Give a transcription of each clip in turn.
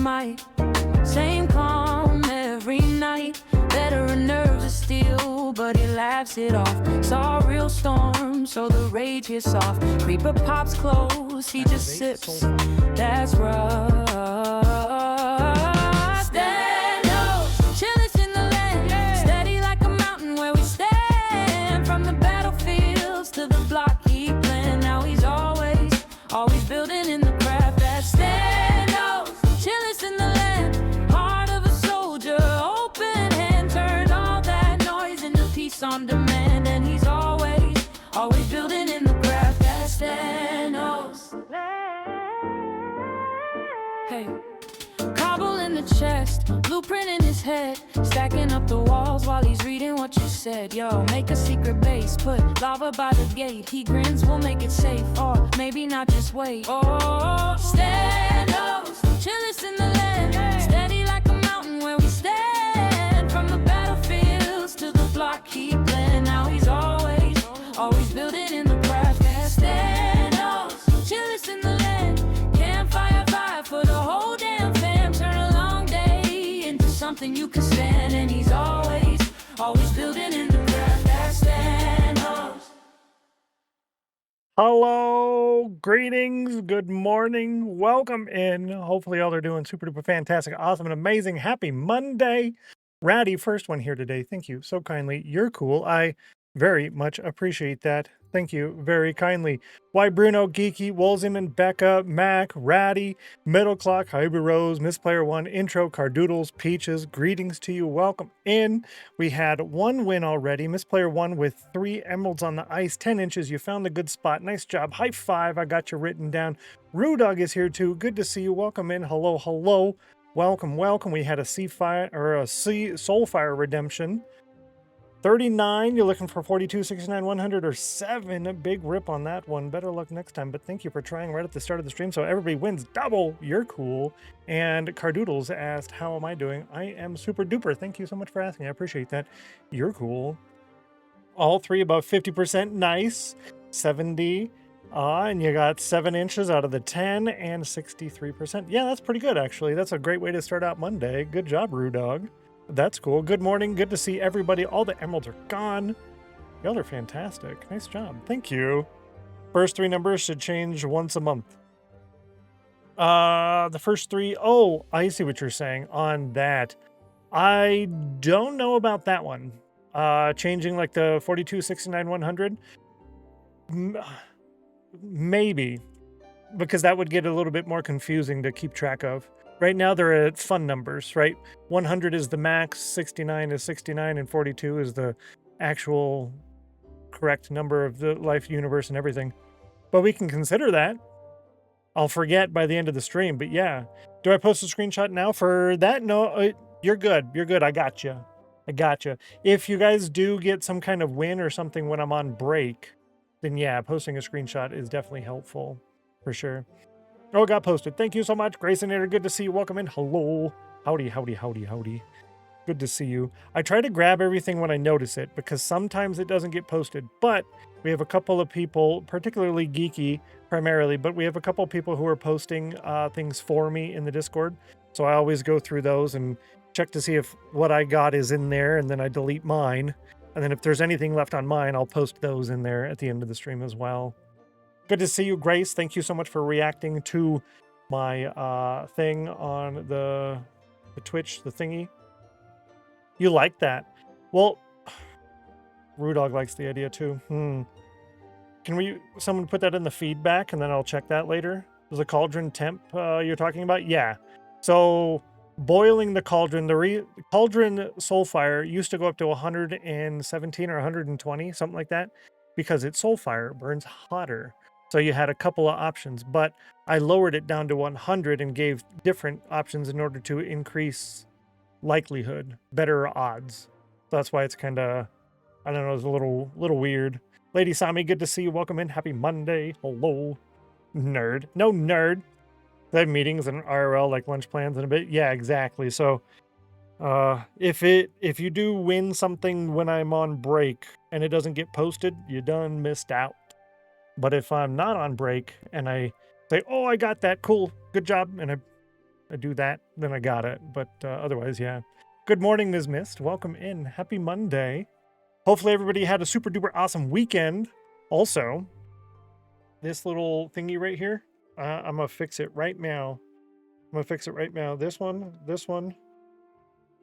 might. Same calm every night. Veteran nerves of steel, but he laughs it off. Saw a real storm, so the rage is soft. Creeper pops close, he just sips. That's rough. Stennos, chillest in the land. Steady like a mountain where we stand. From the battlefields to the block he planned. Now he's always building in the craft. That's Stennos, chillest in the land. Heart of a soldier, open hand. Turned all that noise into peace on demand. And he's always building in the craft. That's Stennos. Hey, cobble in the chest, blueprint in his head, stacking up the walls while he's reading what you said. Yo, make a secret base, put lava by the gate. He grins, we'll make it safe, or maybe not, just wait. Oh, Stennos, chillest in the land. Steady like a mountain where we stand. From the battlefields to the block he planned. Now he's always building in the craft. Stennos, chillest in the land. Campfire vibe for the whole damn fam. Turn a long day into something you can stand. And he's always building in the craft. That's Stennos. Hello, greetings, good morning, welcome in. Hopefully all are doing super duper fantastic, awesome, and amazing. Happy Monday. Ratty, first one here today. Thank you so kindly. You're cool. I very much appreciate that. Thank you very kindly. Why Bruno, Geeky, Wolzen, and Becca, Mac, Ratty, Middle Clock, Hybrid Rose, Miss Player One, Intro, Cardoodles, Peaches, greetings to you. Welcome in. We had one win already. Miss Player One with 3 emeralds on the ice, 10 inches. You found a good spot. Nice job. High five. I got you written down. Rudog is here too. Good to see you. Welcome in. Hello, hello. Welcome, welcome. We had a Soulfire redemption. 39, you're looking for 42, 69, 100, or 7. A big rip on that one. Better luck next time, but thank you for trying right at the start of the stream, so everybody wins double. You're cool. And Cardoodles asked, how am I doing? I am super duper. Thank you so much for asking. I appreciate that. You're cool. All 3 above 50%. Nice. 70. And you got 7 inches out of the 10 and 63%. Yeah, that's pretty good, actually. That's a great way to start out Monday. Good job, Rudog. That's cool. Good morning. Good to see everybody. All the emeralds are gone. Y'all are fantastic. Nice job. Thank you. First 3 numbers should change once a month. The first 3. Oh, I see what you're saying on that. I don't know about that one. Changing like the 42, 69, 100. Maybe. Because that would get a little bit more confusing to keep track of. Right now, they're at fun numbers, right? 100 is the max, 69 is 69, and 42 is the actual correct number of the life universe and everything. But we can consider that. I'll forget by the end of the stream, but yeah. Do I post a screenshot now for that? No, you're good. You're good. I got you. I got you. If you guys do get some kind of win or something when I'm on break, then yeah, posting a screenshot is definitely helpful for sure. Oh, it got posted. Thank you so much. Grayson, good to see you. Welcome in. Hello. Howdy, howdy, howdy, howdy. Good to see you. I try to grab everything when I notice it because sometimes it doesn't get posted. But we have a couple of people, particularly Geeky primarily, but we have a couple of people who are posting things for me in the Discord. So I always go through those and check to see if what I got is in there, and then I delete mine. And then if there's anything left on mine, I'll post those in there at the end of the stream as well. Good to see you, Grace. Thank you so much for reacting to my thing on the Twitch, the thingy. You like that? Well, Rudog likes the idea too. Can someone put that in the feedback and then I'll check that later? Is the cauldron temp you're talking about? Yeah. So boiling the cauldron, cauldron Soulfire used to go up to 117 or 120, something like that, because it's Soulfire, it burns hotter. So you had a couple of options, but I lowered it down to 100 and gave different options in order to increase likelihood, better odds. So that's why it's kind of, I don't know, it's a little weird. Lady Sami, good to see you. Welcome in. Happy Monday. Hello. Nerd. No, nerd. They have meetings and IRL, like lunch plans in a bit. Yeah, exactly. So if you do win something when I'm on break and it doesn't get posted, you done missed out. But if I'm not on break and I say, oh, I got that, cool, good job, and I I do that, then I got it. But otherwise, yeah. Good morning, Ms. Mist. Welcome in. Happy Monday. Hopefully everybody had a super duper awesome weekend. Also, this little thingy right here, I'm gonna fix it right now. This one.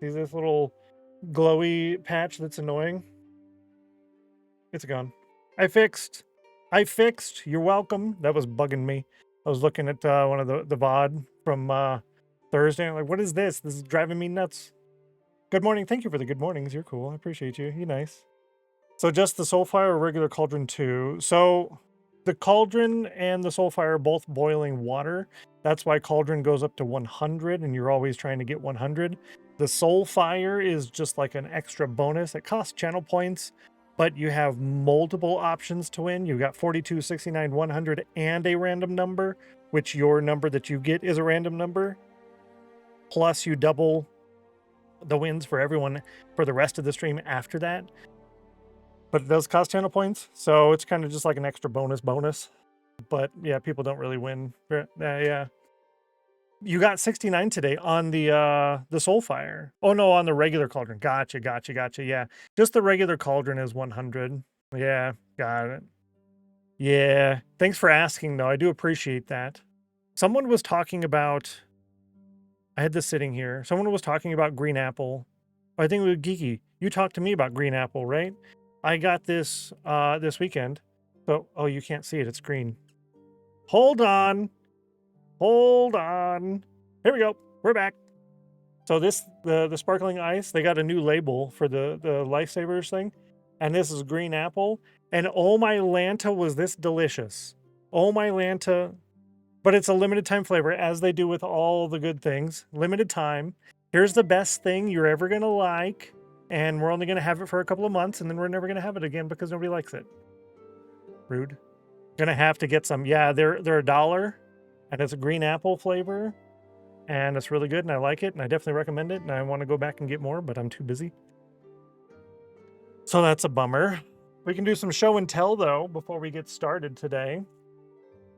See this little glowy patch that's annoying? It's gone. I fixed. You're welcome. That was bugging me. I was looking at one of the VOD from Thursday. I'm like, what is this? This is driving me nuts. Good morning. Thank you for the good mornings. You're cool. I appreciate you. You're nice. So just the Soulfire or regular Cauldron 2? So the Cauldron and the Soulfire are both boiling water. That's why Cauldron goes up to 100 and you're always trying to get 100. The Soulfire is just like an extra bonus. It costs channel points, but you have multiple options to win. You've got 42, 69, 100, and a random number, which your number that you get is a random number. Plus you double the wins for everyone for the rest of the stream after that. But it does cost channel points, so it's kind of just like an extra bonus. But yeah, people don't really win. Yeah. You got 69 today on the Soulfire. Oh no, on the regular Cauldron. Gotcha. Yeah. Just the regular Cauldron is 100. Yeah, got it. Yeah. Thanks for asking though. I do appreciate that. Someone was talking about, I had this sitting here. Someone was talking about green apple. I think it was Geeky. You talked to me about green apple, right? I got this this weekend. So, oh, you can't see it. It's green. Hold on. Here we go. We're back. So this, the sparkling ice, they got a new label for the Lifesavers thing. And this is green apple. And oh my Lanta, was this delicious. Oh my Lanta. But it's a limited time flavor, as they do with all the good things. Limited time. Here's the best thing you're ever going to like. And we're only going to have it for a couple of months, and then we're never going to have it again because nobody likes it. Rude. Gonna have to get some. Yeah, they're $1, and it's a green apple flavor, and it's really good, and I like it, and I definitely recommend it, and I want to go back and get more, but I'm too busy. So that's a bummer. We can do some show and tell, though, before we get started today.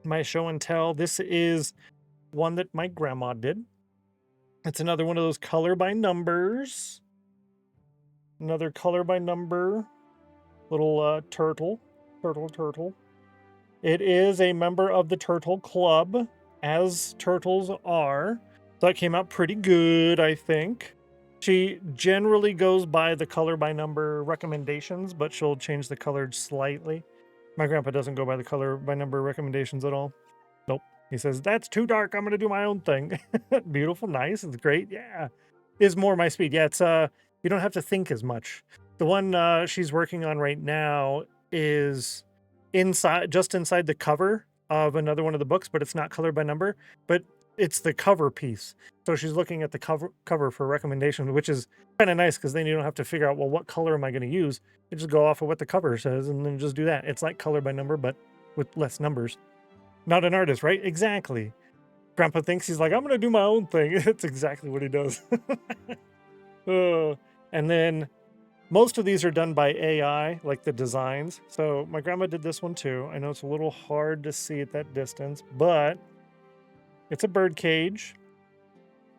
My show and tell, this is one that my grandma did. It's another one of those color by numbers. Another color by number little turtle. It is a member of the Turtle Club, as turtles are. So that came out pretty good, I think. She generally goes by the color by number recommendations, but she'll change the color slightly. My grandpa doesn't go by the color by number recommendations at all. Nope. He says, that's too dark. I'm going to do my own thing. Beautiful, nice. It's great. Yeah. Is more my speed. Yeah, it's you don't have to think as much. The one she's working on right now is just inside the cover of another one of the books, but it's not colored by number, but it's the cover piece. So she's looking at the cover for recommendations, which is kind of nice because then you don't have to figure out, well, what color am I going to use? You just go off of what the cover says and then just do that. It's like color by number, but with less numbers. Not an artist, right? Exactly. Grandpa thinks he's like, I'm going to do my own thing. It's exactly what he does. And then most of these are done by AI, like the designs. So my grandma did this one too. I know it's a little hard to see at that distance, but it's a bird cage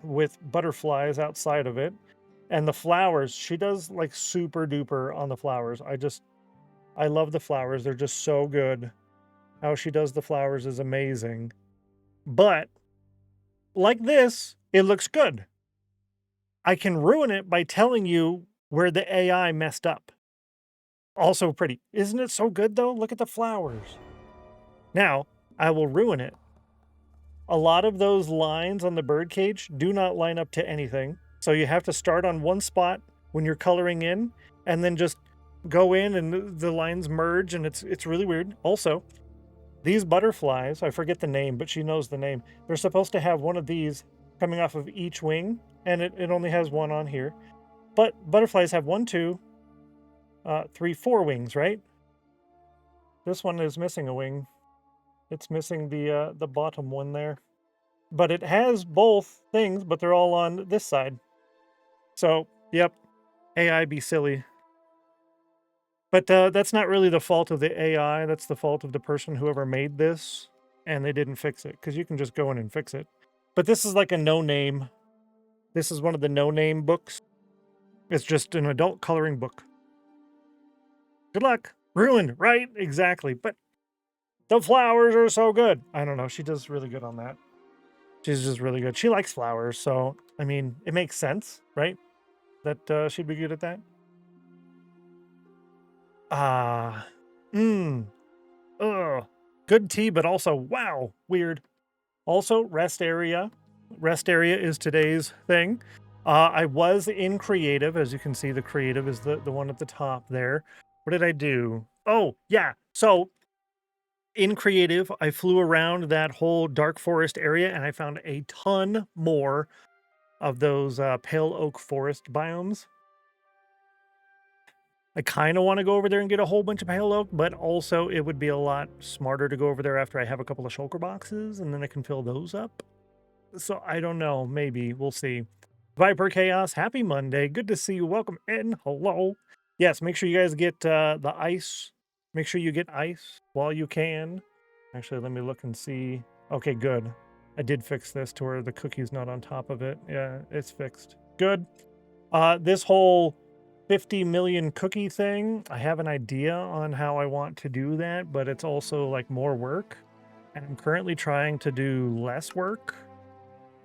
with butterflies outside of it. And the flowers, she does like super duper on the flowers. I love the flowers. They're just so good. How she does the flowers is amazing. But like this, it looks good. I can ruin it by telling you where the AI messed up. Also pretty. Isn't it so good though? Look at the flowers. Now, I will ruin it. A lot of those lines on the birdcage do not line up to anything. So you have to start on one spot when you're coloring in and then just go in and the lines merge and it's really weird. Also, these butterflies, I forget the name, but she knows the name. They're supposed to have one of these coming off of each wing, and it only has one on here. But butterflies have 1, 2, 3, 4 wings, right? This one is missing a wing. It's missing the bottom one there. But it has both things, but they're all on this side. So, yep, AI be silly. But that's not really the fault of the AI. That's the fault of the person whoever made this, and they didn't fix it. Because you can just go in and fix it. But this is like a no-name. This is one of the no-name books. It's just an adult coloring book. Good luck. Ruined, right? Exactly. But the flowers are so good. I don't know. She does really good on that. She's just really good. She likes flowers. So, I mean, it makes sense, right? That she'd be good at that. Good tea, but also, wow, weird. Also, rest area. Rest area is today's thing. I was in creative. As you can see, the creative is the one at the top there. What did I do? Oh, yeah. So in creative, I flew around that whole dark forest area and I found a ton more of those pale oak forest biomes. I kind of want to go over there and get a whole bunch of pale oak, but also it would be a lot smarter to go over there after I have a couple of shulker boxes and then I can fill those up. So I don't know. Maybe we'll see. Viper Chaos, happy Monday. Good to see you. Welcome in. Hello. Yes, make sure you guys get the ice. Make sure you get ice while you can. Actually, let me look and see. Okay, good. I did fix this to where the cookie's not on top of it. Yeah, it's fixed. Good. This whole 50 million cookie thing, I have an idea on how I want to do that, but it's also like more work. And I'm currently trying to do less work.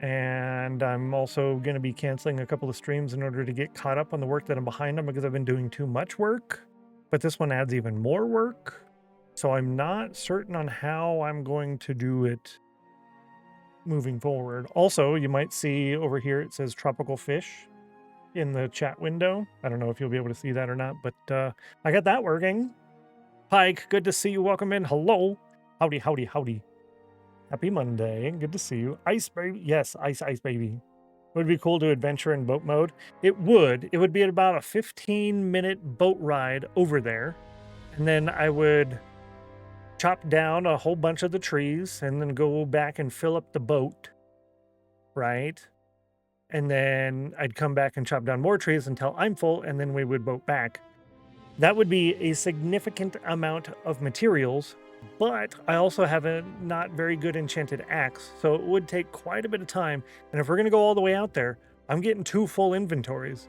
And I'm also going to be canceling a couple of streams in order to get caught up on the work that I'm behind on because I've been doing too much work. But this one adds even more work. So I'm not certain on how I'm going to do it moving forward. Also, you might see over here it says tropical fish in the chat window. I don't know if you'll be able to see that or not, but I got that working. Pike, good to see you. Welcome in. Hello. Howdy, howdy, howdy. Happy Monday. Good to see you. Ice baby. Yes, ice baby. Would it be cool to adventure in boat mode? It would. It would be about a 15-minute boat ride over there. And then I would chop down a whole bunch of the trees and then go back and fill up the boat. Right? And then I'd come back and chop down more trees until I'm full, and then we would boat back. That would be a significant amount of materials, but I also have a not very good enchanted axe, so it would take quite a bit of time. And if we're going to go all the way out there, I'm getting 2 full inventories.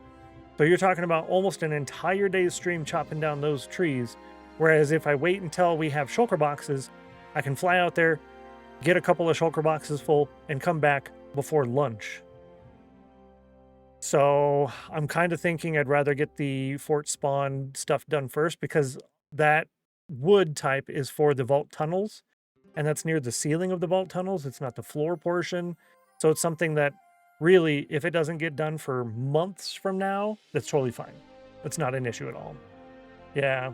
So you're talking about almost an entire day's stream chopping down those trees. Whereas if I wait until we have shulker boxes, I can fly out there, get a couple of shulker boxes full, and come back before lunch. So I'm kind of thinking I'd rather get the fort spawn stuff done first because that wood type is for the vault tunnels, and that's near the ceiling of the vault tunnels. It's not the floor portion. So it's something that really, if it doesn't get done for months from now, that's totally fine. It's not an issue at all. Yeah.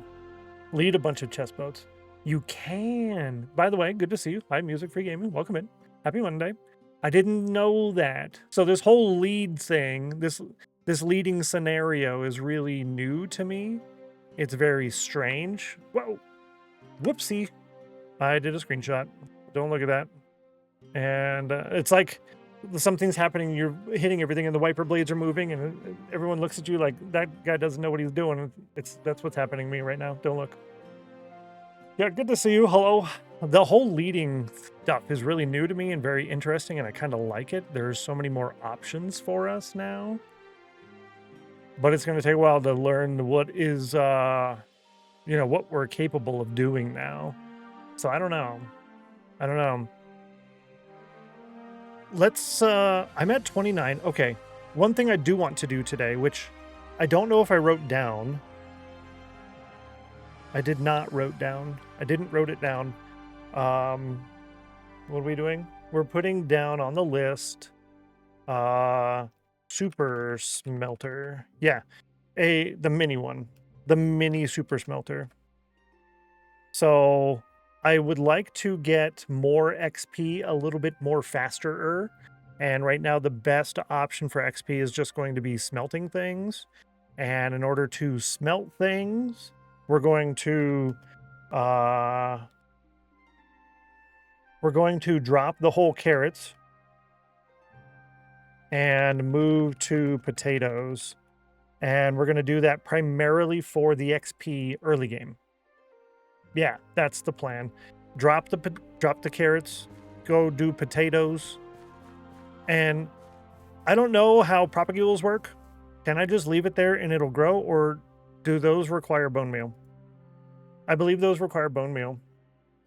Lead a bunch of chest boats. You can. By the way, good to see you. Hi, Music Free Gaming. Welcome in. Happy Monday. I didn't know that. So this whole lead thing, this leading scenario is really new to me. It's very strange. Whoa. Whoopsie. I did a screenshot. Don't look at that. And it's like something's happening. You're hitting everything and the wiper blades are moving and everyone looks at you like that guy doesn't know what he's doing. That's what's happening to me right now. Don't look. Yeah, good to see you. Hello. The whole leading stuff is really new to me and very interesting, and I kind of like it. There's so many more options for us now. But it's going to take a while to learn what is, what we're capable of doing now. So I don't know. Let's, I'm at 29. Okay. One thing I do want to do today, which I don't know if I wrote down. I did not wrote down. I didn't wrote it down. What are we doing? We're putting down on the list, super smelter. Yeah. The mini one, the mini super smelter. So I would like to get more XP a little bit more faster. And right now the best option for XP is just going to be smelting things. And in order to smelt things, we're going to drop the whole carrots and move to potatoes. And we're going to do that primarily for the XP early game. Yeah, that's the plan. Drop the carrots, go do potatoes, And I don't know how propagules work. Can I just leave it there and it'll grow, or do those require bone meal? I believe those require bone meal.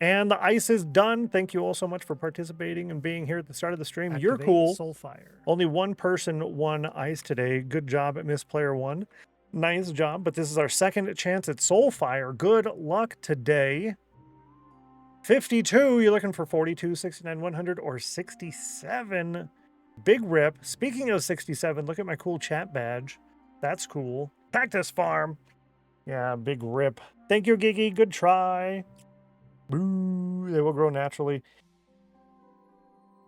And the ice is done. Thank you all so much for participating and being here at the start of the stream. You're cool. Soulfire. Only one person won ice today. Good job at Miss Player One. Nice job. But this is our second chance at Soulfire. Good luck today. 52. You're looking for 42, 69, 100, or 67. Big rip. Speaking of 67, look at my cool chat badge. That's cool. Cactus Farm. Yeah, big rip. Thank you, Giggy. Good try. Boo. They will grow naturally.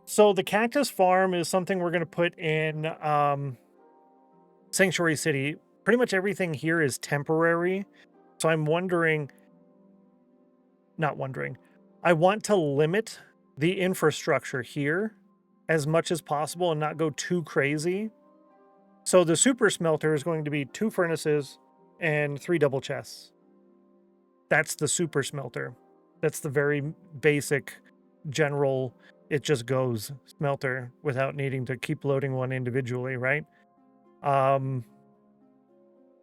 So the Cactus Farm is something we're going to put in Sanctuary City. Pretty much everything here is temporary. So I'm wondering, not wondering, I want to limit the infrastructure here as much as possible and not go too crazy. So the super smelter is going to be 2 furnaces and 3 double chests. That's the super smelter. That's the very basic general, it just goes smelter without needing to keep loading one individually, right?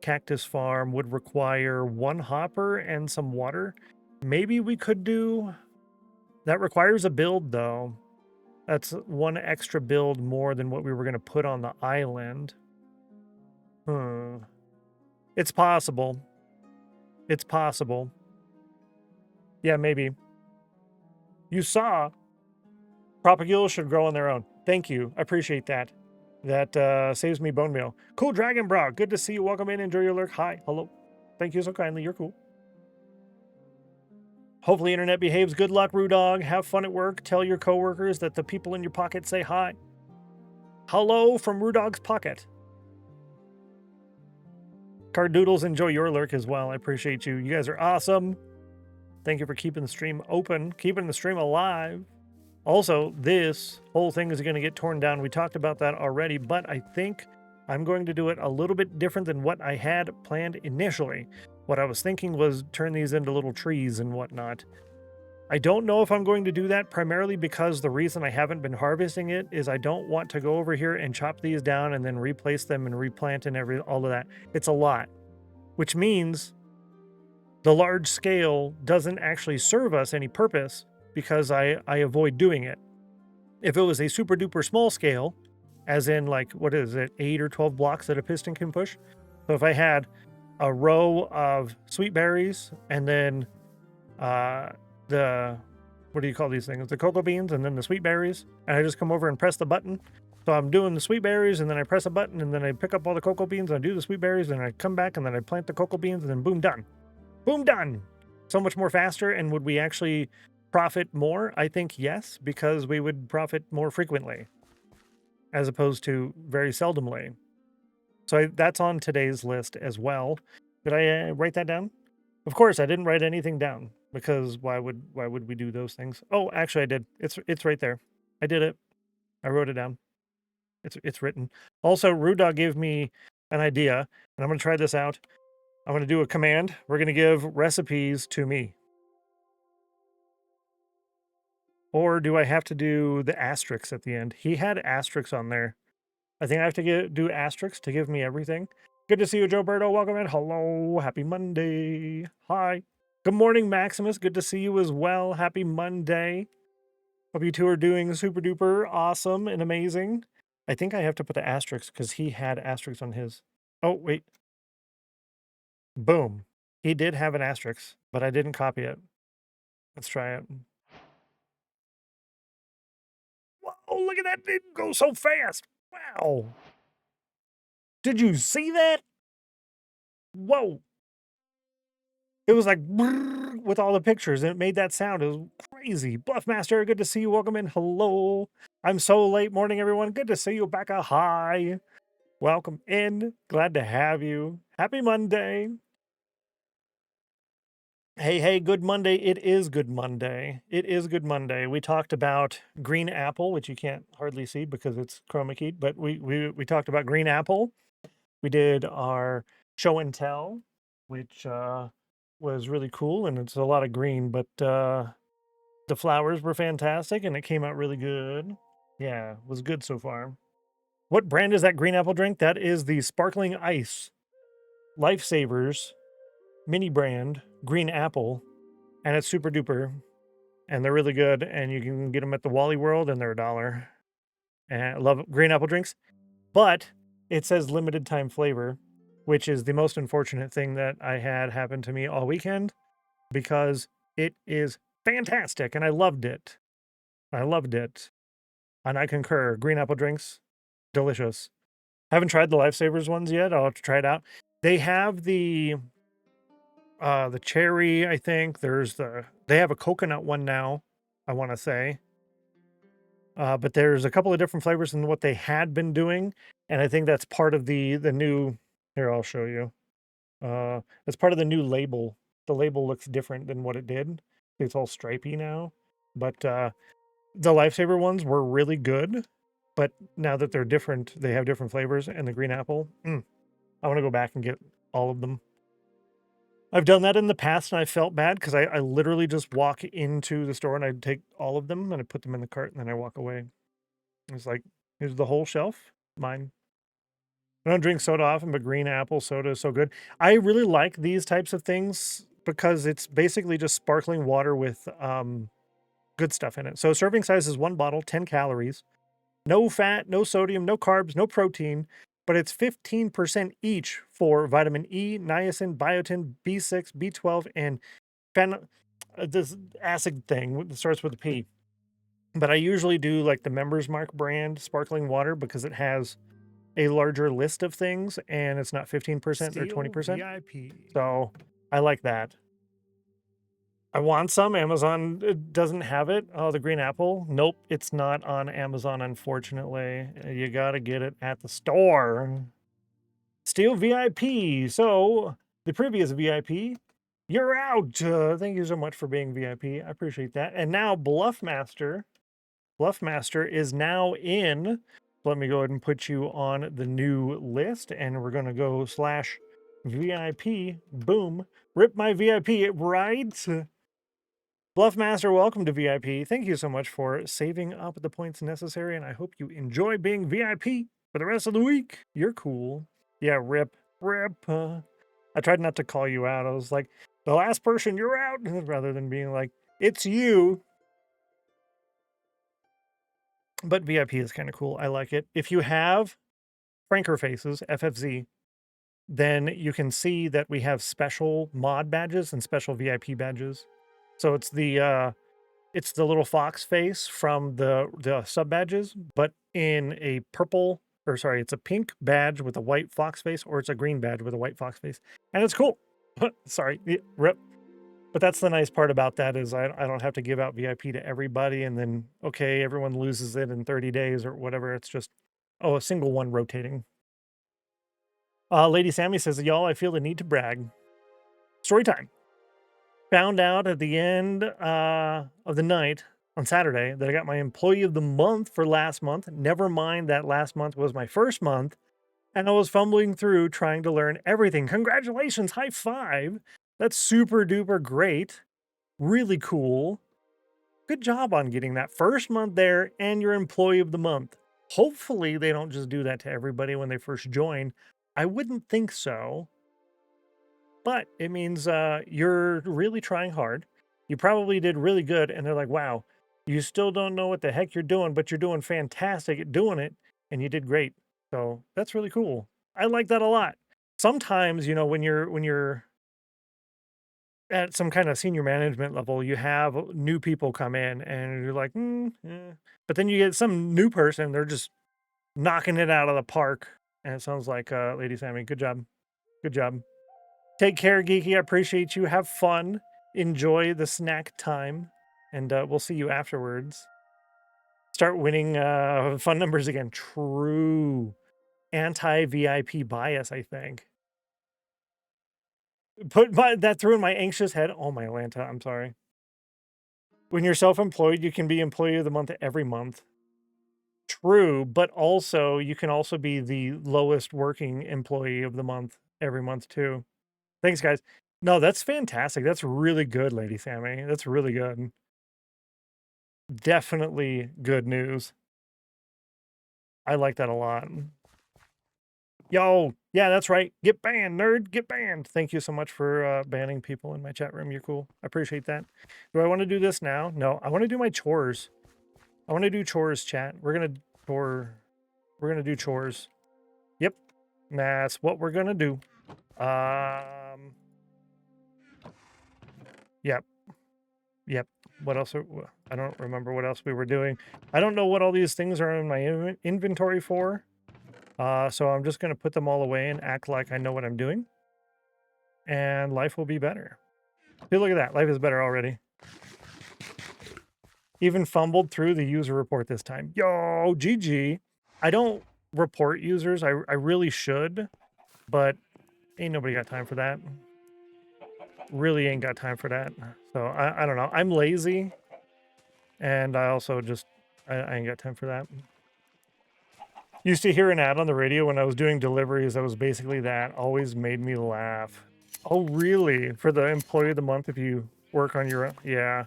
Cactus Farm would require 1 hopper and some water. Maybe we could do, that requires a build though. That's 1 extra build more than what we were going to put on the island. It's possible. It's possible. Yeah, maybe. You saw propagules should grow on their own. Thank you. I appreciate that. That saves me bone meal. Cool Dragon Bra. Good to see you. Welcome in. Enjoy your lurk. Hi. Hello. Thank you so kindly. You're cool. Hopefully internet behaves. Good luck, Rudog. Have fun at work. Tell your coworkers that the people in your pocket say hi. Hello from Rudog's pocket. Cardoodles, enjoy your lurk as well. I appreciate you. You guys are awesome. Thank you for keeping the stream open, keeping the stream alive. Also, this whole thing is going to get torn down. We talked about that already, but I think I'm going to do it a little bit different than what I had planned initially. What I was thinking was turn these into little trees and whatnot. I don't know if I'm going to do that, primarily because the reason I haven't been harvesting it is I don't want to go over here and chop these down and then replace them and replant and all of that. It's a lot, which means the large scale doesn't actually serve us any purpose because I avoid doing it. If it was a super duper small scale, as in like, what is it, 8 or 12 blocks that a piston can push? So if I had a row of sweet berries and then the, what do you call these things? The cocoa beans and then the sweet berries, and I just come over and press the button. So I'm doing the sweet berries and then I press a button and then I pick up all the cocoa beans and I do the sweet berries and I come back and then I plant the cocoa beans and then boom, done. Boom, done. So much more faster. And would we actually profit more? I think yes, because we would profit more frequently as opposed to very seldomly. So that's on today's list as well. Did I write that down? Of course, I didn't write anything down because why would we do those things? Oh, actually I did. It's right there. I did it. I wrote it down. It's written. Also, Rudog gave me an idea, and I'm going to try this out. I'm going to do a command. We're going to give recipes to me. Or do I have to do the asterisks at the end? He had asterisks on there. I think I have to do asterisks to give me everything. Good to see you, Joe Berto. Welcome in. Hello. Happy Monday. Hi. Good morning, Maximus. Good to see you as well. Happy Monday. Hope you two are doing super duper awesome and amazing. I think I have to put the asterisks because he had asterisks on his. Oh, wait. Boom. He did have an asterisk, but I didn't copy it. Let's try it. Whoa, look at that. It didn't go so fast. Wow. Did you see that? Whoa. It was like with all the pictures, and it made that sound. It was crazy. Bluffmaster, good to see you. Welcome in. Hello. I'm so late. Morning, everyone. Good to see you, Becca. Hi. Welcome in. Glad to have you. Happy Monday. Hey, good Monday. It is Good Monday. It is Good Monday. We talked about green apple, which you can't hardly see because it's chroma keyed, but we talked about green apple. We did our show and tell, which was really cool, and it's a lot of green, but the flowers were fantastic, and it came out really good. Yeah, was good so far. What brand is that green apple drink? That is the Sparkling Ice Lifesavers mini brand green apple, and it's super duper, and they're really good, and you can get them at the Wally World, and they're $1. And I love green apple drinks, but it says limited time flavor, which is the most unfortunate thing that I had happen to me all weekend because it is fantastic, and I loved it. I loved it, and I concur. Green apple drinks, delicious. Haven't tried the Lifesavers ones yet. I'll have to try it out. They have the cherry, I think. They have a coconut one now, I want to say. But there's a couple of different flavors than what they had been doing, and I think that's part of the new. Here, I'll show you. It's part of the new label. The label looks different than what it did. It's all stripy now, but the Lifesaver ones were really good. But now that they're different, they have different flavors, and the green apple. I want to go back and get all of them. I've done that in the past, and I felt bad because I literally just walk into the store and I take all of them and I put them in the cart and then I walk away. It's like, here's the whole shelf, mine. I don't drink soda often, but green apple soda is so good. I really like these types of things because it's basically just sparkling water with good stuff in it. So serving size is 1 bottle, 10 calories, no fat, no sodium, no carbs, no protein, but it's 15% each for vitamin E, niacin, biotin, B6, B12, and this acid thing that starts with a P. But I usually do like the Members Mark brand sparkling water because it has a larger list of things and it's not 15% or 20%. VIP. So I like that. I want some. Amazon doesn't have it. Oh, the green apple. Nope, it's not on Amazon, unfortunately. You got to get it at the store. Steel VIP. So the previous VIP, you're out. Thank you so much for being VIP. I appreciate that. And now Bluffmaster. Bluffmaster is now in. Let me go ahead and put you on the new list, and we're going to go /VIP. Boom. Rip my VIP, right? Bluffmaster, welcome to VIP. Thank you so much for saving up the points necessary, and I hope you enjoy being VIP for the rest of the week. You're cool. Yeah, rip. I tried not to call you out. I was like, the last person, you're out, rather than being like, it's you. But VIP is kind of cool. I like it. If you have Franker Faces, FFZ, then you can see that we have special mod badges and special VIP badges. So it's the little fox face from the sub badges, but in a purple, or sorry, it's a pink badge with a white fox face, or it's a green badge with a white fox face. And it's cool. Sorry, rip. But that's the nice part about that is I don't have to give out VIP to everybody and then, okay, everyone loses it in 30 days or whatever. It's just, a single one rotating. Lady Sammy says, y'all, I feel the need to brag. Story time. Found out at the end of the night on Saturday that I got my Employee of the Month for last month. Never mind that last month was my first month. And I was fumbling through trying to learn everything. Congratulations, high five. That's super duper great. Really cool. Good job on getting that first month there and your Employee of the Month. Hopefully they don't just do that to everybody when they first join. I wouldn't think so. But it means you're really trying hard. You probably did really good. And they're like, wow, you still don't know what the heck you're doing, but you're doing fantastic at doing it. And you did great. So that's really cool. I like that a lot. Sometimes, when you're at some kind of senior management level, you have new people come in and you're like, but then you get some new person, they're just knocking it out of the park. And it sounds like Lady Sammy, good job. Good job. Take care, Geeky. I appreciate you. Have fun. Enjoy the snack time. And we'll see you afterwards. Start winning fun numbers again. True. Anti-VIP bias, I think. That threw in my anxious head. Oh, my Atlanta. I'm sorry. When you're self-employed, you can be Employee of the Month every month. True, but also you can also be the lowest working Employee of the Month every month too. Thanks, guys. No, that's fantastic. That's really good, Lady Sammy. That's really good. Definitely good news. I like that a lot. Yo, yeah, that's right. Get banned, nerd. Get banned. Thank you so much for banning people in my chat room. You're cool. I appreciate that. Do I want to do this now? No, I want to do my chores. I want to do chores, chat. We're gonna do chores. Yep, that's what we're gonna do. Yep, yep. What else? I don't remember what else we were doing. I don't know what all these things are in my inventory for. So I'm just gonna put them all away and act like I know what I'm doing, and life will be better. Hey, look at that. Life is better already. Even fumbled through the user report this time. Yo, GG. I don't report users. I really should, but ain't nobody got time for that. Really ain't got time for that. So I don't know. I'm lazy, and I also just I ain't got time for that. Used to hear an ad on the radio when I was doing deliveries that was basically that. Always made me laugh. Oh, really? For the employee of the month if you work on your own? Yeah.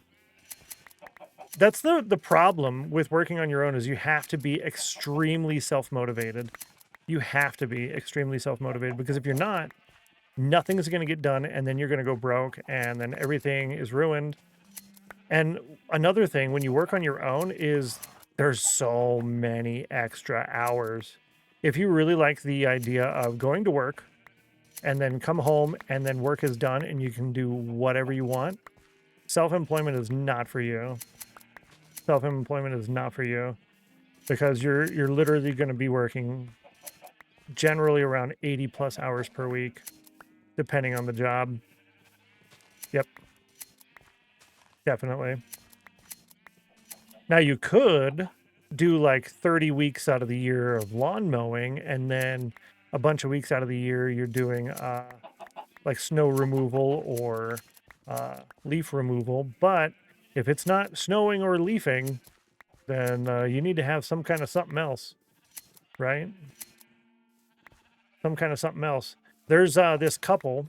That's the problem with working on your own is you have to be extremely self-motivated. You have to be extremely self-motivated because if you're not, nothing's going to get done and then you're going to go broke and then everything is ruined. And another thing when you work on your own is there's so many extra hours. If you really like the idea of going to work and then come home and then work is done and you can do whatever you want, self-employment is not for you. Self-employment is not for you because you're literally going to be working generally around 80 plus hours per week, depending on the job. Yep. Definitely. Now you could do like 30 weeks out of the year of lawn mowing and then a bunch of weeks out of the year you're doing like snow removal or leaf removal. But if it's not snowing or leafing, then you need to have some kind of something else, right? Some kind of something else. There's this couple,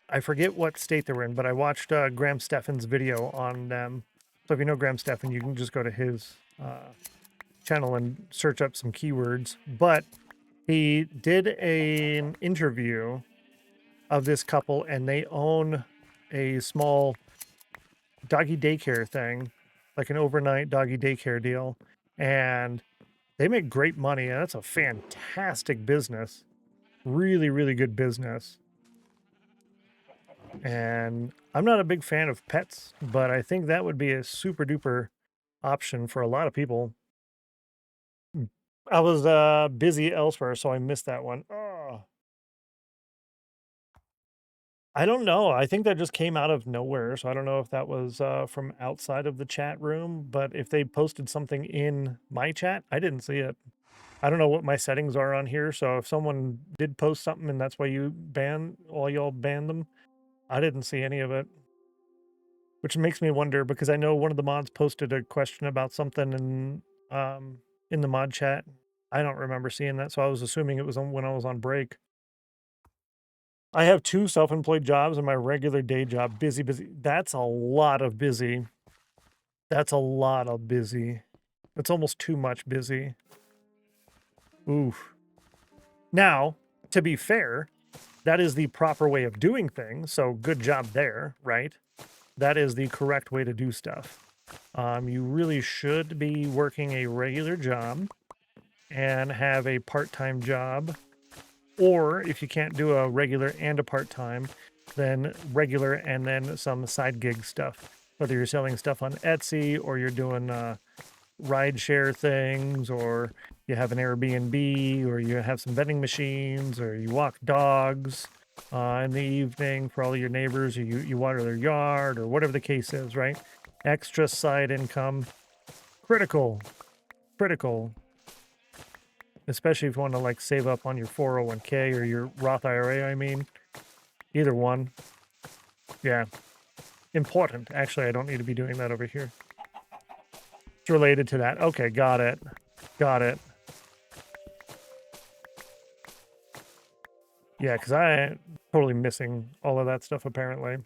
I forget what state they were in, but I watched Graham Stephan's video on them. So if you know Graham Stephan, you can just go to his channel and search up some keywords. But he did an interview of this couple, and they own a small doggy daycare thing, like an overnight doggy daycare deal. And they make great money, and that's a fantastic business. Really, really good business. And I'm not a big fan of pets, but I think that would be a super duper option for a lot of people. I was busy elsewhere, so I missed that one. Oh. I don't know. I think that just came out of nowhere. So I don't know if that was from outside of the chat room, but if they posted something in my chat, I didn't see it. I don't know what my settings are on here. So if someone did post something and that's why y'all banned them, I didn't see any of it. Which makes me wonder because I know one of the mods posted a question about something in the mod chat. I don't remember seeing that, so I was assuming it was when I was on break. I have 2 self-employed jobs and my regular day job. Busy. That's a lot of busy. That's a lot of busy. That's almost too much busy. Oof. Now, to be fair, that is the proper way of doing things, so good job there, right? That is the correct way to do stuff. You really should be working a regular job and have a part-time job. Or if you can't do a regular and a part-time, then regular and then some side gig stuff. Whether you're selling stuff on Etsy or you're doing ride share things or you have an Airbnb or you have some vending machines or you walk dogs in the evening for all your neighbors or you water their yard or whatever the case is, right? Extra side income. Critical. Especially if you want to like save up on your 401k or your Roth IRA, I mean. Either one. Yeah. Important. Actually, I don't need to be doing that over here. It's related to that. Okay, got it. Yeah, because I'm totally missing all of that stuff, apparently.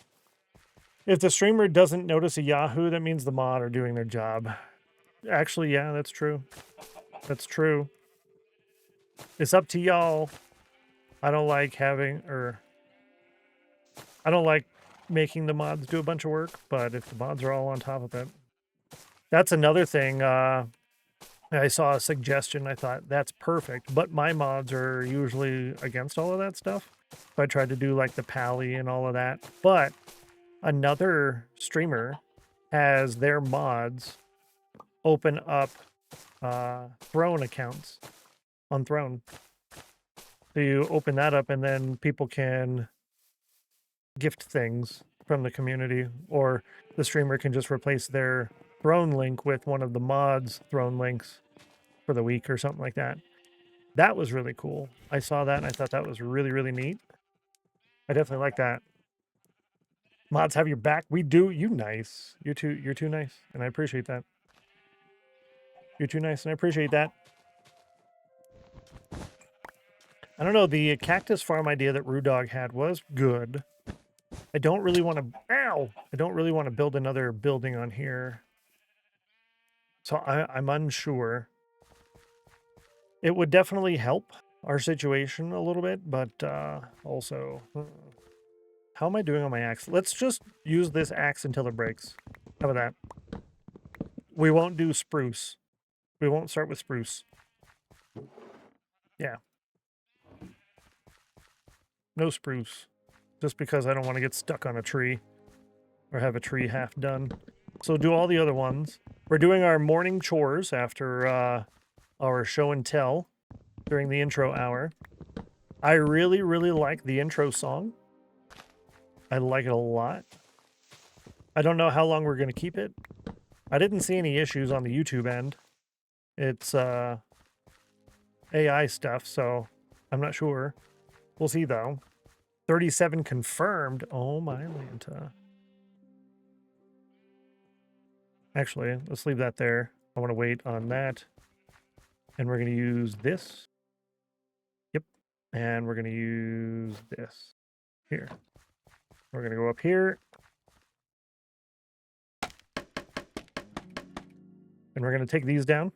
If the streamer doesn't notice a Yahoo, that means the mod are doing their job. Actually, yeah, that's true. That's true. It's up to y'all. I don't like making the mods do a bunch of work, but if the mods are all on top of it. That's another thing. I saw a suggestion. I thought that's perfect, but my mods are usually against all of that stuff. So I tried to do like the pally and all of that. But another streamer has their mods open up Throne accounts on Throne. So you open that up and then people can gift things from the community, or the streamer can just replace their Throne link with one of the mods' Throne links for the week or something like that. That was really cool. I saw that and I thought that was really, really neat. I definitely like that. Mods have your back. We do. You nice. You're too nice. And I appreciate that. You're too nice and I appreciate that. I don't know. The cactus farm idea that Rudog had was good. I don't really want to... Ow! I don't really want to build another building on here. So I'm unsure. It would definitely help our situation a little bit, but also... How am I doing on my axe? Let's just use this axe until it breaks. How about that? We won't do spruce. We won't start with spruce. Yeah. No spruce. Just because I don't want to get stuck on a tree. Or have a tree half done. So do all the other ones. We're doing our morning chores after our show and tell during the intro hour. I really, really like the intro song. I like it a lot. I don't know how long we're going to keep it. I didn't see any issues on the YouTube end. It's AI stuff, so I'm not sure. We'll see, though. 37 confirmed. Oh, my Lanta. Actually, let's leave that there. I want to wait on that. And we're going to use this. Yep. And we're going to use this here. We're going to go up here. And we're going to take these down.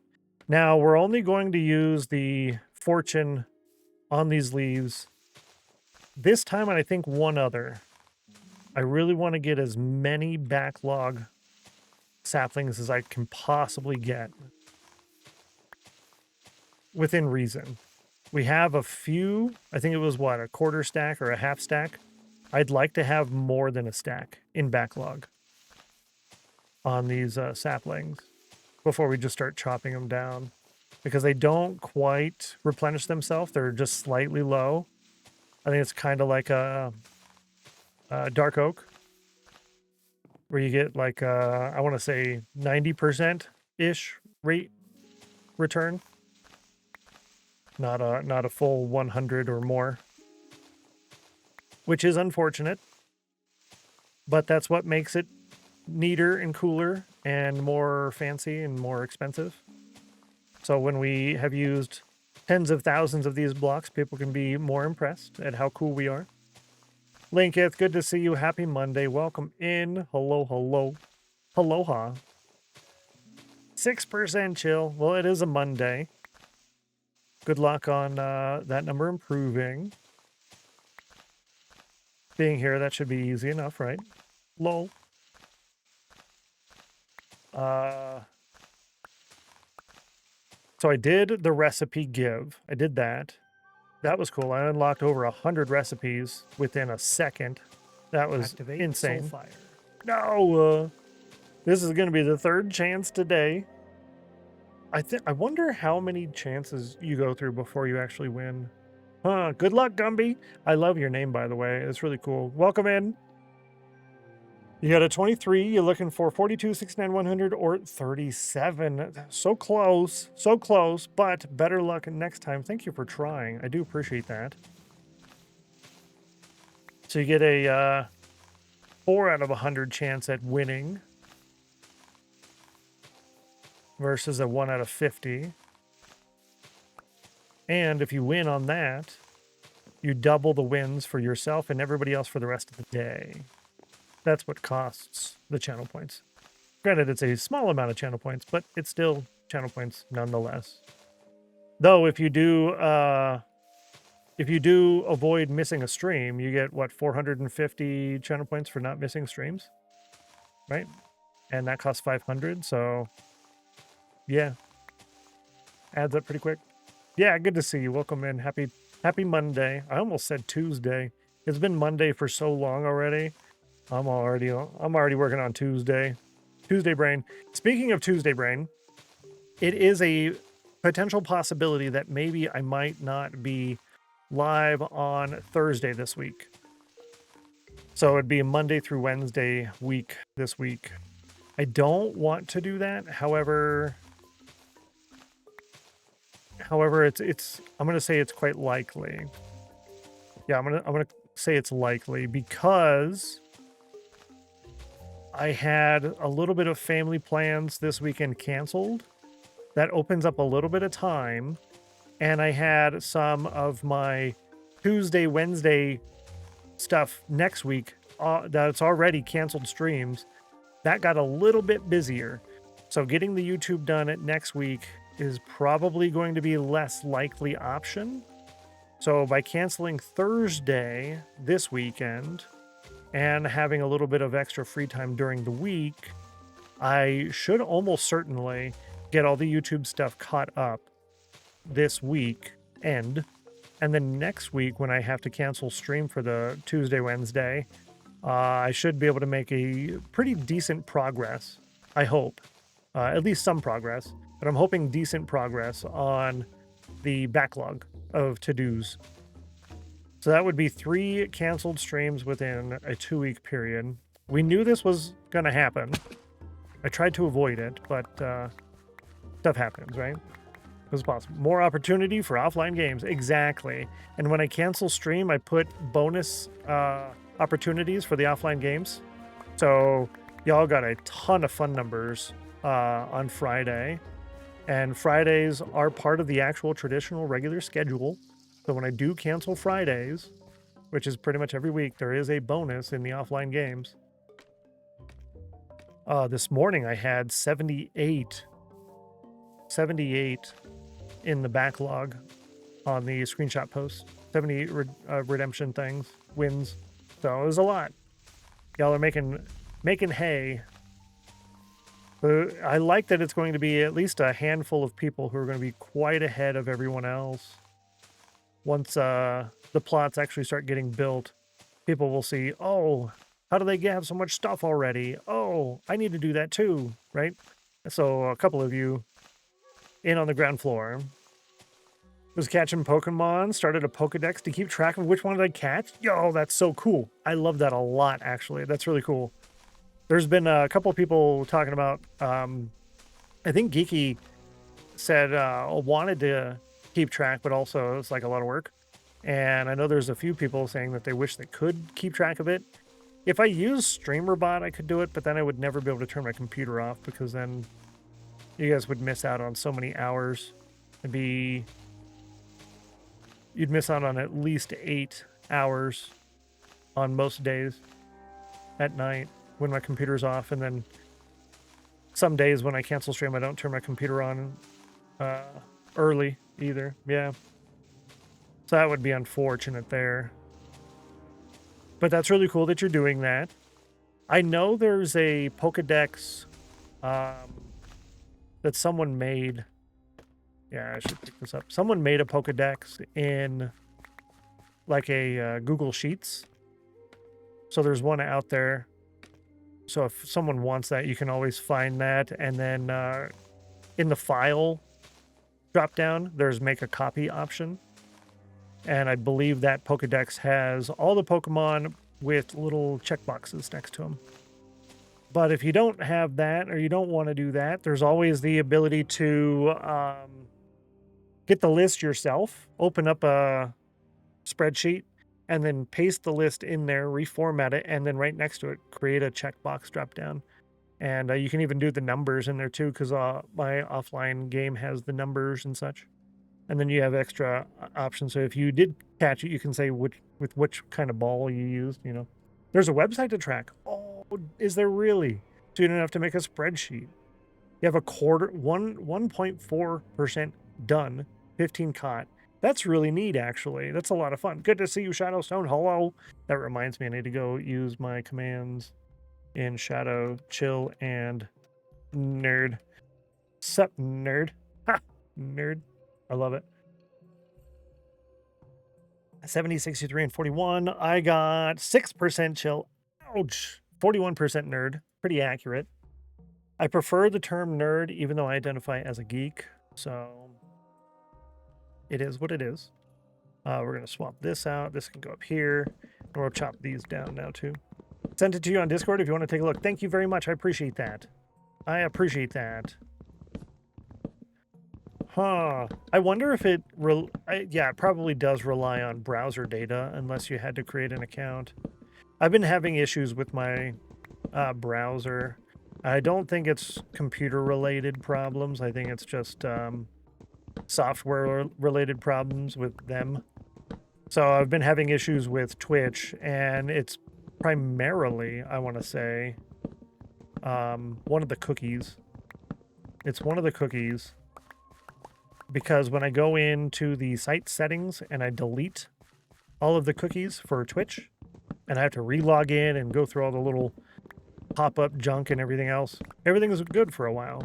Now, we're only going to use the fortune on these leaves this time, and I think one other. I really want to get as many backlog saplings as I can possibly get. Within reason. We have a few, I think it was what, a quarter stack or a half stack? I'd like to have more than a stack in backlog on these saplings before we just start chopping them down, because they don't quite replenish themselves. They're just slightly low. I think it's kind of like a dark oak, where you get like I want to say 90%-ish rate return, not a full 100 or more, which is unfortunate, but that's what makes it neater and cooler and more fancy and more expensive. So when we have used tens of thousands of these blocks, people can be more impressed at how cool we are. Linketh, good to see you. Happy Monday. Welcome in. Hello, hello. Aloha. 6% chill. Well, it is a Monday. Good luck on that number improving. Being here, that should be easy enough, right? Lol. So I did the recipe give. I did that. That was cool. I unlocked over 100 recipes within a second. That was insane. Soulfire. No! This is going to be the third chance today. I wonder how many chances you go through before you actually win. Huh, good luck, Gumby. I love your name, by the way. It's really cool. Welcome in. You got a 23. You're looking for 42, 69, 100, or 37. So close. So close, but better luck next time. Thank you for trying. I do appreciate that. So you get a 4 out of 100 chance at winning versus a 1 out of 50. And if you win on that, you double the wins for yourself and everybody else for the rest of the day. That's what costs the channel points. Granted, it's a small amount of channel points, but it's still channel points nonetheless. Though if you do avoid missing a stream, you get what, 450 channel points for not missing streams, right? And that costs 500. So yeah, adds up pretty quick. Yeah, good to see you. Welcome in. Happy Monday. I almost said Tuesday. It's been Monday for so long already. I'm already working on Tuesday. Tuesday brain. Speaking of Tuesday brain, it is a potential possibility that maybe I might not be live on Thursday this week. So it'd be a Monday through Wednesday week this week. I don't want to do that. However, it's I'm gonna say it's quite likely. Yeah, I'm gonna say it's likely because I had a little bit of family plans this weekend canceled. That opens up a little bit of time, and I had some of my Tuesday, Wednesday stuff next week that's already canceled streams. That got a little bit busier. So getting the YouTube done at next week is probably going to be a less likely option. So by canceling Thursday this weekend and having a little bit of extra free time during the week, I should almost certainly get all the YouTube stuff caught up this week and then next week when I have to cancel stream for the Tuesday, Wednesday, I should be able to make a pretty decent progress. I hope, at least some progress, but I'm hoping decent progress on the backlog of to-dos. So that would be 3 canceled streams within a 2-week period. We knew this was going to happen. I tried to avoid it, but stuff happens, right? It was possible. More opportunity for offline games. Exactly. And when I cancel stream, I put bonus opportunities for the offline games. So y'all got a ton of fun numbers on Friday. And Fridays are part of the actual traditional regular schedule. So when I do cancel Fridays, which is pretty much every week, there is a bonus in the offline games. This morning I had 78 in the backlog on the screenshot post. 78 redemption things, wins. So it was a lot. Y'all are making hay. I like that it's going to be at least a handful of people who are going to be quite ahead of everyone else. Once the plots actually start getting built, people will see, oh, how do they have so much stuff already? Oh, I need to do that too, right? So a couple of you in on the ground floor. Was catching Pokemon, started a Pokedex to keep track of which one did I catch. Yo, that's so cool. I love that a lot, actually. That's really cool. There's been a couple of people talking about, I think Geeky said wanted to keep track, but also it's like a lot of work. And I know there's a few people saying that they wish they could keep track of it. If I use StreamerBot, I could do it, but then I would never be able to turn my computer off because then you guys would miss out on so many hours. You'd miss out on at least 8 hours on most days at night when my computer's off. And then some days when I cancel stream, I don't turn my computer on early either. Yeah. So that would be unfortunate there. But that's really cool that you're doing that. I know there's a Pokedex that someone made. Yeah, I should pick this up. Someone made a Pokedex in like a Google Sheets. So there's one out there. So if someone wants that, you can always find that. And then in the file drop down, there's make a copy option. And I believe that Pokedex has all the Pokemon with little checkboxes next to them. But if you don't have that or you don't want to do that, there's always the ability to get the list yourself, open up a spreadsheet, and then paste the list in there, reformat it, and then right next to it, create a checkbox drop down. And you can even do the numbers in there too, because my offline game has the numbers and such. And then you have extra options. So if you did catch it, you can say with which kind of ball you used, you know. There's a website to track. Oh, is there really? So you don't have to make a spreadsheet. You have 1.4% done 15 caught. That's really neat, actually. That's a lot of fun. Good to see you, Shadowstone. Hello. That reminds me, I need to go use my commands in Shadow, Chill, and Nerd. Sup, nerd? Ha! Nerd. I love it. 70, 63, and 41. I got 6% chill. Ouch. 41% nerd. Pretty accurate. I prefer the term nerd, even though I identify as a geek. So it is what it is. We're going to swap this out. This can go up here. And we'll chop these down now, too. Send it to you on Discord if you want to take a look. Thank you very much. I appreciate that. I appreciate that. Huh. I wonder if it... yeah, it probably does rely on browser data, unless you had to create an account. I've been having issues with my browser. I don't think it's computer-related problems. I think it's just software-related problems with them. So I've been having issues with Twitch, and it's primarily, I want to say, one of the cookies. It's one of the cookies. Because when I go into the site settings and I delete all of the cookies for Twitch, and I have to re-log in and go through all the little pop-up junk and everything else, everything was good for a while.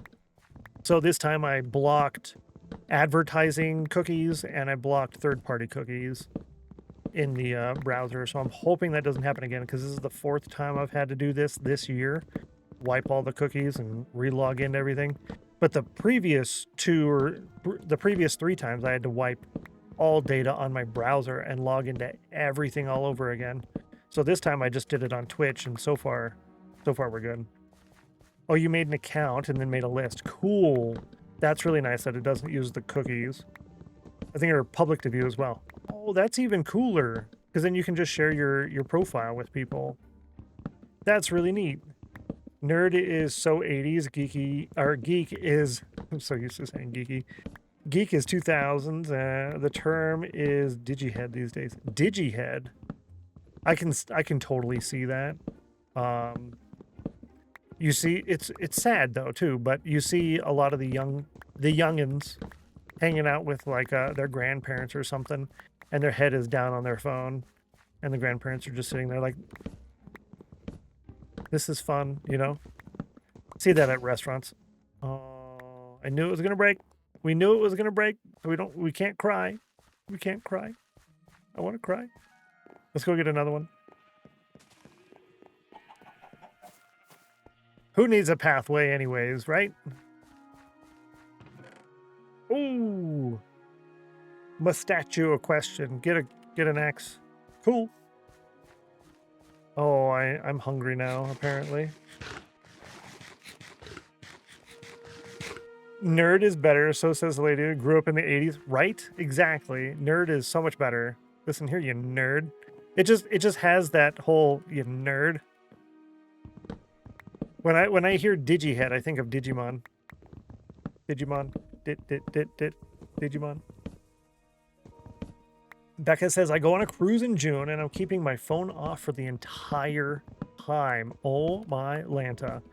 So this time I blocked advertising cookies and I blocked third-party cookies in the browser. So I'm hoping that doesn't happen again, because this is the 4th time I've had to do this year. Wipe all the cookies and re-log into everything. But the previous 3 times I had to wipe all data on my browser and log into everything all over again. So this time I just did it on Twitch, and so far we're good. Oh, you made an account and then made a list. Cool. That's really nice that it doesn't use the cookies. I think they're public to view as well. Oh, that's even cooler, because then you can just share your profile with people. That's really neat. Nerd is so 80s, geeky, or geek is, I'm so used to saying geeky. Geek is 2000s, the term is digihead these days. Digihead? I can totally see that. You see, it's sad though too, but you see a lot of the youngins hanging out with like their grandparents or something, and their head is down on their phone, and the grandparents are just sitting there like, this is fun, you know? See that at restaurants. Oh, I knew it was gonna break. We knew it was gonna break. So we can't cry. We can't cry. I want to cry. Let's go get another one. Who needs a pathway anyways, right? Ooh. Must statue a question. Get an X. Cool. Oh, I'm hungry now, apparently. Nerd is better, so says the lady who grew up in the 80s. Right? Exactly. Nerd is so much better. Listen here, you nerd. It just has that whole, you nerd. When I hear Digihead, I think of Digimon. Digimon. Digimon. Becca says, I go on a cruise in June and I'm keeping my phone off for the entire time. Oh my Lanta.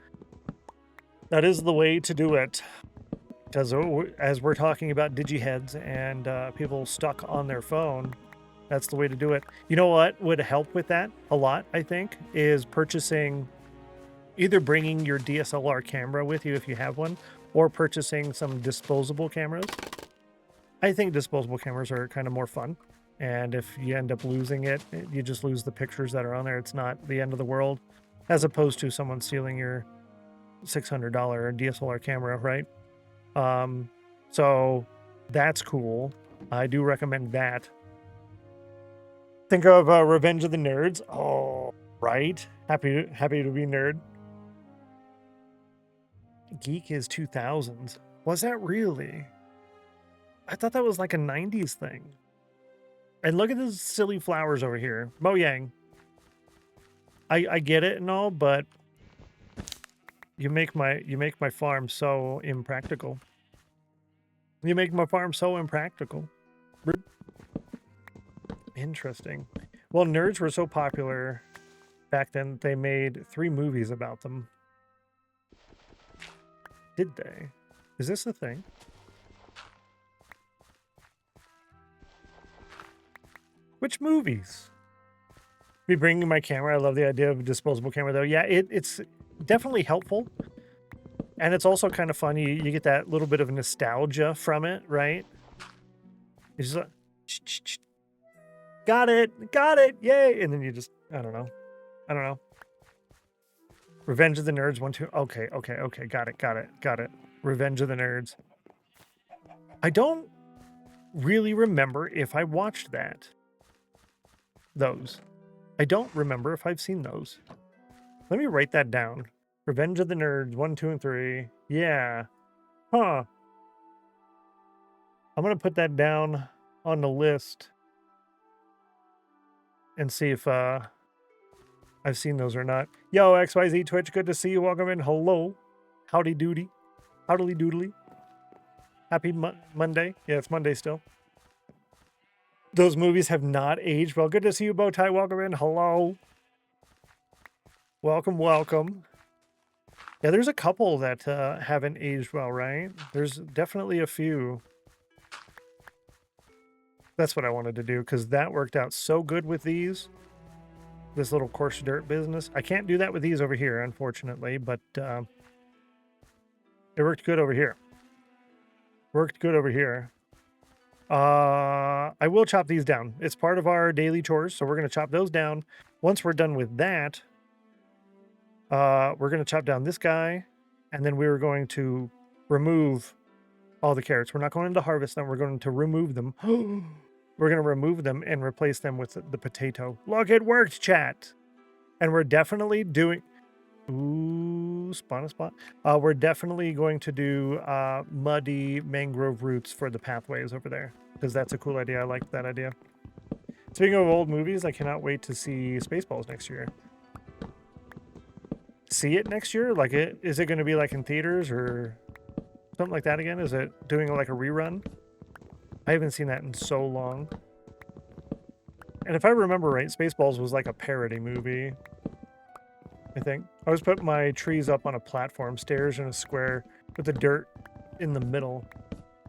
That is the way to do it. Because as we're talking about digiheads and people stuck on their phone, that's the way to do it. You know what would help with that a lot, I think, is either bringing your DSLR camera with you if you have one, or purchasing some disposable cameras. I think disposable cameras are kind of more fun. And if you end up losing it, you just lose the pictures that are on there. It's not the end of the world, as opposed to someone stealing your $600 DSLR camera, right? So that's cool. I do recommend that. Think of Revenge of the Nerds. Oh, right. Happy to be nerd. Geek is 2000s. Was that really? I thought that was like a 90s thing. And look at those silly flowers over here. Mojang. I get it and all, but you make my farm so impractical. You make my farm so impractical. Interesting. Well, nerds were so popular back then, they made 3 movies about them. Did they? Is this a thing? Which movies? Be bringing my camera. I love the idea of a disposable camera, though. Yeah, it's definitely helpful. And it's also kind of fun. You get that little bit of nostalgia from it, right? It's just like, got it, yay! And then you just, I don't know. Revenge of the Nerds 1, 2. Okay, got it. Revenge of the Nerds. I don't really remember if I watched those. I don't remember if I've seen those. Let me write that down. Revenge of the Nerds 1, 2, and 3. Yeah. Huh. I'm gonna put that down on the list and see if I've seen those or not. Yo, XYZ Twitch, good to see you. Welcome in. Hello. Howdy doody. Howdily doodly. Happy Monday. Yeah, it's Monday still. Those movies have not aged well. Good to see you, Bowtie. Welcome in. Hello. Welcome. Yeah, there's a couple that haven't aged well, right? There's definitely a few. That's what I wanted to do, because that worked out so good with these. This little coarse dirt business. I can't do that with these over here, unfortunately, but it worked good over here. I will chop these down. It's part of our daily chores, so we're going to chop those down. Once we're done with that, we're going to chop down this guy, and then we're going to remove all the carrots. We're not going to harvest them. We're going to remove them. We're going to remove them and replace them with the potato. Look, it worked, chat. And we're definitely doing... Ooh, spawn a spot. We're definitely going to do muddy mangrove roots for the pathways over there, because that's a cool idea. I like that idea. Speaking of old movies, I cannot wait to see Spaceballs next year. See it next year? Like, is it going to be like in theaters or something like that again? Is it doing like a rerun? I haven't seen that in so long. And if I remember right, Spaceballs was like a parody movie, I think. I always put my trees up on a platform, stairs in a square with the dirt in the middle.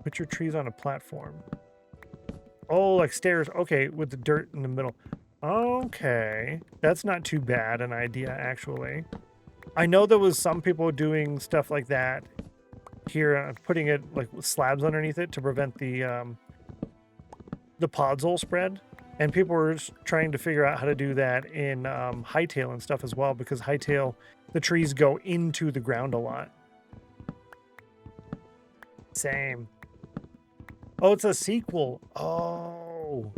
Put your trees on a platform. Oh, like stairs. Okay, with the dirt in the middle. Okay. That's not too bad an idea, actually. I know there was some people doing stuff like that here, putting it like with slabs underneath it to prevent the podzol spread. And people were trying to figure out how to do that in Hightail and stuff as well, because Hightail, the trees go into the ground a lot. Same. Oh, it's a sequel. Oh.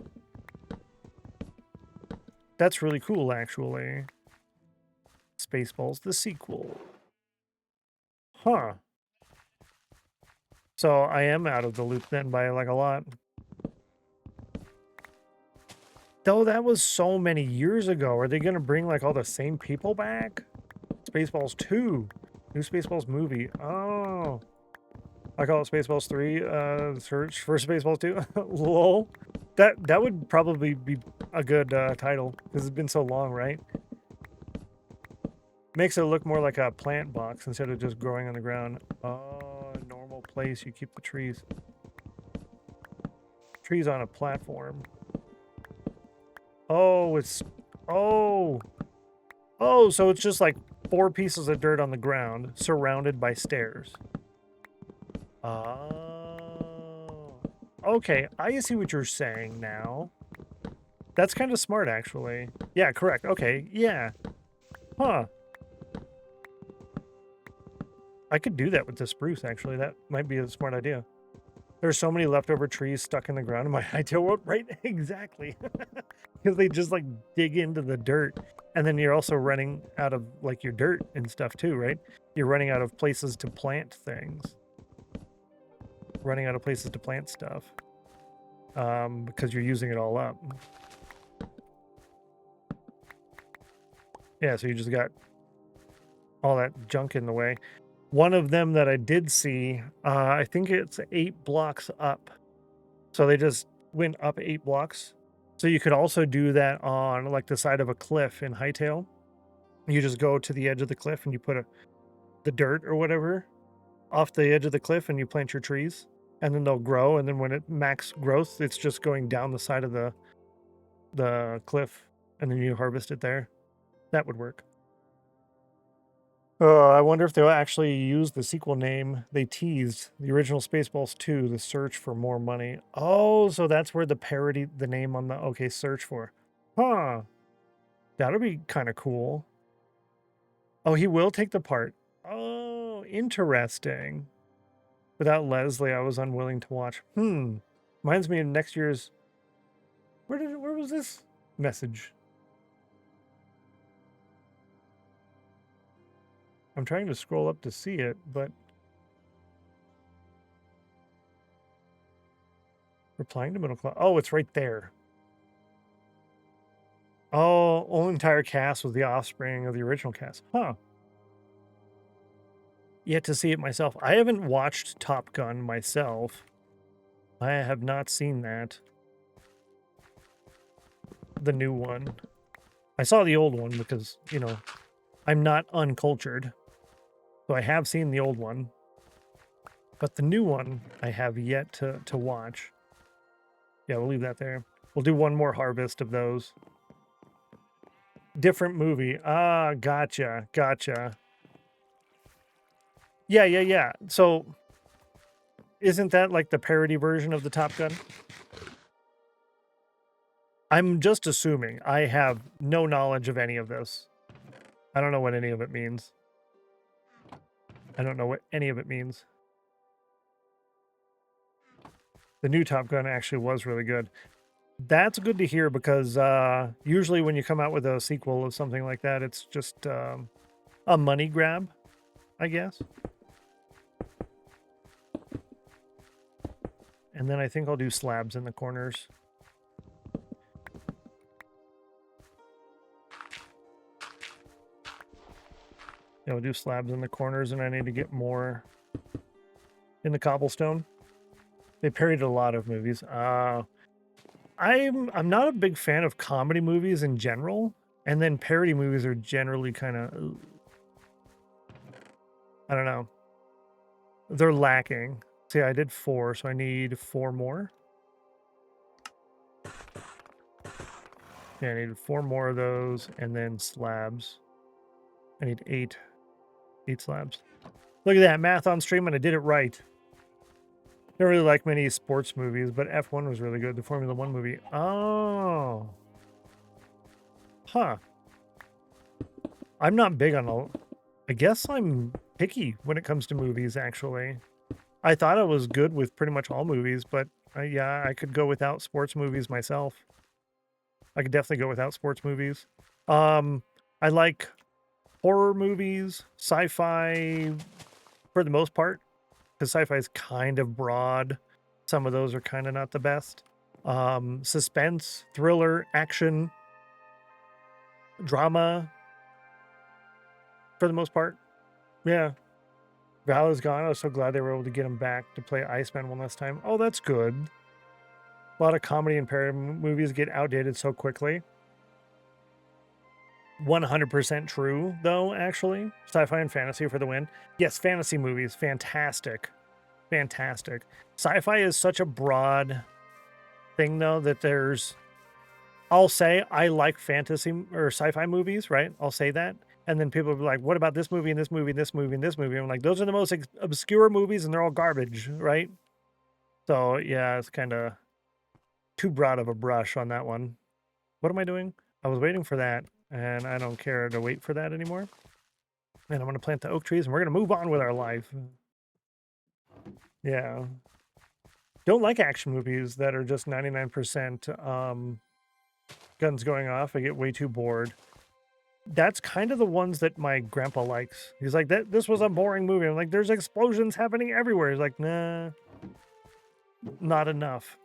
That's really cool, actually. Spaceballs, the sequel. Huh. So I am out of the loop then by like a lot. Though that was so many years ago. Are they going to bring like all the same people back? Spaceballs 2. New Spaceballs movie. Oh. I call it Spaceballs 3. Search for Spaceballs 2. Lol. That would probably be a good title, because it's been so long, right? Makes it look more like a plant box instead of just growing on the ground. Oh, normal place. You keep the trees. Trees on a platform. Oh, it's... Oh! Oh, so it's just like 4 pieces of dirt on the ground surrounded by stairs. Oh. Okay, I see what you're saying now. That's kind of smart, actually. Yeah, correct. Okay, yeah. Huh. I could do that with the spruce, actually. That might be a smart idea. There's so many leftover trees stuck in the ground in my Hightail world. Right? Exactly. Because they just, like, dig into the dirt. And then you're also running out of, like, your dirt and stuff, too, right? You're running out of places to plant things. Running out of places to plant stuff. Because you're using it all up. Yeah, so you just got all that junk in the way. One of them that I did see, I think it's 8 blocks up. So they just went up 8 blocks. So you could also do that on like the side of a cliff in Hightail. You just go to the edge of the cliff and you put the dirt or whatever off the edge of the cliff and you plant your trees. And then they'll grow. And then when it max growth, it's just going down the side of the the cliff, and then you harvest it there. That would work. I wonder if they'll actually use the sequel name they teased, the original Spaceballs 2, the search for more money. Oh, so that's where the parody, the name on the, okay, search for. Huh. That'll be kind of cool. Oh, he will take the part. Oh, interesting. Without Leslie, I was unwilling to watch. Reminds me of next year's... Where was this message? I'm trying to scroll up to see it, but... Replying to middle class. Oh, it's right there. Oh, only entire cast was the offspring of the original cast. Huh. Yet to see it myself. I haven't watched Top Gun myself. I have not seen that. The new one. I saw the old one because, you know, I'm not uncultured. So I have seen the old one. But the new one, I have yet to watch. Yeah, we'll leave that there. We'll do one more harvest of those. Different movie. Ah, gotcha. Gotcha. Yeah. So, isn't that like the parody version of the Top Gun? I'm just assuming. I have no knowledge of any of this. I don't know what any of it means. I don't know what any of it means. The new Top Gun actually was really good. That's good to hear because usually when you come out with a sequel of something like that, it's just a money grab, I guess. And then I think I'll do slabs in the corners. Yeah, we'll do slabs in the corners, and I need to get more in the cobblestone. They parodied a lot of movies. I'm not a big fan of comedy movies in general, and then parody movies are generally kind of, I don't know. They're lacking. See, I did 4, so I need 4 more. Yeah, I need 4 more of those, and then slabs. I need 8 slabs. Look at that, math on stream, and I did it right. Don't really like many sports movies, but F1 was really good. The Formula 1 movie. Oh. Huh. I'm not big on all... I guess I'm picky when it comes to movies, actually. I thought I was good with pretty much all movies, but yeah, I could go without sports movies myself. I could definitely go without sports movies. I like horror movies, sci-fi for the most part, because sci-fi is kind of broad. Some of those are kind of not the best. Suspense, thriller, action, drama, for the most part. Yeah. Val is gone. I was so glad they were able to get him back to play Iceman one last time. Oh, that's good. A lot of comedy and parody movies get outdated so quickly. 100% true, though, actually. Sci-fi and fantasy for the win. Yes, fantasy movies. Fantastic. Fantastic. Sci-fi is such a broad thing, though, that there's... I'll say I like fantasy or sci-fi movies, right? I'll say that. And then people will be like, what about this movie and this movie and this movie and this movie? I'm like, those are the most obscure movies and they're all garbage, right? So, yeah, it's kind of too broad of a brush on that one. What am I doing? I was waiting for that, and I don't care to wait for that anymore. And I'm going to plant the oak trees, and we're going to move on with our life. Yeah. Don't like action movies that are just 99% guns going off. I get way too bored. That's kind of the ones that my grandpa likes. He's like, this was a boring movie. I'm like, there's explosions happening everywhere. He's like, nah, not enough.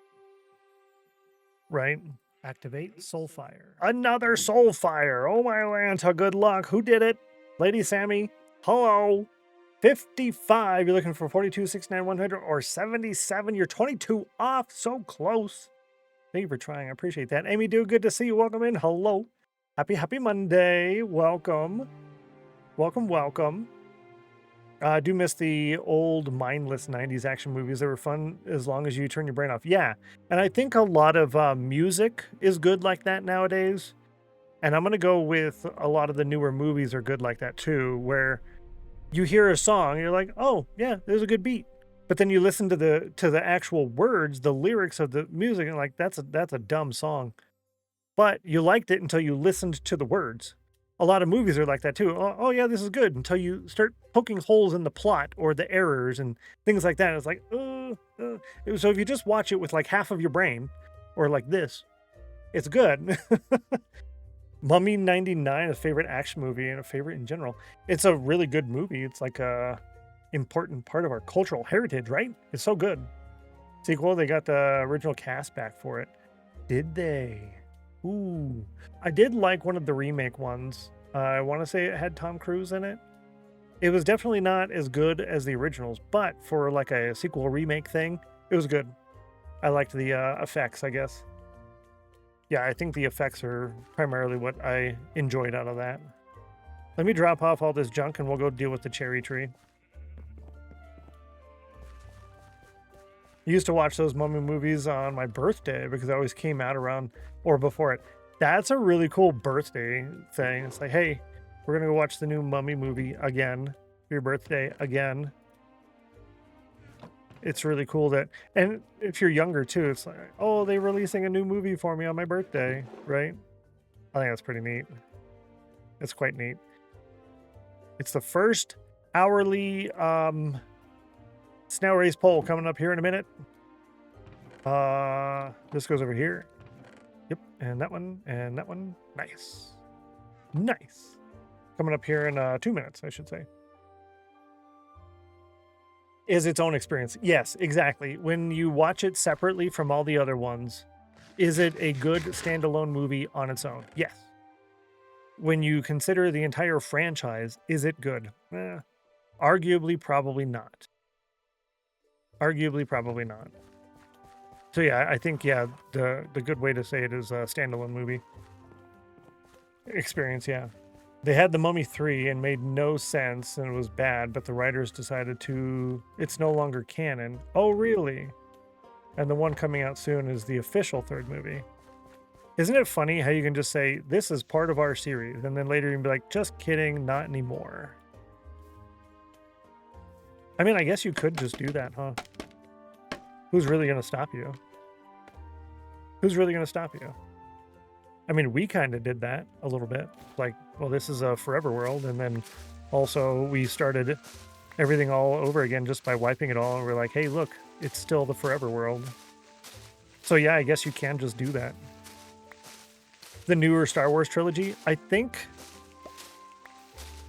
Right? Activate Soulfire. Another Soulfire. Oh my Lanta, good luck. Who did it? Lady Sammy. Hello. 55. You're looking for 42, 69, 100, or 77. You're 22 off. So close. Thank you for trying. I appreciate that. Amy Do, good to see you. Welcome in. Hello. Happy Monday. Welcome. Welcome. I do miss the old mindless 90s action movies. They were fun as long as you turn your brain off. Yeah, and I think a lot of music is good like that nowadays. And I'm going to go with a lot of the newer movies are good like that too, where you hear a song, and you're like, oh, yeah, there's a good beat. But then you listen to the actual words, the lyrics of the music, and like, that's a dumb song. But you liked it until you listened to the words. A lot of movies are like that too. Oh yeah, this is good until you start poking holes in the plot or the errors and things like that. It's like, so if you just watch it with like half of your brain or like this, it's good. Mummy 99, a favorite action movie and a favorite in general. It's a really good movie. It's like a important part of our cultural heritage, right? It's so good. Sequel, they got the original cast back for it. Did they? Ooh, I did like one of the remake ones. I want to say it had Tom Cruise in it. It was definitely not as good as the originals, but for like a sequel remake thing, it was good. I liked the effects, I guess. Yeah, I think the effects are primarily what I enjoyed out of that. Let me drop off all this junk and we'll go deal with the cherry tree. I used to watch those Mummy movies on my birthday because I always came out around or before it. That's a really cool birthday thing. It's like, hey, we're going to go watch the new Mummy movie again for your birthday again. It's really cool that, and if you're younger too, it's like, oh, they're releasing a new movie for me on my birthday, right? I think that's pretty neat. It's quite neat. It's the first hourly snail race poll coming up here in a minute. This goes over here. Yep, and that one, and that one. Nice. Nice. Coming up here in 2 minutes, I should say. Is its own experience. Yes, exactly. When you watch it separately from all the other ones, is it a good standalone movie on its own? Yes. When you consider the entire franchise, is it good? Arguably, probably not. Arguably, probably not. So yeah, I think, yeah, the good way to say it is a standalone movie experience, yeah. They had The Mummy 3 and made no sense and it was bad, but the writers decided it's no longer canon. Oh, really? And the one coming out soon is the official third movie. Isn't it funny how you can just say, this is part of our series, and then later you can be like, just kidding, not anymore. I mean, I guess you could just do that, huh? Who's really going to stop you? Who's really going to stop you? I mean, we kind of did that a little bit. Like, well, this is a forever world. And then also we started everything all over again just by wiping it all. And we're like, hey, look, it's still the forever world. So yeah, I guess you can just do that. The newer Star Wars trilogy, I think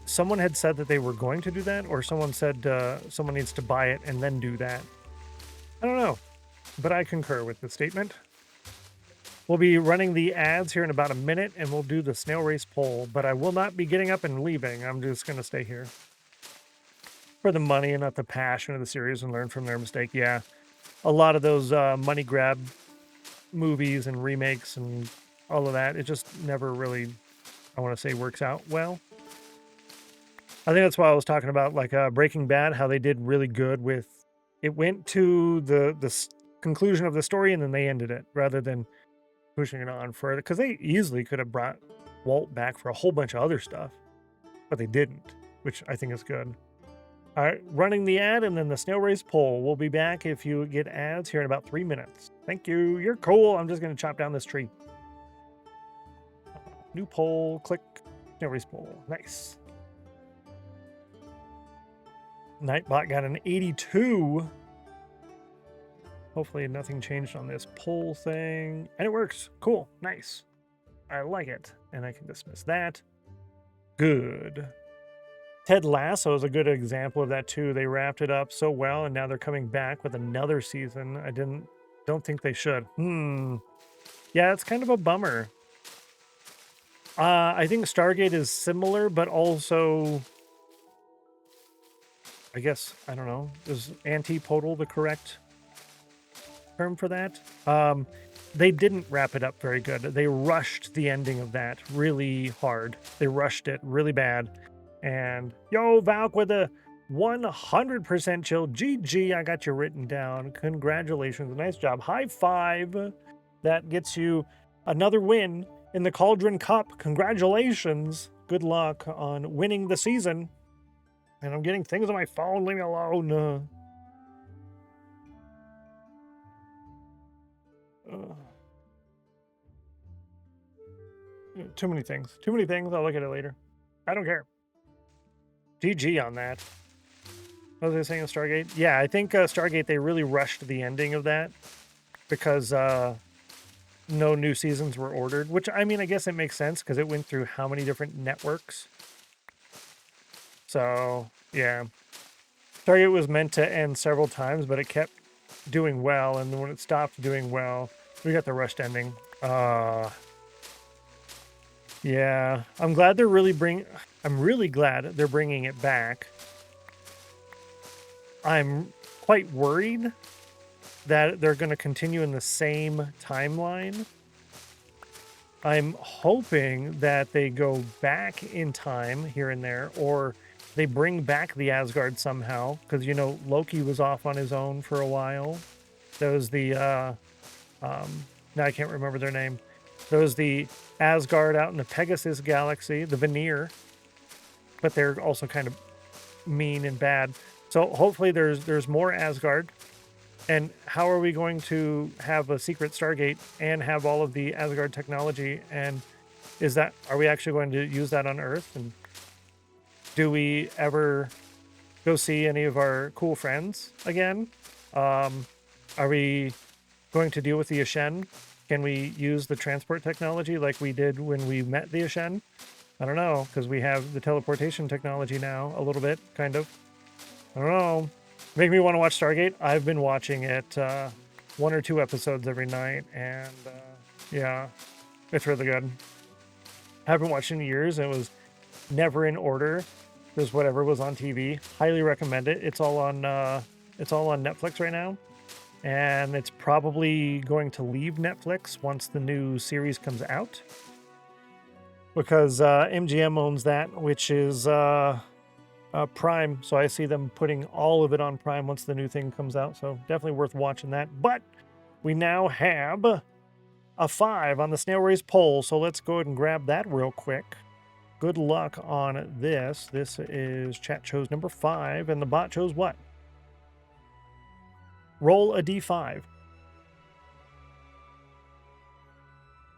someone had said that they were going to do that, or someone said someone needs to buy it and then do that. I don't know, but I concur with the statement. We'll be running the ads here in about a minute, and we'll do the snail race poll, but I will not be getting up and leaving. I'm just going to stay here. For the money and not the passion of the series and learn from their mistake. Yeah, a lot of those money grab movies and remakes and all of that, it just never really, I want to say, works out well. I think that's why I was talking about like Breaking Bad, how they did really good with, it went to the conclusion of the story and then they ended it rather than pushing it on further, because they easily could have brought Walt back for a whole bunch of other stuff, but they didn't, which I think is good. All right, running the ad and then the snail race poll. We'll be back if you get ads here in about 3 minutes. Thank you. You're cool. I'm just going to chop down this tree. New poll. Click. Snail race poll. Nice. Nightbot got an 82. Hopefully nothing changed on this poll thing. And it works. Cool. Nice. I like it. And I can dismiss that. Good. Ted Lasso is a good example of that too. They wrapped it up so well, and now they're coming back with another season. I don't think they should. Yeah, it's kind of a bummer. I think Stargate is similar, but also, I guess, I don't know, is antipodal the correct term for that? They didn't wrap it up very good. They rushed the ending of that really hard. They rushed it really bad. And yo, Valk with the 100% chill. GG, I got you written down. Congratulations. Nice job. High five. That gets you another win in the Cauldron Cup. Congratulations. Good luck on winning the season. And I'm getting things on my phone. Leave me alone. Too many things. Too many things. I'll look at it later. I don't care. GG on that. What was I saying on Stargate? Yeah, I think Stargate, they really rushed the ending of that because no new seasons were ordered, which, I mean, I guess it makes sense because it went through how many different networks. So, yeah. Stargate was meant to end several times, but it kept doing well, and then when it stopped doing well, we got the rushed ending. Yeah, I'm glad they're I'm really glad they're bringing it back. I'm quite worried that they're going to continue in the same timeline. I'm hoping that they go back in time here and there, or they bring back the Asgard somehow, because, you know, Loki was off on his own for a while. There was the, now I can't remember their name. There was the Asgard out in the Pegasus galaxy, the Veneer, but they're also kind of mean and bad. So hopefully there's more Asgard. And how are we going to have a secret Stargate and have all of the Asgard technology? And are we actually going to use that on Earth? And do we ever go see any of our cool friends again? Are we going to deal with the Ashen? Can we use the transport technology like we did when we met the Ashen? I don't know, because we have the teleportation technology now, a little bit, kind of. I don't know. Make me want to watch Stargate. I've been watching it 1 or 2 episodes every night, and yeah, it's really good. I haven't watched in years, and it was never in order. There's whatever was on TV. Highly recommend it. It's all on Netflix right now, and it's probably going to leave Netflix once the new series comes out, because MGM owns that, which is Prime, so I see them putting all of it on Prime once the new thing comes out, so definitely worth watching that. But we now have a 5 on the Snail Race poll, so let's go ahead and grab that real quick. Good luck on this. This is chat chose number 5, and the bot chose what? Roll a d5.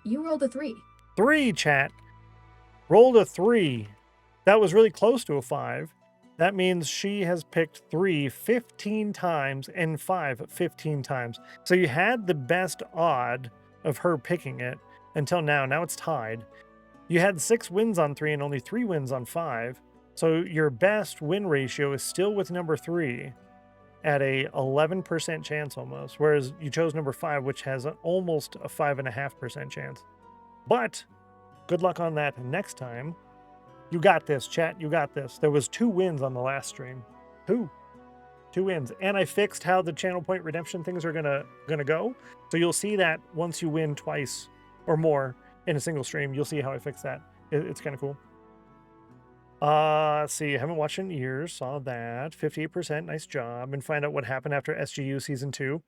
You rolled a 3. 3, chat. Rolled a 3. That was really close to a 5. That means she has picked 3 15 times and 5 15 times. So you had the best odd of her picking it until now. Now it's tied. You had 6 wins on 3 and only 3 wins on 5. So your best win ratio is still with number 3 at a 11% chance almost. Whereas you chose number 5, which has almost a 5.5% chance. But good luck on that next time. You got this, chat. You got this. There was 2 wins on the last stream. 2 wins. And I fixed how the channel point redemption things are gonna go. So you'll see that once you win twice or more in a single stream, you'll see how I fixed that. It's kind of cool. Let's see. I haven't watched in years. Saw that. 58%. Nice job. And find out what happened after SGU Season 2.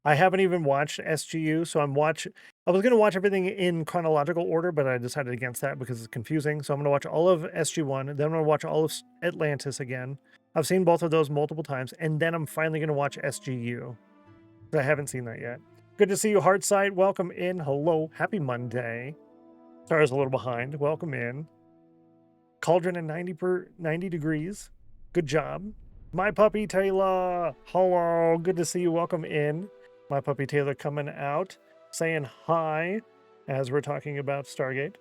I haven't even watched SGU, so I was going to watch everything in chronological order, but I decided against that because it's confusing. So I'm going to watch all of SG1, then I'm going to watch all of Atlantis again. I've seen both of those multiple times, and then I'm finally going to watch SGU. I haven't seen that yet. Good to see you, Heartside. Welcome in. Hello. Happy Monday. Sorry, I was a little behind. Welcome in. Cauldron at 90 degrees. Good job. My puppy Taylor. Hello. Good to see you. Welcome in. My puppy Taylor coming out, saying hi as we're talking about Stargate.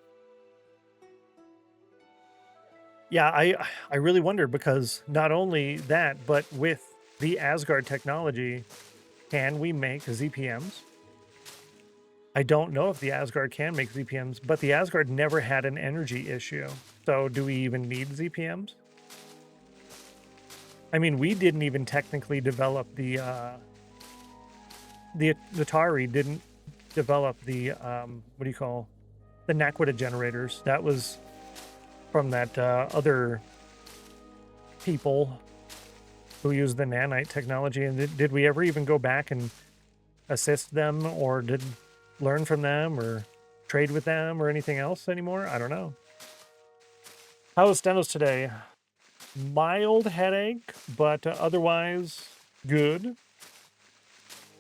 Yeah, I really wonder, because not only that, but with the Asgard technology, can we make ZPMs? I don't know if the Asgard can make ZPMs, but the Asgard never had an energy issue. So do we even need ZPMs? I mean, we didn't even technically develop the Atari didn't develop the the Naquita generators. That was from that other people who use the nanite technology, and did we ever even go back and assist them, or did learn from them, or trade with them, or anything else anymore? I don't know. How is Stennos today? Mild headache, but otherwise good.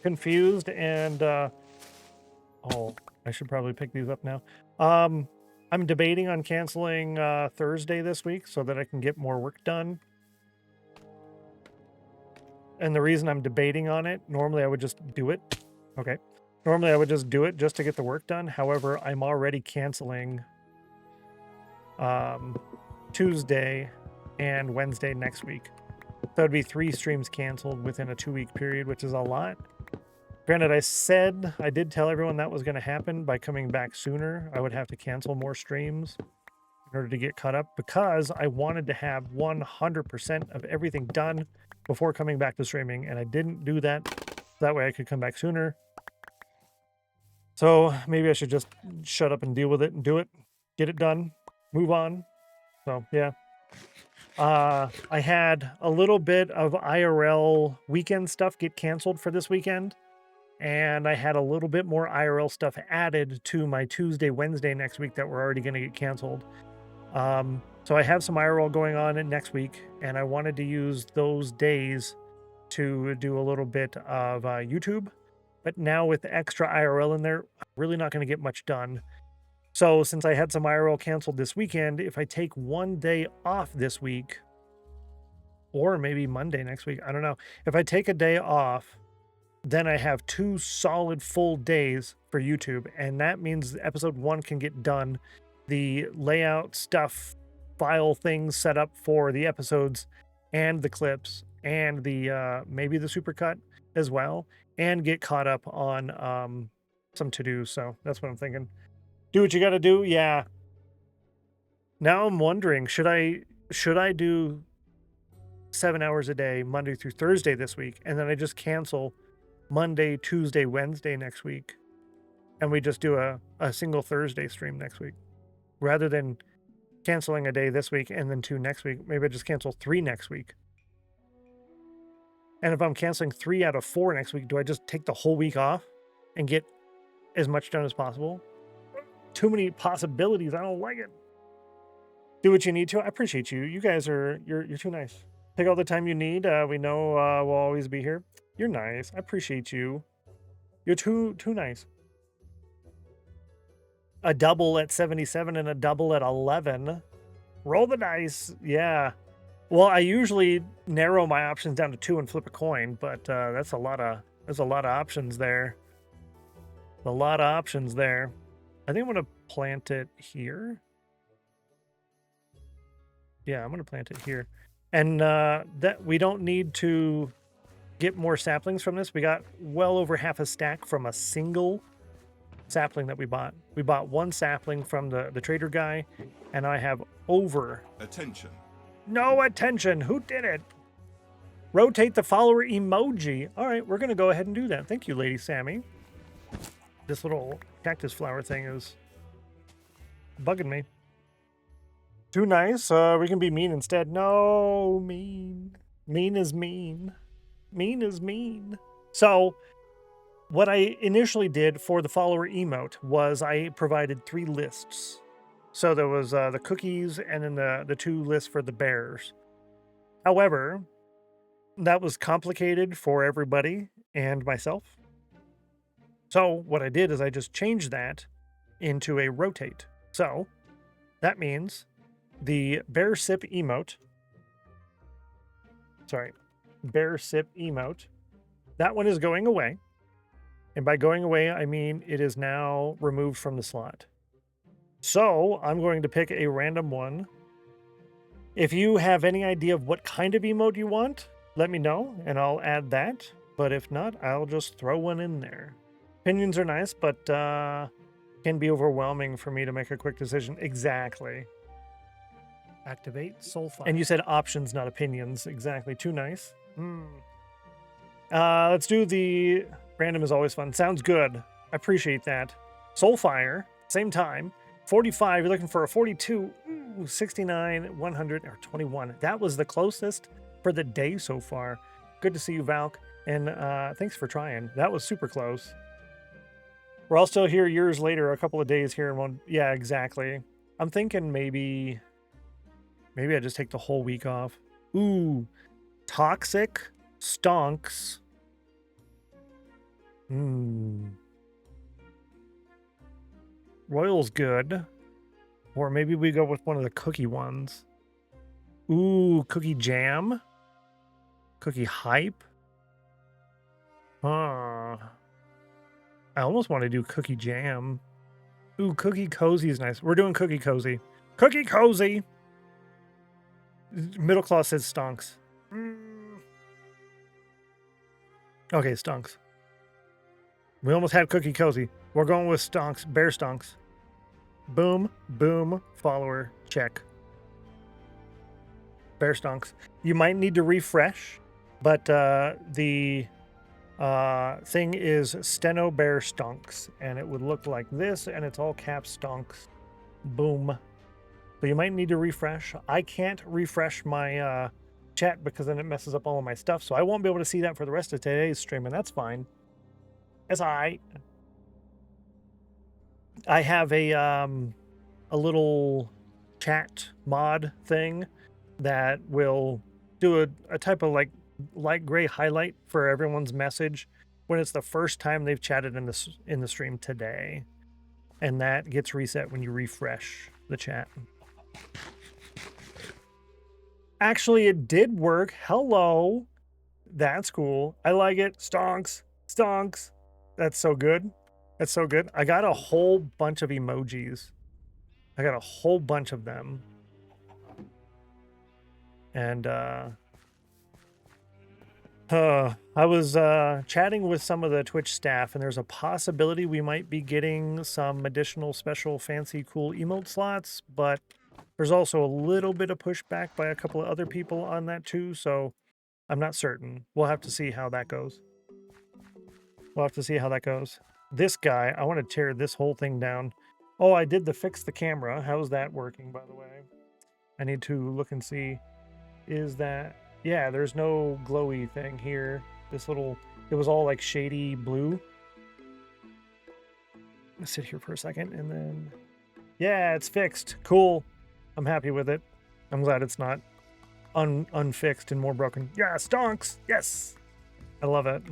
Confused and oh, I should probably pick these up now. I'm debating on canceling Thursday this week so that I can get more work done. And the reason I'm debating on it, normally I would just do it. Okay. Normally I would just do it just to get the work done. However, I'm already canceling Tuesday and Wednesday next week. So it'd be 3 streams canceled within a 2-week period, which is a lot. Granted, I did tell everyone that was going to happen by coming back sooner. I would have to cancel more streams in order to get caught up because I wanted to have 100% of everything done before coming back to streaming, and I didn't do that. That way I could come back sooner. So maybe I should just shut up and deal with it and do it, get it done, move on. So yeah. I had a little bit of IRL weekend stuff get canceled for this weekend. And I had a little bit more IRL stuff added to my Tuesday, Wednesday next week that were already going to get canceled. So I have some IRL going on next week, and I wanted to use those days to do a little bit of YouTube. But now with the extra IRL in there, I'm really not going to get much done. So since I had some IRL canceled this weekend, if I take one day off this week, or maybe Monday next week, I don't know. If I take a day off, then I have 2 solid full days for YouTube, and that means episode 1 can get done. The layout stuff, file things set up for the episodes and the clips and the maybe the supercut as well, and get caught up on some to-dos. So that's what I'm thinking. Do what you got to do. Yeah. Now I'm wondering, should I do 7 hours a day Monday through Thursday this week, and then I just cancel Monday, Tuesday, Wednesday next week, and we just do a single Thursday stream next week, rather than canceling a day this week and then 2 next week? Maybe I just cancel 3 next week. And if I'm canceling 3 out of 4 next week, do I just take the whole week off and get as much done as possible? Too many possibilities. I don't like it. Do what you need to. I appreciate you. You guys you're too nice. Take all the time you need. We know we'll always be here. You're nice. I appreciate you. You're too nice. A double at 77 and a double at 11. Roll the dice. Yeah. Well, I usually narrow my options down to 2 and flip a coin, but there's a lot of options there. A lot of options there. I think I'm going to plant it here. Yeah, I'm going to plant it here. And that we don't need to get more saplings from this. We got well over half a stack from a single sapling that we bought. We bought 1 sapling from the trader guy, and I have over... Attention. No attention. Who did it? Rotate the follower emoji. All right, we're going to go ahead and do that. Thank you, Lady Sammy. This little cactus flower thing is bugging me. Too nice. We can be mean instead. No, mean. Mean is mean. Mean is mean. So what I initially did for the follower emote was I provided 3 lists. So there was the cookies and then the 2 lists for the bears. However, that was complicated for everybody and myself. So what I did is I just changed that into a rotate. So that means the bear sip emote, that one is going away. And by going away, I mean it is now removed from the slot. So I'm going to pick a random one. If you have any idea of what kind of emote you want, let me know and I'll add that. But if not, I'll just throw one in there. Opinions are nice, but can be overwhelming for me to make a quick decision. Exactly. Activate Soulfire. And you said options, not opinions. Exactly. Too nice. Let's do the random is always fun. Sounds good. I appreciate that. Soulfire, same time. 45, you're looking for a 42. Ooh, 69, 100, or 21. That was the closest for the day so far. Good to see you, Valk, and thanks for trying. That was super close. We're all still here years later, a couple of days here. Yeah, exactly. I'm thinking maybe I just take the whole week off. Ooh, toxic stonks. Royal's good. Or maybe we go with one of the cookie ones. Ooh, cookie jam. Cookie hype. I almost want to do cookie jam. Ooh, cookie cozy is nice. We're doing cookie cozy. Cookie cozy. Middle class says stonks. Okay, stonks. We almost had cookie cozy. We're going with stonks. Bear stonks. Boom, boom, follower, check. Bear stonks. You might need to refresh, but the thing is Steno Bear Stonks, and it would look like this, and it's all caps stonks. Boom. So you might need to refresh. I can't refresh my chat because then it messes up all of my stuff, so I won't be able to see that for the rest of today's stream, and that's fine. That's all right. I have a little chat mod thing that will do a type of like light gray highlight for everyone's message when it's the first time they've chatted in the stream today, and that gets reset when you refresh the chat. Actually, it did work. Hello. That's cool. I like it. Stonks. Stonks. That's so good. That's so good. I got a whole bunch of emojis. I got a whole bunch of them. And I was chatting with some of the Twitch staff, and there's a possibility we might be getting some additional special fancy cool emote slots, but there's also a little bit of pushback by a couple of other people on that too, so I'm not certain. We'll have to see how that goes. We'll have to see how that goes. This guy, I want to tear this whole thing down. Oh, I did fix the camera. How's that working, by the way? I need to look and see. Is that... Yeah, there's no glowy thing here. This little... It was all like shady blue. Let's sit here for a second and then... Yeah, it's fixed. Cool. I'm happy with it. I'm glad it's not unfixed and more broken. Yeah, stonks! Yes! I love it.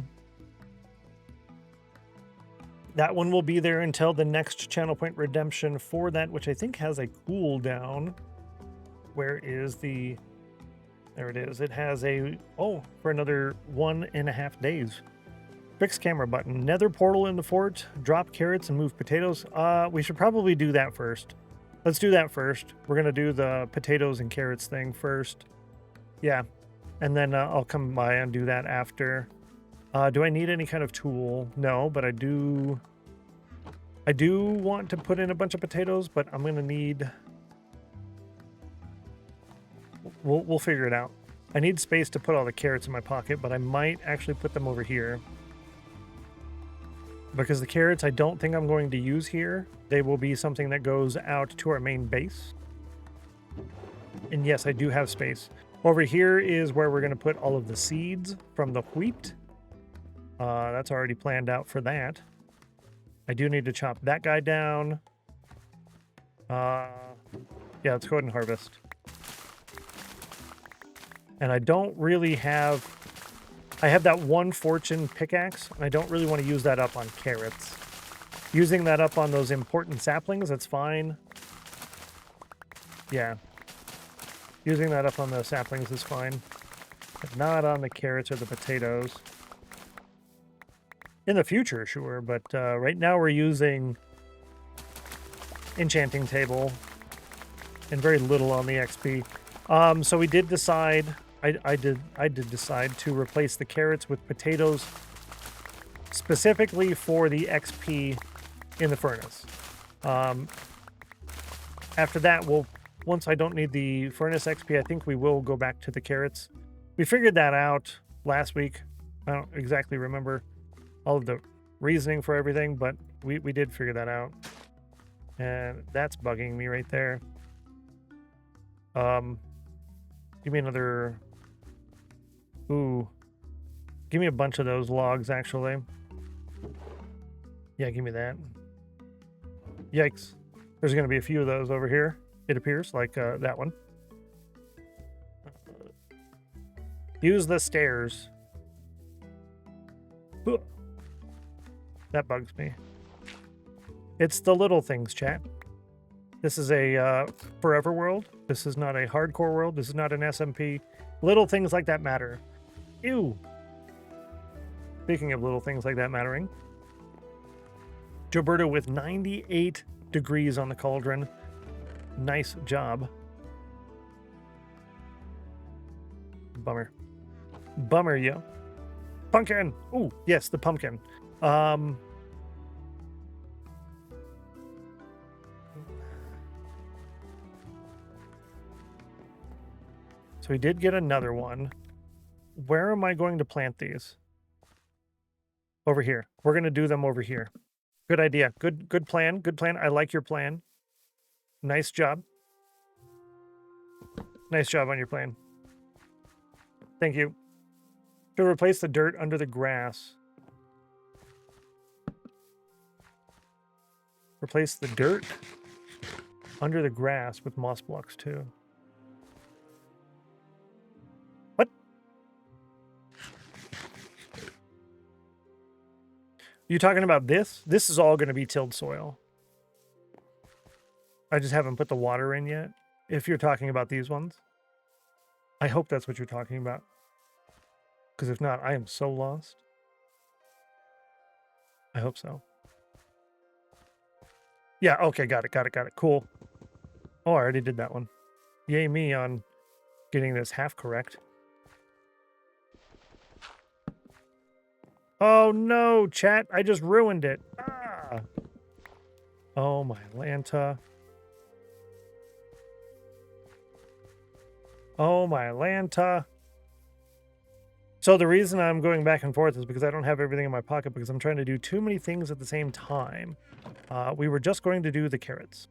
That one will be there until the next channel point redemption for that, which I think has a cooldown. Where is the... There it is. It has a... Oh, for another 1.5 days. Fix camera button. Nether portal in the fort. Drop carrots and move potatoes. We should probably do that first. Let's do that first. We're going to do the potatoes and carrots thing first. Yeah. And then I'll come by and do that after. Do I need any kind of tool? No, but I do want to put in a bunch of potatoes, but I'm going to need... We'll figure it out. I need space to put all the carrots in my pocket, but I might actually put them over here. Because the carrots I don't think I'm going to use here. They will be something that goes out to our main base. And yes, I do have space. Over here is where we're going to put all of the seeds from the wheat. That's already planned out for that. I do need to chop that guy down. Yeah, let's go ahead and harvest. And I don't really have... I have that one fortune pickaxe, and I don't really want to use that up on carrots. Using that up on those important saplings, that's fine. Yeah. Using that up on the saplings is fine. But not on the carrots or the potatoes. In the future, sure, but right now we're using enchanting table and very little on the XP. So we did decide... I did decide to replace the carrots with potatoes specifically for the XP in the furnace. After that, once I don't need the furnace XP, I think we will go back to the carrots. We figured that out last week. I don't exactly remember all of the reasoning for everything, but we did figure that out. And that's bugging me right there. Give me another Ooh. Give me a bunch of those logs, actually. Yeah, give me that. Yikes. There's going to be a few of those over here, it appears, like that one. Use the stairs. Ooh. That bugs me. It's the little things, chat. This is a forever world. This is not a hardcore world. This is not an SMP. Little things like that matter. Ew. Speaking of little things like that mattering. Gilberto with 98 degrees on the cauldron. Nice job. Bummer. Bummer, yo. Pumpkin! Ooh, yes, the pumpkin. So we did get another one. Where am I going to plant these? Over here. We're going to do them over here. Good idea. Good plan. Good plan. I like your plan. Nice job. Nice job on your plan. Thank you. To replace the dirt under the grass. Replace the dirt under the grass with moss blocks too. What? You talking about this? This is all going to be tilled soil. I just haven't put the water in yet. If you're talking about these ones. I hope that's what you're talking about. Because if not, I am so lost. I hope so. Yeah, okay, got it. Cool. Oh, I already did that one. Yay me on getting this half correct. Oh no, chat, I just ruined it. Ah. Oh my Lanta. Oh my Lanta. So the reason I'm going back and forth is because I don't have everything in my pocket because I'm trying to do too many things at the same time. We were just going to do the carrots.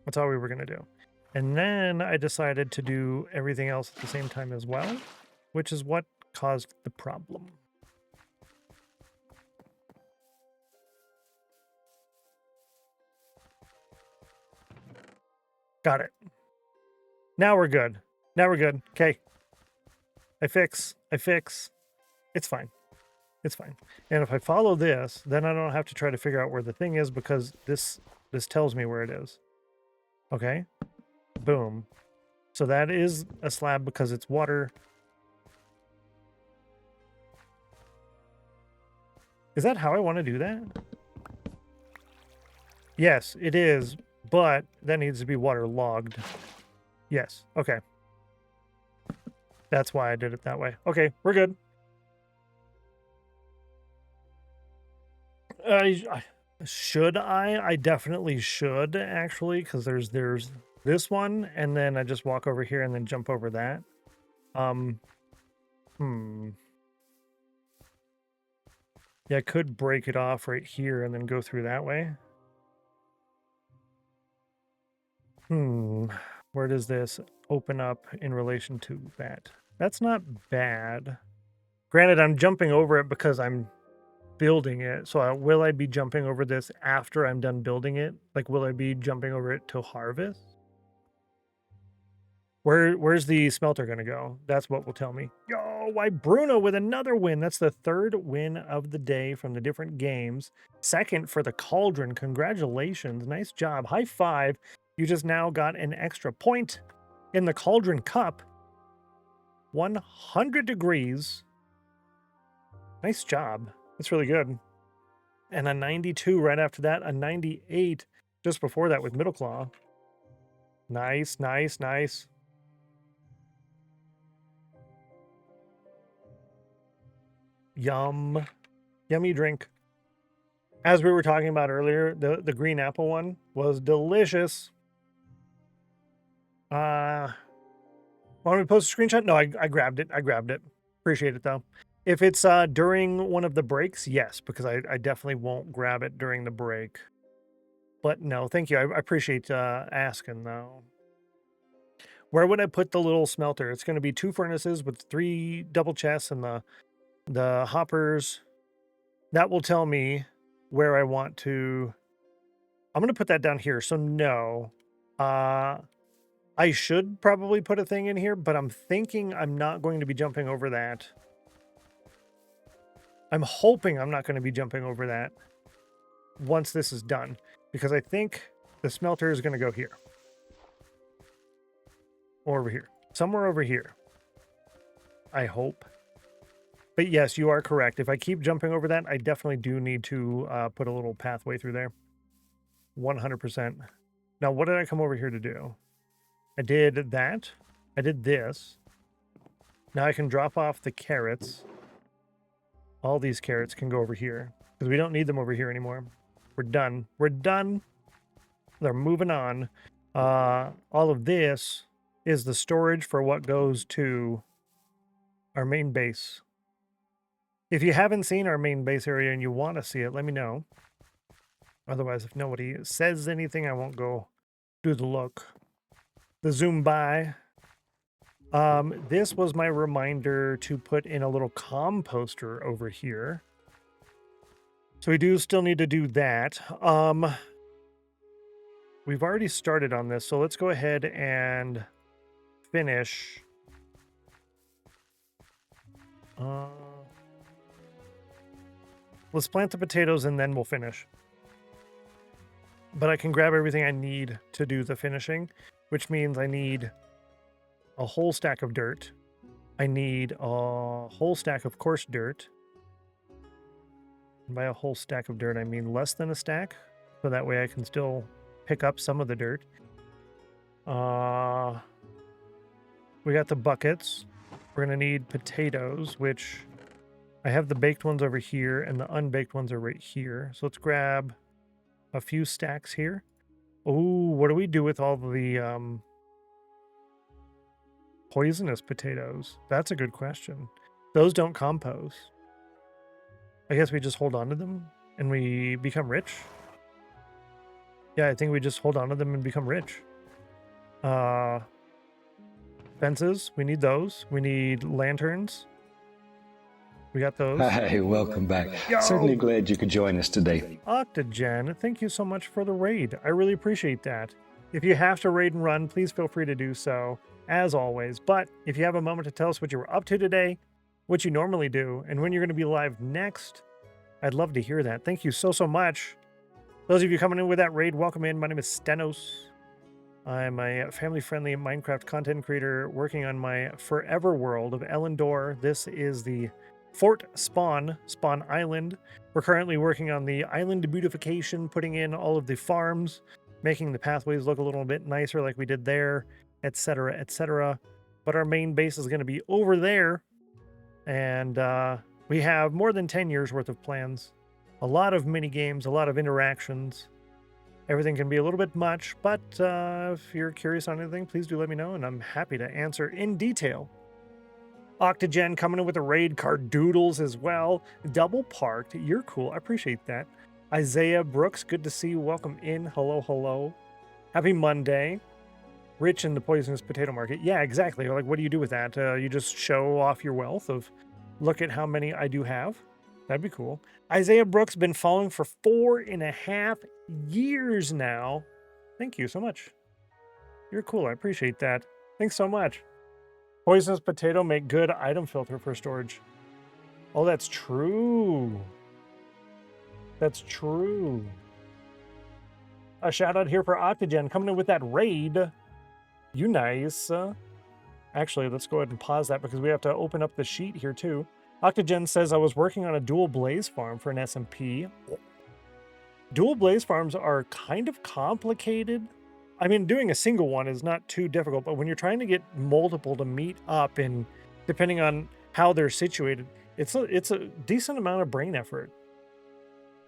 That's all we were going to do. And then I decided to do everything else at the same time as well, which is what caused the problem. Got it. Now we're good. Now we're good. Okay. I fix. It's fine. It's fine. And if I follow this, then I don't have to try to figure out where the thing is because this tells me where it is. Okay. Boom. So that is a slab because it's water. Is that how I want to do that? Yes, it is, but that needs to be waterlogged. Yes. Okay. That's why I did it that way. Okay, we're good. Should I? I definitely should, actually, because there's this one, and then I just walk over here and then jump over that. Yeah, I could break it off right here and then go through that way. Where does this open up in relation to that? That's not bad. Granted, I'm jumping over it because I'm building it. So will I be jumping over this after I'm done building it? Like, will I be jumping over it to harvest? Where's the smelter going to go? That's what will tell me. Yo, why Bruno with another win. That's the third win of the day from the different games. Second for the Cauldron. Congratulations. Nice job. High five. You just now got an extra point in the Cauldron Cup. 100 degrees. Nice job. That's really good. And a 92 right after that. A 98 just before that with Middle Claw. Nice, nice, nice. Yum. Yummy drink. As we were talking about earlier, the green apple one was delicious. Want me to post a screenshot? No, I grabbed it. I grabbed it. Appreciate it, though. If it's during one of the breaks, yes, because I definitely won't grab it during the break. But no, thank you. I appreciate asking, though. Where would I put the little smelter? It's going to be 2 furnaces with 3 double chests and the hoppers. That will tell me where I want to. I'm going to put that down here. So no, I should probably put a thing in here, but I'm thinking I'm not going to be jumping over that. I'm hoping I'm not going to be jumping over that once this is done, because I think the smelter is going to go here. Or over here. Somewhere over here. I hope. But yes, you are correct. If I keep jumping over that, I definitely do need to put a little pathway through there. 100%. Now, what did I come over here to do? I did that. I did this. Now I can drop off the carrots. All these carrots can go over here, because we don't need them over here anymore. We're done. We're done. They're moving on. All of this is the storage for what goes to our main base. If you haven't seen our main base area and you want to see it, let me know. Otherwise, if nobody says anything, I won't go do the look. The zoom by. This was my reminder to put in a little composter over here. So we do still need to do that. We've already started on this, so let's go ahead and finish. Let's plant the potatoes and then we'll finish. But I can grab everything I need to do the finishing, which means I need a whole stack of dirt. I need a whole stack of coarse dirt. And by a whole stack of dirt, I mean less than a stack, so that way I can still pick up some of the dirt. We got the buckets. We're going to need potatoes, which I have the baked ones over here and the unbaked ones are right here. So let's grab a few stacks here. Oh, what do we do with all the poisonous potatoes? That's a good question. Those don't compost. I guess we just hold on to them and we become rich. Yeah, I think we just hold on to them and become rich. Fences, we need those. We need lanterns. We got those. Hi, welcome back. Yo! Certainly glad you could join us today. Octogen, thank you so much for the raid. I really appreciate that. If you have to raid and run, please feel free to do so, as always. But if you have a moment to tell us what you were up to today, what you normally do, and when you're going to be live next, I'd love to hear that. Thank you so, so much. Those of you coming in with that raid, welcome in. My name is Stennos. I'm a family-friendly Minecraft content creator working on my forever world of Elendor. This is the Fort Spawn Island. We're currently working on the island beautification, putting in all of the farms, making the pathways look a little bit nicer like we did there, etc., etc. But our main base is going to be over there, and we have more than 10 years worth of plans. A lot of mini games, a lot of interactions. Everything can be a little bit much, but if you're curious on anything, please do let me know, and I'm happy to answer in detail. Octogen coming in with a raid, Cardoodles as well. Double parked, you're cool, I appreciate that. Isaiah Brooks, good to see you, welcome in, hello, hello. Happy Monday. Rich in the poisonous potato market. Yeah, exactly, like what do you do with that? You just show off your wealth of, look at how many I do have. That'd be cool. Isaiah Brooks, been following for 4.5 years now. Thank you so much. You're cool. I appreciate that. Thanks so much. Poisonous potato make good item filter for storage. Oh, that's true. That's true. A shout out here for Octogen coming in with that raid. You nice. Actually, let's go ahead and pause that because we have to open up the sheet here too. Octogen says, I was working on a dual blaze farm for an SMP. Dual blaze farms are kind of complicated. I mean, doing a single one is not too difficult, but when you're trying to get multiple to meet up, and depending on how they're situated, it's a decent amount of brain effort.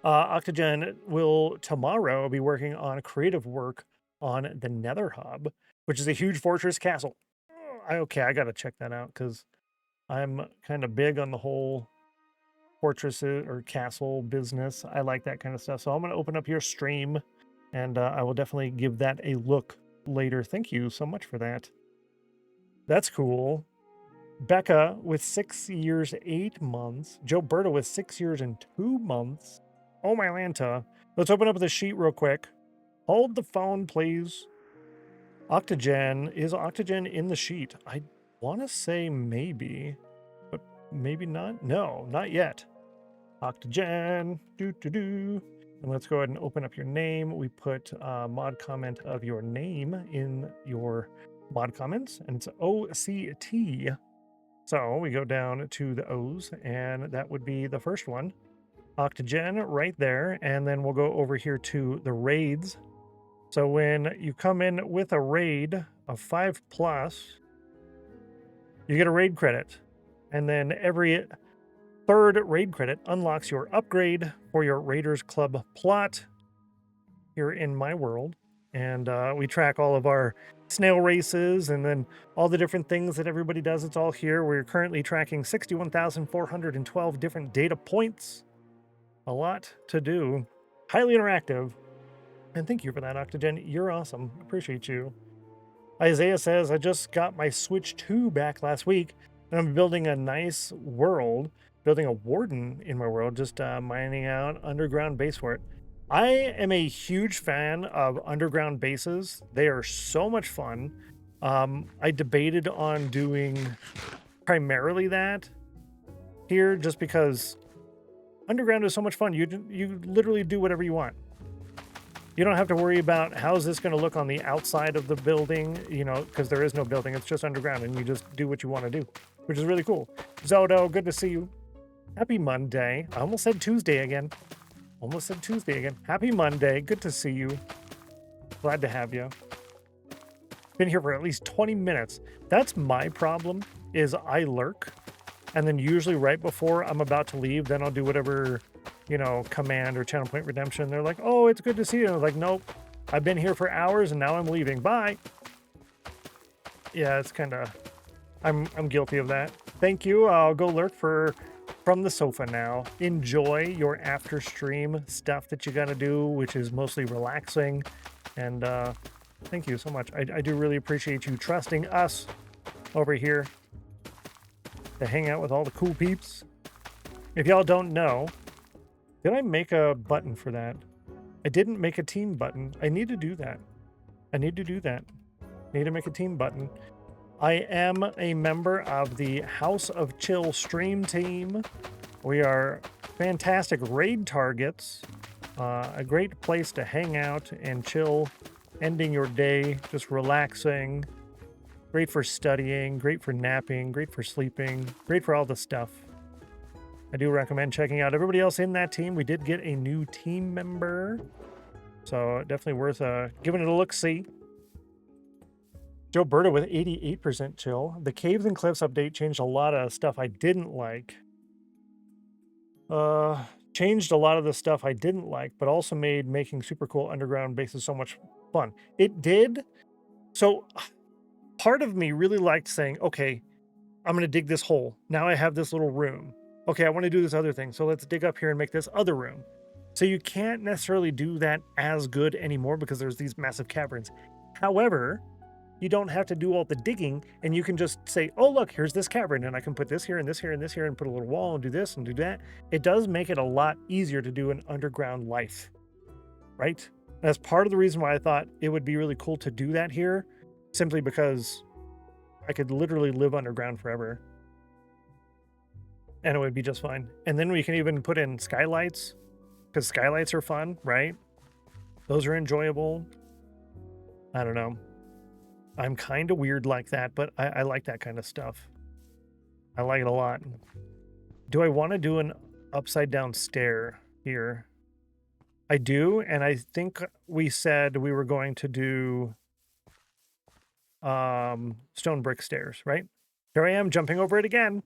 Octogen will tomorrow be working on creative work on the Nether Hub, which is a huge fortress castle. Okay, I gotta check that out because I'm kind of big on the whole fortress or castle business. I like that kind of stuff. So I'm going to open up your stream and I will definitely give that a look later. Thank you so much for that. That's cool. Becca with 6 years, 8 months. Joe Berta with 6 years and 2 months. Oh, my Lanta. Let's open up the sheet real quick. Hold the phone, please. Octogen. Is Octogen in the sheet? I want to say maybe, but maybe not. No, not yet. Octogen. And let's go ahead and open up your name. We put a mod comment of your name in your mod comments, and it's OCT. So we go down to the O's, and that would be the first one. Octogen right there, and then we'll go over here to the raids. So when you come in with a raid of 5+, you get a raid credit. And then every third raid credit unlocks your upgrade for your Raiders Club plot here in my world. And we track all of our snail races and then all the different things that everybody does. It's all here. We're currently tracking 61,412 different data points. A lot to do. Highly interactive. And thank you for that, Octogen. You're awesome. Appreciate you. Isaiah says, I just got my Switch 2 back last week, and I'm building a nice world, building a warden in my world, just mining out underground base for it. I am a huge fan of underground bases. They are so much fun. I debated on doing primarily that here just because underground is so much fun. You literally do whatever you want. You don't have to worry about how's this going to look on the outside of the building, you know, because there is no building. It's just underground, and you just do what you want to do, which is really cool. Zodo, good to see you. Happy Monday. I almost said Tuesday again. Happy Monday. Good to see you. Glad to have you. Been here for at least 20 minutes. That's my problem, is I lurk, and then usually right before I'm about to leave, then I'll do whatever, you know, command or channel point redemption. They're like, oh, it's good to see you. I was like, nope, I've been here for hours and now I'm leaving. Bye. Yeah, it's kind of, I'm guilty of that. Thank you. I'll go lurk from the sofa now. Enjoy your after stream stuff that you got to do, which is mostly relaxing. And thank you so much. I do really appreciate you trusting us over here to hang out with all the cool peeps. If y'all don't know, did I make a button for that? I didn't make a team button. I need to do that. Need to make a team button. I am a member of the House of Chill stream team. We are fantastic raid targets. A great place to hang out and chill, ending your day, just relaxing. Great for studying, great for napping, great for sleeping, great for all the stuff. I do recommend checking out everybody else in that team. We did get a new team member, so definitely worth giving it a look-see. Joe Berta with 88% chill. The Caves and Cliffs update changed a lot of stuff I didn't like. Changed a lot of the stuff I didn't like, but also made making super cool underground bases so much fun. It did. So part of me really liked saying, okay, I'm going to dig this hole. Now I have this little room. Okay, I want to do this other thing. So let's dig up here and make this other room. So you can't necessarily do that as good anymore because there's these massive caverns. However, you don't have to do all the digging, and you can just say, oh, look, here's this cavern, and I can put this here and this here and this here and put a little wall and do this and do that. It does make it a lot easier to do an underground life, right? That's part of the reason why I thought it would be really cool to do that here, simply because I could literally live underground forever. And it would be just fine. And then we can even put in skylights, because skylights are fun, right? Those are enjoyable. I don't know. I'm kind of weird like that, but I like that kind of stuff. I like it a lot. Do I want to do an upside down stair here? I do, and I think we said we were going to do stone brick stairs, right? Here I am jumping over it again.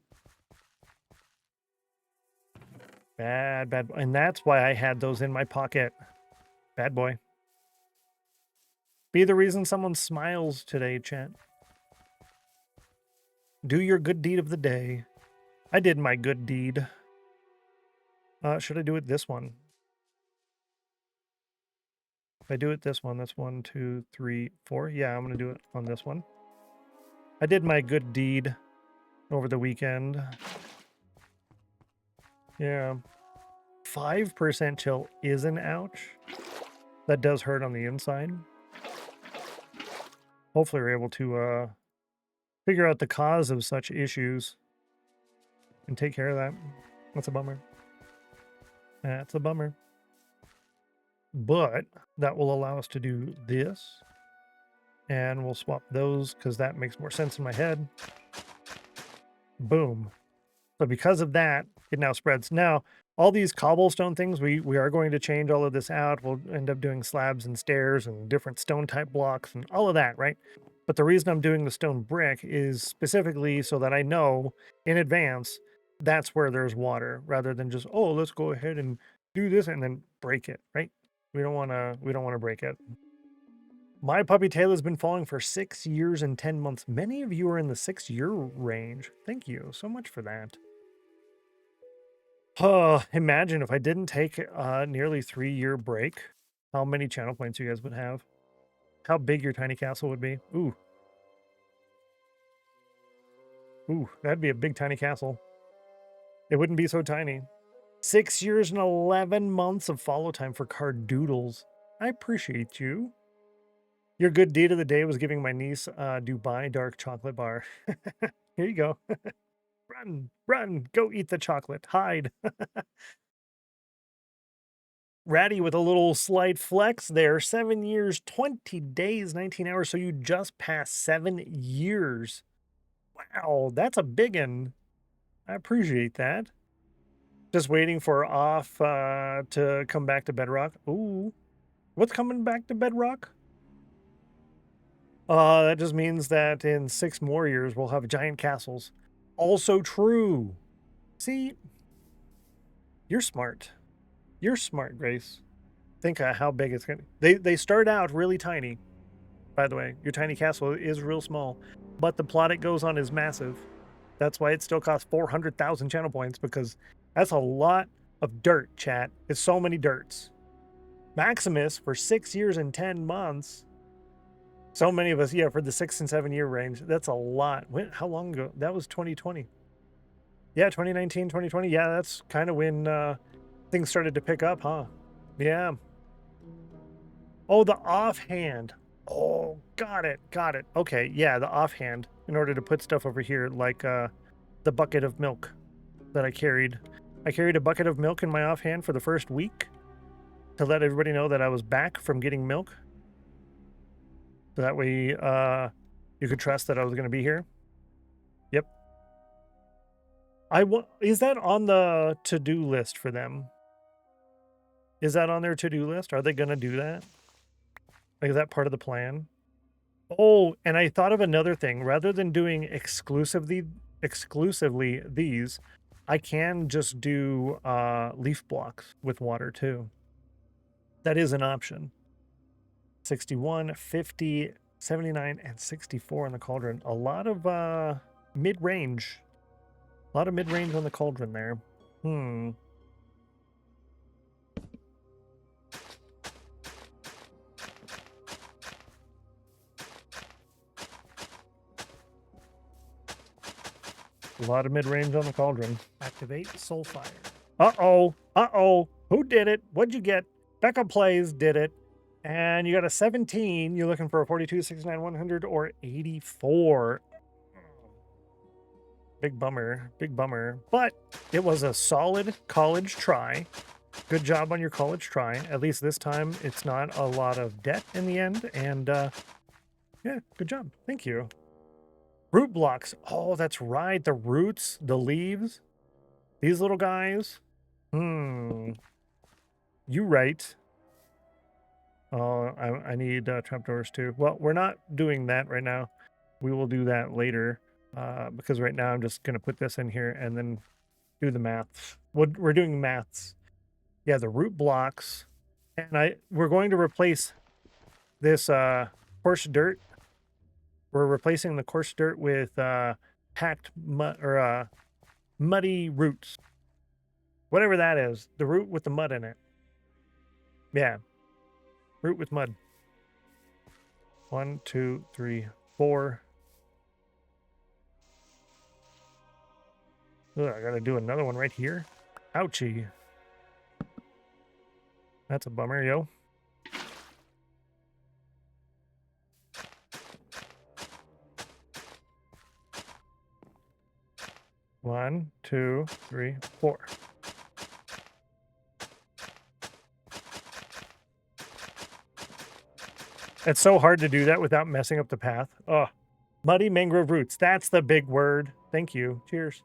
Bad. And that's why I had those in my pocket. Bad boy. Be the reason someone smiles today, chat. Do your good deed of the day. I did my good deed. Should I do it this one? If I do it this one, that's 1, 2, 3, 4. Yeah, I'm going to do it on this one. I did my good deed over the weekend. Yeah. 5% chill is an ouch. That does hurt on the inside. Hopefully we're able to figure out the cause of such issues and take care of that. That's a bummer. That's a bummer. But that will allow us to do this. And we'll swap those because that makes more sense in my head. Boom. So because of that, it now spreads. Now, all these cobblestone things, we are going to change all of this out. We'll end up doing slabs and stairs and different stone type blocks and all of that, right? But the reason I'm doing the stone brick is specifically so that I know in advance that's where there's water, rather than just, oh, let's go ahead and do this and then break it, right? We don't want to break it. My puppy tail has been falling for 6 years and 10 months. Many of you are in the 6-year range. Thank you so much for that. Imagine if I didn't take a nearly 3-year break, how many channel points you guys would have. How big your tiny castle would be. Ooh. Ooh, that'd be a big tiny castle. It wouldn't be so tiny. 6 years and 11 months of follow time for Cardoodles. I appreciate you. Your good deed of the day was giving my niece Dubai dark chocolate bar. Here you go. Run, run, go eat the chocolate. Hide. Ratty with a little slight flex there. 7 years, 20 days, 19 hours. So you just passed 7 years. Wow, that's a big one. I appreciate that. Just waiting for off to come back to Bedrock. Ooh, what's coming back to Bedrock? That just means that in 6 more years, we'll have giant castles. Also true. See, you're smart. You're smart, Grace. Think how big it's going to... They start out really tiny, by the way. Your tiny castle is real small, but the plot it goes on is massive. That's why it still costs 400,000 channel points, because that's a lot of dirt, chat. It's so many dirts. Maximus, for 6 years and 10 months... So many of us, yeah, for the 6 and 7 year range. That's a lot. How long ago? That was 2020. Yeah, 2019, 2020. Yeah, that's kind of when things started to pick up, huh? Yeah. Oh, the offhand. Oh, got it. Got it. Okay, yeah, the offhand. In order to put stuff over here, like the bucket of milk that I carried. I carried a bucket of milk in my offhand for the first week to let everybody know that I was back from getting milk. So that way you could trust that I was going to be here. Yep. Is that on the to-do list for them? Is that on their to-do list? Are they going to do that? Like, is that part of the plan? Oh, and I thought of another thing. Rather than doing exclusively these, I can just do leaf blocks with water too. That is an option. 61, 50, 79, and 64 on the cauldron. A lot of mid-range. A lot of mid-range on the cauldron there. A lot of mid-range on the cauldron. Activate Soulfire. Uh-oh. Uh-oh. Who did it? What'd you get? Becca Plays did it. And you got a 17. You're looking for a 42, 69, 100, or 84. Big bummer. Big bummer. But it was a solid college try. Good job on your college try. At least this time, it's not a lot of debt in the end. And yeah, good job. Thank you. Root blocks. Oh, that's right. The roots, the leaves. These little guys. You right. Oh, I need trapdoors too. Well, we're not doing that right now. We will do that later because right now I'm just going to put this in here and then do the maths. We're doing maths. Yeah, the root blocks. And we're going to replace this coarse dirt. We're replacing the coarse dirt with packed mud or muddy roots. Whatever that is. The root with the mud in it. Yeah. Root with mud. 1, 2, 3, 4. Ugh, I gotta do another one right here. Ouchie. That's a bummer, yo. One, two, three, four. It's so hard to do that without messing up the path. Oh, muddy mangrove roots. That's the big word. Thank you. Cheers.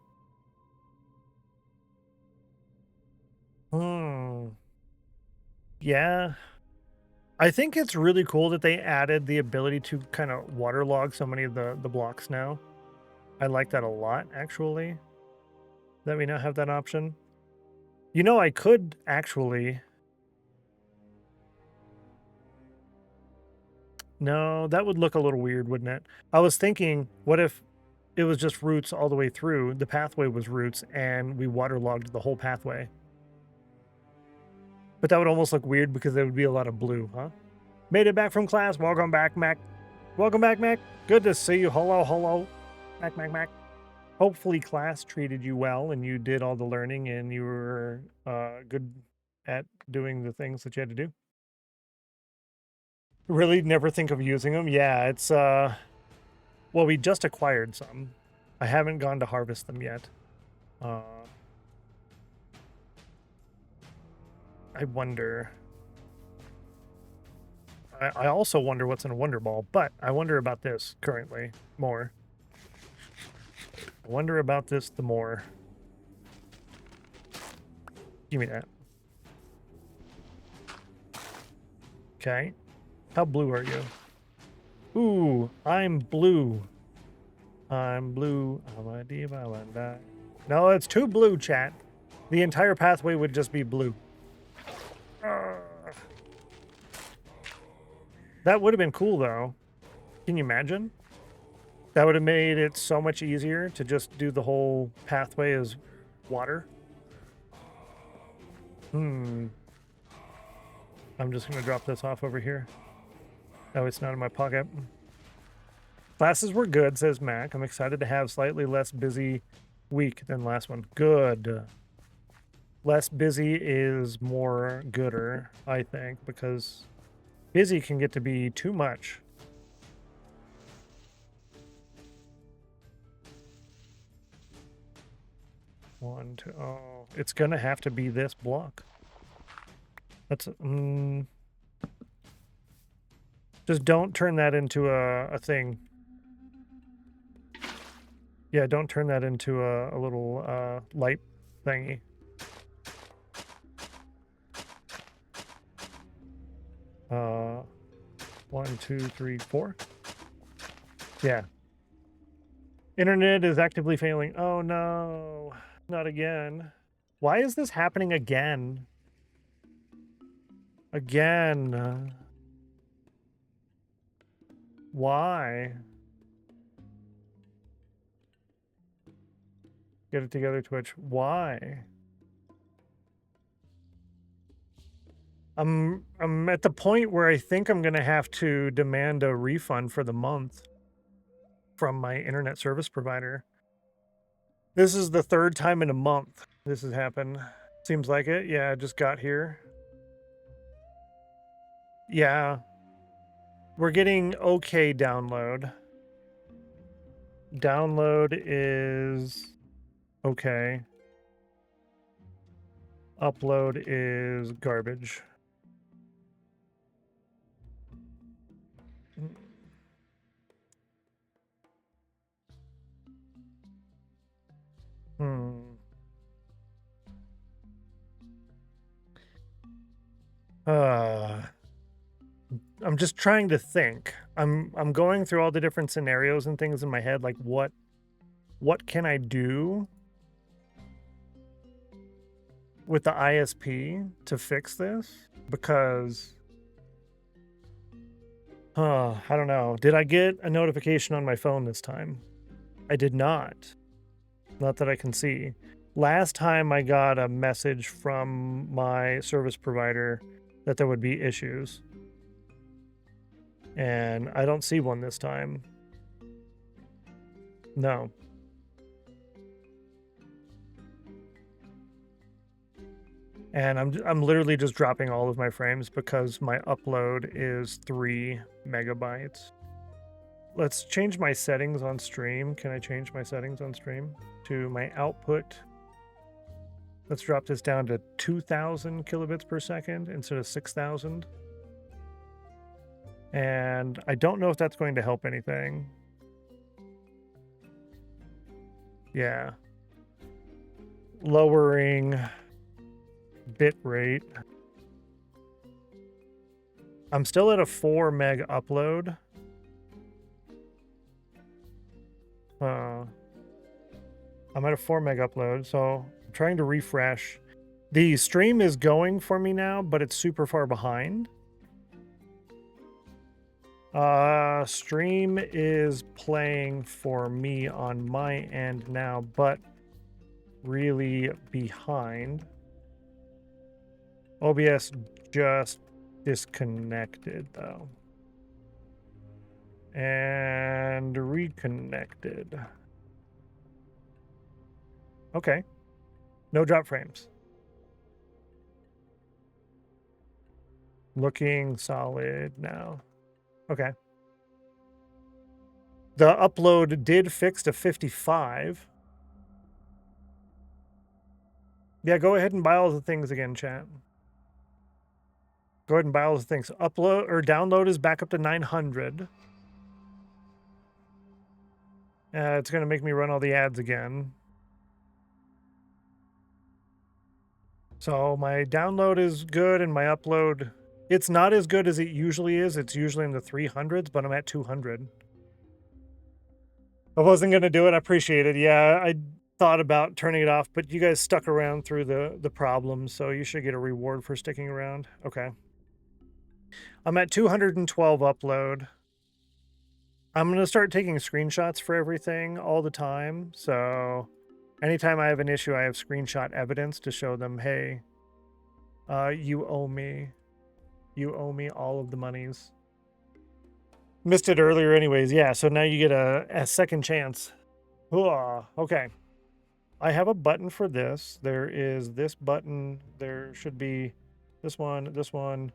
Yeah. I think it's really cool that they added the ability to kind of waterlog so many of the blocks now. I like that a lot, actually. That we now have that option. You know, I could actually... No, that would look a little weird, wouldn't it? I was thinking, what if it was just roots all the way through? The pathway was roots, and we waterlogged the whole pathway. But that would almost look weird because there would be a lot of blue, huh? Made it back from class. Welcome back, Mac. Welcome back, Mac. Good to see you. Hello, hello. Mac. Hopefully class treated you well and you did all the learning and you were good at doing the things that you had to do. Really never think of using them? Yeah, it's... well, we just acquired some. I haven't gone to harvest them yet. I wonder... I also wonder what's in a Wonder Ball, but I wonder about this currently more. I wonder about this the more. Give me that. Okay. How blue are you? Ooh, I'm blue. I'm blue. No, it's too blue, chat. The entire pathway would just be blue. That would have been cool, though. Can you imagine? That would have made it so much easier to just do the whole pathway as water. I'm just going to drop this off over here. Oh, it's not in my pocket. Classes were good, says Mac. I'm excited to have slightly less busy week than last one. Good. Less busy is more gooder, I think, because busy can get to be too much. One, two, oh, it's gonna have to be this block. That's just don't turn that into a thing. Yeah, don't turn that into a little light thingy. One, two, three, four. Yeah. Internet is actively failing. Oh no, not again. Why is this happening again? Again. Why? Get it together, Twitch. Why? I'm at the point where I think I'm gonna have to demand a refund for the month from my internet service provider. This is the third time in a month this has happened. Seems like it. Yeah, I just got here. Yeah. We're getting okay download. Download is okay. Upload is garbage. I'm just trying to think. I'm going through all the different scenarios and things in my head, like what can I do with the ISP to fix this? Because I don't know. Did I get a notification on my phone this time? I did not. Not that I can see. Last time I got a message from my service provider that there would be issues. And I don't see one this time. No. And I'm literally just dropping all of my frames because my upload is 3 megabytes. Let's change my settings on stream. Can I change my settings on stream to my output? Let's drop this down to 2,000 kilobits per second instead of 6,000. And I don't know if that's going to help anything. Yeah. Lowering bit rate. I'm still at a 4 meg upload. I'm at a 4 meg upload, so I'm trying to refresh. The stream is going for me now, but it's super far behind. Stream is playing for me on my end now, but really behind. OBS just disconnected though. And reconnected. Okay. No drop frames. Looking solid now. Okay. The upload did fix to 55. Yeah, go ahead and buy all the things again, chat. Go ahead and buy all the things. Upload or download is back up to 900. It's going to make me run all the ads again. So my download is good and my upload, it's not as good as it usually is. It's usually in the 300s, but I'm at 200. I wasn't going to do it. I appreciate it. Yeah, I thought about turning it off, but you guys stuck around through the problem, so you should get a reward for sticking around. Okay. I'm at 212 upload. I'm going to start taking screenshots for everything all the time. So anytime I have an issue, I have screenshot evidence to show them, hey, you owe me. You owe me all of the monies. Missed it earlier anyways. Yeah, so now you get a second chance. Okay. I have a button for this. There is this button. There should be this one,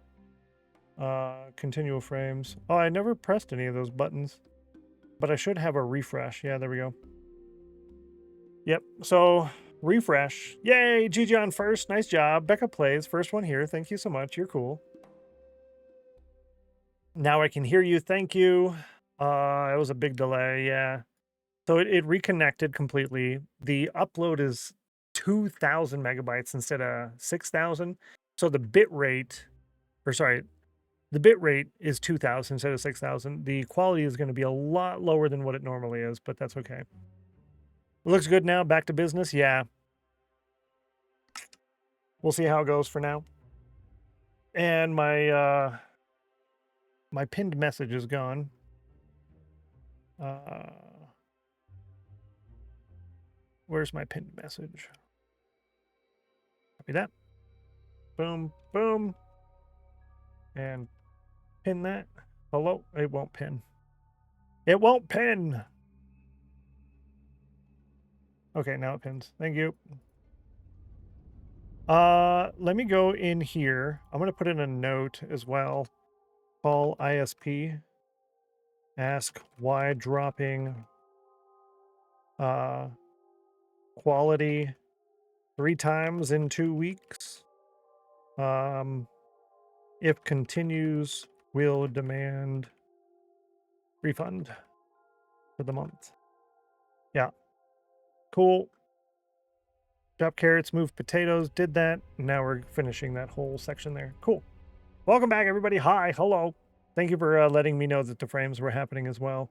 continual frames. Oh, I never pressed any of those buttons, but I should have a refresh. Yeah, there we go. Yep, so refresh. Yay, GG on first. Nice job. Becca plays. First one here. Thank you so much. You're cool. Now I can hear you. Thank you. It was a big delay. Yeah. So it reconnected completely. The upload is 2,000 megabytes instead of 6,000. So the bit rate, the bit rate is 2,000 instead of 6,000. The quality is going to be a lot lower than what it normally is, but that's okay. It looks good now. Back to business. Yeah. We'll see how it goes for now. And my my pinned message is gone. Where's my pinned message? Copy that. Boom, boom. And pin that. Hello? It won't pin. It won't pin. Okay, now it pins. Thank you. Let me go in here. I'm going to put in a note as well. Call ISP. Ask why dropping quality 3 times in 2 weeks. If continues, will demand refund for the month. Yeah. Cool. Drop carrots, move potatoes, did that. Now we're finishing that whole section there. Cool. Welcome back, everybody. Hi. Hello. Thank you for letting me know that the frames were happening as well.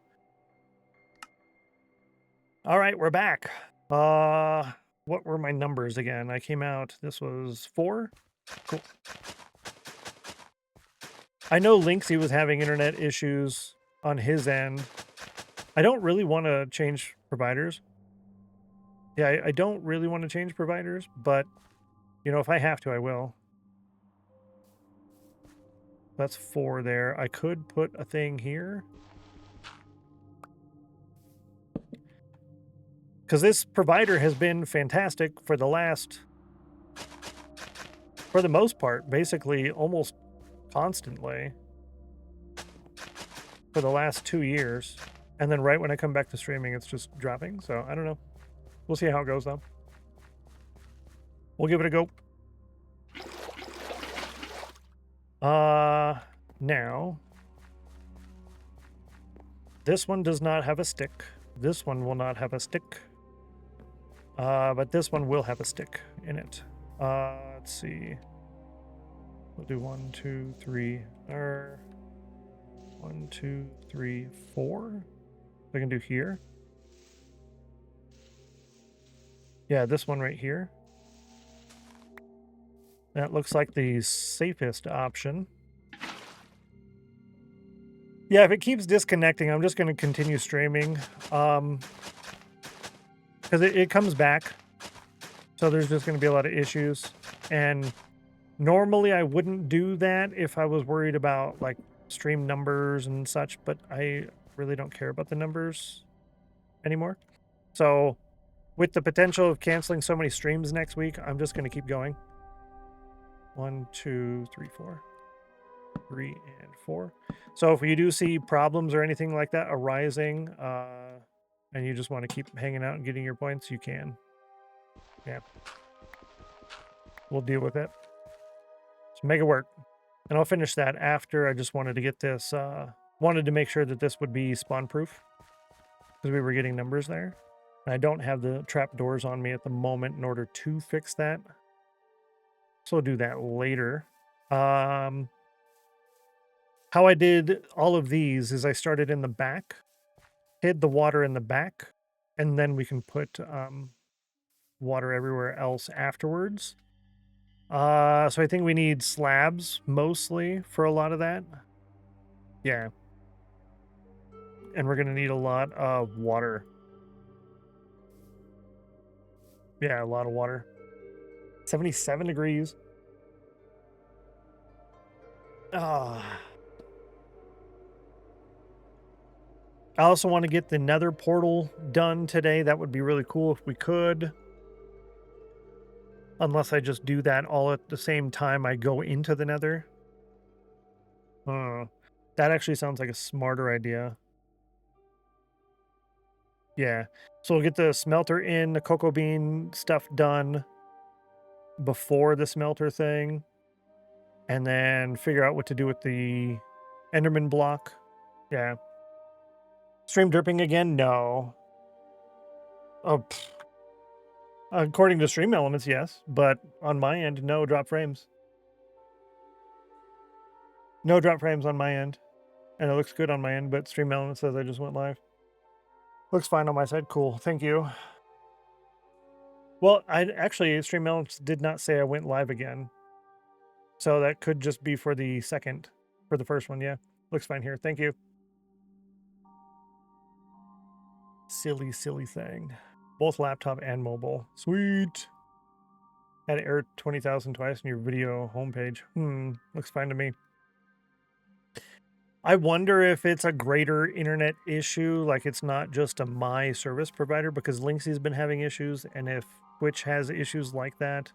All right, we're back. What were my numbers again? I came out, this was 4. Cool. I know Linksy was having internet issues on his end. I don't really want to change providers. Yeah, I don't really want to change providers, but, you know, if I have to, I will. That's 4 there. I could put a thing here. Because this provider has been fantastic for the last for the most part, basically almost constantly for the last 2 years. And then right when I come back to streaming, it's just dropping. So I don't know. We'll see how it goes, though. We'll give it a go. Now, this one does not have a stick. This one will not have a stick. But this one will have a stick in it. Let's see. We'll do 1, 2, 3. 1, 2, 3, 4. I can do here. Yeah, this one right here. That looks like the safest option. Yeah, if it keeps disconnecting, I'm just going to continue streaming. Because it comes back. So there's just going to be a lot of issues. And normally I wouldn't do that if I was worried about like stream numbers and such, but I really don't care about the numbers anymore. So with the potential of canceling so many streams next week, I'm just going to keep going. 1, 2, 3, 4. 3 and 4. So if you do see problems or anything like that arising, and you just want to keep hanging out and getting your points, you can. Yeah. We'll deal with it. So make it work. And I'll finish that after. I just wanted to get this, wanted to make sure that this would be spawn proof, because we were getting numbers there. And I don't have the trap doors on me at the moment in order to fix that. So I'll do that later. How I did all of these is I started in the back, hid the water in the back, and then we can put water everywhere else afterwards. So I think we need slabs mostly for a lot of that. Yeah. And we're going to need a lot of water. Yeah, a lot of water. 77 degrees. I also want to get the nether portal done today. That would be really cool if we could. Unless I just do that all at the same time I go into the nether. That actually sounds like a smarter idea. Yeah. So we'll get the smelter in, the cocoa bean stuff done before the smelter thing. And then figure out what to do with the Enderman block. Yeah. Stream dripping again? No. Oh, according to Stream Elements, yes. But on my end, no drop frames. No drop frames on my end. And it looks good on my end, but Stream Elements says I just went live. Looks fine on my side. Cool. Thank you. Well, actually, Stream Elements did not say I went live again. So that could just be for the first one. Yeah. Looks fine here. Thank you. Silly, silly thing. Both laptop and mobile. Sweet. Had to error 20,000 twice in your video homepage. Looks fine to me. I wonder if it's a greater internet issue, like it's not just a my service provider, because Lynxie's been having issues, and if Twitch has issues like that,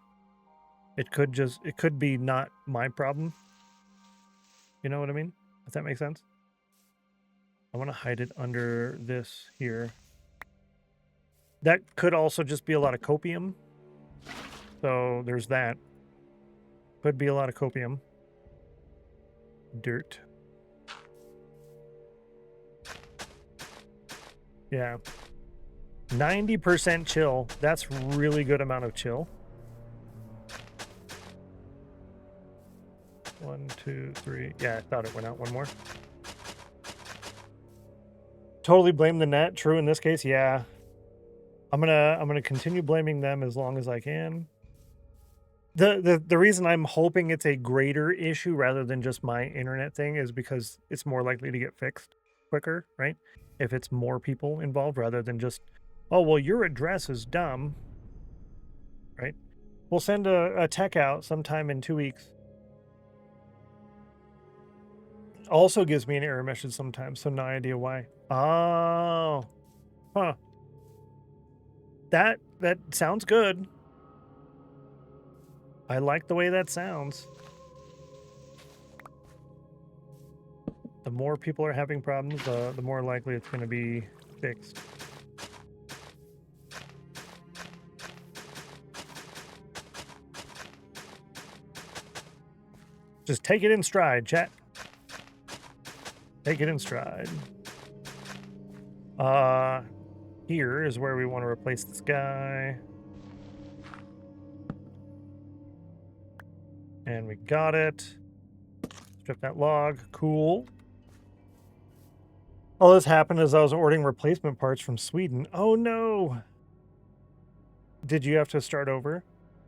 it could be not my problem. You know what I mean? If that makes sense. I want to hide it under this here. That could also just be a lot of copium. So there's that. Could be a lot of copium. Dirt. Yeah. 90% chill. That's really good amount of chill. 1, 2, 3. Yeah, I thought it went out one more. Totally blame the net. True in this case. Yeah. I'm gonna continue blaming them as long as I can. The reason I'm hoping it's a greater issue rather than just my internet thing is because it's more likely to get fixed quicker, right? If it's more people involved rather than just, oh, well, your address is dumb, right? We'll send a tech out sometime in 2 weeks. Also gives me an error message sometimes, so no idea why. Oh, huh. That sounds good. I like the way that sounds. The more people are having problems, the more likely it's going to be fixed. Just take it in stride, chat. Take it in stride. Here is where we want to replace this guy. And we got it. Strip that log. Cool. All this happened as I was ordering replacement parts from Sweden. Oh no! Did you have to start over?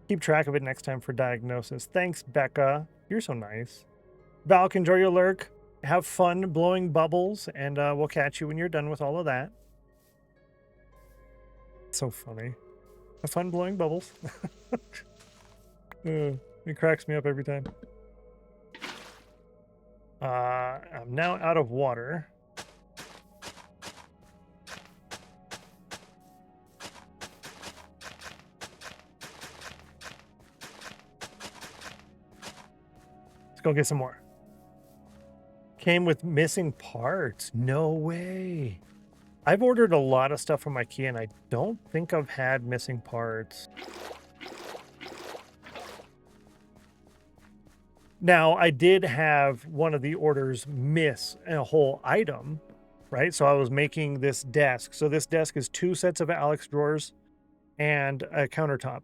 Keep track of it next time for diagnosis. Thanks, Becca. You're so nice. Valk, enjoy your lurk. Have fun blowing bubbles, and we'll catch you when you're done with all of that. So funny. Have fun blowing bubbles. It cracks me up every time. I'm now out of water. Let's go get some more. Came with missing parts. No way. I've ordered a lot of stuff from IKEA and I don't think I've had missing parts. Now, I did have one of the orders miss a whole item, right? So I was making this desk. So this desk is 2 sets of Alex drawers and a countertop.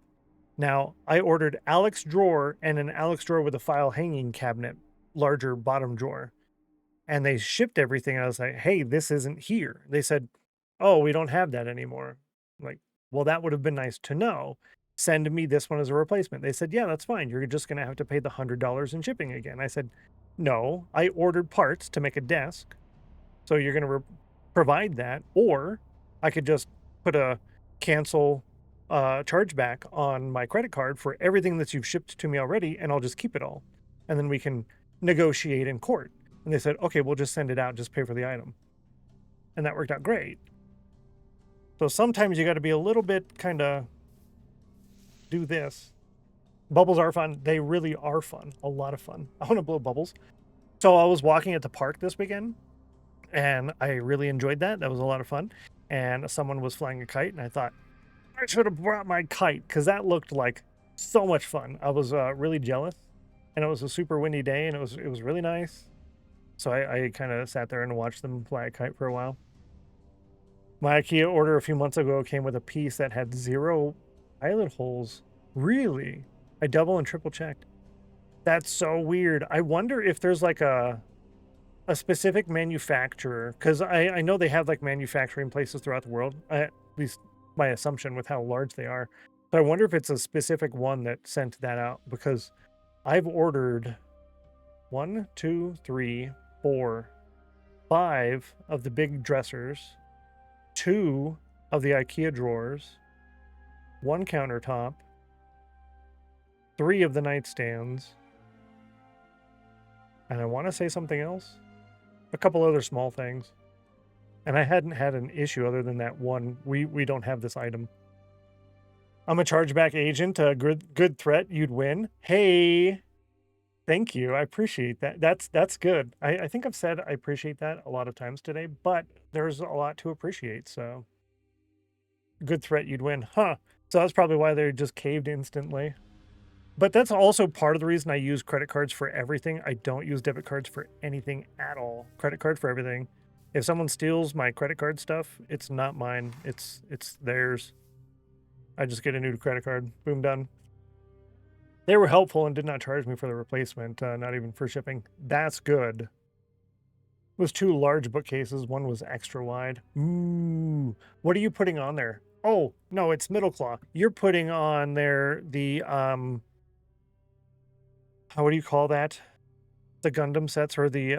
Now, I ordered Alex drawer and an Alex drawer with a file hanging cabinet, larger bottom drawer. And they shipped everything. I was like, hey, this isn't here. They said, oh, we don't have that anymore. I'm like, well, that would have been nice to know. Send me this one as a replacement. They said, yeah, that's fine. You're just going to have to pay the $100 in shipping again. I said, no, I ordered parts to make a desk. So you're going to provide that. Or I could just put a cancel chargeback on my credit card for everything that you've shipped to me already, and I'll just keep it all. And then we can negotiate in court. And they said, okay, we'll just send it out, just pay for the item. And that worked out great. So sometimes you got to be a little bit kind of do this. Bubbles are fun. They really are fun. A lot of fun. I want to blow bubbles. So I was walking at the park this weekend, and I really enjoyed that. That was a lot of fun. And someone was flying a kite, and I thought, I should have brought my kite, because that looked like so much fun. I was really jealous, and it was a super windy day, and it was really nice. So I kind of sat there and watched them fly a kite for a while. My IKEA order a few months ago came with a piece that had 0 pilot holes. Really? I double and triple checked. That's so weird. I wonder if there's like a specific manufacturer, because I know they have like manufacturing places throughout the world, at least my assumption with how large they are. So I wonder if it's a specific one that sent that out, because I've ordered 1, 2, 3, 4, 5 of the big dressers, 2 of the IKEA drawers, 1 countertop, 3 of the nightstands, and I want to say something else. A couple other small things. And I hadn't had an issue other than that one. We don't have this item. I'm a chargeback agent. A good threat. You'd win. Hey, thank you. I appreciate that. That's good. I think I've said I appreciate that a lot of times today, but there's a lot to appreciate. So good threat. You'd win. Huh. So that's probably why they just caved instantly. But that's also part of the reason I use credit cards for everything. I don't use debit cards for anything at all. Credit card for everything. If someone steals my credit card stuff, it's not mine. It's theirs. I just get a new credit card. Boom, done. They were helpful and did not charge me for the replacement, not even for shipping. That's good. It was 2 large bookcases. One was extra wide. Ooh, what are you putting on there? Oh, no, it's middle claw. You're putting on there the, what do you call that? The Gundam sets, or the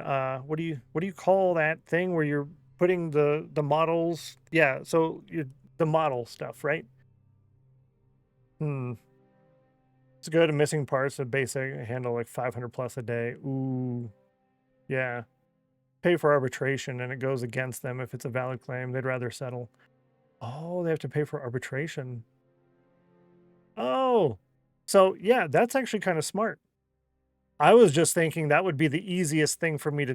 what do you call that thing where you're putting the models? Yeah, so the model stuff, right? It's good. Missing parts of basic handle like 500 plus a day. Ooh, yeah. Pay for arbitration, and it goes against them if it's a valid claim. They'd rather settle. Oh, they have to pay for arbitration. Oh, So yeah, that's actually kind of smart. I was just thinking that would be the easiest thing for me to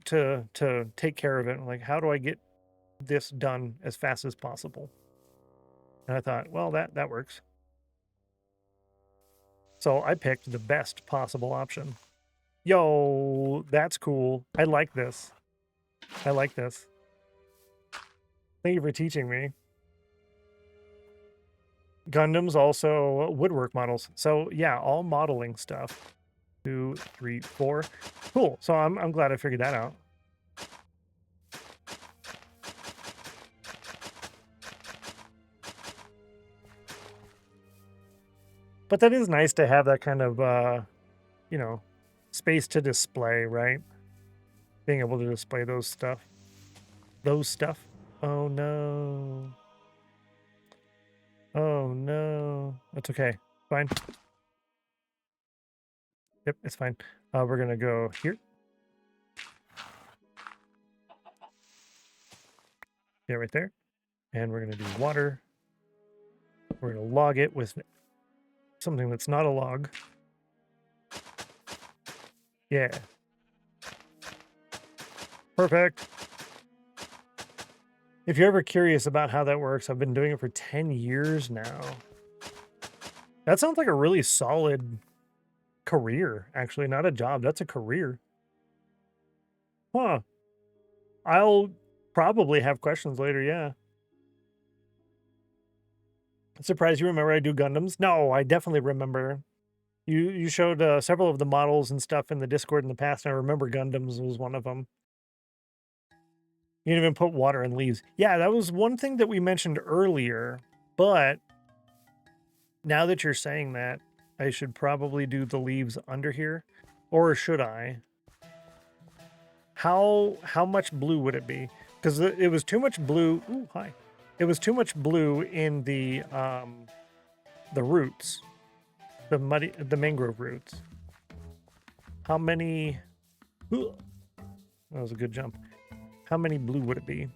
to take care of it. Like, how do I get this done as fast as possible? And I thought, well, that works. So I picked the best possible option. Yo, that's cool. I like this. I like this. Thank you for teaching me. Gundams, also woodwork models. So yeah, all modeling stuff. 2, 3, 4. Cool. So I'm glad I figured that out. But that is nice to have that kind of you know, space to display, right? Being able to display those stuff. Oh no. Oh no. That's okay. Fine. Yep, it's fine. We're gonna go here. Yeah, right there. And we're gonna do water. We're gonna log it with something that's not a log. Yeah. Perfect. If you're ever curious about how that works, I've been doing it for 10 years now. That sounds like a really solid career, actually. Not a job, that's a career. Huh. I'll probably have questions later, yeah. Surprised you remember I do Gundams? No, I definitely remember. You showed several of the models and stuff in the Discord in the past, and I remember Gundams was one of them. You didn't even put water in leaves. Yeah, that was one thing that we mentioned earlier, but now that you're saying that, I should probably do the leaves under here. Or should I? How much blue would it be? Because it was too much blue. Ooh, hi. It was too much blue in the roots. The mangrove roots. How many? Ooh, that was a good jump. How many blue would it be?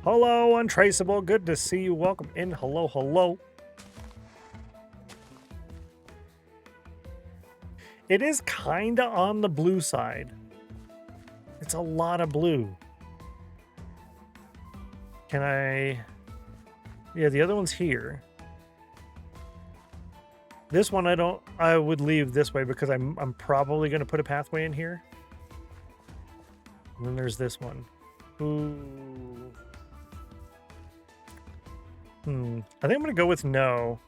Hello, Untraceable. Good to see you. Welcome in. Hello, hello. It is kind of on the blue side. It's a lot of blue. Can I... Yeah, the other one's here. This one I would leave this way because I'm probably going to put a pathway in here. And then there's this one. Ooh. I think I'm going to go with no.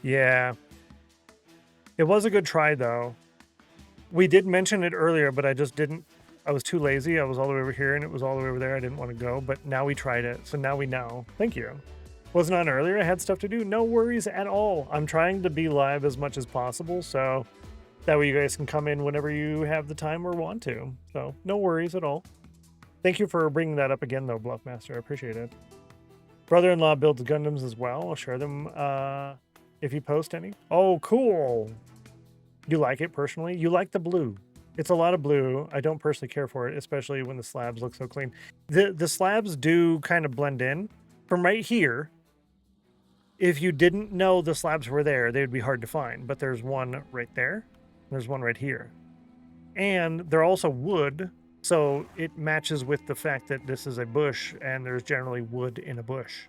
Yeah. It was a good try, though. We did mention it earlier, but I just didn't. I was too lazy. I was all the way over here, and it was all the way over there. I didn't want to go, but now we tried it, so now we know. Thank you. Wasn't on earlier. I had stuff to do. No worries at all. I'm trying to be live as much as possible, so that way you guys can come in whenever you have the time or want to. So no worries at all. Thank you for bringing that up again, though, Bluffmaster. I appreciate it. Brother-in-law builds Gundams as well. I'll share them if you post any. Oh, cool. You like it personally? You like the blue. It's a lot of blue. I don't personally care for it, especially when the slabs look so clean. The slabs do kind of blend in. From right here, if you didn't know the slabs were there, they would be hard to find. But there's one right there. There's one right here. And they're also wood, so it matches with the fact that this is a bush, and there's generally wood in a bush.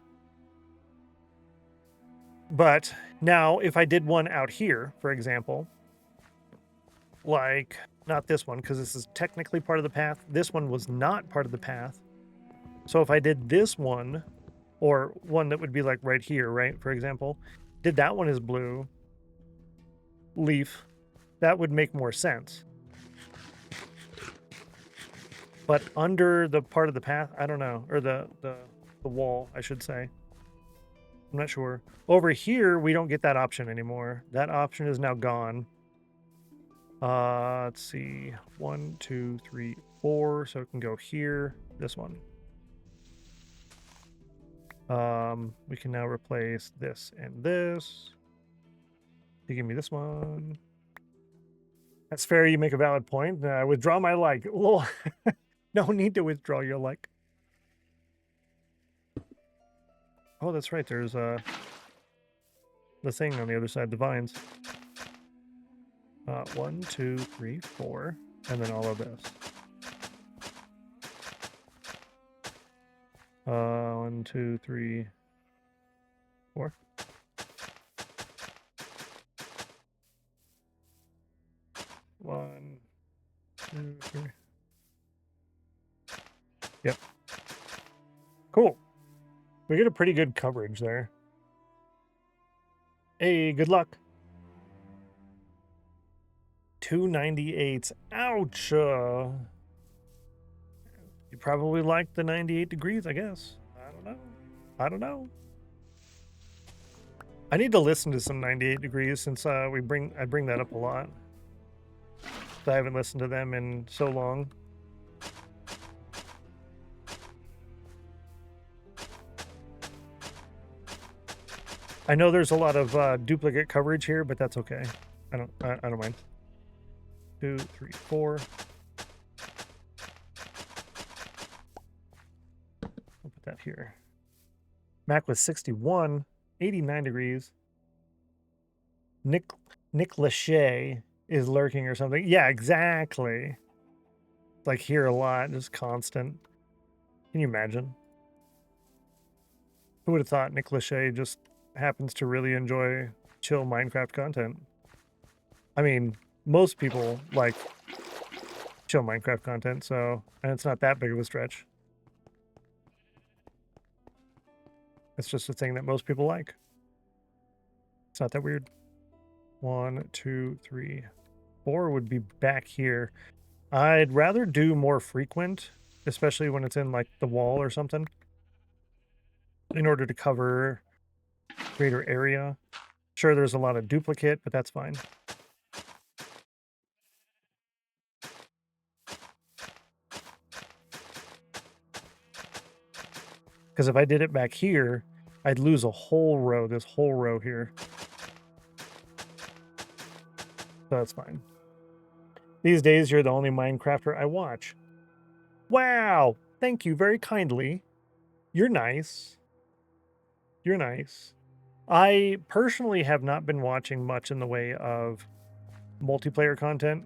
But now, if I did one out here, for example, like, not this one, because this is technically part of the path. This one was not part of the path. So if I did this one, or one that would be like right here, right, for example, did that one as blue leaf, that would make more sense. But under the part of the path, I don't know, or the wall, I should say. I'm not sure. Over here, we don't get that option anymore. That option is now gone. Let's see. 1, 2, 3, 4. So it can go here. This one. We can now replace this and this. You give me this one. That's fair. You make a valid point. Withdraw my like. Lol. No need to withdraw your like. Oh, that's right. There's the thing on the other side, the vines. 1, 2, 3, 4, and then all of this. 1, 2, 3, 4. One, 2, 3. Yep. Cool. We get a pretty good coverage there. Hey, good luck. 298s. Ouch. You probably like the 98 degrees, I guess. I don't know. I don't know. I need to listen to some 98 degrees since I bring that up a lot. I haven't listened to them in so long. I know there's a lot of duplicate coverage here, but that's okay. I don't mind. 2, 3, 4. I'll put that here. Mac was 61, 89 degrees. Nick Lachey is lurking or something. Yeah, exactly. Like here a lot, just constant. Can you imagine? Who would have thought Nick Lachey just happens to really enjoy chill Minecraft content? I mean, most people like chill Minecraft content, so, and it's not that big of a stretch. It's just a thing that most people like. It's not that weird. 1, 2, 3, 4 would be back here. I'd rather do more frequent, especially when it's in like the wall or something, in order to cover greater area. Sure, there's a lot of duplicate, but that's fine. Because if I did it back here, I'd lose a whole row, this whole row here. So that's fine. These days, you're the only Minecrafter I watch. Wow! Thank you very kindly. You're nice. You're nice. I personally have not been watching much in the way of multiplayer content.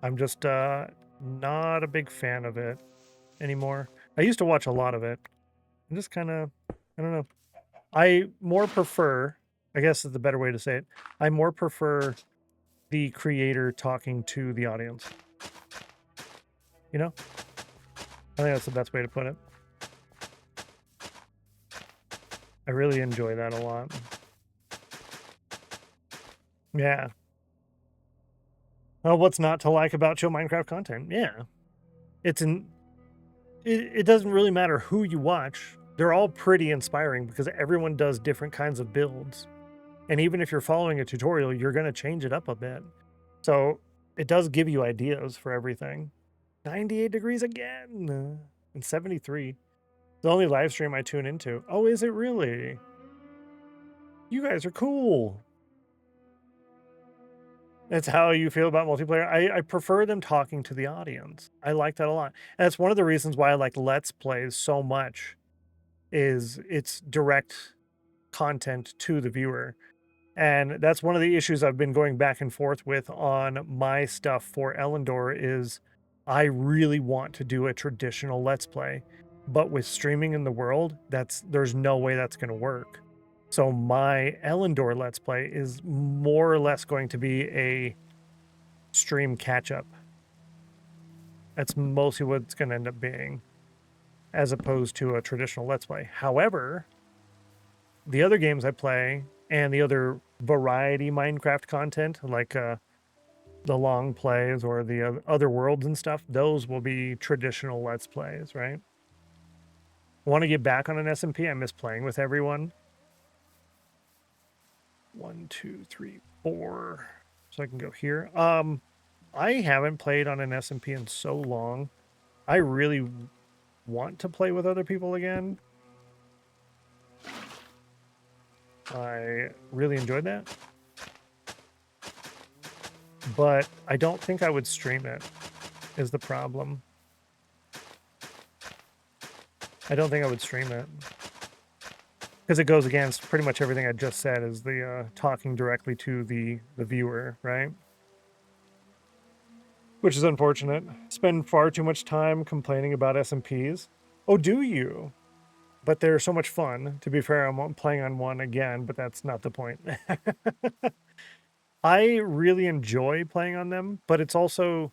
I'm just not a big fan of it anymore. I used to watch a lot of it. I'm just kind of, I don't know. I more prefer, I guess is the better way to say it, I more prefer the creator talking to the audience. You know? I think that's the best way to put it. I really enjoy that a lot. Yeah. Well, what's not to like about chill Minecraft content? Yeah. It doesn't really matter who you watch. They're all pretty inspiring because everyone does different kinds of builds. And even if you're following a tutorial, you're going to change it up a bit. So it does give you ideas for everything. 98 degrees again. And 73. The only live stream I tune into. Oh, is it really? You guys are cool. That's how you feel about multiplayer. I prefer them talking to the audience. I like that a lot. And that's one of the reasons why I like Let's Plays so much, is it's direct content to the viewer. And that's one of the issues I've been going back and forth with on my stuff for Elendor is I really want to do a traditional Let's Play, but with streaming in the world, there's no way that's going to work. So my Elendor Let's Play is more or less going to be a stream catch-up. That's mostly what it's going to end up being, as opposed to a traditional Let's Play. However, the other games I play and the other variety Minecraft content, like the long plays or the other worlds and stuff, those will be traditional Let's Plays, right? I want to get back on an SMP. I miss playing with everyone. 1, 2, 3, 4. So I can go here. I haven't played on an SMP in so long. I really want to play with other people again. I really enjoyed that. but I don't think I would stream it, is the problem. I don't think I would stream it. Because it goes against pretty much everything I just said, is the talking directly to the viewer, right? Which is unfortunate. Spend far too much time complaining about SMPs. Oh, do you? But they're so much fun. To be fair, I'm playing on one again, but that's not the point. I really enjoy playing on them, but it's also...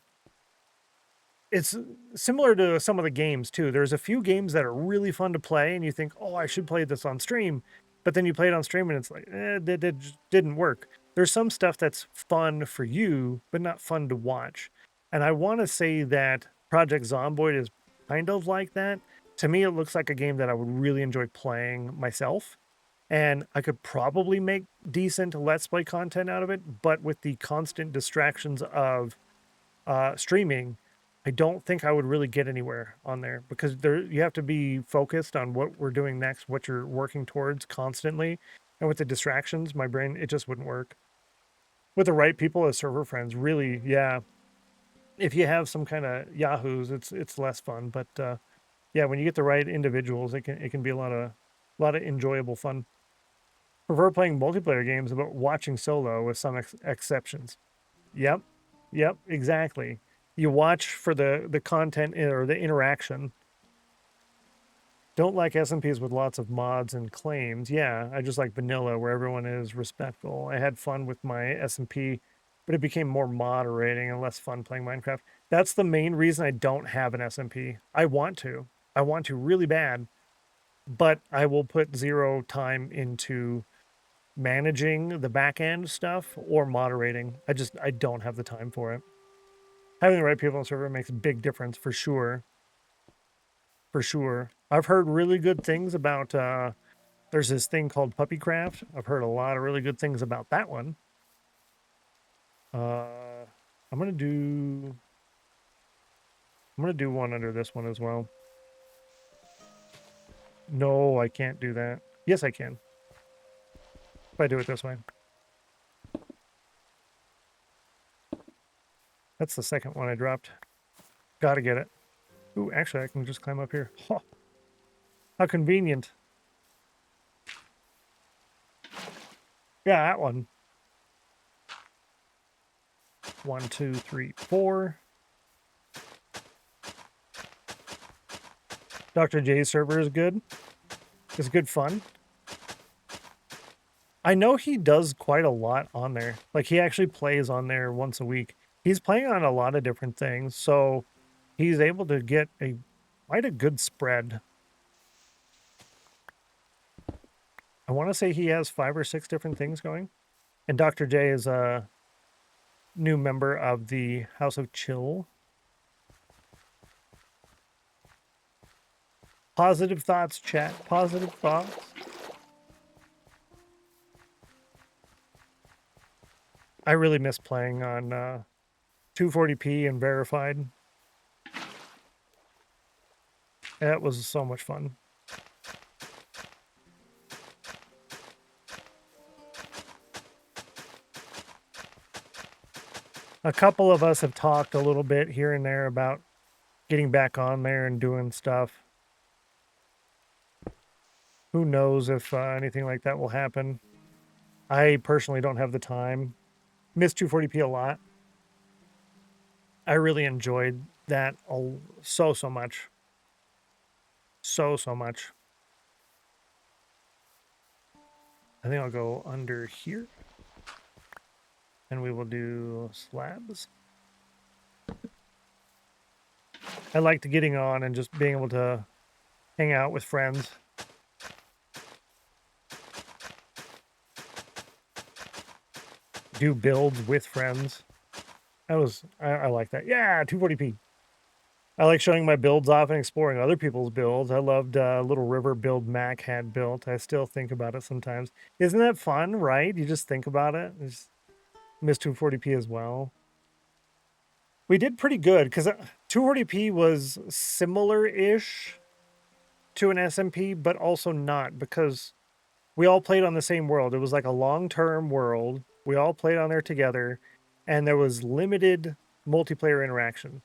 It's similar to some of the games, too. There's a few games that are really fun to play, and you think, oh, I should play this on stream. But then you play it on stream, and it's like, that didn't work. There's some stuff that's fun for you, but not fun to watch. And I want to say that Project Zomboid is kind of like that. To me, it looks like a game that I would really enjoy playing myself. And I could probably make decent Let's Play content out of it, but with the constant distractions of streaming, I don't think I would really get anywhere on there, because you have to be focused on what we're doing next, what you're working towards constantly. And with the distractions, my brain, it just wouldn't work. With the right people as server friends, really, yeah. If you have some kind of yahoos, it's less fun. But yeah, when you get the right individuals, it can be a lot of enjoyable fun. Prefer playing multiplayer games, but watching solo with some exceptions. Yep, exactly. You watch for the content or the interaction. Don't like SMPs with lots of mods and claims. Yeah, I just like vanilla where everyone is respectful. I had fun with my SMP, but it became more moderating and less fun playing Minecraft. That's the main reason I don't have an SMP. I want to. I want to really bad, but I will put zero time into managing the back end stuff or moderating. I don't have the time for it. Having the right people on the server makes a big difference for sure. For sure. I've heard really good things about, there's this thing called Puppycraft. I've heard a lot of really good things about that one. I'm gonna do one under this one as well. No, I can't do that. Yes, I can. If I do it this way. That's the second one I dropped. Gotta get it. Ooh, actually, I can just climb up here. Oh, how convenient. Yeah, that one. 1, 2, 3, 4. Dr. J's server is good. It's good fun. I know he does quite a lot on there. Like, he actually plays on there once a week. He's playing on a lot of different things, so he's able to get quite a good spread. I want to say he has 5 or 6 different things going. And Dr. J is a new member of the House of Chill. Positive thoughts, chat. Positive thoughts. I really miss playing on 240p and verified. That was so much fun. A couple of us have talked a little bit here and there about getting back on there and doing stuff. Who knows if anything like that will happen. I personally don't have the time. Miss 240p a lot. I really enjoyed that so much. So much. I think I'll go under here. And we will do slabs. I liked getting on and just being able to hang out with friends. Do builds with friends. I like that. Yeah, 240p. I like showing my builds off and exploring other people's builds. I loved little river build Mac had built. I still think about it sometimes. Isn't that fun, right? You just think about it. Just miss 240p as well. We did pretty good because 240p was similar-ish to an SMP, but also not, because we all played on the same world. It was like a long-term world. We all played on there together. and there was limited multiplayer interaction.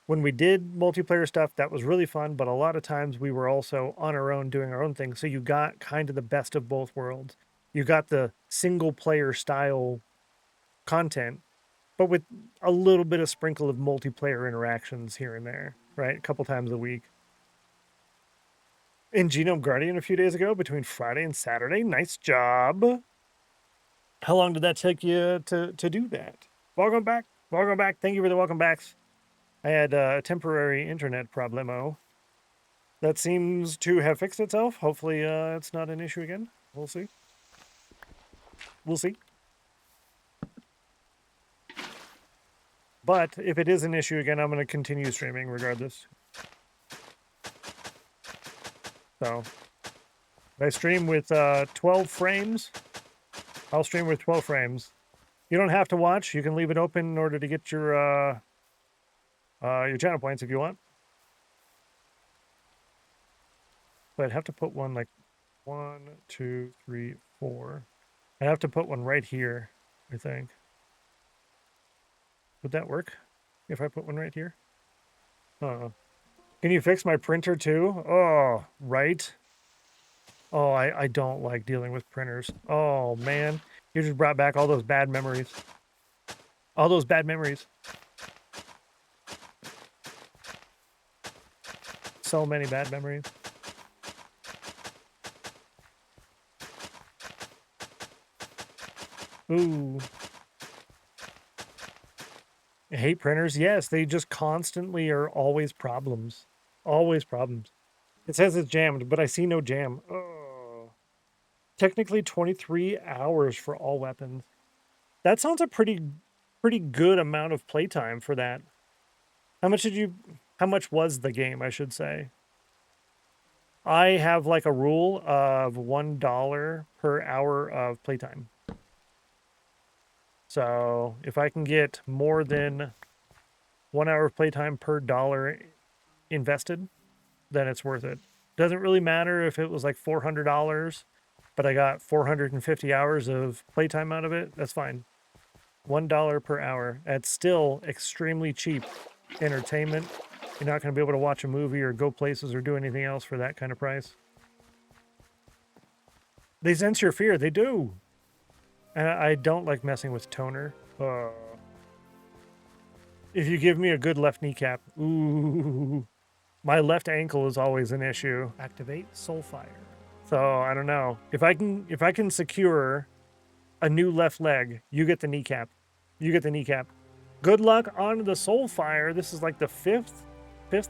When we did multiplayer stuff, that was really fun, but a lot of times we were also on our own doing our own thing. So you got kind of the best of both worlds. You got the single player style content, but with a little bit of sprinkle of multiplayer interactions here and there, right? A couple times a week. In Genome Guardian a few days ago, between Friday and Saturday. Nice job. How long did that take you to do that? Welcome back. Welcome back. Thank you for the welcome backs. I had a temporary internet problemo. That seems to have fixed itself. Hopefully it's not an issue again. We'll see. We'll see. But if it is an issue again, I'm going to continue streaming regardless. So, if I stream with 12 frames, I'll stream with 12 frames. You don't have to watch. You can leave it open in order to get your channel points if you want. But I'd have to put one like 1, 2, 3, 4. I'd have to put one right here, I think. Would that work if I put one right here? Can you fix my printer too? Oh, right. Oh, I don't like dealing with printers. Oh, man. You just brought back all those bad memories. All those bad memories. So many bad memories. Ooh. I hate printers. Yes, they just constantly are always problems. Always problems. It says it's jammed, but I see no jam. Oh. Technically 23 hours for all weapons. That sounds a pretty good amount of playtime for that. How much was the game, I should say? I have like a rule of $1 per hour of playtime. So if I can get more than 1 hour of playtime per dollar invested, then it's worth it. Doesn't really matter if it was like $400, but I got 450 hours of playtime out of it. That's fine. $1 per hour. That's still extremely cheap entertainment. You're not going to be able to watch a movie or go places or do anything else for that kind of price. They sense your fear. They do. And I don't like messing with toner. If you give me a good left kneecap. Ooh. My left ankle is always an issue. Activate Soulfire. So I don't know. If I can secure a new left leg, you get the kneecap. You get the kneecap. Good luck on the Soulfire. This is like the fifth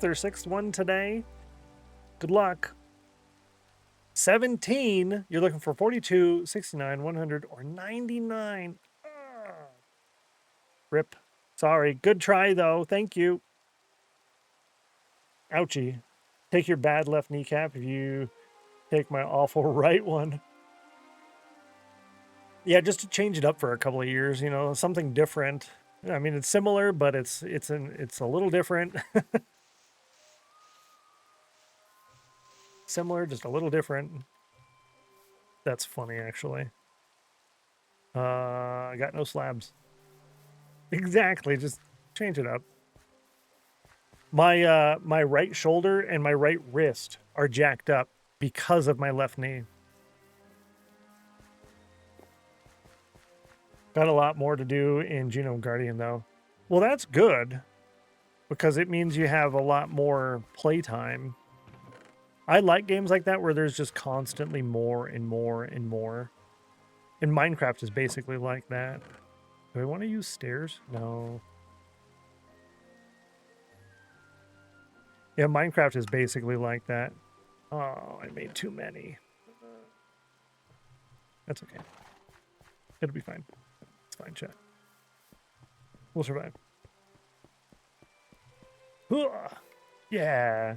or sixth one today. Good luck. 17. You're looking for 42, 69, 100, or 99. Rip. Sorry. Good try, though. Thank you. Ouchie. Take your bad left kneecap if you take my awful right one. Yeah, just to change it up for a couple of years, you know, something different. I mean, it's similar, but it's a little different. Similar, just a little different. That's funny, actually. I got no slabs. Exactly, just change it up. My right shoulder and my right wrist are jacked up because of my left knee. Got a lot more to do in Genome Guardian, though. Well, that's good, because it means you have a lot more playtime. I like games like that where there's just constantly more and more and more. And Minecraft is basically like that. Do I want to use stairs? No. Yeah, Minecraft is basically like that. Oh, I made too many. That's okay. It'll be fine. It's fine, chat. We'll survive. Yeah.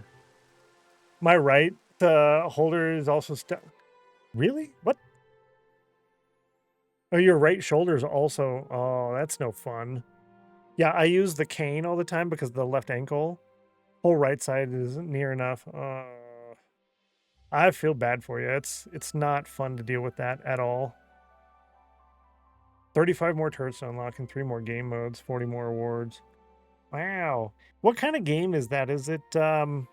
My right holder is also stuck. Really? What? Oh, your right shoulder is also... Oh, that's no fun. Yeah, I use the cane all the time because of the left ankle. Whole right side isn't near enough. I feel bad for you. It's not fun to deal with that at all. 35 more turrets to unlock and 3 more game modes, 40 more awards. Wow. What kind of game is that? Is it kind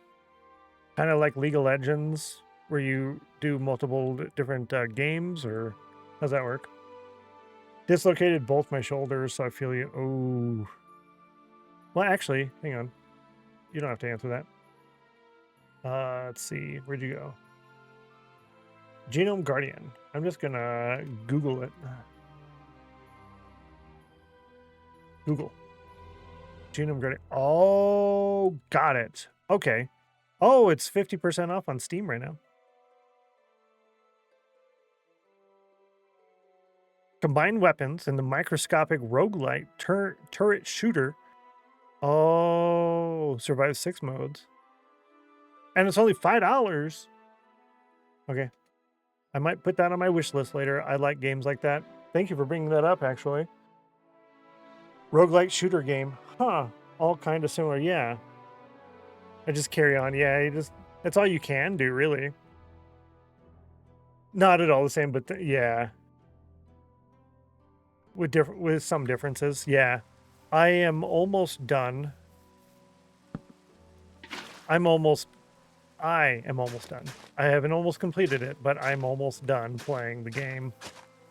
of like League of Legends where you do multiple different games, or how's that work? Dislocated both my shoulders, so I feel you. Oh. Well, actually, hang on. You don't have to answer that. Let's see. Where'd you go? Genome Guardian. I'm just gonna Google it. Google. Genome Guardian. Oh, got it. Okay. Oh, it's 50% off on Steam right now. Combined weapons and the microscopic roguelite turret shooter. Oh, survives 6 modes. And it's only $5. Okay. I might put that on my wish list later. I like games like that. Thank you for bringing that up, actually. Roguelite shooter game. Huh. All kind of similar. Yeah. I just carry on. Yeah, that's all you can do, really. Not at all the same, but yeah. With some differences. Yeah. I am almost done. I am almost done. I haven't almost completed it, but I'm almost done playing the game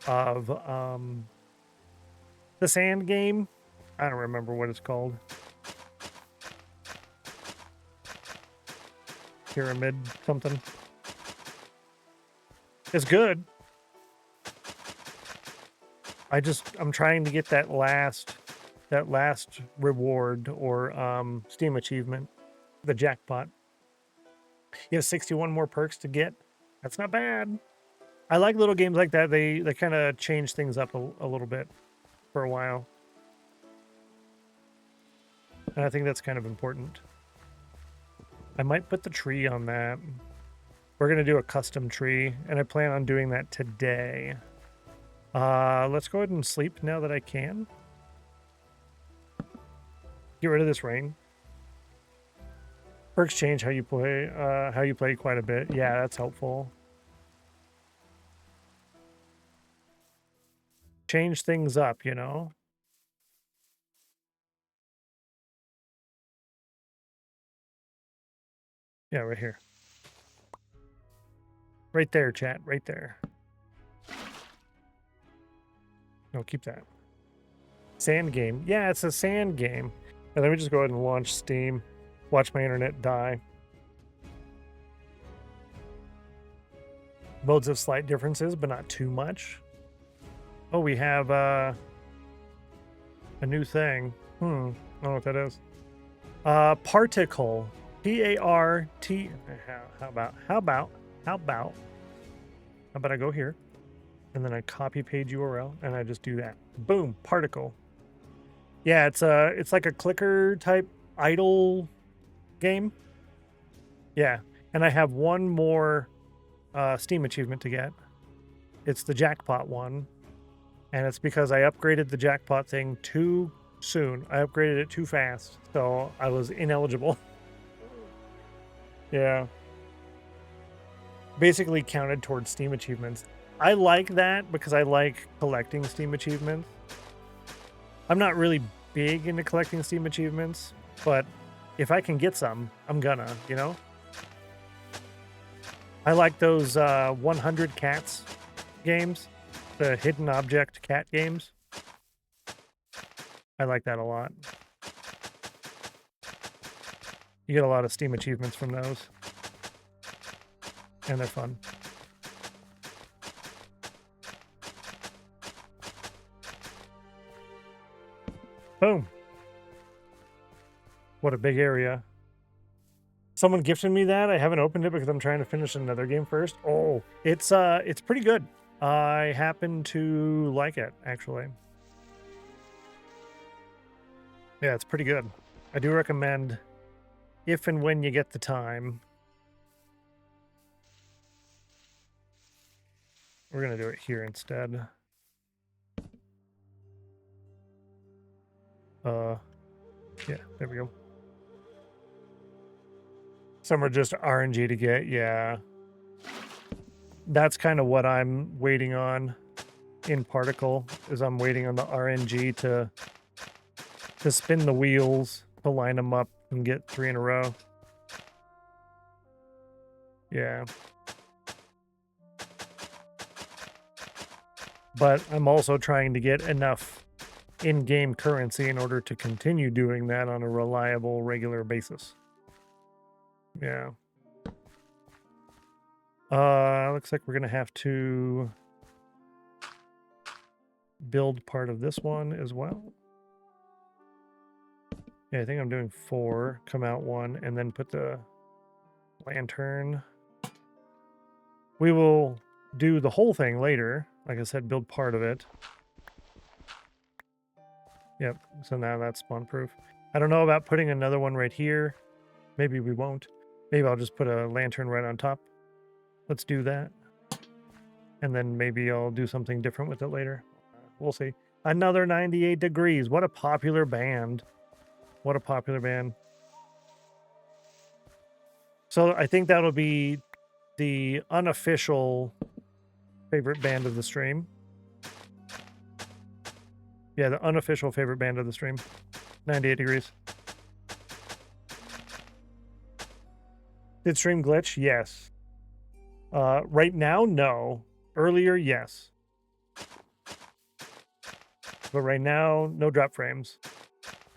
of the sand game. I don't remember what it's called. Pyramid something. It's good. I'm trying to get that last reward or Steam achievement, the jackpot. You have 61 more perks to get. That's not bad. I like little games like that. They kind of change things up a little bit for a while. And I think that's kind of important. I might put the tree on that. We're going to do a custom tree, and I plan on doing that today. Let's go ahead and sleep now that I can. Get rid of this rain. Perks change how you play quite a bit. Yeah, that's helpful. Change things up, you know? Yeah, right here. Right there, chat. Right there. No, keep that. Sand game. Yeah, it's a sand game. And let me just go ahead and launch Steam. Watch my internet die. Modes of slight differences, but not too much. Oh, we have a new thing. I don't know what that is. Particle. P-A-R-T. How about I go here and then I copy page URL and I just do that. Boom, particle. Yeah, it's like a clicker type idle game. Yeah, and I have one more Steam achievement to get. It's the jackpot one, and it's because I upgraded the jackpot thing too soon. I upgraded it too fast, so I was ineligible. Yeah. Basically counted towards Steam achievements. I like that because I like collecting Steam achievements. I'm not really big into collecting Steam achievements, but if I can get some, I'm gonna, you know? I like those 100 cats games, the hidden object cat games. I like that a lot. You get a lot of Steam achievements from those. And they're fun. Boom. What a big area. Someone gifted me that. I haven't opened it because I'm trying to finish another game first. Oh, it's pretty good. I happen to like it, actually. Yeah, it's pretty good. I do recommend, if and when you get the time. We're going to do it here instead. Yeah, there we go. Some are just RNG to get, yeah. That's kind of what I'm waiting on. in particle as I'm waiting on the RNG to spin the wheels to line them up and get 3 in a row. Yeah. But I'm also trying to get enough in-game currency in order to continue doing that on a reliable, regular basis. Yeah. Looks like we're gonna have to build part of this one as well. Yeah, I think I'm doing 4, come out 1, and then put the lantern. We will do the whole thing later. Like I said, build part of it. Yep, so now that's spawn-proof. I don't know about putting another one right here. Maybe we won't. Maybe I'll just put a lantern right on top. Let's do that. And then maybe I'll do something different with it later. We'll see. Another 98 Degrees. What a popular band. What a popular band. So I think that'll be the unofficial favorite band of the stream. Yeah, the unofficial favorite band of the stream. 98 Degrees. Did stream glitch? Yes. Right now, no. Earlier, yes. But right now, no drop frames.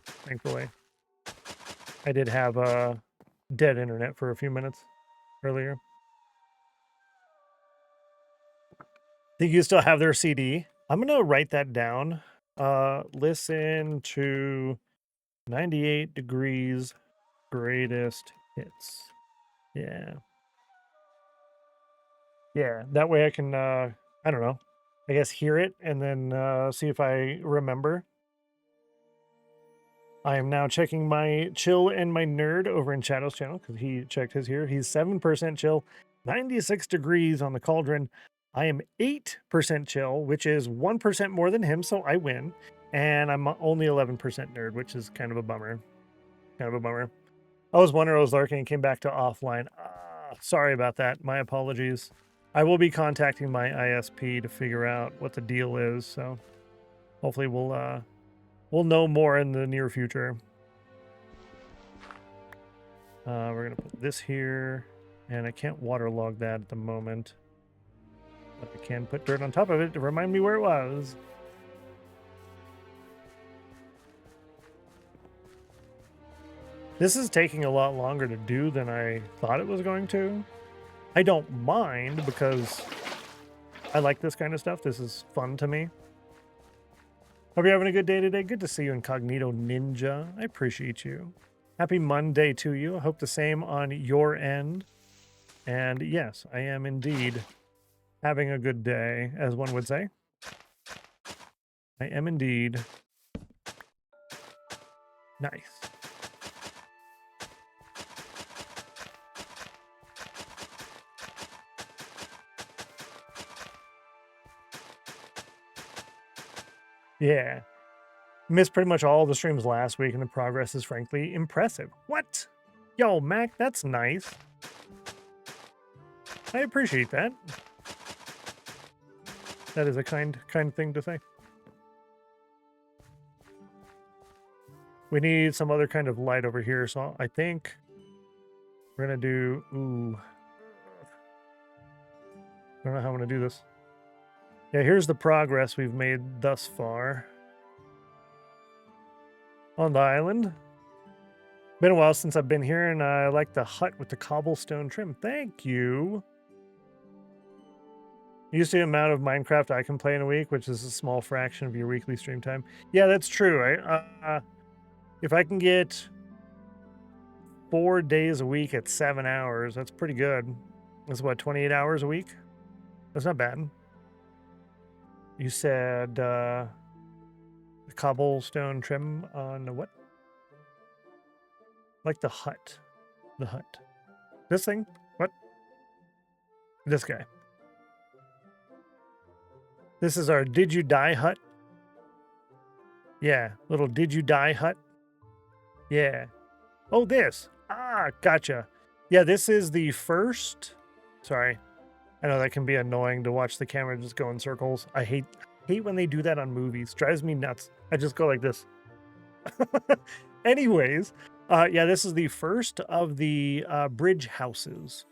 Thankfully. I did have dead internet for a few minutes earlier. Think you still have their CD? I'm gonna write that down. Listen to 98 Degrees greatest hits. Yeah. Yeah, that way I can, I don't know, I guess hear it and then see if I remember. I am now checking my chill and my nerd over in Shadow's channel because he checked his here. He's 7% chill, 96 degrees on the cauldron. I am 8% chill, which is 1% more than him, so I win. And I'm only 11% nerd, which is kind of a bummer. Kind of a bummer. I was wondering I was lurking and came back to offline. Sorry about that. My apologies. I will be contacting my ISP to figure out what the deal is, so hopefully we'll know more in the near future. We're gonna put this here, and I can't waterlog that at the moment, but I can put dirt on top of it to remind me where it was. This is taking a lot longer to do than I thought it was going to. I don't mind because I like this kind of stuff. This is fun to me. Hope you're having a good day today. Good to see you, Incognito Ninja. I appreciate you. Happy Monday to you. I hope the same on your end. And yes, I am indeed having a good day, as one would say. I am indeed. Nice. Yeah. Missed pretty much all the streams last week, and the progress is frankly impressive. What? Yo, Mac, that's nice. I appreciate that. That is a kind thing to say. We need some other kind of light over here, so I think we're gonna do... Ooh. I don't know how I'm gonna do this. Yeah, here's the progress we've made thus far on the island. Been a while since I've been here, and I like the hut with the cobblestone trim. Thank you. Used to the amount of Minecraft I can play in a week, which is a small fraction of your weekly stream time. Yeah, that's true. If I can get 4 days a week at 7 hours, that's pretty good. That's what, 28 hours a week? That's not bad. You said the cobblestone trim on what? Like the hut. The hut. This thing? What? This guy. This is our Did You Die hut? Yeah, little Did You Die hut? Yeah. Oh, this. Ah, gotcha. Yeah, this is the first... Sorry. I know that can be annoying to watch the camera just go in circles. I hate Hate when they do that on movies. Drives me nuts. I just go like this. Anyways, yeah, this is the first of the bridge houses.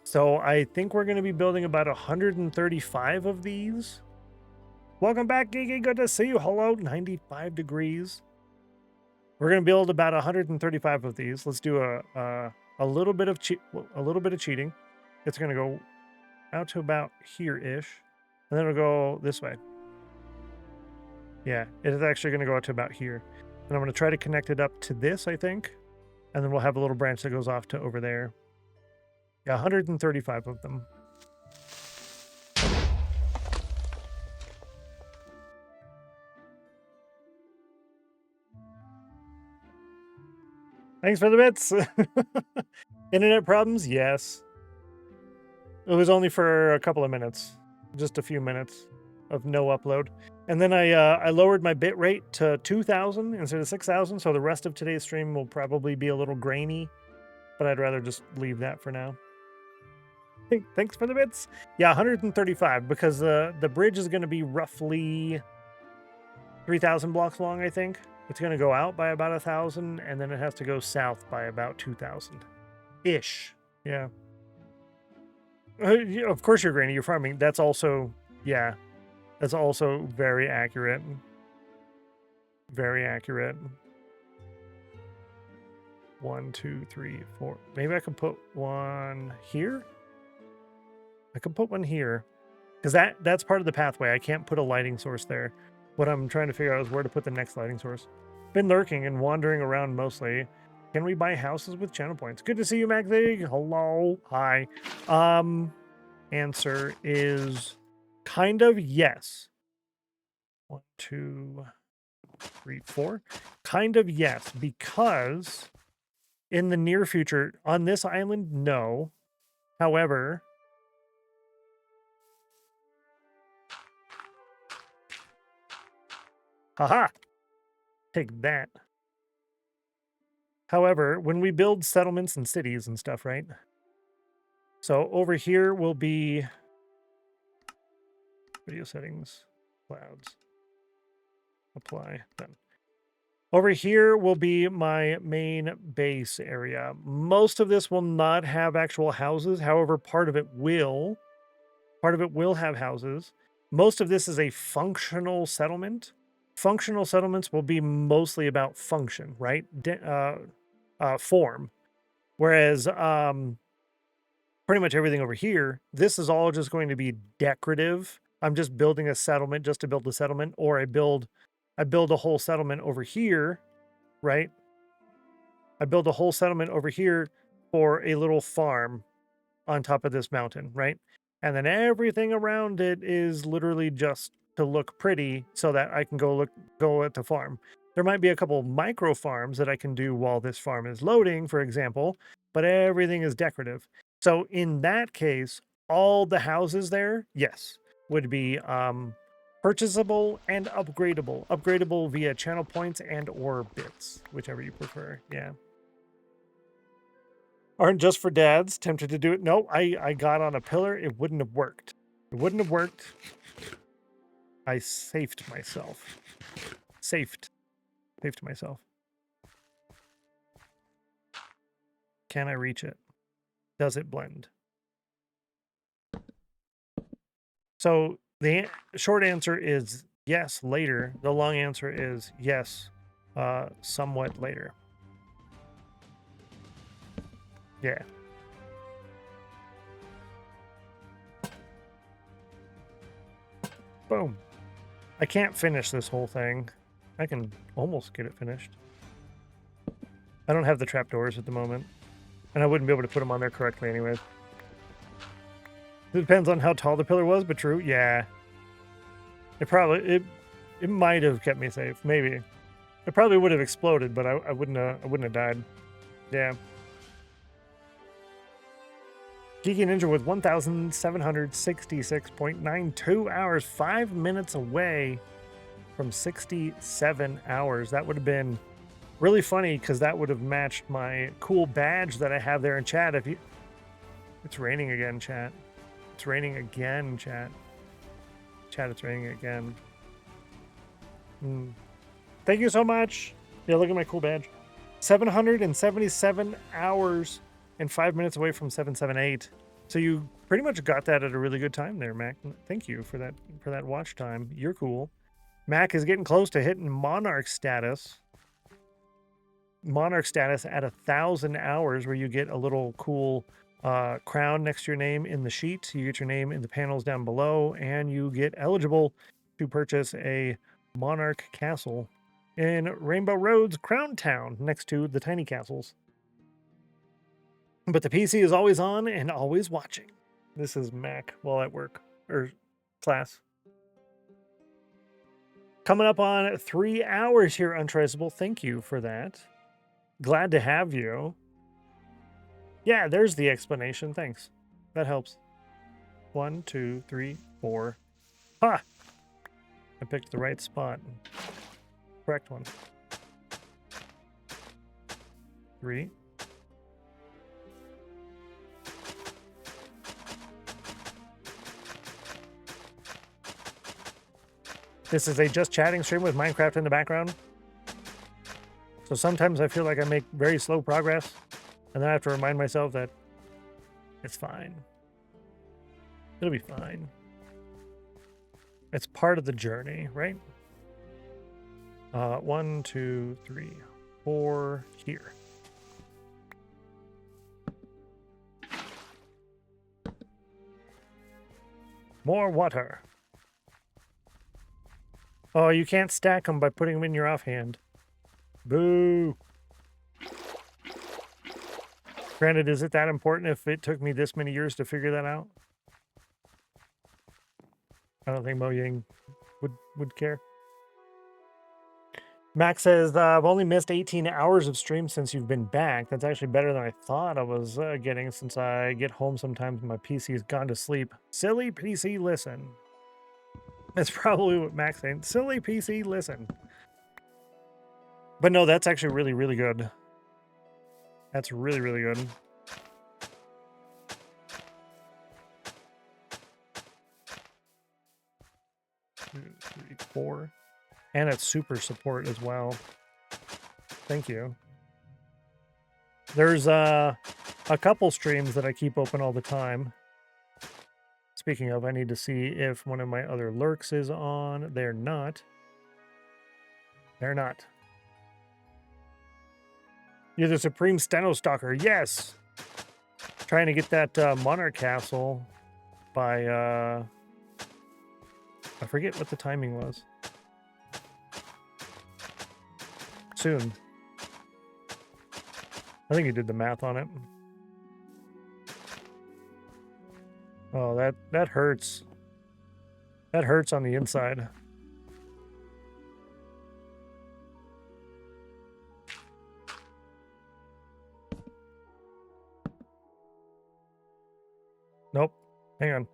So I think we're going to be building about 135 of these. Welcome back, Gigi. Good to see you. Hello, 95 degrees. We're going to build about 135 of these. Let's do a little bit of cheating. It's going to go out to about here-ish, and then it'll go this way. Yeah, it is actually going to go out to about here. And I'm going to try to connect it up to this, I think. And then we'll have a little branch that goes off to over there. Yeah, 135 of them. Thanks for the bits. Internet problems? Yes. It was only for a couple of minutes. Just a few minutes of no upload. And then I lowered my bit rate to 2,000 instead of 6,000. So the rest of today's stream will probably be a little grainy. But I'd rather just leave that for now. Thanks for the bits. Yeah, 135 because the bridge is going to be roughly 3,000 blocks long, I think. It's going to go out by about 1,000, and then it has to go south by about 2,000-ish. Yeah. Of course you're grainy. You're farming. That's also, yeah, that's also very accurate. Very accurate. 1, 2, 3, 4. Maybe I could put one here. I could put one here because that's part of the pathway. I can't put a lighting source there. What I'm trying to figure out is where to put the next lighting source. Been lurking and wandering around mostly. Can we buy houses with channel points? Good to see you, Magzig. Hello. Hi. Answer is kind of yes. 1, 2, 3, 4. Kind of yes, because in the near future, on this island, no. However, haha, take that. However, when we build settlements and cities and stuff, right? So over here will be video settings, clouds, apply, done. Over here will be my main base area. Most of this will not have actual houses. However, part of it will. Part of it will have houses. Most of this is a functional settlement. Functional settlements will be mostly about function, right? Form. Whereas pretty much everything over here, this is all just going to be decorative. I'm just building a settlement just to build a settlement, or I build a whole settlement over here, right? I build a whole settlement over here for a little farm on top of this mountain, right? And then everything around it is literally just to look pretty so that I can go at the farm. There might be a couple micro farms that I can do while this farm is loading, for example, but everything is decorative. So in that case, all the houses there, yes, would be purchasable and upgradable. Upgradable via channel points and or bits, whichever you prefer. Yeah. Aren't just for dads. Tempted to do it. No, I got on a pillar. It wouldn't have worked. It wouldn't have worked. I safed myself. Safed myself. Can I reach it? Does it blend? So the short answer is yes, later. The long answer is yes, somewhat later. Yeah. Boom. I can't finish this whole thing. I can almost get it finished. I don't have the trapdoors at the moment. And I wouldn't be able to put them on there correctly anyways. It depends on how tall the pillar was, but true, yeah. It might have kept me safe, maybe. It probably would have exploded, but I wouldn't have died. Yeah. Geeky Ninja with 1,766.92 hours, 5 minutes away from 67 hours. That would have been really funny because that would have matched my cool badge that I have there in chat. It's raining again, chat. It's raining again, chat. Chat, it's raining again. Thank you so much. Yeah, look at my cool badge. 777 hours and 5 minutes away from 778. So you pretty much got that at a really good time there, Mac. Thank you for that watch time. You're cool. Mac is getting close to hitting Monarch status. Monarch status at 1,000 hours, where you get a little cool crown next to your name in the sheet. You get your name in the panels down below, and you get eligible to purchase a Monarch castle in Rainbow Roads, Crown Town, next to the tiny castles. But the PC is always on and always watching. This is Mac while at work or class. Coming up on 3 hours here, Untraceable. Thank you for that. Glad to have you. Yeah, there's the explanation. Thanks. That helps. 1, 2, 3, 4. Ha! I picked the right spot. Correct one. 3. This is a just chatting stream with Minecraft in the background. So sometimes I feel like I make very slow progress, and then I have to remind myself that it's fine. It'll be fine. It's part of the journey, right? 1, 2, 3, 4 here. More water. Oh, you can't stack them by putting them in your offhand. Boo. Granted, is it that important if it took me this many years to figure that out? I don't think Mo Ying would care. Max says, I've only missed 18 hours of stream since you've been back. That's actually better than I thought I was getting, since I get home sometimes and my PC's gone to sleep. Silly PC, listen. That's probably what Max saying. Silly PC, listen. But no, that's actually really, really good. That's really, really good. Two, 3, 4. And it's super support as well. Thank you. There's a couple streams that I keep open all the time. Speaking of, I need to see if one of my other lurks is on. They're not. They're not. You're the Supreme Steno Stalker. Yes! Trying to get that Monarch Castle by... I forget what the timing was. Soon. I think you did the math on it. Oh, that hurts. That hurts on the inside. Nope. Hang on.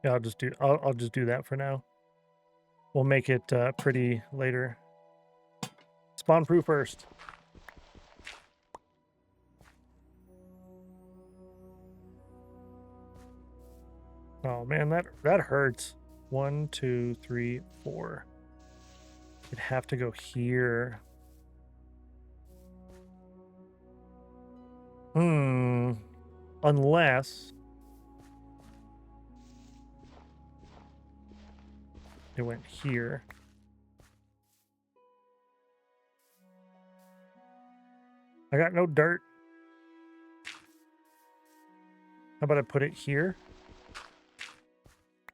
Yeah, I'll just do that for now. We'll make it pretty later. Spawn proof first. Oh man, that hurts. 1, 2, 3, 4. You'd have to go here. Unless it went here. I got no dirt. How about I put it here?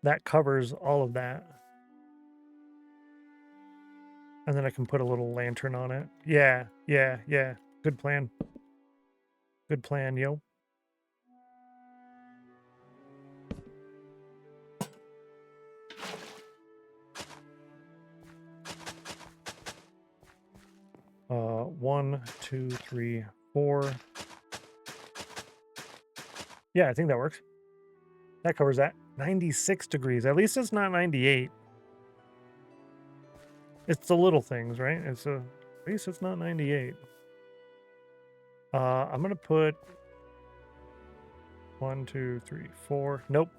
That covers all of that. And then I can put a little lantern on it. Yeah. Good plan. Good plan, yo. One, 2, 3, 4. Yeah, I think that works. That covers that. 96 degrees. At least it's not 98. It's the little things, right? At least it's not 98. I'm gonna put 1, 2, 3, 4. Nope.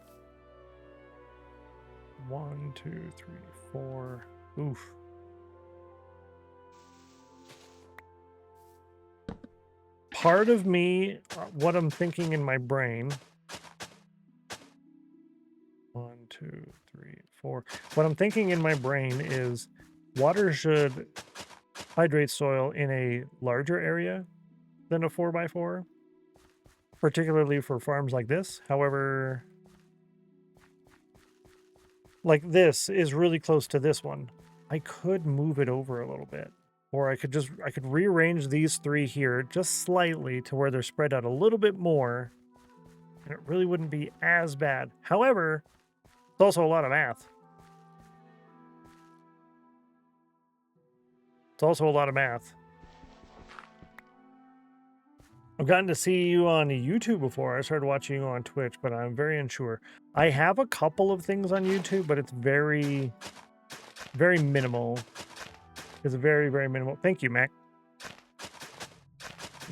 1, 2, 3, 4. Oof. Part of me, what I'm thinking in my brain. 1, 2, 3, 4. What I'm thinking in my brain is water should hydrate soil in a larger area than a 4x4, particularly for farms like this. However, like this is really close to this one. I could move it over a little bit, or I could rearrange these three here just slightly to where they're spread out a little bit more, and it really wouldn't be as bad. However, it's also a lot of math. It's also a lot of math. I've gotten to see you on YouTube before. I started watching you on Twitch, but I'm very unsure. I have a couple of things on YouTube, but it's very, very minimal. It's very, very minimal. Thank you, Mac.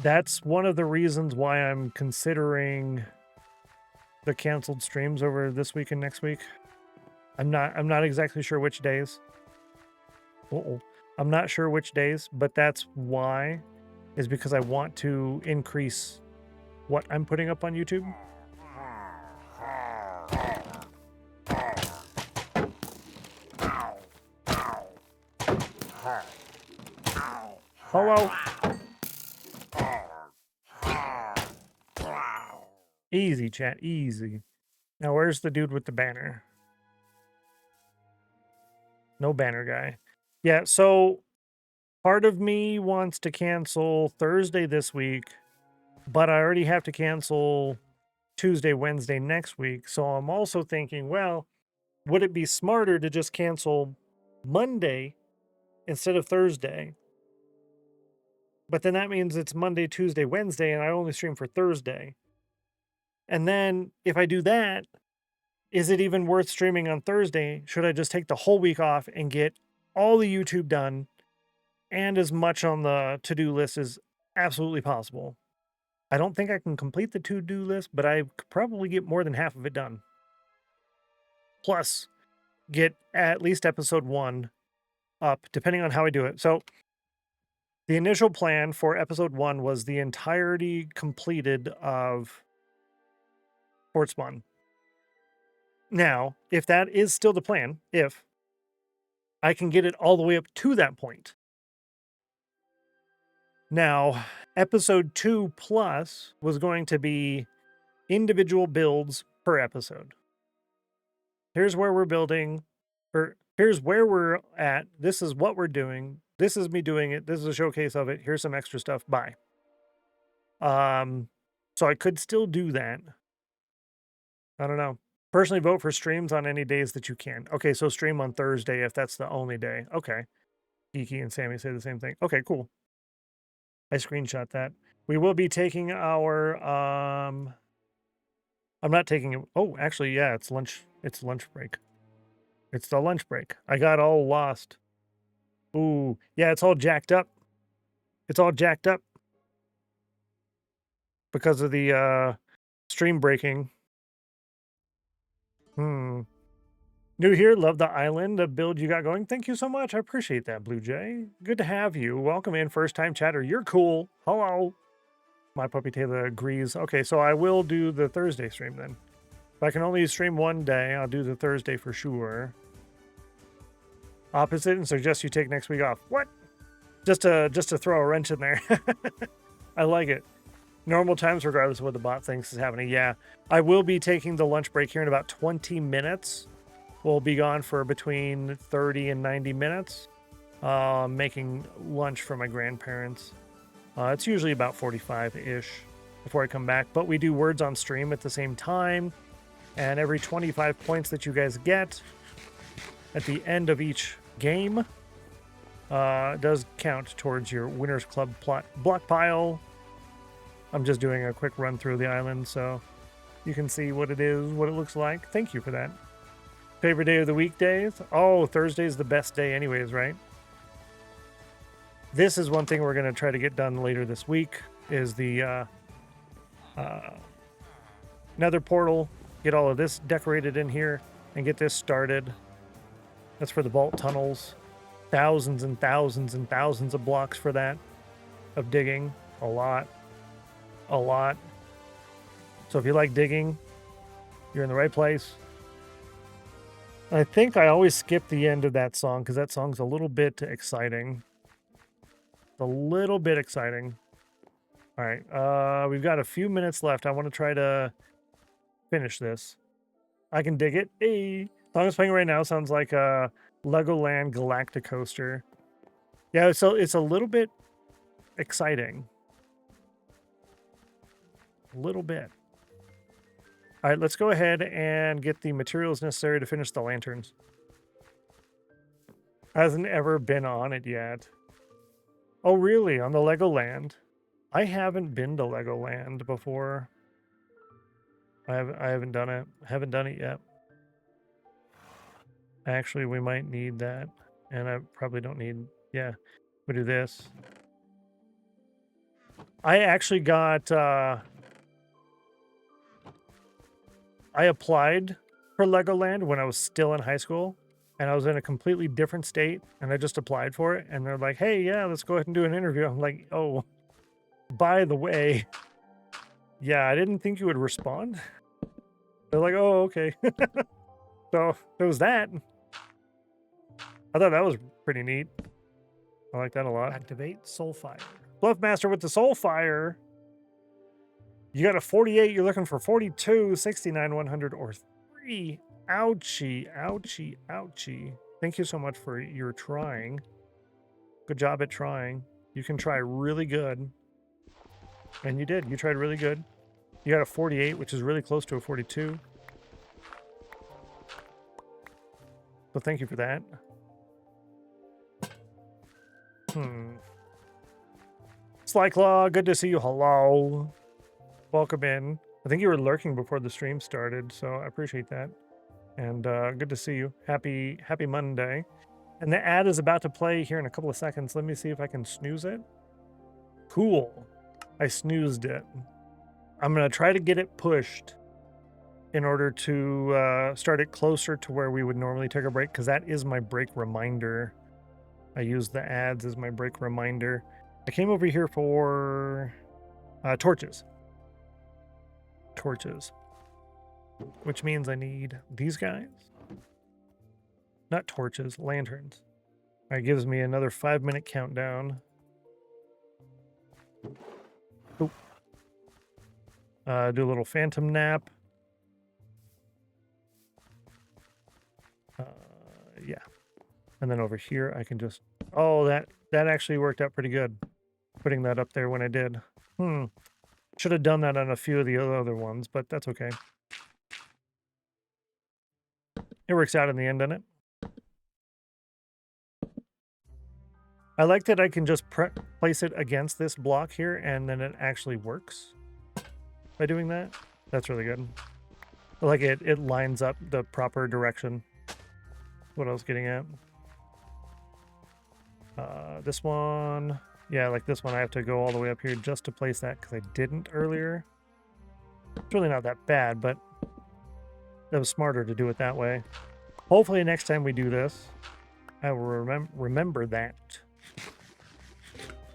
That's one of the reasons why I'm considering the canceled streams over this week and next week. I'm not exactly sure which days. I'm not sure which days, but that's why, is because I want to increase what I'm putting up on YouTube. Hello. Easy, chat, easy. Now, where's the dude with the banner? No banner guy. Yeah, so part of me wants to cancel Thursday this week, but I already have to cancel Tuesday, Wednesday next week. So I'm also thinking, well, would it be smarter to just cancel Monday instead of Thursday? But then that means it's Monday, Tuesday, Wednesday, and I only stream for Thursday. And then if I do that, is it even worth streaming on Thursday? Should I just take the whole week off and get all the YouTube done and as much on the to-do list as absolutely possible? I don't think I can complete the to-do list, but I could probably get more than half of it done. Plus, get at least episode 1 up, depending on how I do it. So, the initial plan for episode 1 was the entirety completed of Fort Spawn. Now, if that is still the plan, if I can get it all the way up to that point. Now, episode 2 plus was going to be individual builds per episode. Here's where we're building, or here's where we're at. This is what we're doing. This is me doing it. This is a showcase of it. Here's some extra stuff. Bye. So I could still do that. I don't know. Personally, vote for streams on any days that you can. Okay, so stream on Thursday if that's the only day. Okay. Geeky and Sammy say the same thing. Okay, cool. I screenshot that. We will be taking our I'm not taking it. Oh, actually, yeah, it's lunch. It's lunch break. It's the lunch break. I got all lost. Ooh, yeah, it's all jacked up. It's all jacked up because of the stream breaking. New here. Love the island, the build you got going. Thank you so much. I appreciate that, Blue Jay. Good to have you. Welcome in, first time chatter. You're cool. Hello. My puppy Taylor agrees. Okay, so I will do the Thursday stream then. If I can only stream one day, I'll do the Thursday for sure. Opposite and suggest you take next week off. What? Just to throw a wrench in there. I like it. Normal times, regardless of what the bot thinks is happening. Yeah, I will be taking the lunch break here in about 20 minutes. We'll be gone for between 30 and 90 minutes. Making lunch for my grandparents. It's usually about 45-ish before I come back. But we do words on stream at the same time. And every 25 points that you guys get at the end of each game does count towards your Winners Club block pile. I'm just doing a quick run through the island so you can see what it is, what it looks like. Thank you for that. Favorite day of the weekdays? Oh, Thursday's the best day anyways, right? This is one thing we're going to try to get done later this week is the Nether portal. Get all of this decorated in here and get this started. That's for the vault tunnels. Thousands and thousands and thousands of blocks for that. Of digging. A lot. A lot. So if you like digging, you're in the right place. I think I always skip the end of that song because that song's a little bit exciting. A little bit exciting. All right, we've got a few minutes left. I want to try to finish this. I can dig it. Hey, the song it's playing right now sounds like a Legoland Galacticoaster. Yeah, so it's a little bit exciting. A little bit. All right, let's go ahead and get the materials necessary to finish the lanterns. Hasn't ever been on it yet. Oh, really? On the Legoland? I haven't been to Legoland before. I haven't done it. I haven't done it yet. Actually, we might need that. And I probably don't need... Yeah, we do this. I actually got... I applied for Legoland when I was still in high school, and I was in a completely different state, and I just applied for it, and they're like, hey, yeah, let's go ahead and do an interview. I'm like, oh, by the way, yeah, I didn't think you would respond. They're like, oh, okay. So there was that. I thought that was pretty neat. I like that a lot. Activate Soulfire. Bluffmaster with the Soulfire. You got a 48, you're looking for 42, 69, 100, or 3. Ouchie, ouchie, ouchie. Thank you so much for your trying. Good job at trying. You can try really good. And you did. You tried really good. You got a 48, which is really close to a 42. So thank you for that. Slyclaw, good to see you. Hello. Welcome in. I think you were lurking before the stream started, so I appreciate that. And good to see you. Happy Monday. And the ad is about to play here in a couple of seconds. Let me see if I can snooze it. Cool. I snoozed it. I'm going to try to get it pushed in order to start it closer to where we would normally take a break, because that is my break reminder. I use the ads as my break reminder. I came over here for torches. Torches. Which means I need these guys. Not torches, lanterns. All right, gives me another 5-minute countdown. Oop. Do a little phantom nap. Yeah. And then over here, I can just... Oh, that actually worked out pretty good. Putting that up there when I did. Should have done that on a few of the other ones, but that's okay. It works out in the end, doesn't it? I like that I can just place it against this block here, and then it actually works by doing that. That's really good. I like it lines up the proper direction. What I was getting at. This one... Yeah, like this one, I have to go all the way up here just to place that because I didn't earlier. It's really not that bad, but it was smarter to do it that way. Hopefully next time we do this, I will remember that.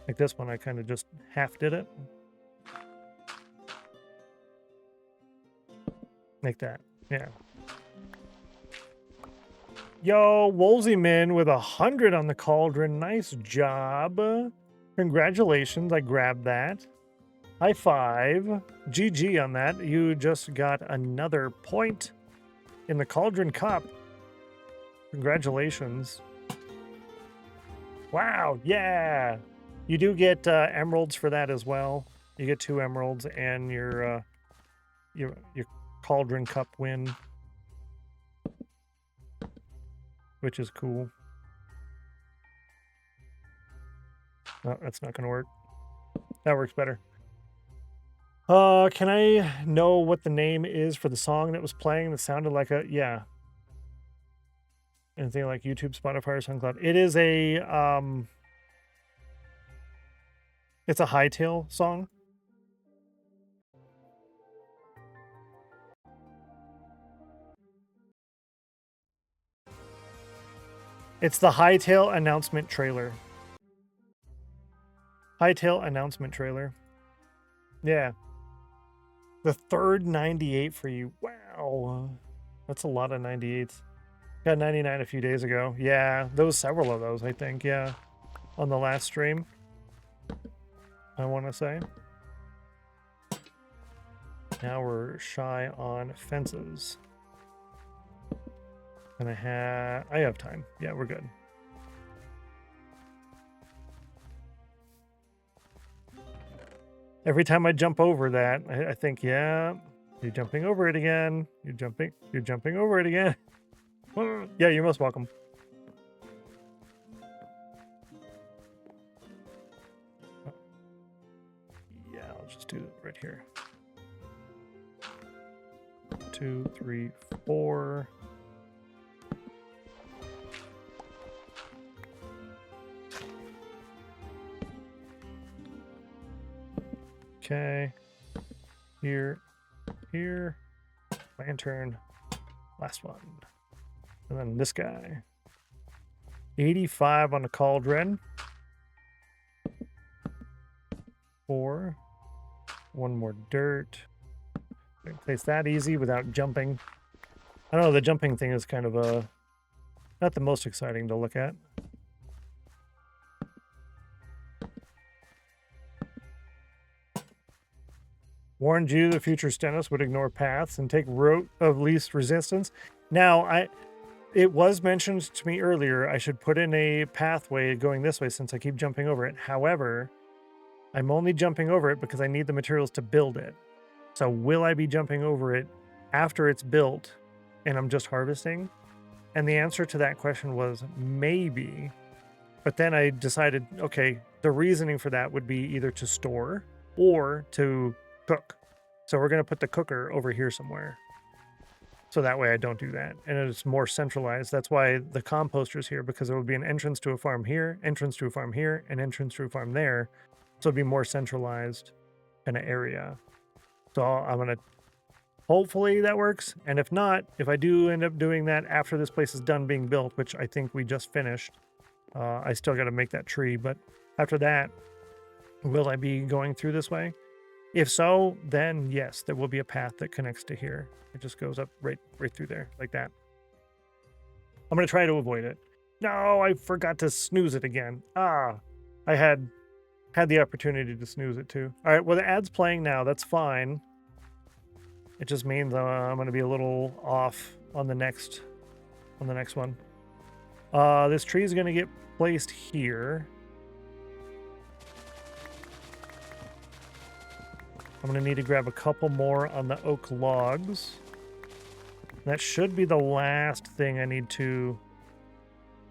Like this one, I kind of just half did it. Like that, yeah. Yo, Wolseyman with 100 on the cauldron. Nice job. Congratulations, I grabbed that. High five. GG on that. You just got another point in the Cauldron Cup. Congratulations. Wow, yeah. You do get emeralds for that as well. You get 2 emeralds and your Cauldron Cup win. Which is cool. Oh, that's not going to work. That works better. Can I know what the name is for the song that was playing that sounded like a... Yeah. Anything like YouTube, Spotify, or SoundCloud. It is a... It's a hightail song. It's the Hightail announcement trailer. Hightail announcement trailer. Yeah. The third 98 for you. Wow. That's a lot of 98s. Got 99 a few days ago. Yeah, several of those, I think. Yeah. On the last stream, I want to say. Now we're shy on fences. And I have time. Yeah, we're good. Every time I jump over that, I think, yeah, you're jumping over it again. You're jumping over it again. Yeah, you're most welcome. Yeah, I'll just do it right here. 2, 3, 4. Okay. Here. Lantern. Last one. And then this guy. 85 on the cauldron. 4. One more dirt. Place that easy without jumping. I don't know, the jumping thing is kind of not the most exciting to look at. Warned you the future Stennos would ignore paths and take route of least resistance. Now, it was mentioned to me earlier I should put in a pathway going this way since I keep jumping over it. However, I'm only jumping over it because I need the materials to build it. So will I be jumping over it after it's built and I'm just harvesting? And the answer to that question was maybe. But then I decided, okay, the reasoning for that would be either to store or to cook. So we're going to put the cooker over here somewhere. So that way I don't do that. And it's more centralized. That's why the composter's here, because there will be an entrance to a farm here, entrance to a farm here, and entrance to a farm there. So it'll be more centralized kind of area. So I'm going to, hopefully that works. And if not, if I do end up doing that after this place is done being built, which I think we just finished, I still got to make that tree. But after that, will I be going through this way? If so, then yes, there will be a path that connects to here. It just goes up right through there like that. I'm going to try to avoid it. No, I forgot to snooze it again. I had the opportunity to snooze it too. All right, well, the ad's playing now. That's fine. It just means I'm going to be a little off on the next one. This tree is going to get placed here. I'm going to need to grab a couple more on the oak logs. That should be the last thing I need to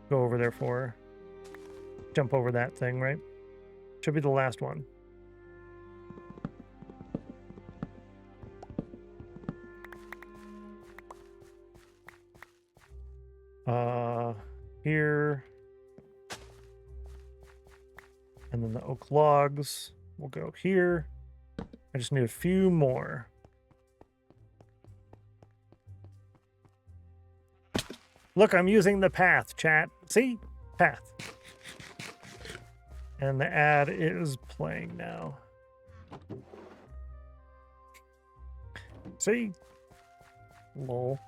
go over there for. Jump over that thing, right? Should be the last one. Here. And then the oak logs will go here. I just need a few more. Look, I'm using the path, chat. See? Path. And the ad is playing now. See? Lol.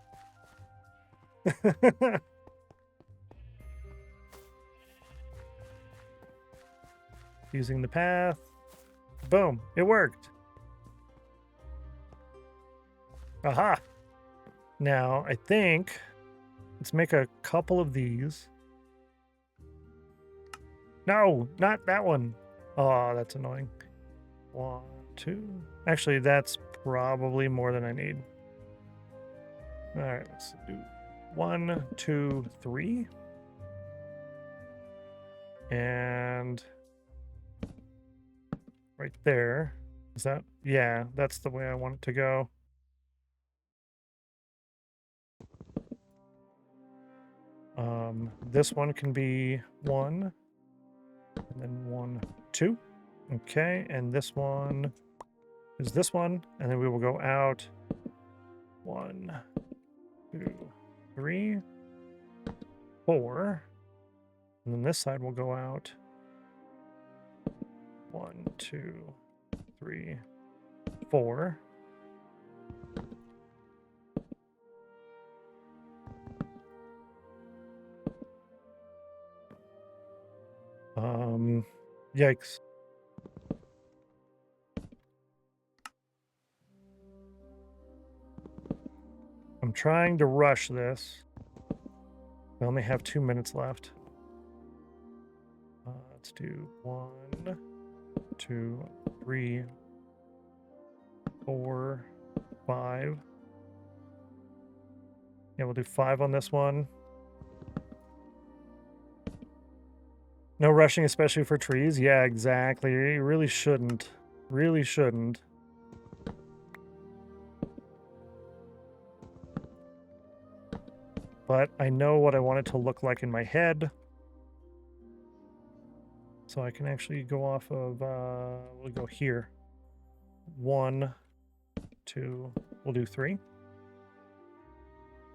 Using the path. Boom. It worked. Aha. Now, I think let's make a couple of these. No, not that one. Oh, that's annoying. 1, 2. Actually, that's probably more than I need. All right, let's do 1, 2, 3. And right there. Is that? Yeah, that's the way I want it to go. This one can be 1, and then 1, 2. Okay, and this one is this one, and then we will go out 1, 2, 3, 4. And then this side will go out. 1, 2, 3, 4. Yikes. I'm trying to rush this. I only have 2 minutes left. Let's do 1, 2, 3, 4, 5. Yeah, we'll do 5 on this one. No rushing, especially for trees. Yeah, exactly. You really shouldn't. Really shouldn't. But I know what I want it to look like in my head. So I can actually go off of, we'll go here. 1, 2, we'll do 3.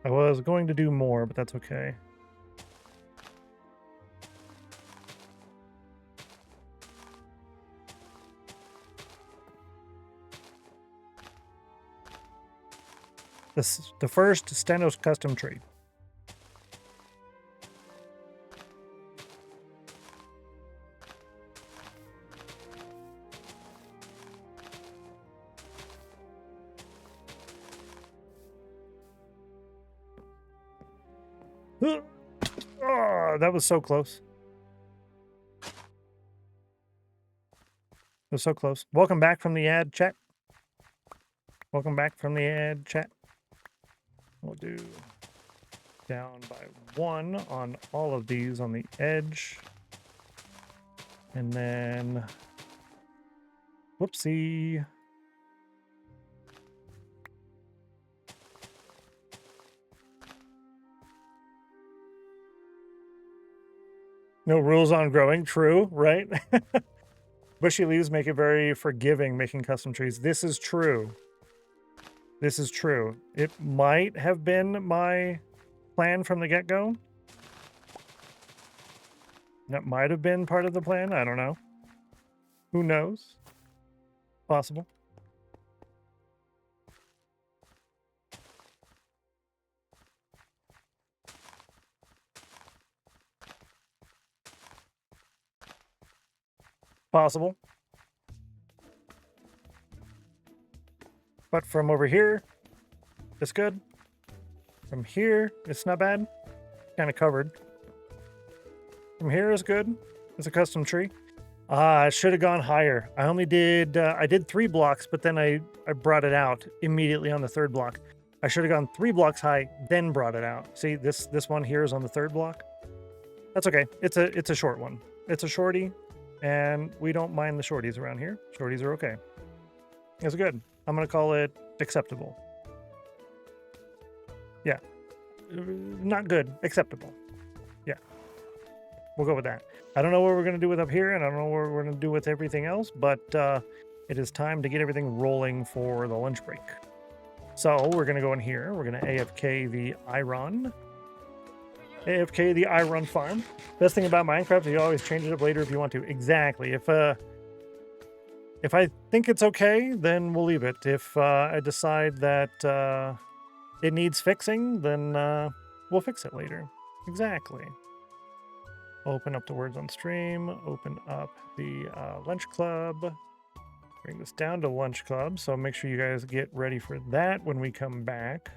I was going to do more, but that's okay. This is the first Stennos custom tree. Oh, that was so close. It was so close. Welcome back from the ad, chat. Welcome back from the ad, chat. We'll do down by 1 on all of these on the edge. And then, whoopsie. No rules on growing, true, right? Bushy leaves make it very forgiving making custom trees. This is true. This is true. It might have been my plan from the get-go. That might have been part of the plan. I don't know. Who knows? Possible. Possible. But from over here, it's good. From here, it's not bad. Kind of covered. From here is good. It's a custom tree. I should have gone higher. I only did, I did 3 blocks, but then I brought it out immediately on the 3rd block. I should have gone 3 blocks high, then brought it out. See, this one here is on the 3rd block. That's okay. It's a short one. It's a shorty, and we don't mind the shorties around here. Shorties are okay. It's good. I'm going to call it acceptable. Yeah. Not good. Acceptable. Yeah. We'll go with that. I don't know what we're going to do with up here, and I don't know what we're going to do with everything else, but it is time to get everything rolling for the lunch break. So we're going to go in here. We're going to AFK the iron. AFK the iron farm. Best thing about Minecraft is you always change it up later if you want to. Exactly. If I think it's okay, then we'll leave it. If I decide that it needs fixing, then we'll fix it later. Exactly. Open up the words on stream. Open up the lunch club. Bring this down to lunch club. So make sure you guys get ready for that when we come back.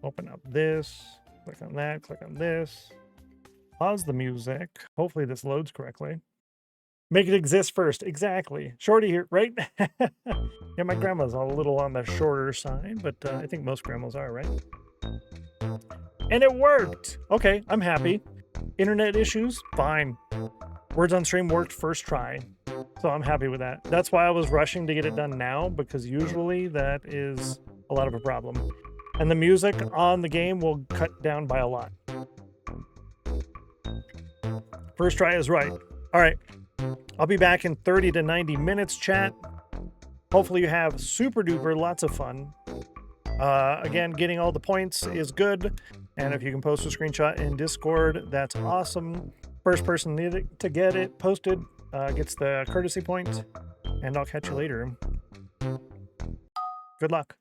Open up this. Click on that. Click on this. Pause the music. Hopefully this loads correctly. Make it exist first. Exactly. Shorty here, right? Yeah, my grandma's a little on the shorter side, but I think most grandmas are, right? And it worked. Okay, I'm happy. Internet issues? Fine. Words on stream worked first try. So I'm happy with that. That's why I was rushing to get it done now, because usually that is a lot of a problem. And the music on the game will cut down by a lot. First try is right. All right. I'll be back in 30 to 90 minutes, chat. Hopefully you have super duper lots of fun. Again, getting all the points is good. And if you can post a screenshot in Discord, that's awesome. First person to get it posted gets the courtesy point, and I'll catch you later. Good luck.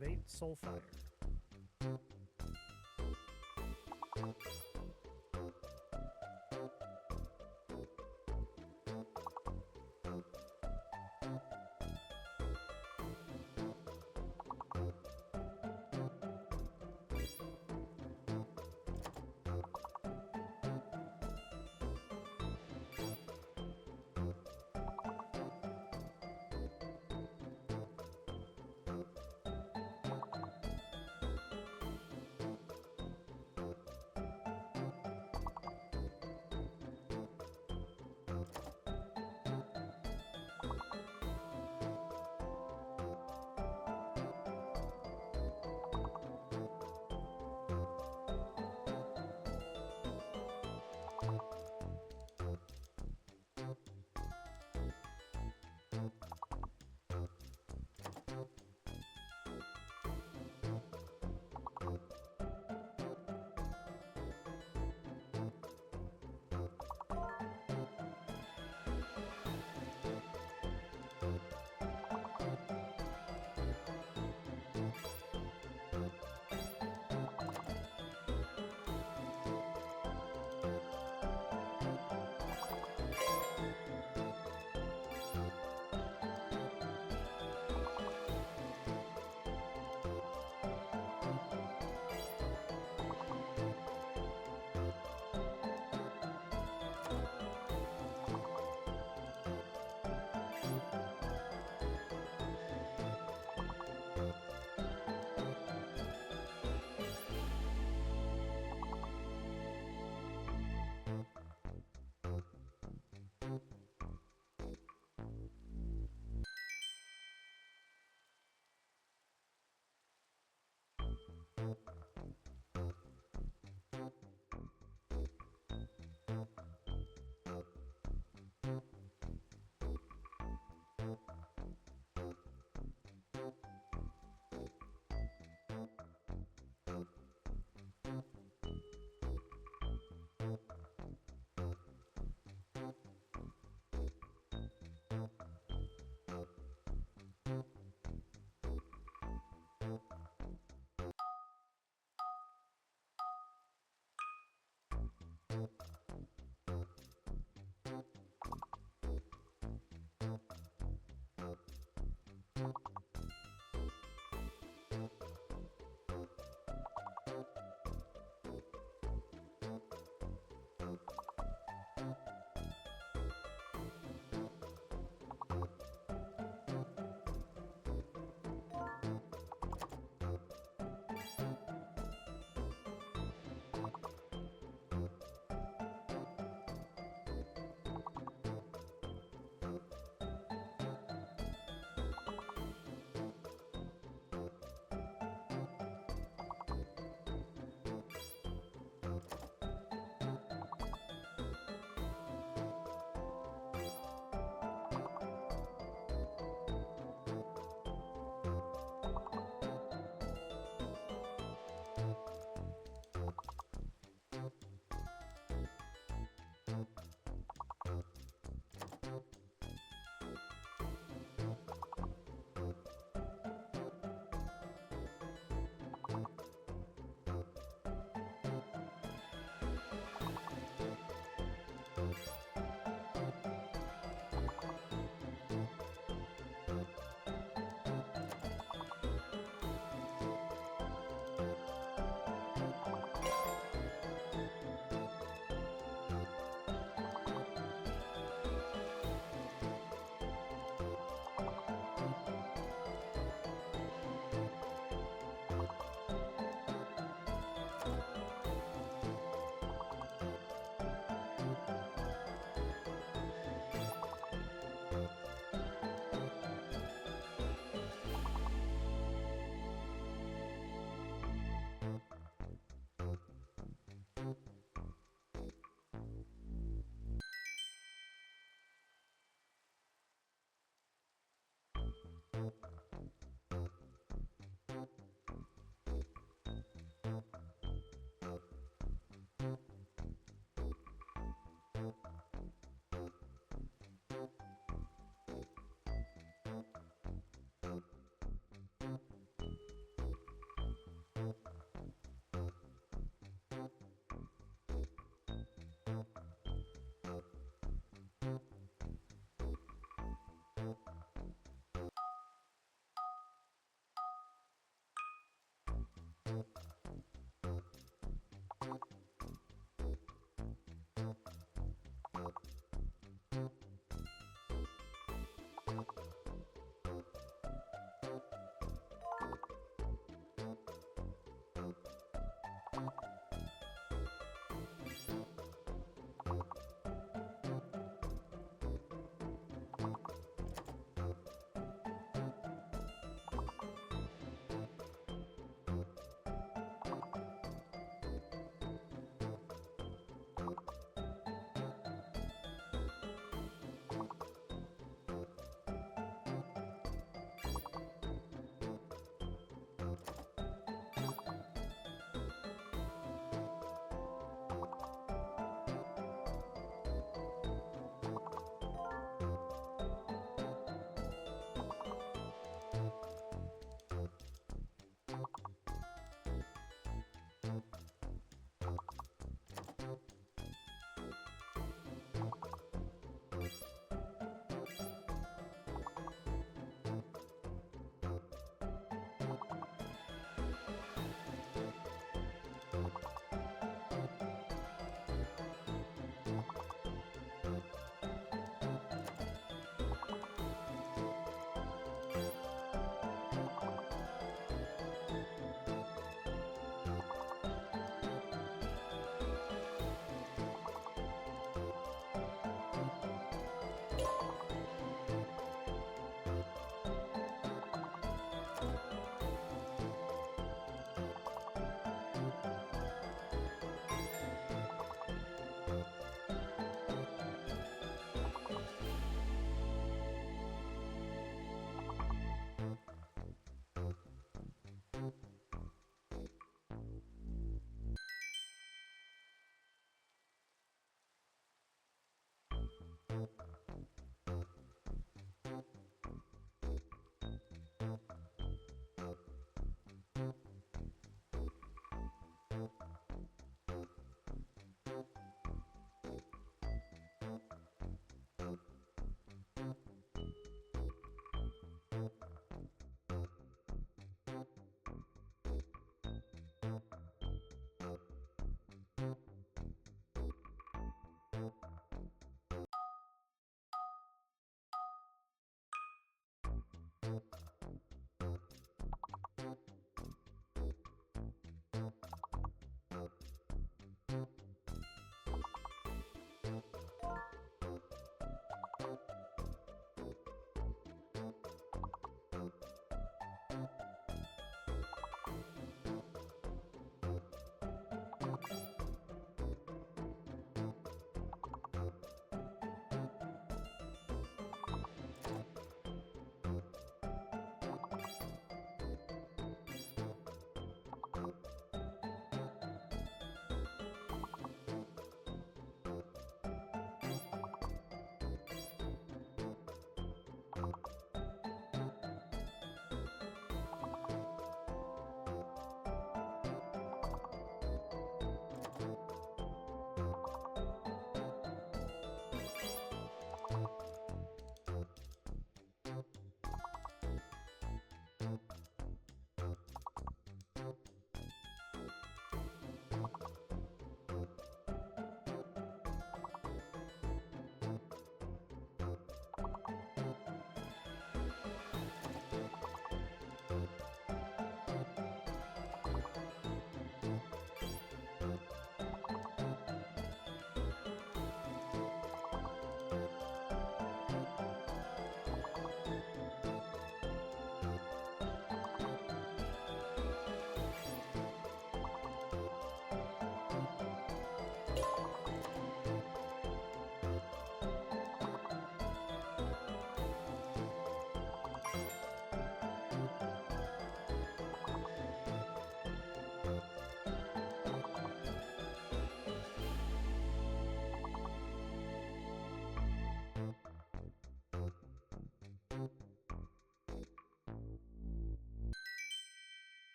Activate Soulfire.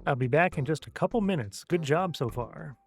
I'll be back in just a couple minutes. Good job so far.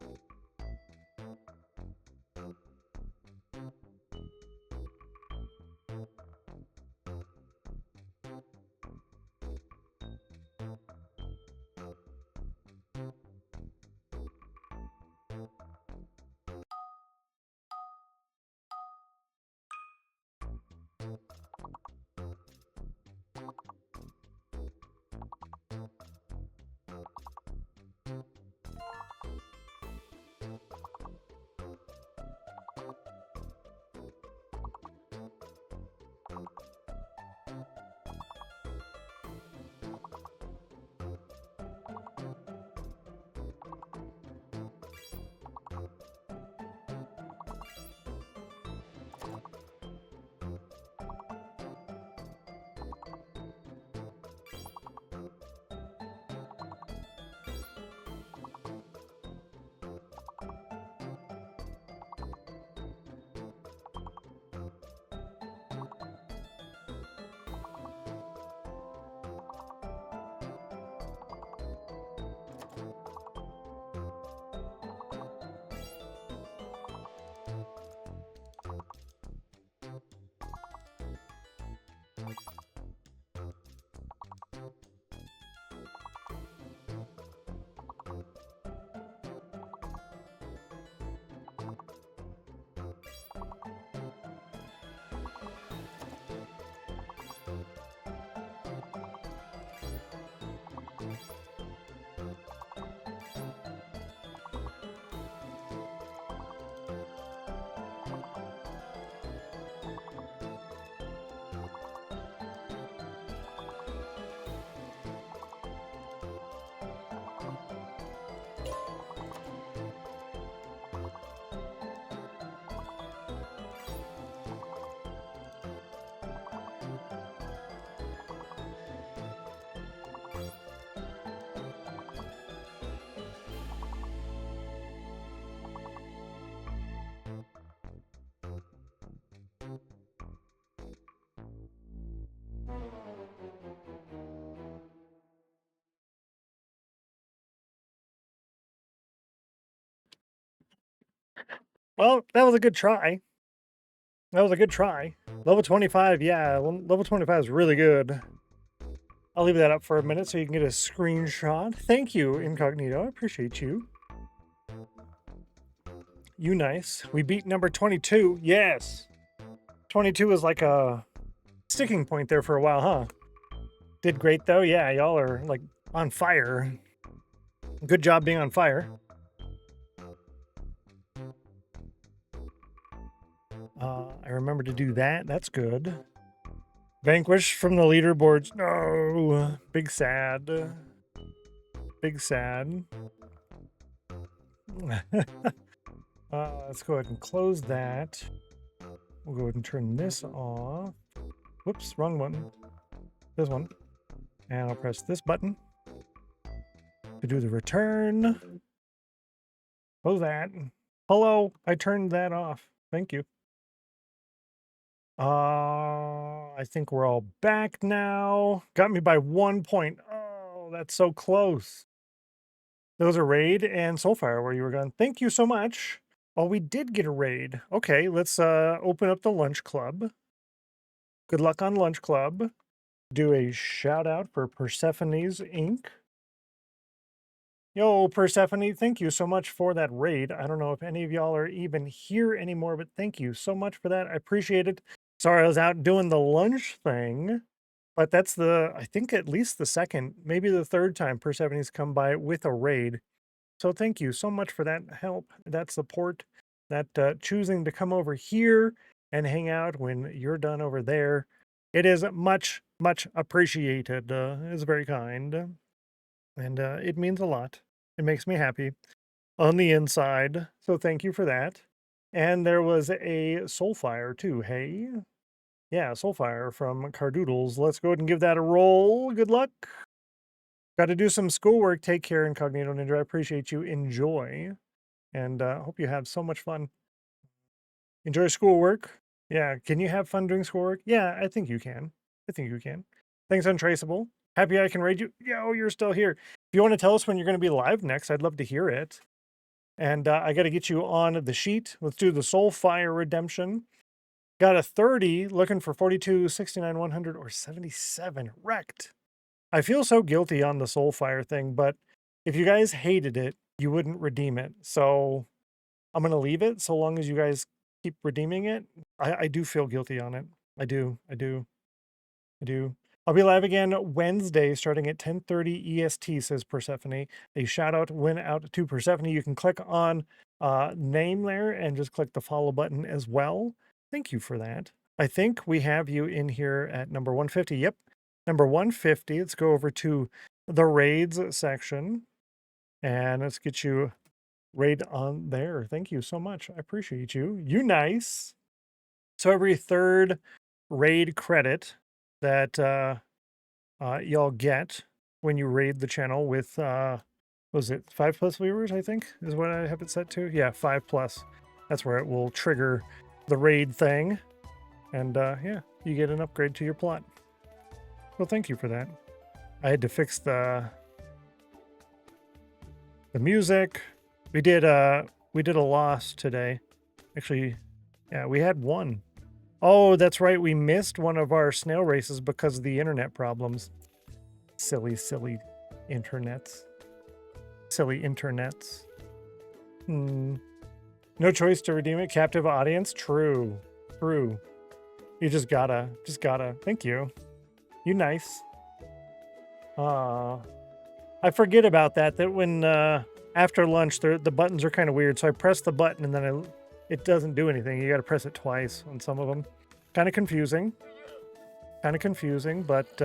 Well, that was a good try. That was a good try. Level 25, yeah, level 25 is really good. I'll leave that up for a minute so you can get a screenshot. Thank you, Incognito. I appreciate you. You nice. We beat number 22. Yes. 22 was like a sticking point there for a while, huh? Did great, though. Yeah, y'all are, like, on fire. Good job being on fire. I remember to do that. That's good. Vanquish from the leaderboards. No. Big sad. Big sad. Let's go ahead and close that. We'll go ahead and turn this off. Whoops, wrong one. This one. And I'll press this button to do the return. Close that. Hello, I turned that off. Thank you. I think we're all back now. Got me by 1 point. Oh, that's so close. There was a raid and Soulfire where you were gone. Thank you so much. Oh, we did get a raid. Okay, let's open up the Lunch Club. Good luck on Lunch Club. Do a shout out for Persephone's Inc. Yo, Persephone, thank you so much for that raid. I don't know if any of y'all are even here anymore, but thank you so much for that. I appreciate it. Sorry, I was out doing the lunch thing, but that's I think at least the second, maybe the third time Persephone's come by with a raid. So thank you so much for that help, that support, that choosing to come over here and hang out when you're done over there. It is much, much appreciated. It's very kind. And it means a lot. It makes me happy on the inside. So thank you for that. And there was a Soulfire too. Hey? Yeah, Soulfire from Cardoodles. Let's go ahead and give that a roll. Good luck. Got to do some schoolwork. Take care, Incognito Ninja. I appreciate you. Enjoy. And hope you have so much fun. Enjoy schoolwork. Yeah, can you have fun doing schoolwork? Yeah, I think you can. I think you can. Thanks, Untraceable. Happy I can raid you. Yo, you're still here. If you want to tell us when you're going to be live next, I'd love to hear it. And I got to get you on the sheet. Let's do the Soulfire Redemption. Got a 30, looking for 42, 69, 100, or 77. Wrecked. I feel so guilty on the Soulfire thing, but if you guys hated it, you wouldn't redeem it. So I'm going to leave it so long as you guys keep redeeming it. I do feel guilty on it. I do. I'll be live again Wednesday starting at 10:30 EST, says Persephone. A shout out went out to Persephone. You can click on name there and just click the follow button as well. Thank you for that. I think we have you in here at number 150. Yep, number 150. Let's go over to the raids section and let's get you raid on there. Thank you so much. I appreciate you. You nice. So every third raid credit that y'all get when you raid the channel with was it 5+ viewers, I think is what I have it set to. Yeah, 5+. That's where it will trigger the raid thing. And yeah, you get an upgrade to your plot. Well, thank you for that. I had to fix the music. We did a loss today. Actually, yeah, we had one. Oh, that's right. We missed one of our snail races because of the internet problems. Silly internets. Silly internets. No choice to redeem it. Captive audience. True. You just gotta. Thank you. You nice. I forget about that when after lunch the buttons are kind of weird. So I press the button and then it doesn't do anything. You got to press it twice on some of them. Kind of confusing, but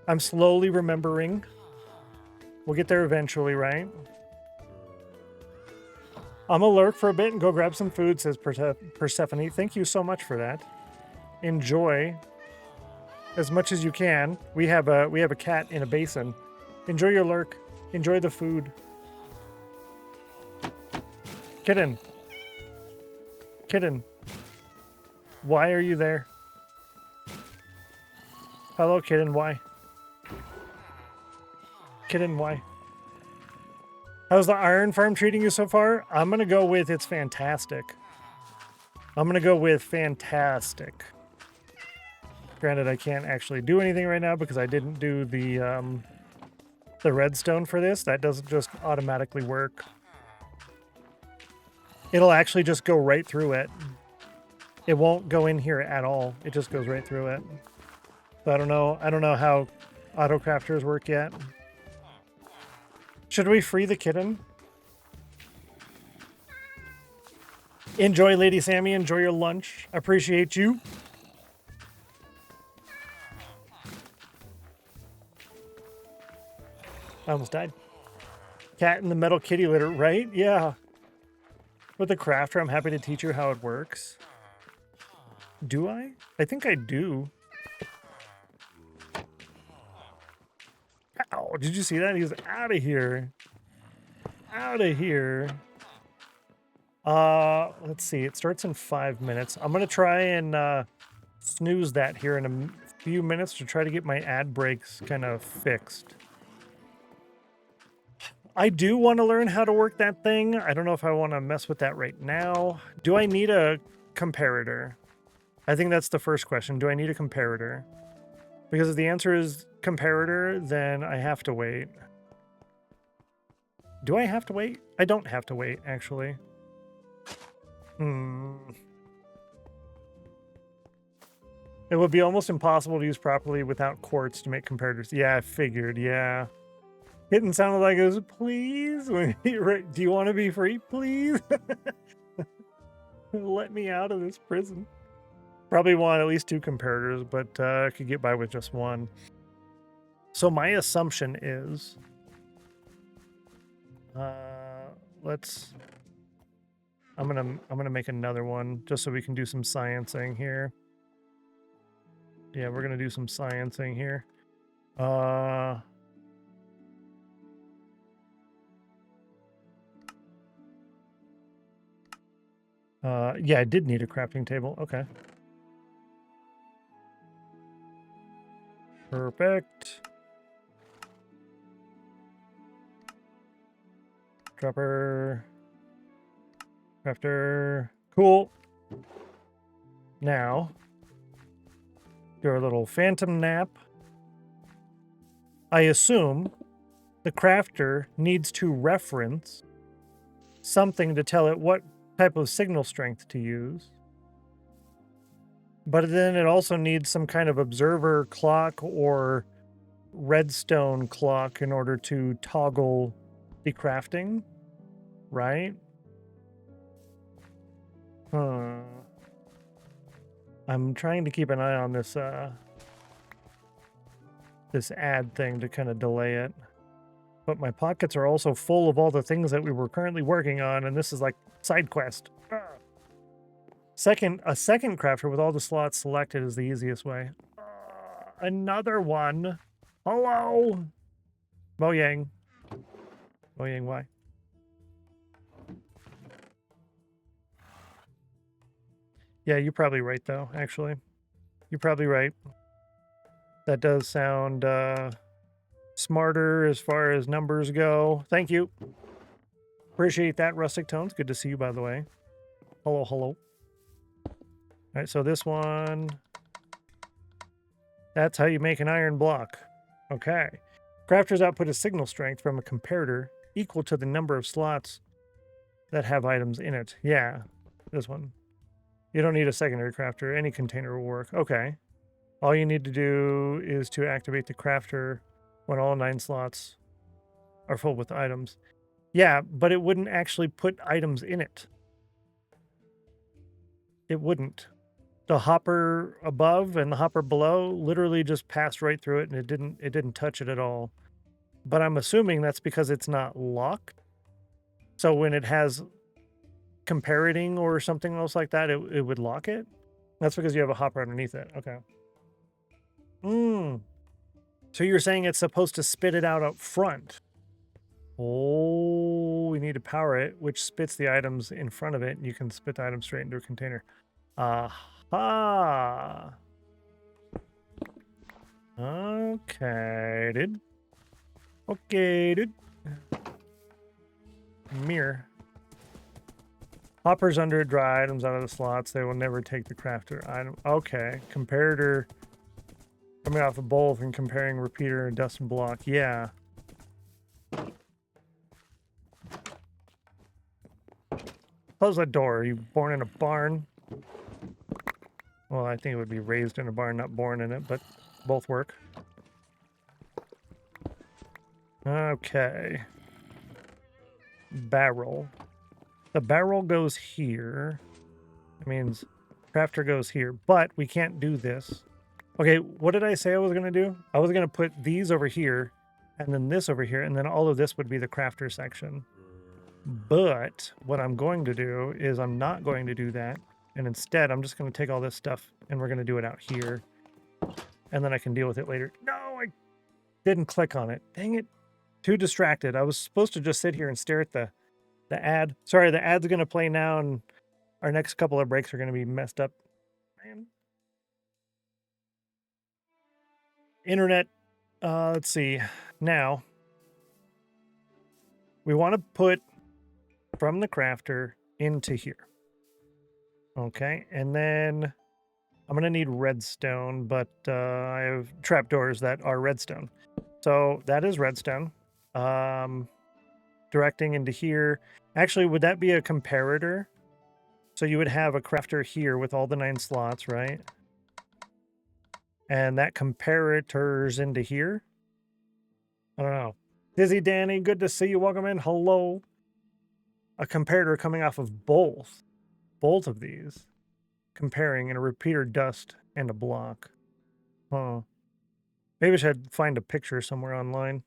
I'm slowly remembering. We'll get there eventually, right? I'm gonna lurk for a bit and go grab some food, says Persephone. Thank you so much for that. Enjoy as much as you can. We have a cat in a basin. Enjoy your lurk. Enjoy the food. Kitten. Why are you there? Hello, kitten. Why? Kitten, why? How's the iron farm treating you so far? I'm going to go with it's fantastic. Granted, I can't actually do anything right now because I didn't do the redstone for this. That doesn't just automatically work. It'll actually just go right through it. It won't go in here at all. It just goes right through it. So I don't know how auto crafters work yet. Should we free the kitten? Enjoy, Lady Sammy. Enjoy your lunch. Appreciate you. I almost died. Cat in the metal kitty litter, right? Yeah. With the crafter, I'm happy to teach you how it works. Do I? I think I do. Ow, did you see that? He's out of here. Let's see. It starts in 5 minutes. I'm going to try and snooze that here in a few minutes to try to get my ad breaks kind of fixed. I do want to learn how to work that thing. I don't know if I want to mess with that right now. Do I need a comparator? I think that's the first question. Do I need a comparator? Because if the answer is comparator, then I have to wait. Do I have to wait? I don't have to wait, actually. It would be almost impossible to use properly without quartz to make comparators. Yeah, I figured, yeah. Kitten sounded like it was, please? Do you want to be free? Please? Let me out of this prison. Probably want at least 2 comparators, but I could get by with just 1. So my assumption is, I'm gonna make another one just so we can do some sciencing here. Yeah, we're gonna do some sciencing here. Yeah, I did need a crafting table. Okay. Perfect. Dropper. Crafter. Cool. Now, do our little phantom nap. I assume the crafter needs to reference something to tell it what type of signal strength to use. But then it also needs some kind of observer clock or redstone clock in order to toggle the crafting, right? I'm trying to keep an eye on this this ad thing to kind of delay it. But my pockets are also full of all the things that we were currently working on, and this is like side quest. A second crafter with all the slots selected is the easiest way. Another one. Hello. Mojang. Mojang, why? Yeah, you're probably right, though, actually. You're probably right. That does sound smarter as far as numbers go. Thank you. Appreciate that, Rustic Tones. Good to see you, by the way. Hello, hello. All right, so this one... That's how you make an iron block. Okay. Crafters output a signal strength from a comparator equal to the number of slots that have items in it. Yeah, this one. You don't need a secondary crafter. Any container will work. Okay. All you need to do is to activate the crafter when all 9 slots are full with items. Yeah, but it wouldn't actually put items in it. It wouldn't. The hopper above and the hopper below literally just passed right through it, and it didn't touch it at all. But I'm assuming that's because it's not locked. So when it has comparating or something else like that, it would lock it. That's because you have a hopper underneath it. Okay. So you're saying it's supposed to spit it out up front. Oh, we need to power it, which spits the items in front of it, and you can spit the items straight into a container. Aha. Okay, dude. Okay, dude. Mirror. Hoppers under dry items out of the slots. They will never take the crafter item. Okay. Comparator coming off a bowl and comparing repeater and dust and block. Yeah. Close that door. Are you born in a barn? Well, I think it would be raised in a barn, not born in it, but both work. Okay. Barrel. The barrel goes here. That means crafter goes here, but we can't do this. Okay, what did I say I was going to do? I was going to put these over here, and then this over here, and then all of this would be the crafter section. But what I'm going to do is I'm not going to do that. And instead, I'm just going to take all this stuff and we're going to do it out here. And then I can deal with it later. No, I didn't click on it. Dang it. Too distracted. I was supposed to just sit here and stare at the ad. Sorry, the ad's going to play now and our next couple of breaks are going to be messed up. Man. Internet. Let's see. Now, we want to put from the crafter into here. Okay, and then I'm going to need redstone, but I have trapdoors that are redstone. So that is redstone. Directing into here. Actually, would that be a comparator? So you would have a crafter here with all the 9 slots, right? And that comparators into here? I don't know. Dizzy Danny, good to see you. Welcome in. Hello. A comparator coming off of both of these, comparing in a repeater dust and a block. Huh. Maybe I should find a picture somewhere online.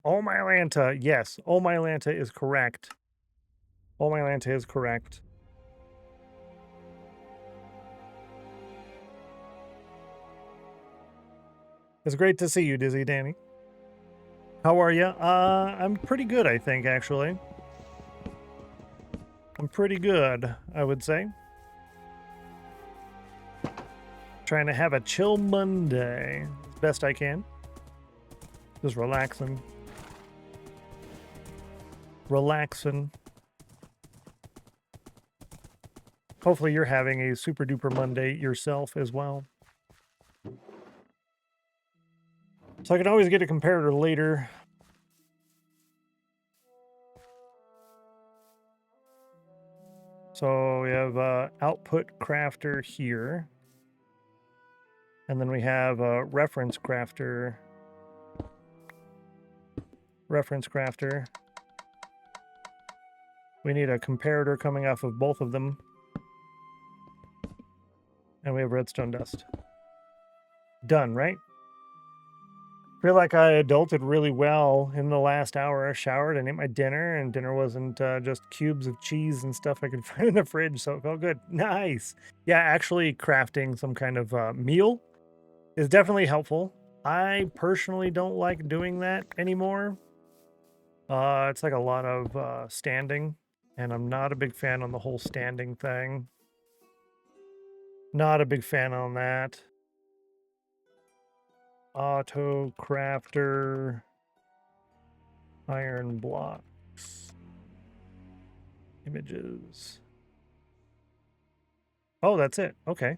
Oh my Lanta, yes. Oh my Lanta is correct. Oh my Lanta is correct. It's great to see you, Dizzy Danny. How are you? I'm pretty good, I think, actually. I'm pretty good, I would say. Trying to have a chill Monday as best I can. Just relaxing. relaxing. Hopefully you're having a super duper Monday yourself as well. So I can always get a comparator later. So we have output crafter here. And then we have a reference crafter. Reference crafter. We need a comparator coming off of both of them. And we have redstone dust. Done, right? Feel like I adulted really well in the last hour. I showered and ate my dinner, and dinner wasn't just cubes of cheese and stuff I could find in the fridge, so it felt good. Nice. Yeah, actually crafting some kind of meal is definitely helpful. I personally don't like doing that anymore. It's like a lot of standing, and I'm not a big fan on the whole standing thing. Not a big fan on that. Auto crafter, iron blocks, images. Oh, that's it. Okay.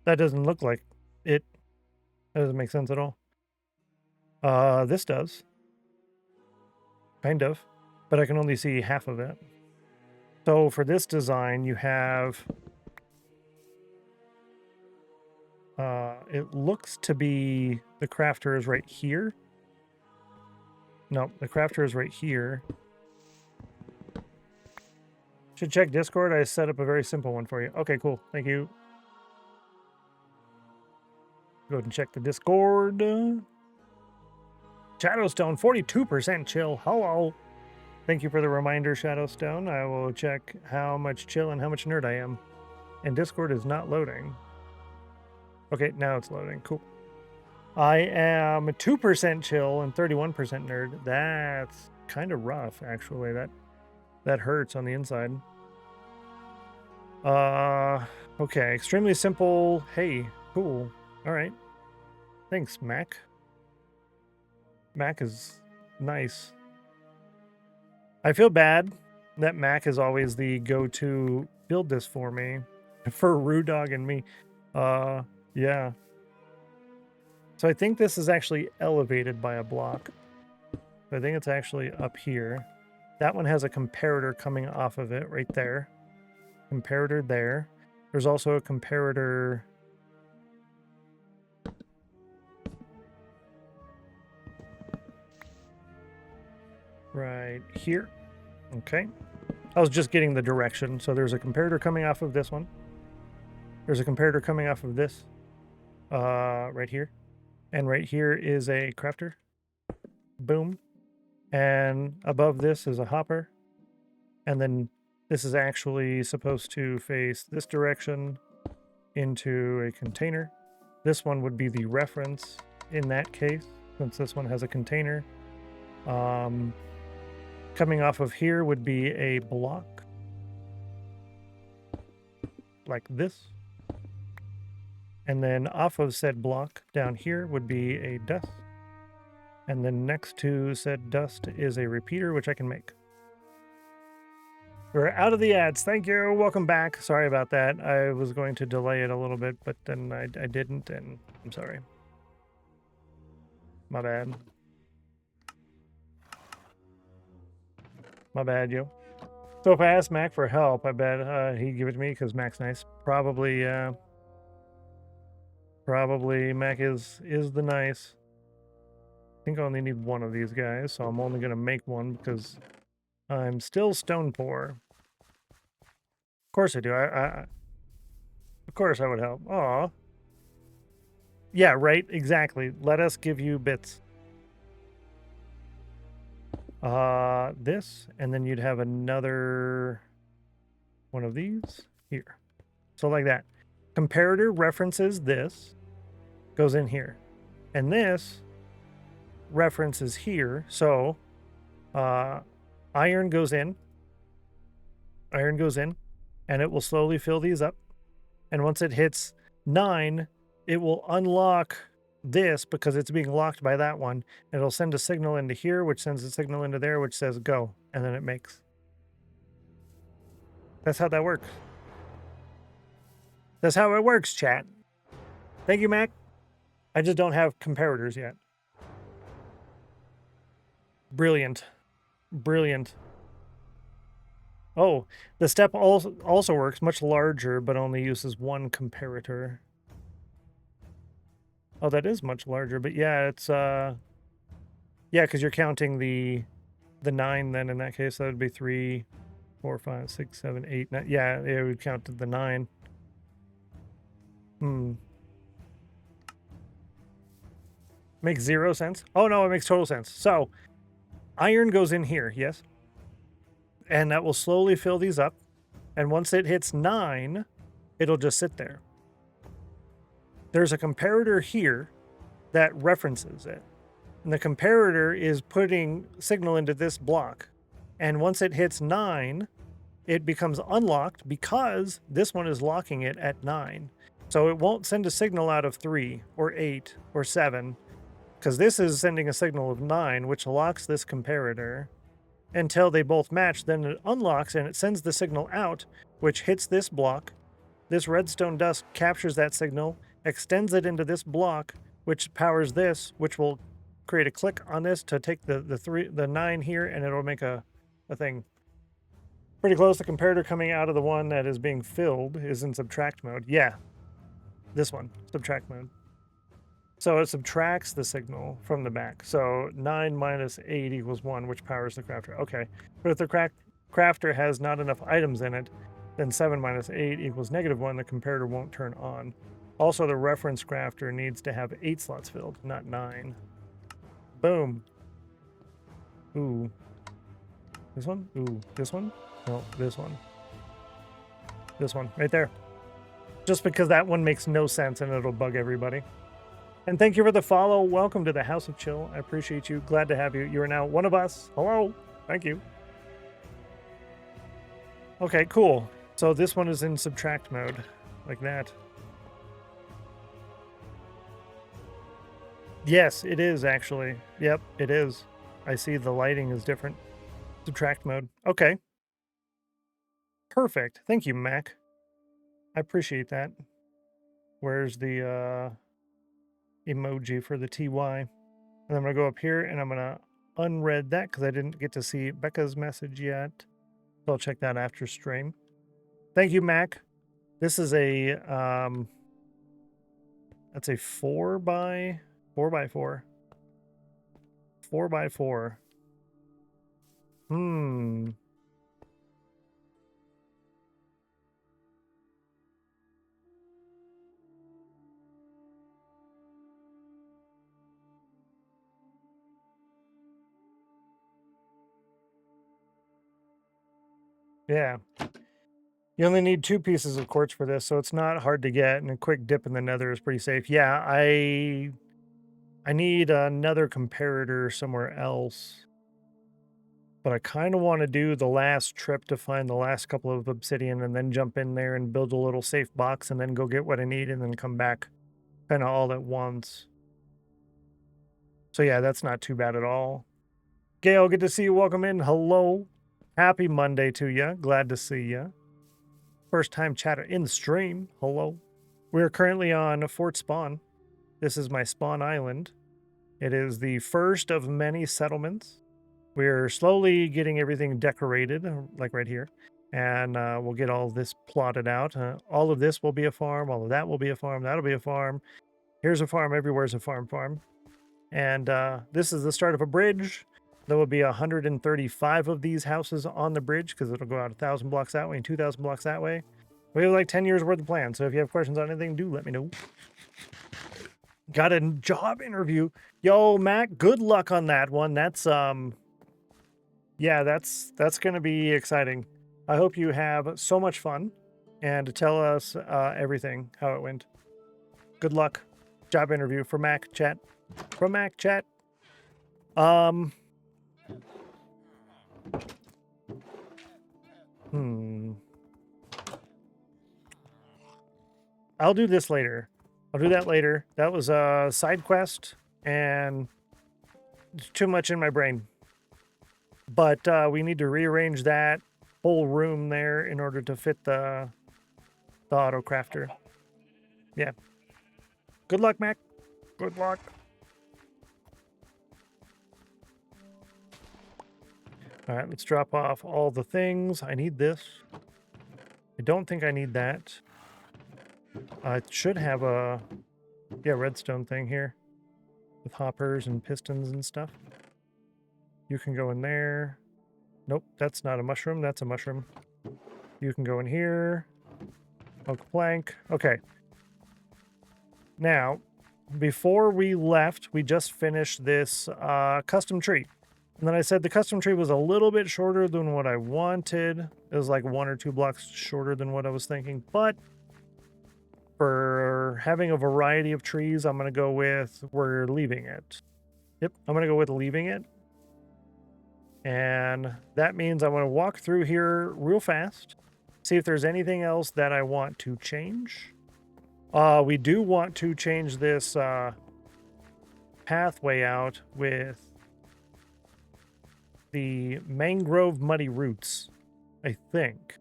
That doesn't look like it. That doesn't make sense at all. This does. Kind of. But I can only see half of it. So for this design, you have... it looks to be the crafter is right here. No, the crafter is right here. Should check Discord. I set up a very simple one for you. Okay, cool. Thank you. Go ahead and check the Discord. Shadowstone, 42% chill. Hello. Thank you for the reminder, Shadowstone. I will check how much chill and how much nerd I am. And Discord is not loading. Okay, now it's loading. Cool. I am 2% chill and 31% nerd. That's kind of rough, actually. That hurts on the inside. Okay, extremely simple. Hey, cool. All right. Thanks, Mac. Mac is nice. I feel bad that Mac is always the go-to build this for me. For Rudog and me. Yeah. So I think this is actually elevated by a block. I think it's actually up here. That one has a comparator coming off of it right there. Comparator there. There's also a comparator... right here. Okay. I was just getting the direction. So there's a comparator coming off of this one. There's a comparator coming off of this. Right here. And right here is a crafter. Boom. And above this is a hopper. And then this is actually supposed to face this direction into a container. This one would be the reference in that case, since this one has a container. Coming off of here would be a block. Like this. And then off of said block down here would be a dust. And then next to said dust is a repeater, which I can make. We're out of the ads. Thank you. Welcome back. Sorry about that. I was going to delay it a little bit, but then I didn't, and I'm sorry. My bad. My bad, yo. So if I ask Mac for help, I bet he'd give it to me because Mac's nice. Probably Mac is the nice. I think I only need one of these guys, so I'm only going to make one because I'm still stone poor. Of course I do. Of course I would help. Aw. Yeah, right. Exactly. Let us give you bits. This, and then you'd have another one of these here. So like that. Comparator references this, goes in here. And this references here. So iron goes in. Iron goes in, and it will slowly fill these up. And once it hits 9, it will unlock this because it's being locked by that one. It'll send a signal into here, which sends a signal into there, which says go, and then it makes. That's how that works. That's how it works, chat. Thank you, Mac. I just don't have comparators yet. Brilliant. Brilliant. Oh, the step also works much larger, but only uses one comparator. Oh, that is much larger, but yeah, it's yeah, because you're counting the 9 then in that case. That would be 3, 4, 5, 6, 7, 8, 9. Yeah, it would count to the 9. Makes 0 sense. Oh no, it makes total sense. So iron goes in here, yes. And that will slowly fill these up. And once it hits 9, it'll just sit there. There's a comparator here that references it. And the comparator is putting signal into this block. And once it hits 9, it becomes unlocked because this one is locking it at 9. So it won't send a signal out of 3 or 8 or 7 because this is sending a signal of 9, which locks this comparator until they both match. Then it unlocks and it sends the signal out, which hits this block. This redstone dust captures that signal, extends it into this block, which powers this, which will create a click on this to take the 9 here, and it'll make a thing. Pretty close. The comparator coming out of the one that is being filled is in subtract mode. Yeah, this one, subtract mode. So it subtracts the signal from the back. So 9 minus 8 equals 1, which powers the crafter. Okay, but if the crafter has not enough items in it, then 7 minus 8 equals -1. The comparator won't turn on. Also, the reference crafter needs to have 8 slots filled, not 9. Boom. Ooh. This one? Ooh. This one? No, this one. This one, right there. Just because that one makes no sense and it'll bug everybody. And thank you for the follow. Welcome to the House of Chill. I appreciate you. Glad to have you. You are now one of us. Hello. Thank you. Okay, cool. So this one is in subtract mode, like that. Yes, it is actually. Yep, it is. I see the lighting is different. Subtract mode. Okay. Perfect. Thank you, Mac. I appreciate that. Where's the emoji for the TY? And I'm going to go up here and I'm going to unread that because I didn't get to see Becca's message yet. So I'll check that after stream. Thank you, Mac. This is a that's a 4x4. 4x4. Yeah. You only need 2 pieces of quartz for this, so it's not hard to get, and a quick dip in the nether is pretty safe. Yeah, I need another comparator somewhere else. But I kind of want to do the last trip to find the last couple of obsidian and then jump in there and build a little safe box and then go get what I need and then come back kind of all at once. So yeah, that's not too bad at all. Gail, good to see you. Welcome in. Hello. Happy Monday to you. Glad to see you. First time chatter in the stream. Hello. We're currently on Fort Spawn. This is my spawn island. It is the first of many settlements. We're slowly getting everything decorated, like right here. And we'll get all this plotted out. All of this will be a farm. All of that will be a farm. That'll be a farm. Here's a farm. Everywhere's a farm. And this is the start of a bridge. There will be 135 of these houses on the bridge because it'll go out 1,000 blocks that way and 2,000 blocks that way. We have like 10 years worth of plans. So if you have questions on anything, do let me know. Got a job interview. Yo, Mac, good luck on that one. That's yeah, that's going to be exciting. I hope you have so much fun and tell us everything, how it went. Good luck. Job interview for Mac chat. From Mac chat. I'll do this later. I'll do that later. That was a side quest, and it's too much in my brain. But we need to rearrange that whole room there in order to fit the auto crafter. Yeah. Good luck, Mac. Good luck. All right, let's drop off all the things. I need this. I don't think I need that. I should have a, redstone thing here with hoppers and pistons and stuff. You can go in there. Nope, that's not a mushroom. That's a mushroom. You can go in here. Oak plank. Okay. Now, before we left, we just finished this custom tree. And then I said the custom tree was a little bit shorter than what I wanted. It was like 1 or 2 blocks shorter than what I was thinking. But for having a variety of trees, I'm going to go with we're leaving it. Yep, I'm going to go with leaving it. And that means I'm going to walk through here real fast, see if there's anything else that I want to change. We do want to change this pathway out with the mangrove muddy roots, I think.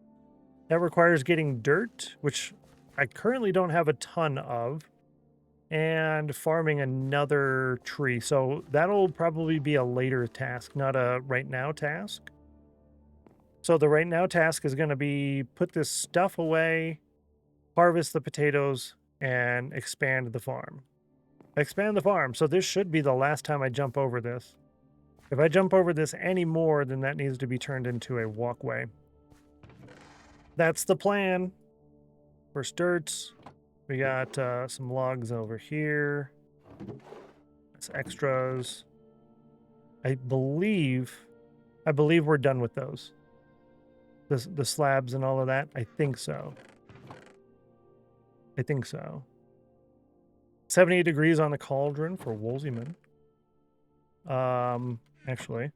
That requires getting dirt, which I currently don't have a ton of, and farming another tree. So that'll probably be a later task, not a right now task. So the right now task is going to be put this stuff away, harvest the potatoes, and expand the farm. Expand the farm. So this should be the last time I jump over this. If I jump over this any more, then that needs to be turned into a walkway. That's the plan. First dirts. We got some logs over here. That's extras. I believe we're done with those. The slabs and all of that. I think so. 78 degrees on the cauldron for Woolseyman. Actually,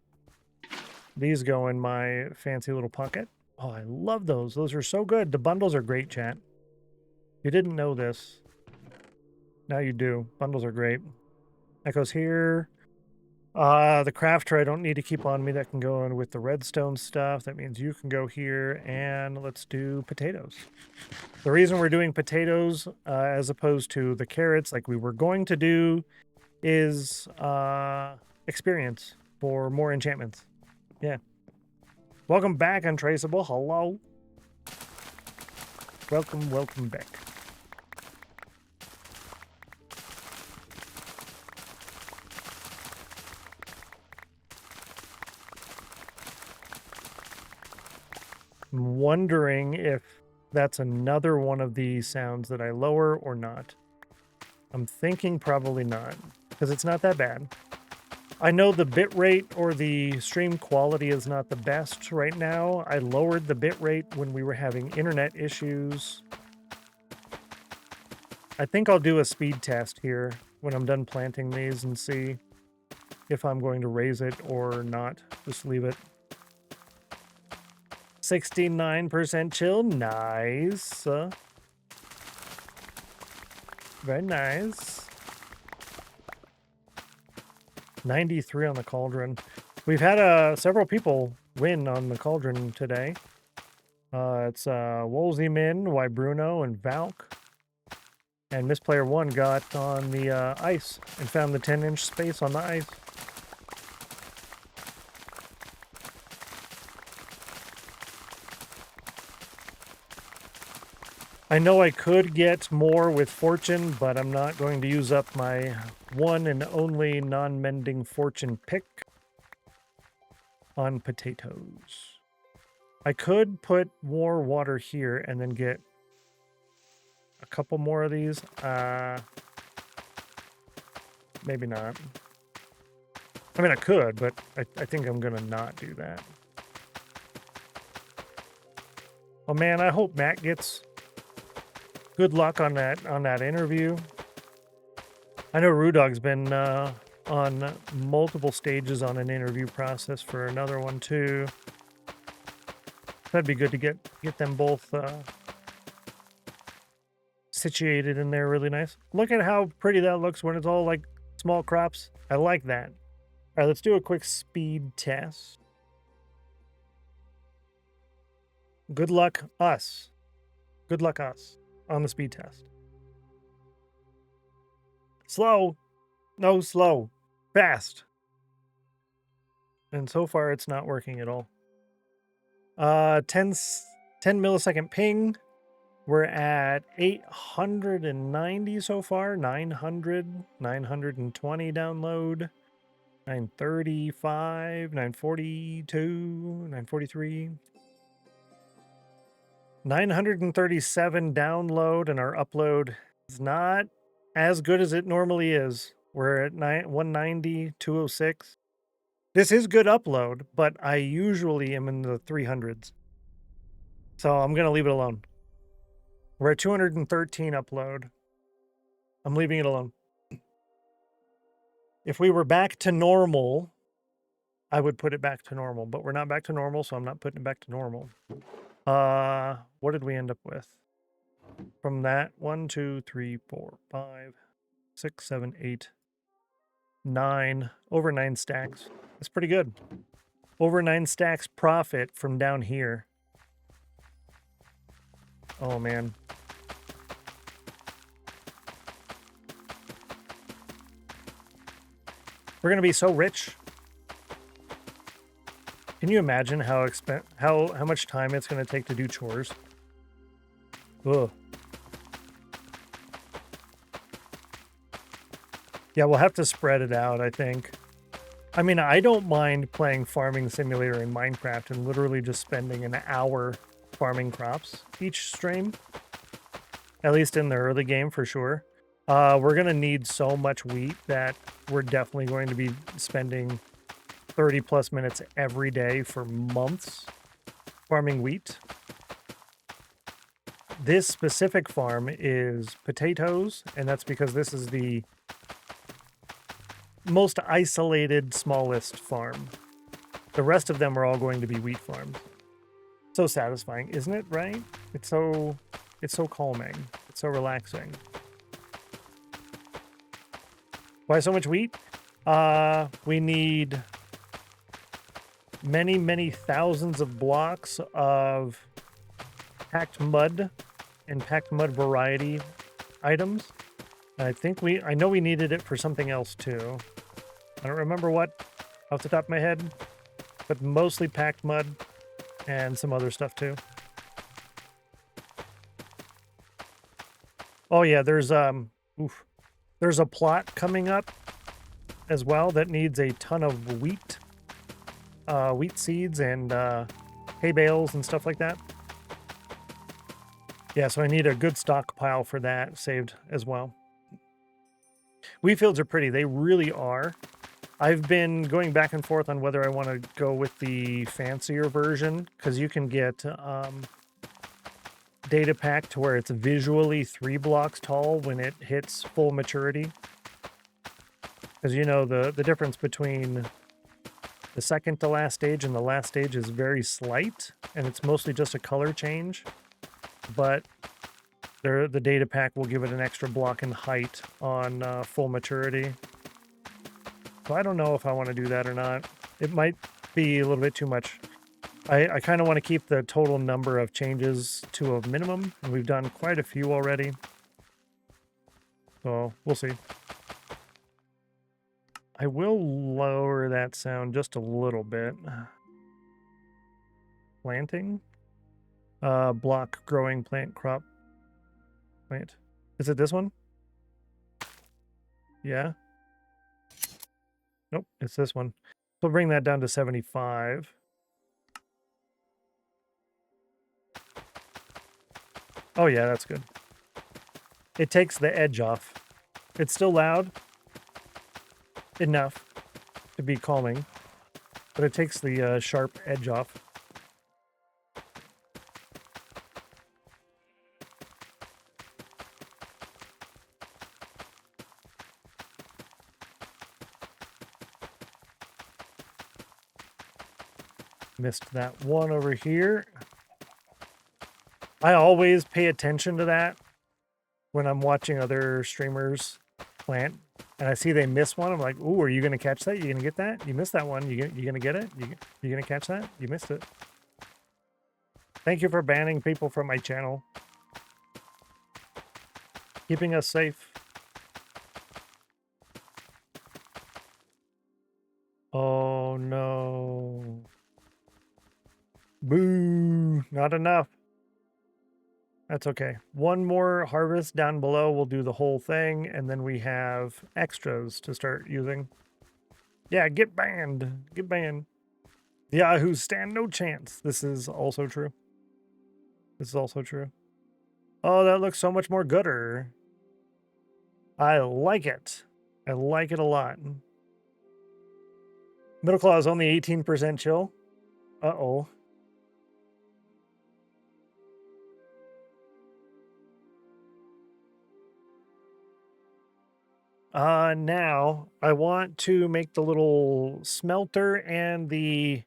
these go in my fancy little pocket. Oh, I love those. Those are so good. The bundles are great, chat. You didn't know this. Now you do. Bundles are great. That goes here. The crafter I don't need to keep on me. That can go in with the redstone stuff. That means you can go here, and let's do potatoes. The reason we're doing potatoes as opposed to the carrots like we were going to do is experience for more enchantments. Yeah. Welcome back, Untraceable. Hello. Welcome back. I'm wondering if that's another one of these sounds that I lower or not. I'm thinking probably not, because it's not that bad. I know the bitrate or the stream quality is not the best right now. I lowered the bitrate when we were having internet issues. I think I'll do a speed test here when I'm done planting these and see if I'm going to raise it or not. Just leave it. 69% chill. Nice. Very nice. 93 on the cauldron. We've had several people win on the cauldron today. It's Wolseyman, Wybruno, and Valk. And Misplayer 1 got on the ice and found the 10-inch space on the ice. I know I could get more with fortune, but I'm not going to use up my one and only non-mending fortune pick on potatoes. I could put more water here and then get a couple more of these. Maybe not. I mean, I could, but I think I'm going to not do that. Oh man, I hope Matt gets good luck on that interview. I know Rudog's been on multiple stages on an interview process for another one too. That'd be good to get them both situated in there really nice. Look at how pretty that looks when it's all like small crops. I like that. All right, let's do a quick speed test. Good luck us. Good luck us on the speed test. Slow. No, slow. Fast. And so far it's not working at all. 10 millisecond ping. We're at 890 so far. 900, 920 download. 935, 942, 943. 937 download, and our upload is not as good as it normally is. We're at 190, 206. This is good upload, but I usually am in the 300s. So I'm going to leave it alone. We're at 213 upload. I'm leaving it alone. If we were back to normal, I would put it back to normal, but we're not back to normal, so I'm not putting it back to normal. What did we end up with? From that, 1, 2, 3, 4, 5, 6, 7, 8, 9, over 9 stacks. That's pretty good. Over 9 stacks profit from down here. Oh, man. We're going to be so rich. Can you imagine how much time it's going to take to do chores? Ugh. Yeah, we'll have to spread it out, I think. I mean, I don't mind playing Farming Simulator in Minecraft and literally just spending an hour farming crops each stream. At least in the early game, for sure. We're going to need so much wheat that we're definitely going to be spending 30 plus minutes every day for months farming wheat. This specific farm is potatoes, and that's because this is the most isolated, smallest farm. The rest of them are all going to be wheat farms. So satisfying, isn't it, right? It's so calming. It's so relaxing. Why so much wheat? We need many, many thousands of blocks of packed mud and packed mud variety items. I know we needed it for something else too. I don't remember what off the top of my head, but mostly packed mud and some other stuff too. Oh yeah, there's a plot coming up as well that needs a ton of wheat seeds and hay bales and stuff like that. Yeah, so I need a good stockpile for that saved as well. Wheat fields are pretty. They really are. I've been going back and forth on whether I want to go with the fancier version, because you can get data pack to where it's visually 3 blocks tall when it hits full maturity. Because you know the difference between the second to last stage and the last stage is very slight, and it's mostly just a color change. But the data pack will give it an extra block in height on full maturity. So I don't know if I want to do that or not. It might be a little bit too much. I kind of want to keep the total number of changes to a minimum, and we've done quite a few already. So we'll see. I will lower that sound just a little bit. Planting. Block growing plant crop. Plant. Is it this one? Yeah. Nope, it's this one. So bring that down to 75. Oh yeah, that's good. It takes the edge off. It's still loud. Enough to be calming. But it takes the sharp edge off. Missed that one over here. I always pay attention to that. when I'm watching other streamers plant and I see they miss one. I'm like, ooh, are you going to catch that? You going to get that? You missed that one. You going to get it? You going to catch that? You missed it. Thank you for banning people from my channel. Keeping us safe. Oh no. Boo. Not enough. That's okay. One more harvest down below. We'll do the whole thing. And then we have extras to start using. Yeah, get banned. Get banned. Yahoos stand no chance. This is also true. This is also true. Oh, that looks so much more gooder. I like it. I like it a lot. Middle claw is only 18% chill. Uh-oh. Now I want to make the little smelter and the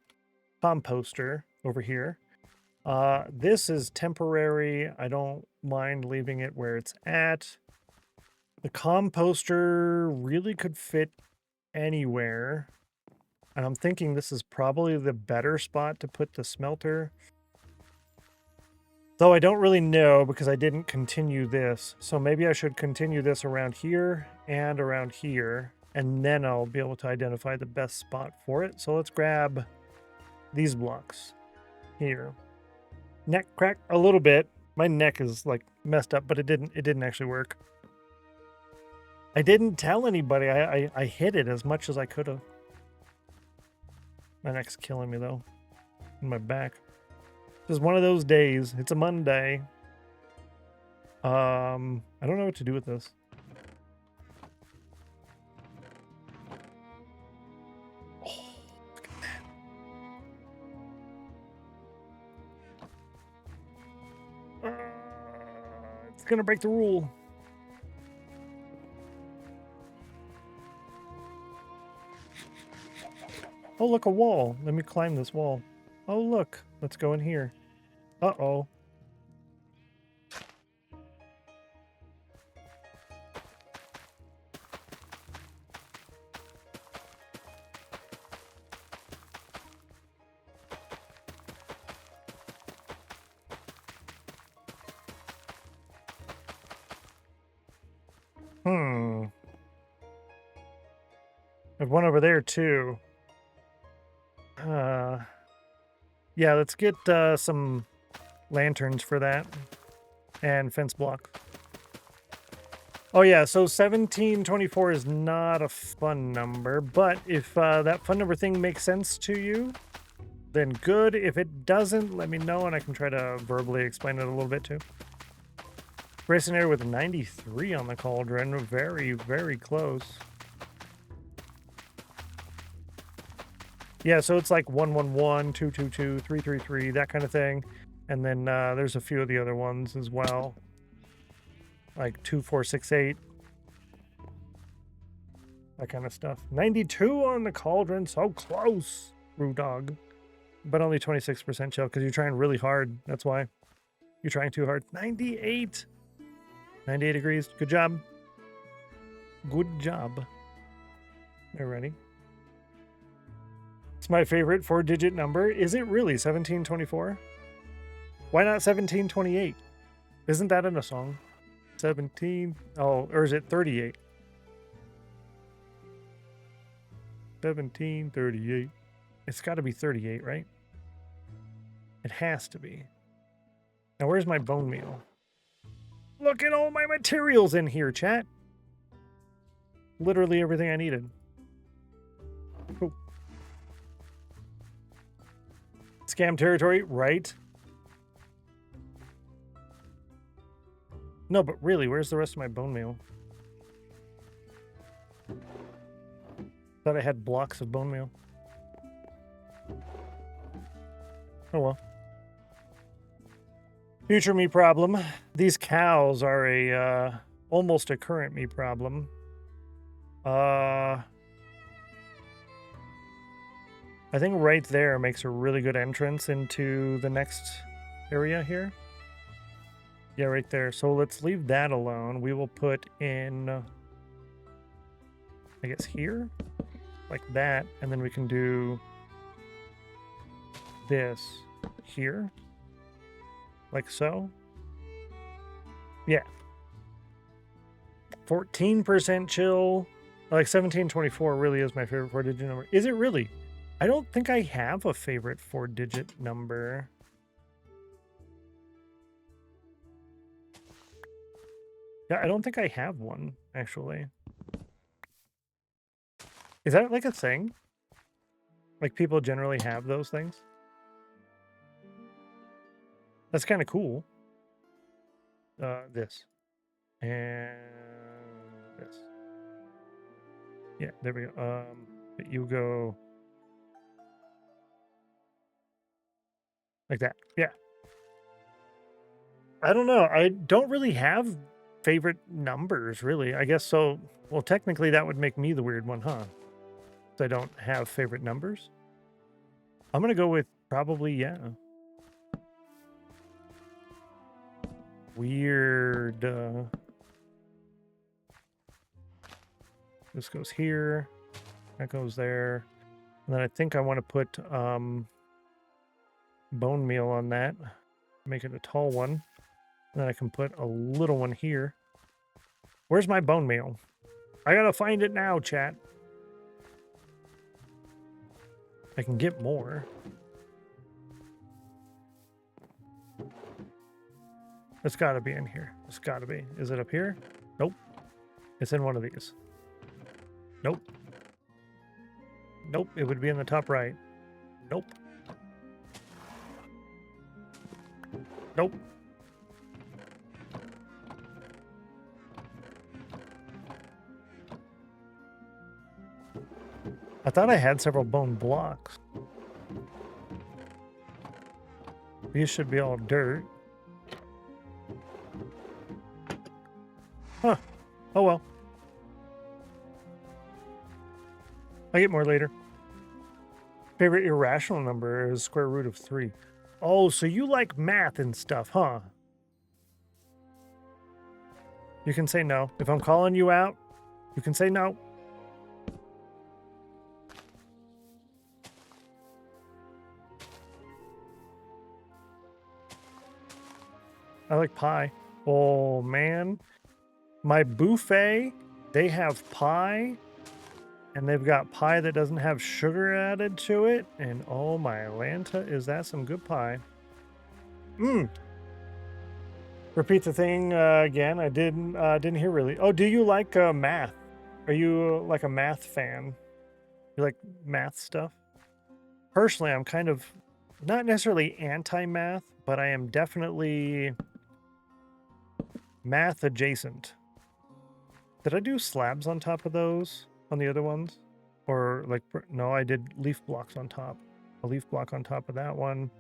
composter over here. This is temporary. I don't mind leaving it where it's at. The composter really could fit anywhere. And I'm thinking this is probably the better spot to put the smelter. Though I don't really know because I didn't continue this. So maybe I should continue this around here and around here. And then I'll be able to identify the best spot for it. So let's grab these blocks here. Neck crack a little bit. My neck is like messed up, but it didn't actually work. I didn't tell anybody. I hit it as much as I could have. My neck's killing me though. In my back. Just one of those days. It's a Monday. I don't know what to do with this. Oh, look at that. It's gonna break the rule. Oh, look, a wall. Let me climb this wall. Oh, look. Let's go in here. Uh-oh. There's one over there, too. Yeah, let's get some lanterns for that. And fence block. Oh yeah, so 1724 is not a fun number, but if that fun number thing makes sense to you, then good. If it doesn't, let me know and I can try to verbally explain it a little bit too. Racing air with 93 on the cauldron. Very, very close. Yeah, so it's like 111, 222, 333, that kind of thing. And then there's a few of the other ones as well. Like 2468. That kind of stuff. 92 on the cauldron, so close, Rue Dog. But only 26% chill because you're trying really hard. That's why. You're trying too hard. 98. 98 degrees. Good job. Good job. They're ready. It's my favorite 4-digit number. Is it really 1724? Why not 1728? Isn't that in a song? 17. Oh, or is it 38? 1738. It's got to be 38, right? It has to be. Now, where's my bone meal? Look at all my materials in here, chat. Literally everything I needed. Cool. Scam territory, right? No, but really, where's the rest of my bone meal? Thought I had blocks of bone meal. Oh well. Future me problem. These cows are a almost a current me problem. I think right there makes a really good entrance into the next area here. Yeah, right there. So let's leave that alone. We will put in, I guess, here, like that. And then we can do this here, like so. Yeah. 14% chill. Like 1724 really is my favorite 4-digit number. Is it really? I don't think I have a favorite 4-digit number. Yeah, I don't think I have one, actually. Is that like a thing? Like people generally have those things? That's kind of cool. This. And this. Yeah, there we go. But you go like that. Yeah. I don't know. I don't really have favorite numbers, really. I guess so. Well, technically, that would make me the weird one, huh? I don't have favorite numbers. I'm going to go with probably, yeah. Weird. This goes here. That goes there. And then I think I want to put bone meal on that. Make it a tall one. And then I can put a little one here. Where's my bone meal? I gotta find it now, chat. I can get more. It's gotta be in here. It's gotta be. Is it up here? Nope. It's in one of these. Nope. Nope. It would be in the top right. Nope. Nope. I thought I had several bone blocks. These should be all dirt. Huh. Oh well. I get more later. Favorite irrational number is square root of 3. Oh, so you like math and stuff, huh? You can say no. If I'm calling you out, you can say no. I like pie. Oh, man. My buffet, they have pie, and they've got pie that doesn't have sugar added to it. And oh, my Lanta, is that some good pie? Mmm. Repeat the thing again. I didn't hear really. Oh, do you like math? Are you like a math fan? You like math stuff? Personally, I'm kind of not necessarily anti-math, but I am definitely math adjacent. Did I do slabs on top of those on the other ones? Or like, no, I did leaf blocks on top. A leaf block on top of that one.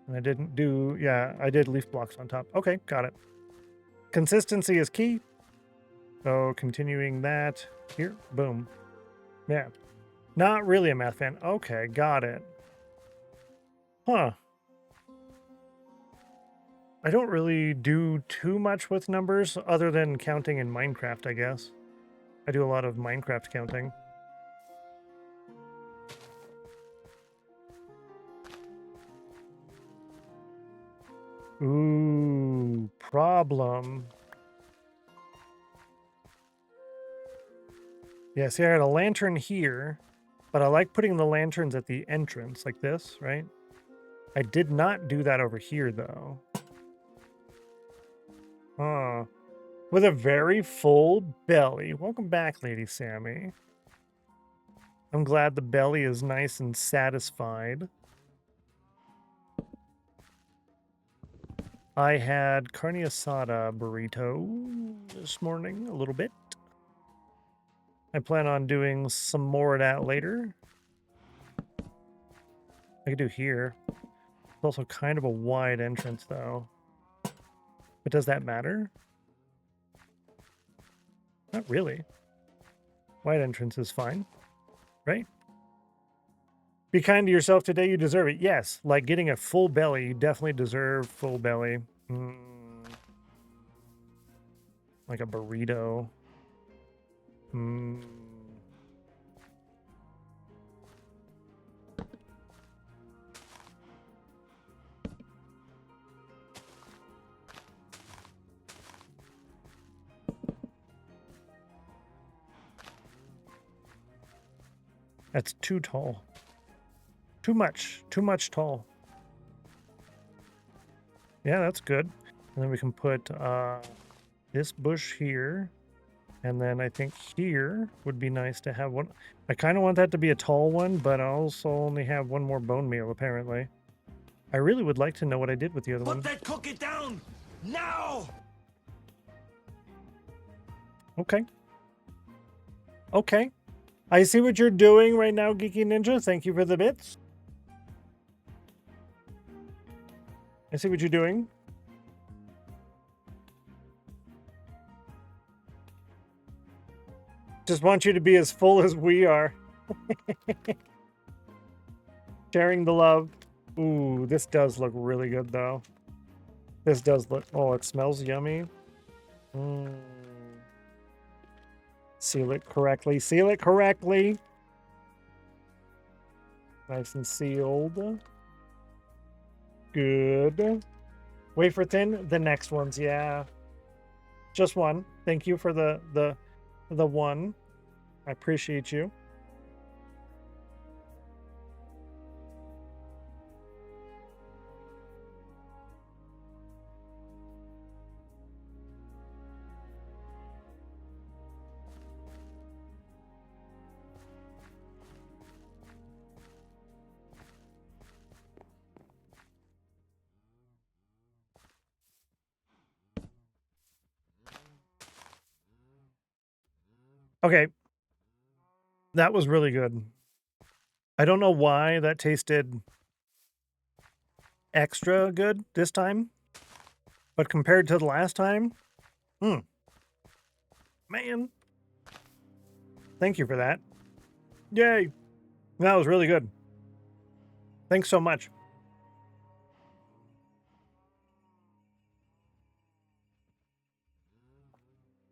And I didn't do, yeah, I did leaf blocks on top. Okay, got it. Consistency is key. So continuing that here, boom. Yeah. Not really a math fan. Okay, got it. Huh. I don't really do too much with numbers other than counting in Minecraft, I guess. I do a lot of Minecraft counting. Ooh, problem. Yeah, see, I had a lantern here, but I like putting the lanterns at the entrance, like this, right? I did not do that over here, though. Huh. With a very full belly. Welcome back, Lady Sammy. I'm glad the belly is nice and satisfied. I had carne asada burrito this morning, a little bit. I plan on doing some more of that later. I could do here. It's also kind of a wide entrance, though. But does that matter? Not really. Wide entrance is fine, right? Be kind to yourself today. You deserve it. Yes, like getting a full belly. You definitely deserve full belly. Like a burrito. That's too tall. Too much tall. Yeah, that's good. And then we can put this bush here. And then I think here would be nice to have one. I kind of want that to be a tall one, but I also only have one more bone meal, apparently. I really would like to know what I did with the other one. Put that cookie down! Now! Okay. Okay. I see what you're doing right now, Geeky Ninja. Thank you for the bits. I see what you're doing. Just want you to be as full as we are. Sharing the love. Ooh, this does look really good, though. This does look... Oh, it smells yummy. Seal it correctly. Seal it correctly. Nice and sealed. Good. Wafer thin. The next ones, yeah. Just one. Thank you for the one. I appreciate you. Okay. That was really good. I don't know why that tasted extra good this time, but compared to the last time, man, thank you for that. Yay. That was really good. Thanks so much.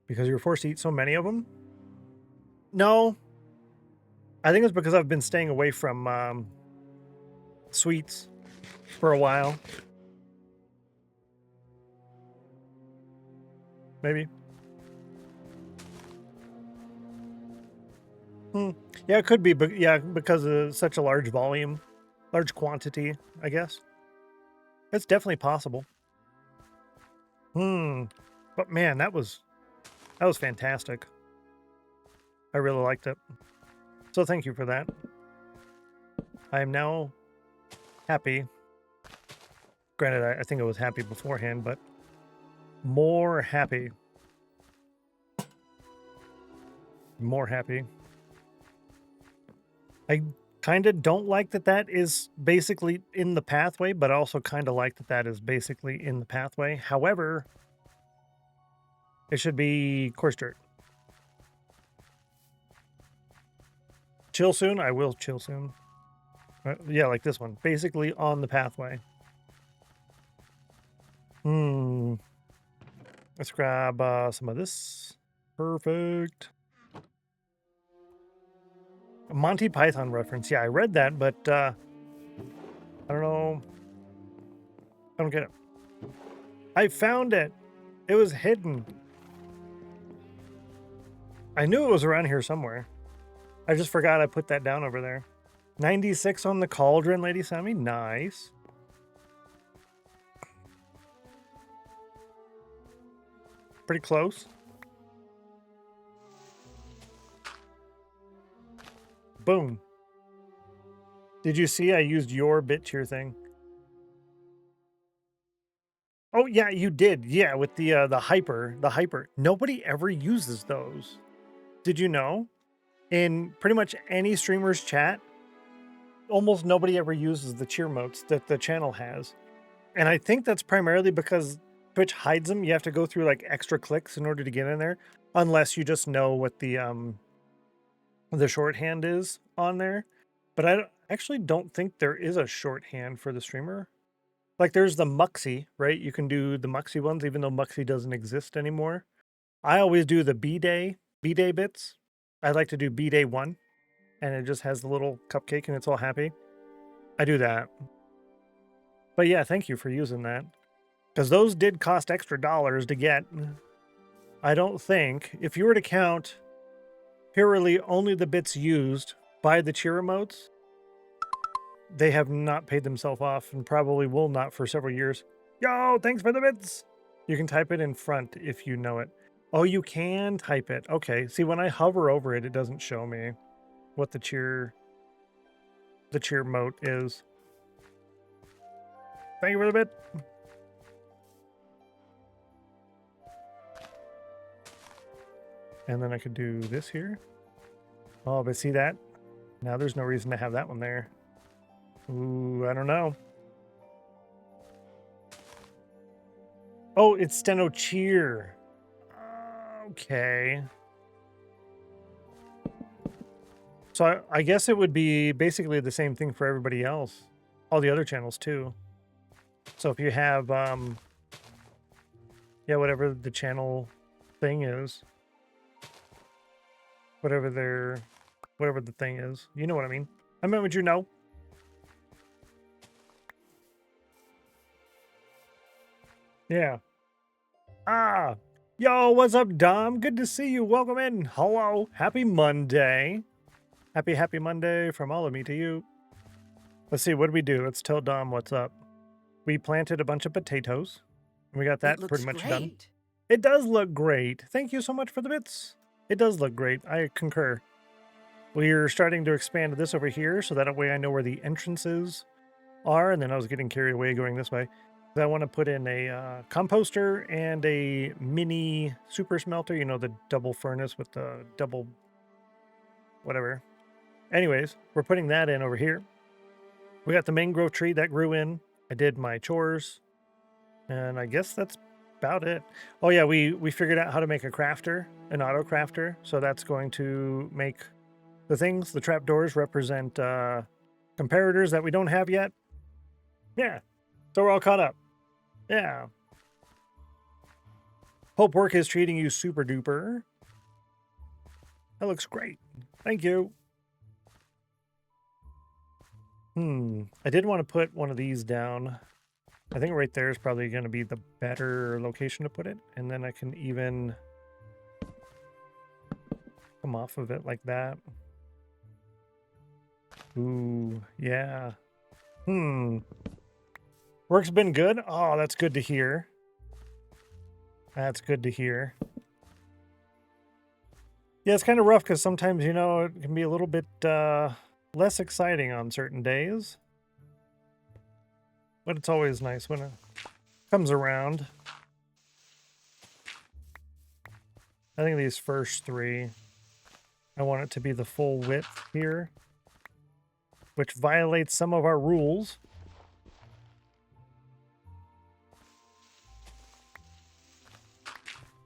Because you were forced to eat so many of them? No. I think it's because I've been staying away from sweets for a while. Maybe. Yeah, it could be, but yeah, because of such a large volume, large quantity, I guess. It's definitely possible. But man, that was fantastic. I really liked it. So thank you for that. I am now happy. Granted, I think I was happy beforehand, but more happy. More happy. I kind of don't like that that is basically in the pathway, but I also kind of like that that is basically in the pathway. However, it should be coarse dirt. Chill soon? I will chill soon. Yeah, like this one. Basically on the pathway. Let's grab some of this. Perfect. A Monty Python reference. Yeah, I read that, but I don't know. I don't get it. I found it. It was hidden. I knew it was around here somewhere. I just forgot I put that down over there. 96 on the cauldron, Lady Sammy. Nice. Pretty close. Boom. Did you see I used your bit tier thing? Oh yeah, you did. Yeah, with the hyper. Nobody ever uses those. Did you know? In pretty much any streamer's chat, almost nobody ever uses the cheer motes that the channel has. And I think that's primarily because Twitch hides them. You have to go through like extra clicks in order to get in there, unless you just know what the shorthand is on there. But I actually don't think there is a shorthand for the streamer. Like there's the Muxy, right? You can do the Muxy ones, even though Muxy doesn't exist anymore. I always do the B-Day bits. I like to do B-Day 1, and it just has the little cupcake and it's all happy. I do that. But yeah, thank you for using that. Because those did cost extra dollars to get. I don't think, if you were to count purely only the bits used by the cheer emotes, they have not paid themselves off and probably will not for several years. Yo, thanks for the bits! You can type it in front if you know it. Oh, you can type it. Okay. See, when I hover over it, it doesn't show me what the cheer mote is. Thank you for the bit. And then I could do this here. Oh, but see that? Now there's no reason to have that one there. Ooh, I don't know. Oh, it's Steno Cheer. Okay. So I guess it would be basically the same thing for everybody else. All the other channels too. So if you have, yeah, whatever the channel thing is. Whatever the thing is. You know what I mean. I meant what you know. Yeah. Ah. Yo, what's up, Dom? Good to see you. Welcome in. Hello. Happy Monday. Happy Monday from all of me to you. Let's see, what do we do? Let's tell Dom what's up. We planted a bunch of potatoes. And we got that pretty much done. It does look great. Thank you so much for the bits. It does look great. I concur. We're starting to expand this over here so that way I know where the entrances are. And then I was getting carried away going this way. I want to put in a composter and a mini super smelter. You know, the double furnace with the double whatever. Anyways, we're putting that in over here. We got the mangrove tree that grew in. I did my chores. And I guess that's about it. Oh yeah, we figured out how to make a crafter, an auto crafter. So that's going to make the things, the trapdoors represent comparators that we don't have yet. Yeah. So we're all caught up. Yeah. Hope work is treating you super duper. That looks great. Thank you. I did want to put one of these down. I think right there is probably going to be the better location to put it. And then I can even come off of it like that. Ooh, yeah. Work's been good. Oh, that's good to hear. That's good to hear. Yeah, it's kind of rough because sometimes, you know, it can be a little bit less exciting on certain days. But it's always nice when it comes around. I think these first three, I want it to be the full width here, which violates some of our rules.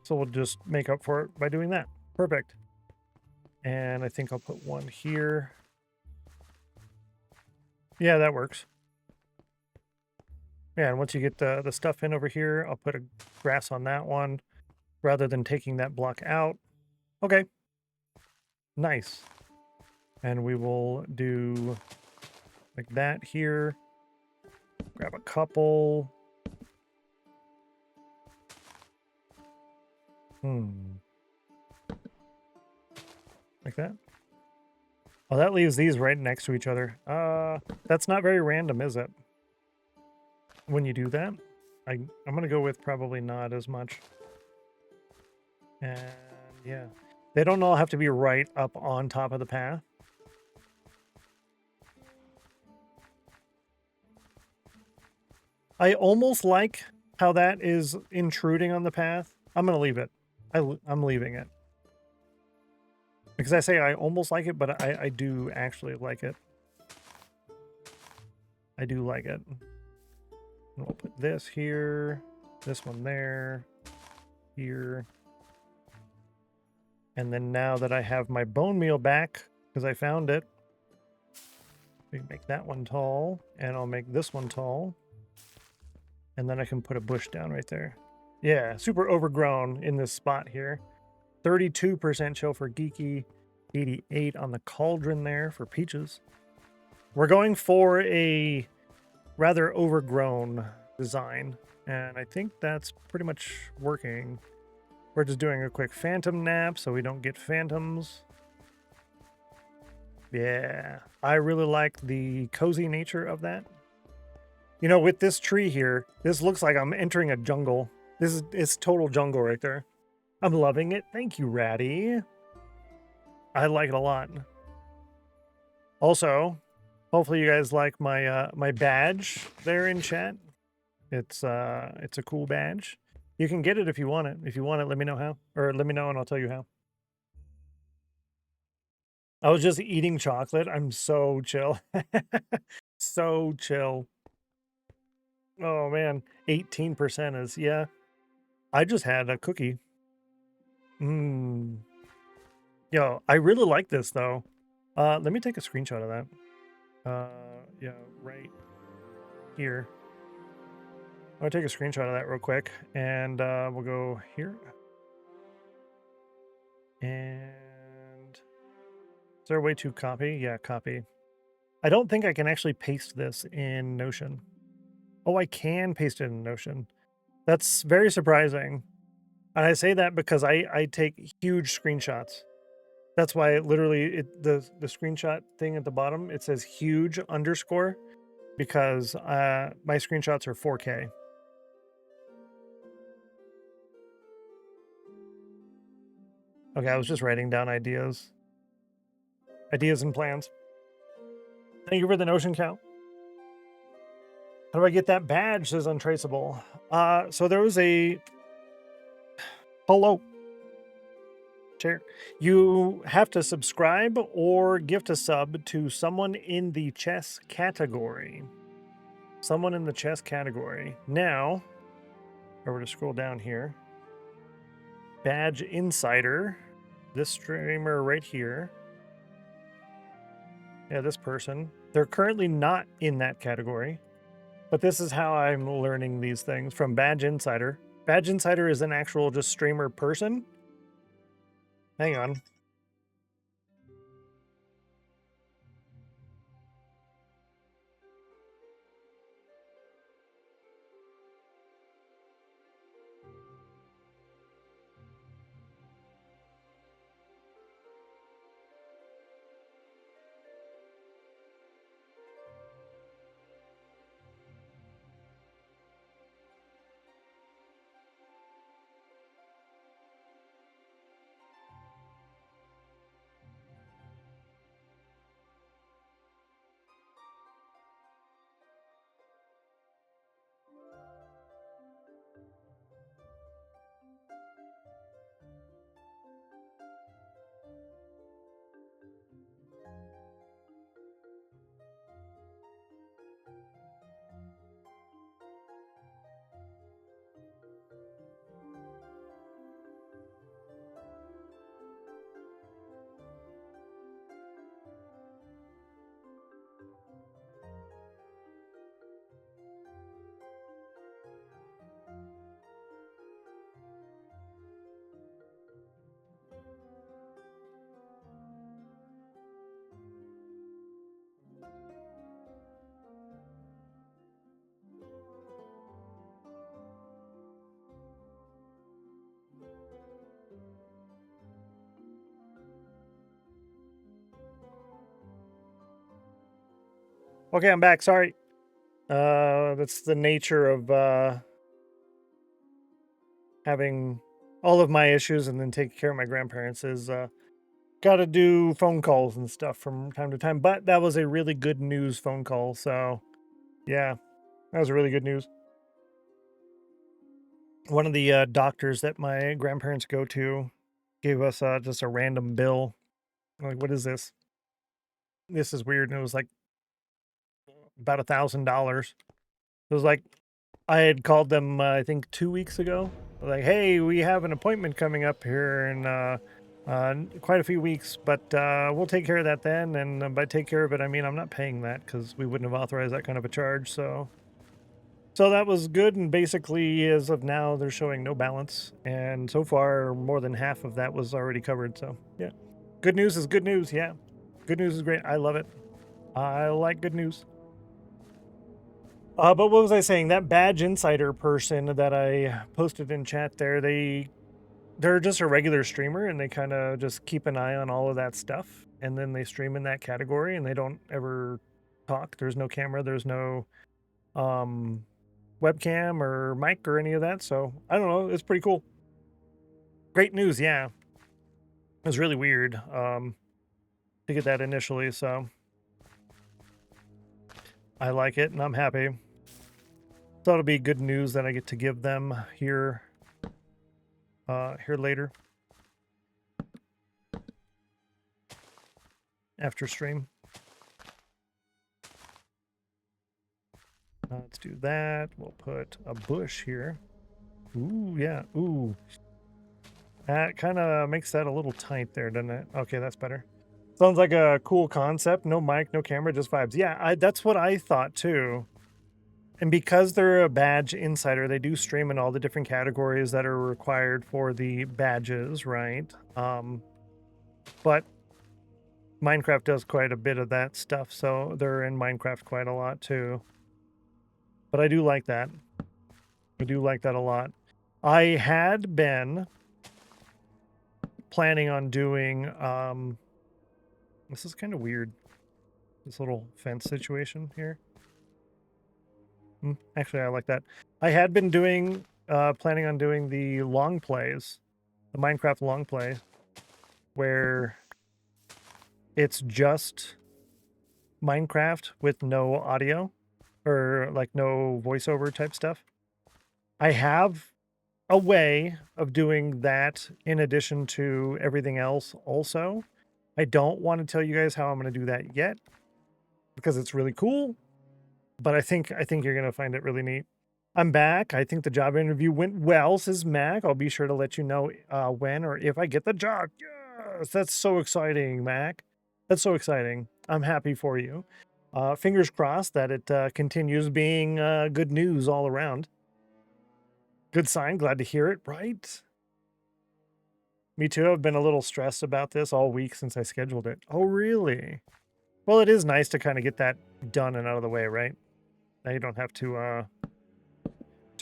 So we'll just make up for it by doing that. Perfect. And I think I'll put one here. Yeah, that works. Yeah, and once you get the stuff in over here, I'll put a grass on that one rather than taking that block out. Okay. Nice. And we will do like that here. Grab a couple. Like that. Oh, that leaves these right next to each other. That's not very random, is it? When you do that, I'm gonna go with probably not as much. And yeah, they don't all have to be right up on top of the path. I almost like how that is intruding on the path. I'm gonna leave it. I'm leaving it. Because I say I almost like it, but I do actually like it. I do like it. And we'll put this here, this one there, here. And then now that I have my bone meal back, because I found it, We can make that one tall, and I'll make this one tall. And then I can put a bush down right there. Yeah, super overgrown in this spot here. 32% chill for Geeky. 88 on the cauldron there for Peaches. We're going for a rather overgrown design, and I think that's pretty much working. We're just doing a quick phantom nap so we don't get phantoms. Yeah, I really like the cozy nature of that. You know, with this tree here, this looks like I'm entering a jungle. It's total jungle right there. I'm loving it. Thank you, Ratty. I like it a lot. Also, hopefully you guys like my my badge there in chat. It's a cool badge. You can get it if you want it. If you want it, let me know how. Or let me know and I'll tell you how. I was just eating chocolate. I'm so chill. So chill. Oh man, 18% is, yeah. I just had a cookie. Mmm. Yo, I really like this though. Let me take a screenshot of that. Yeah, right here. I'll take a screenshot of that real quick, and we'll go here. And is there a way to copy? Yeah, copy. I don't think I can actually paste this in Notion. Oh, I can paste it in Notion. That's very surprising. And I say that because I take huge screenshots. That's why it literally, the screenshot thing at the bottom, it says huge underscore, because my screenshots are 4K. Okay, I was just writing down ideas. Ideas and plans. Thank you for the Notion count. How do I get that badge? Says untraceable. So there was a... Hello. Share. You have to subscribe or gift a sub to someone in the chess category. Someone in the chess category. Now, if I were to scroll down here, Badge Insider, this streamer right here. Yeah, this person. They're currently not in that category, but this is how I'm learning these things from Badge Insider. Badge Insider is an actual just streamer person. Hang on. Okay, I'm back. Sorry. That's the nature of having all of my issues and then taking care of my grandparents is got to do phone calls and stuff from time to time. But that was a really good news phone call. So, yeah, that was really good news. One of the doctors that my grandparents go to gave us just a random bill. I'm like, what is this? This is weird. And it was like about $1,000. It was like I had called them, I think 2 weeks ago. Like, hey, we have an appointment coming up here in Quite a few weeks, but we'll take care of that then. And by take care of it, I mean I'm not paying that because we wouldn't have authorized that kind of a charge. So that was good. And basically, as of now, they're showing no balance. And so far, more than half of that was already covered. So yeah, good news is good news. Yeah, good news is great. I love it. I like good news. But what was I saying? That badge insider person that I posted in chat there, they're just a regular streamer and they kind of just keep an eye on all of that stuff. And then they stream in that category and they don't ever talk. There's no camera. There's no webcam or mic or any of that. So I don't know. It's pretty cool. Great news. Yeah. It was really weird to get that initially. So I like it and I'm happy. Thought it'll be good news that I get to give them here later after stream. Let's do that. We'll put a bush here. Ooh, yeah. Ooh. That kind of makes that a little tight there, doesn't it? Okay, that's better. Sounds like a cool concept. No mic, no camera, just vibes. Yeah, that's what I thought too. And because they're a badge insider, they do stream in all the different categories that are required for the badges, right? But Minecraft does quite a bit of that stuff, so they're in Minecraft quite a lot too. But I do like that. I do like that a lot. I had been planning on doing, this is kind of weird, this little fence situation here. Actually, I like that. I had been doing, planning on doing the long plays, the Minecraft long play, where it's just Minecraft with no audio or like no voiceover type stuff. I have a way of doing that in addition to everything else also. I don't want to tell you guys how I'm going to do that yet because it's really cool. But I think you're going to find it really neat. I'm back. I think the job interview went well, says Mac. I'll be sure to let you know when or if I get the job. Yes, that's so exciting, Mac. That's so exciting. I'm happy for you. Fingers crossed that it continues being good news all around. Good sign. Glad to hear it, right? Me too. I've been a little stressed about this all week since I scheduled it. Oh, really? Well, it is nice to kind of get that done and out of the way, right? Now you don't have to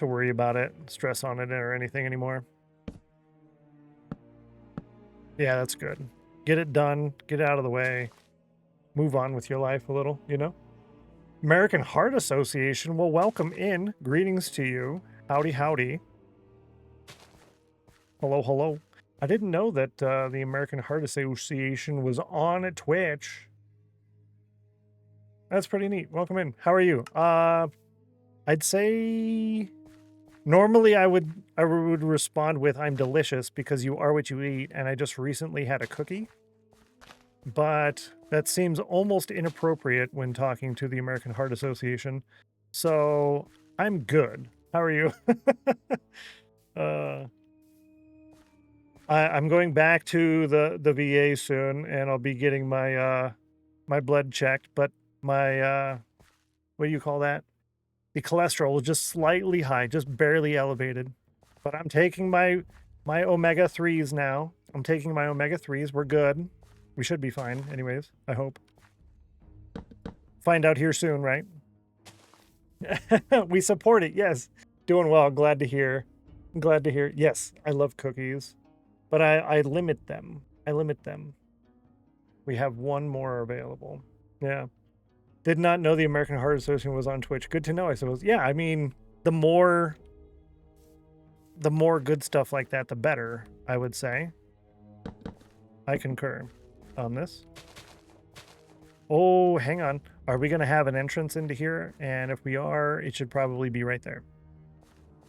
worry about it, stress on it or anything anymore. Yeah, that's good. Get it done, get it out of the way, move on with your life a little, you know? American Heart Association will welcome in. Greetings to you. Howdy, howdy. Hello, hello. I didn't know that the American Heart Association was on Twitch. That's pretty neat. Welcome in. How are you? I'd say normally I would respond with I'm delicious because you are what you eat and I just recently had a cookie. But that seems almost inappropriate when talking to the American Heart Association. So I'm good. How are you? I'm going back to the VA soon and I'll be getting my my blood checked, but my what do you call that? The cholesterol is just slightly high, just barely elevated. But I'm taking my omega-3s now. I'm taking my omega-3s. We're good. We should be fine anyways, I hope. Find out here soon, right? We support it, yes. Doing well, glad to hear. Glad to hear. Yes, I love cookies. But I limit them. I limit them. We have one more available. Yeah. Did not know the American Heart Association was on Twitch. Good to know, I suppose. Yeah, I mean, the more good stuff like that, the better, I would say. I concur on this. Oh, hang on. Are we going to have an entrance into here? And if we are, it should probably be right there.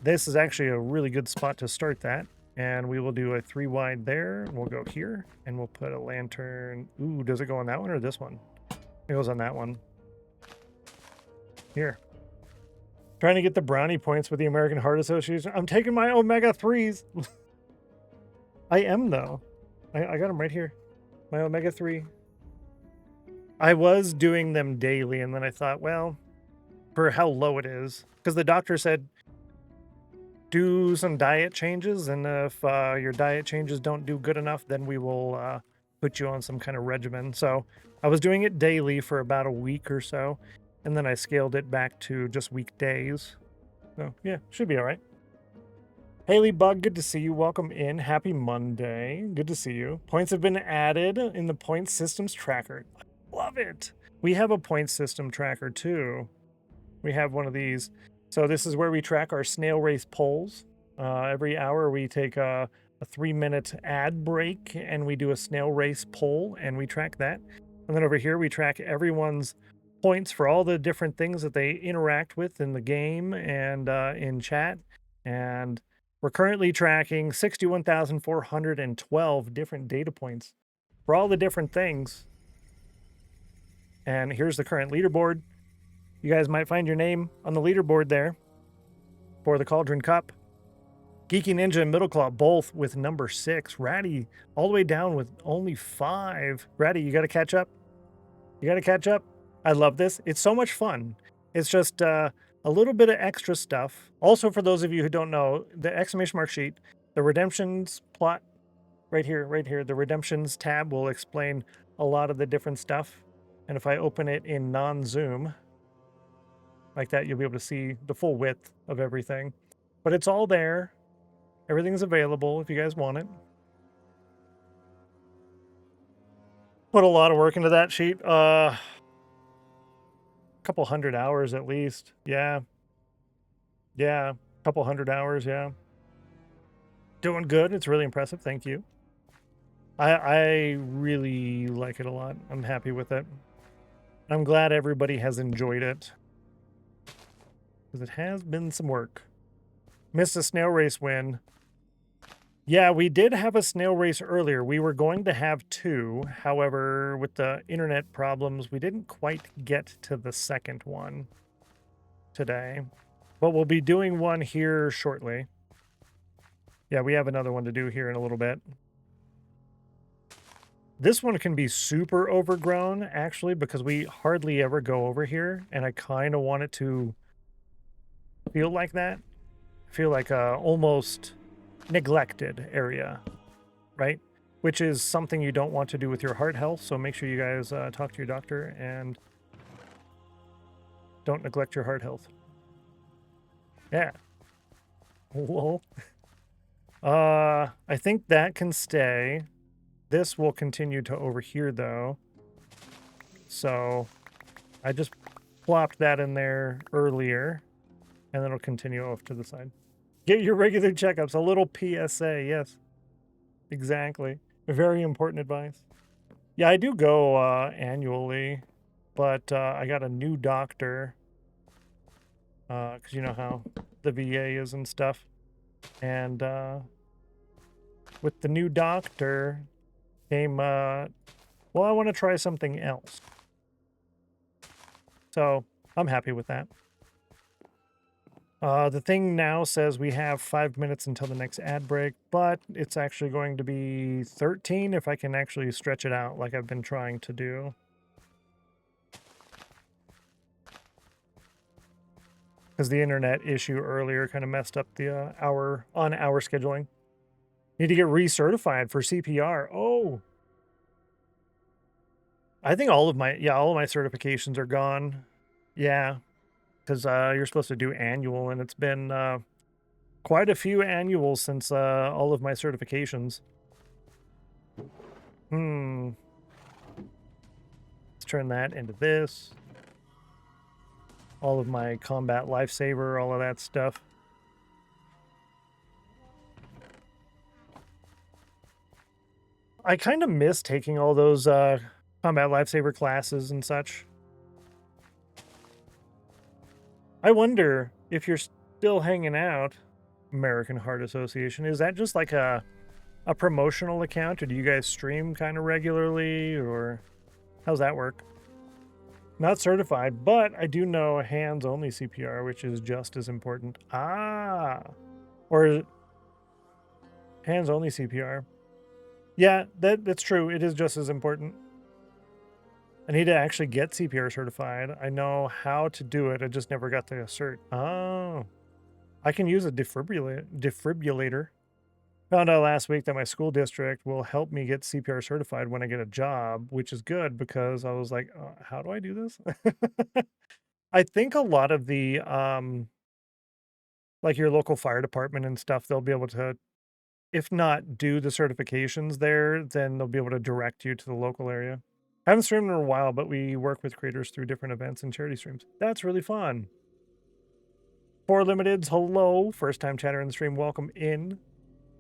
This is actually a really good spot to start that. And we will do a 3 wide there. We'll go here and we'll put a lantern. Ooh, does it go on that one or this one? It goes on that one. Here. Trying to get the brownie points with the American Heart Association. I'm taking my omega-3s. I am, though. I got them right here. My omega-3. I was doing them daily, and then I thought, well, for how low it is, because the doctor said do some diet changes, and if your diet changes don't do good enough, then we will put you on some kind of regimen. So I was doing it daily for about a week or so, and then I scaled it back to just weekdays. So yeah, should be all right. Haley Bug, good to see you. Welcome in. Happy Monday. Good to see you. Points have been added in the point systems tracker. I love it. We have a point system tracker too. We have one of these. So this is where we track our snail race polls. Every hour we take a 3-minute ad break and we do a snail race poll and we track that. And then over here we track everyone's points for all the different things that they interact with in the game and in chat. And we're currently tracking 61,412 different data points for all the different things. And here's the current leaderboard. You guys might find your name on the leaderboard there for the Cauldron Cup. Geeky Ninja and Middle Claw both with number 6. Ratty all the way down with only 5. Ratty, you got to catch up. You got to catch up. I love this. It's so much fun. It's just a little bit of extra stuff. Also, for those of you who don't know, the exclamation mark sheet, the redemptions plot right here, the redemptions tab will explain a lot of the different stuff. And if I open it in non-zoom, like that, you'll be able to see the full width of everything. But it's all there. Everything's available if you guys want it. Put a lot of work into that sheet. A couple hundred hours at least. Yeah. Yeah. A couple hundred hours, yeah. Doing good. It's really impressive. Thank you. I really like it a lot. I'm happy with it. I'm glad everybody has enjoyed it. Because it has been some work. Missed a snail race win. Yeah, we did have a snail race earlier. We were going to have 2. However, with the internet problems, we didn't quite get to the second one today. But we'll be doing one here shortly. Yeah, we have another one to do here in a little bit. This one can be super overgrown, actually, because we hardly ever go over here. And I kind of want it to feel like that. Feel like a almost neglected area, right? Which is something you don't want to do with your heart health. So make sure you guys talk to your doctor and don't neglect your heart health. Yeah. Lol. I think that can stay. This will continue to over here though. So I just plopped that in there earlier and then it'll continue off to the side. Get your regular checkups. A little PSA. Yes, exactly. Very important advice. Yeah, I do go annually, but I got a new doctor because you know how the VA is and stuff. And with the new doctor came, well, I want to try something else. So I'm happy with that. The thing now says we have 5 minutes until the next ad break, but it's actually going to be 13 if I can actually stretch it out like I've been trying to do. Because the internet issue earlier kind of messed up the hour scheduling. Need to get recertified for CPR. Oh. I think all of my certifications are gone. Yeah. Because you're supposed to do annual, and it's been quite a few annuals since all of my certifications. Let's turn that into this. All of my combat lifesaver, all of that stuff. I kind of miss taking all those combat lifesaver classes and such. I wonder if you're still hanging out, American Heart Association. Is that just like a promotional account, or do you guys stream kind of regularly, or how's that work? Not certified, but I do know hands-only CPR, which is just as important. Ah, or hands-only CPR. Yeah, that's true. It is just as important. I need to actually get CPR certified. I know how to do it. I just never got the cert. Oh, I can use a defibrillator. Found out last week that my school district will help me get CPR certified when I get a job, which is good because I was like, how do I do this? I think a lot of the, like your local fire department and stuff, they'll be able to, if not do the certifications there, then they'll be able to direct you to the local area. I haven't streamed in a while, but we work with creators through different events and charity streams. That's really fun. 4 Limiteds, hello. First time chatter in the stream, welcome in.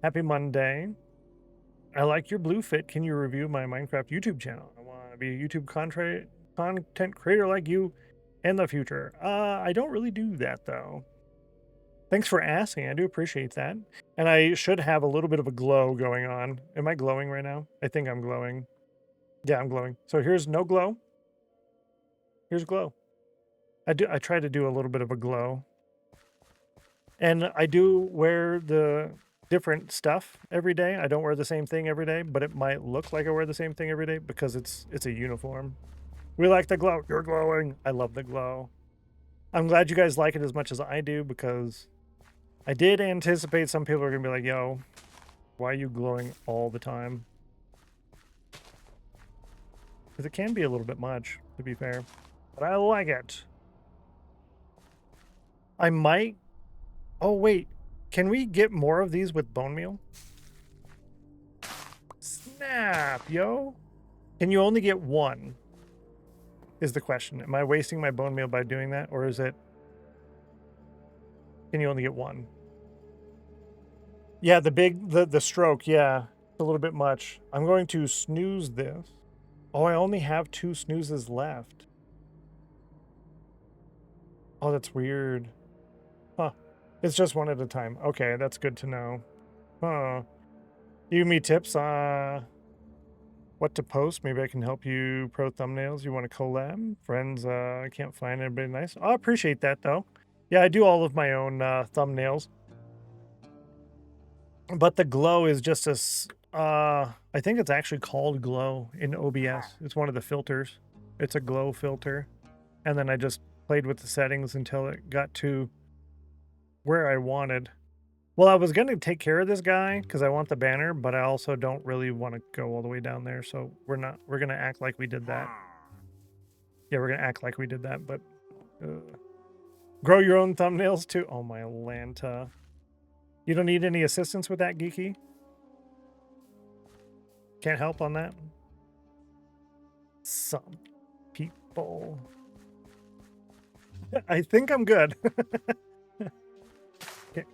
Happy Monday. I like your blue fit. Can you review my Minecraft YouTube channel? I want to be a YouTube content creator like you in the future. I don't really do that though. Thanks for asking. I do appreciate that. And I should have a little bit of a glow going on. Am I glowing right now? I think I'm glowing. Yeah, I'm glowing. So here's no glow. Here's glow. I try to do a little bit of a glow. And I do wear the different stuff every day. I don't wear the same thing every day, but it might look like I wear the same thing every day because it's a uniform. We like the glow. You're glowing. I love the glow. I'm glad you guys like it as much as I do because I did anticipate some people are going to be like, yo, why are you glowing all the time? Because it can be a little bit much, to be fair. But I like it. I might... Oh, wait. Can we get more of these with bone meal? Snap, yo. Can you only get one? Is the question. Am I wasting my bone meal by doing that? Or is it... Can you only get one? Yeah, the stroke, yeah. It's a little bit much. I'm going to snooze this. Oh, I only have 2 snoozes left. Oh, that's weird. Huh. It's just one at a time. Okay, that's good to know. Huh. Give me tips what to post. Maybe I can help you pro thumbnails. You want to collab? Friends, I can't find anybody nice. I appreciate that, though. Yeah, I do all of my own thumbnails. But the glow is just I think it's actually called glow in OBS. It's one of the filters. It's a glow filter. And then I just played with the settings until it got to where I wanted. Well, I was going to take care of this guy because I want the banner, but I also don't really want to go all the way down there. So we're going to act like we did that. Yeah, we're going to act like we did that, but grow your own thumbnails too. Oh, my Lanta. You don't need any assistance with that, Geeky? Can't help on that? Some people. I think I'm good.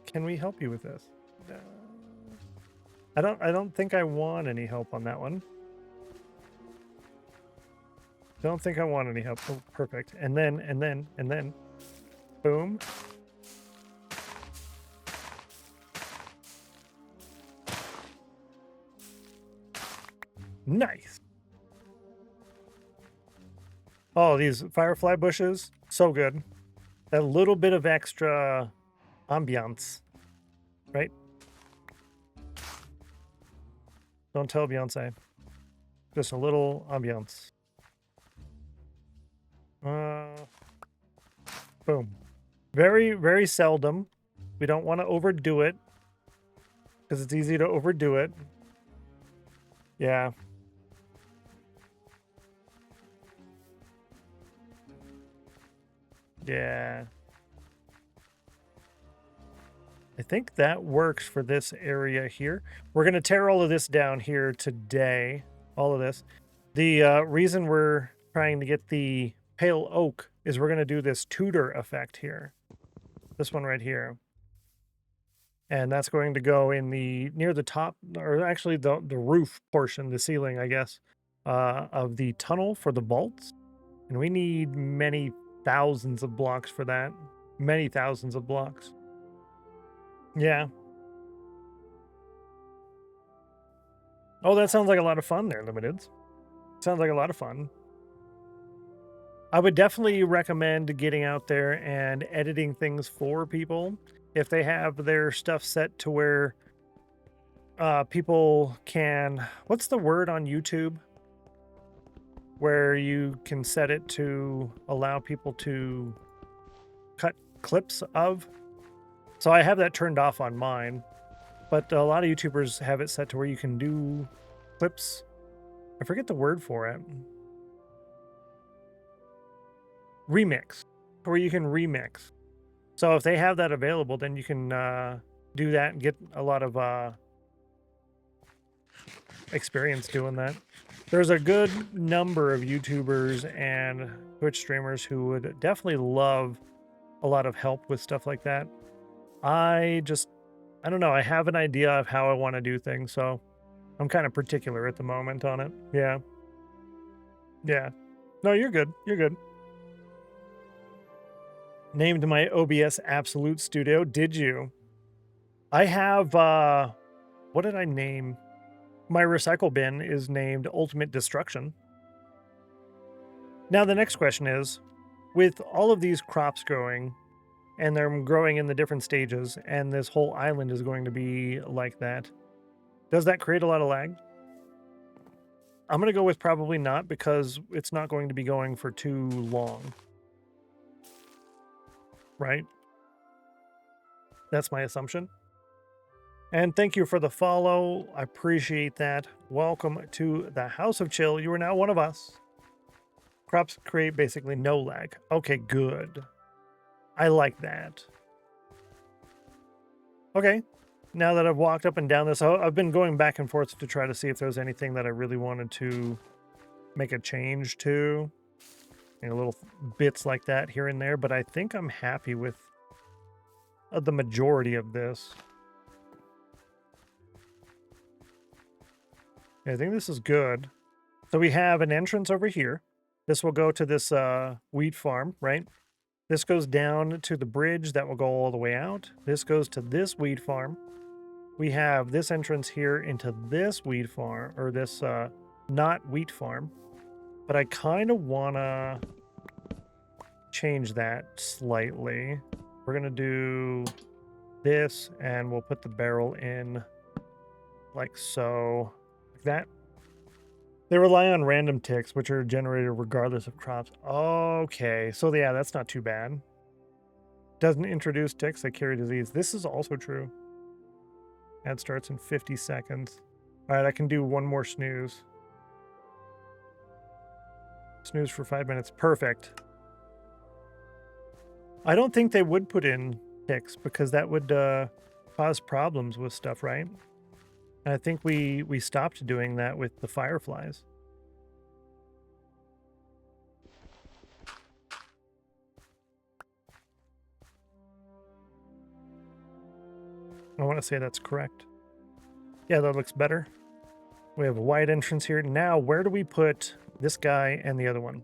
Can we help you with this? No. I don't think I want any help on that one. Don't think I want any help. Oh, perfect. And then. Boom. Nice. Oh, these firefly bushes, so good. That little bit of extra ambiance, right? Don't tell Beyonce. Just a little ambiance. Boom. Very, very seldom. We don't want to overdo it because it's easy to overdo it. Yeah. Yeah. I think that works for this area here. We're going to tear all of this down here today. All of this. The reason we're trying to get the pale oak is we're going to do this Tudor effect here. This one right here. And that's going to go in the near the top, or actually the roof portion, the ceiling, I guess, of the tunnel for the vaults. And we need many thousands of blocks for that. Many thousands of blocks. Yeah. Oh, that sounds like a lot of fun there, Limiteds. Sounds like a lot of fun. I would definitely recommend getting out there and editing things for people. If they have their stuff set to where people can, what's the word on YouTube where you can set it to allow people to cut clips of? So I have that turned off on mine, but a lot of YouTubers have it set to where you can do clips. I forget the word for it. Remix, where you can remix. So if they have that available, then you can do that and get a lot of experience doing that. There's a good number of YouTubers and Twitch streamers who would definitely love a lot of help with stuff like that. I don't know. I have an idea of how I want to do things, so I'm kind of particular at the moment on it. Yeah. Yeah. No, you're good. You're good. Named my OBS Absolute Studio. Did you? I have, what did I name? My recycle bin is named Ultimate Destruction. Now the next question is, with all of these crops growing, and they're growing in the different stages, and this whole island is going to be like that, does that create a lot of lag? I'm going to go with probably not, because it's not going to be going for too long. Right? That's my assumption. And thank you for the follow. I appreciate that. Welcome to the House of Chill. You are now one of us. Crops create basically no lag. Okay, good. I like that. Okay. Now that I've walked up and down this, I've been going back and forth to try to see if there's anything that I really wanted to make a change to. You know, little bits like that here and there, but I think I'm happy with the majority of this. I think this is good. So we have an entrance over here. This will go to this wheat farm, right? This goes down to the bridge that will go all the way out. This goes to this wheat farm. We have this entrance here into this wheat farm, or this not wheat farm. But I kind of want to change that slightly. We're going to do this, and we'll put the barrel in like so. That they rely on random ticks, which are generated regardless of crops. Okay, so yeah, that's not too bad. Doesn't introduce ticks that carry disease. This is also true. Ad starts in 50 seconds. All right, I can do one more snooze. Snooze for 5 minutes. Perfect. I don't think they would put in ticks because that would cause problems with stuff, right? And I think we stopped doing that with the fireflies. I want to say that's correct. Yeah, that looks better. We have a wide entrance here. Now, where do we put this guy and the other one?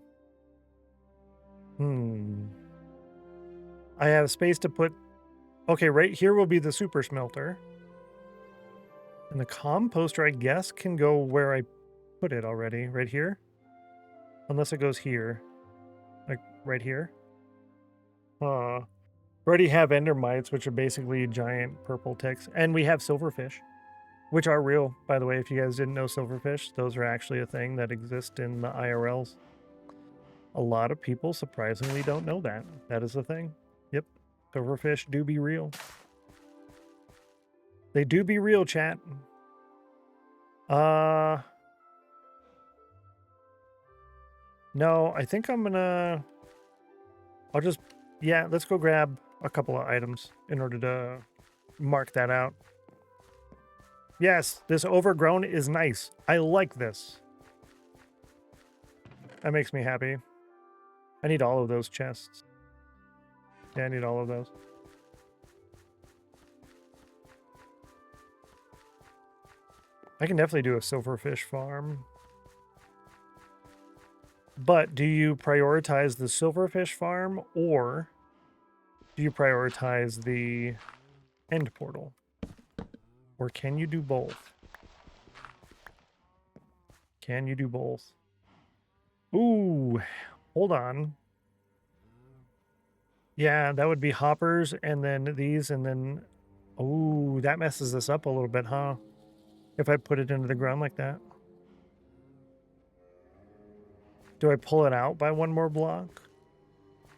I have space to put... Okay, right here will be the super smelter. And the composter, I guess, can go where I put it already. Right here? Unless it goes here. Like, right here? We already have ender mites, which are basically giant purple ticks. And we have silverfish, which are real, by the way. If you guys didn't know silverfish, those are actually a thing that exist in the IRLs. A lot of people, surprisingly, don't know that. That is a thing. Yep. Silverfish do be real. They do be real, chat. No, I think I'm gonna... I'll just... Yeah, let's go grab a couple of items in order to mark that out. Yes, this overgrown is nice. I like this. That makes me happy. I need all of those chests. Yeah, I need all of those. I can definitely do a silverfish farm. But do you prioritize the silverfish farm, or do you prioritize the end portal? Or can you do both? Can you do both? Ooh, hold on. Yeah, that would be hoppers, and then these, and then... Ooh, that messes this up a little bit, huh? if I put it into the ground like that? Do I pull it out by one more block?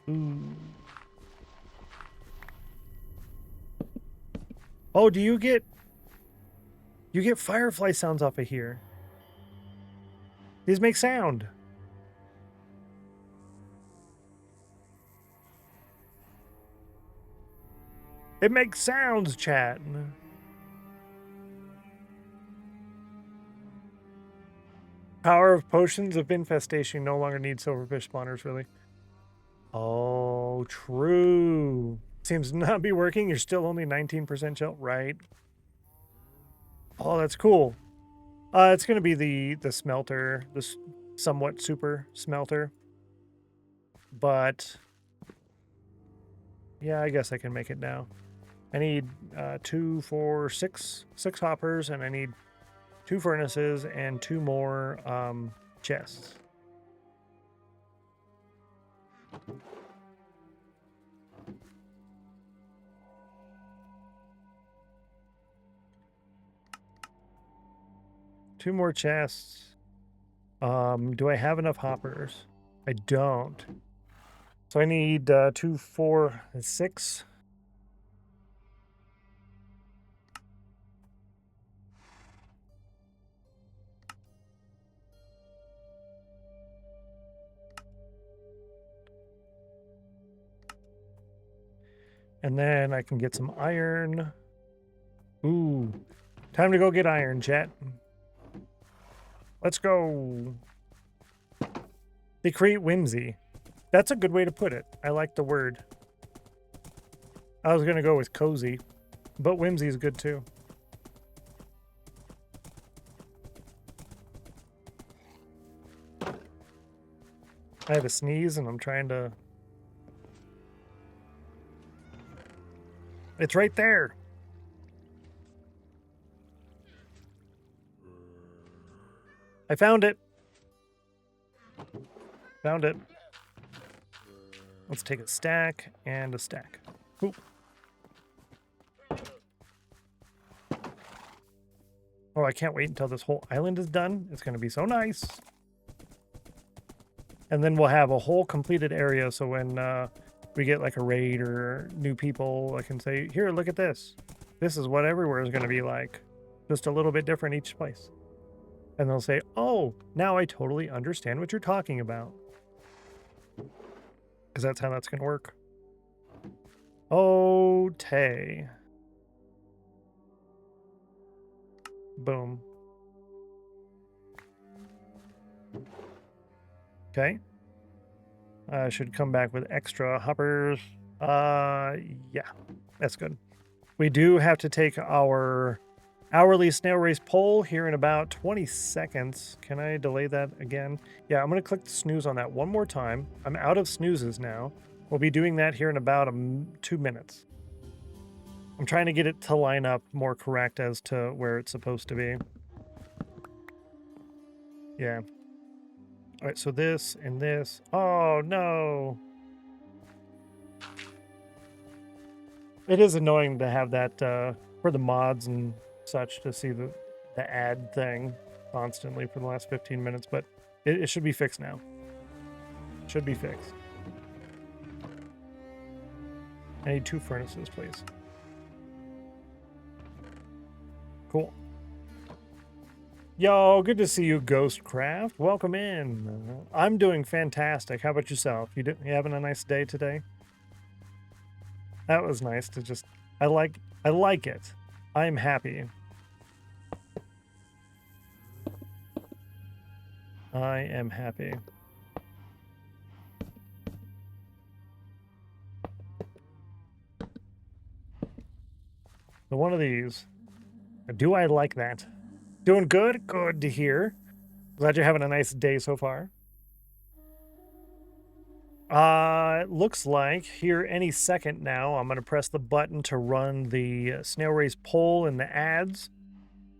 Ooh. Oh, do you get firefly sounds off of here? These make sound. It makes sounds, chat. Power of potions of infestation no longer need silverfish spawners, really. Oh, true. Seems to not be working. You're still only 19% shell, right? Oh, that's cool. It's gonna be the smelter, this somewhat super smelter. But yeah, I guess I can make it now. I need 2, 4, 6 hoppers, and I need 2 furnaces and 2 more chests. Two more chests. Do I have enough hoppers? I don't. So I need 2, 4, and 6. And then I can get some iron. Ooh. Time to go get iron, chat. Let's go. They create whimsy. That's a good way to put it. I like the word. I was going to go with cozy, but whimsy is good too. I have a sneeze and I'm trying to... It's right there. I found it. Found it. Let's take a stack and a stack. Ooh. Oh, I can't wait until this whole island is done. It's going to be so nice. And then we'll have a whole completed area, so when we get like a raid or new people, I can say, here, look at this. This is what everywhere is going to be like. Just a little bit different each place. And they'll say, oh, now I totally understand what you're talking about. Because that's how that's going to work. Oh, Tay. Boom. Okay. I should come back with extra hoppers. Yeah, that's good. We do have to take our hourly snail race poll here in about 20 seconds. Can I delay that again? Yeah, I'm going to click the snooze on that one more time. I'm out of snoozes now. We'll be doing that here in about 2 minutes. I'm trying to get it to line up more correct as to where it's supposed to be. Yeah. All right, so this and this. Oh, no. It is annoying to have that for the mods and such to see the ad thing constantly for the last 15 minutes, but it should be fixed now. Should be fixed. I need 2 furnaces, please. Cool. Yo, good to see you, Ghostcraft. Welcome in. I'm doing fantastic. How about yourself? You having a nice day today? That was nice to just... I like it. I'm happy. I am happy. So one of these. Do I like that? Doing good? Good to hear. Glad you're having a nice day so far. It looks like here any second now, I'm going to press the button to run the snail race poll in the ads.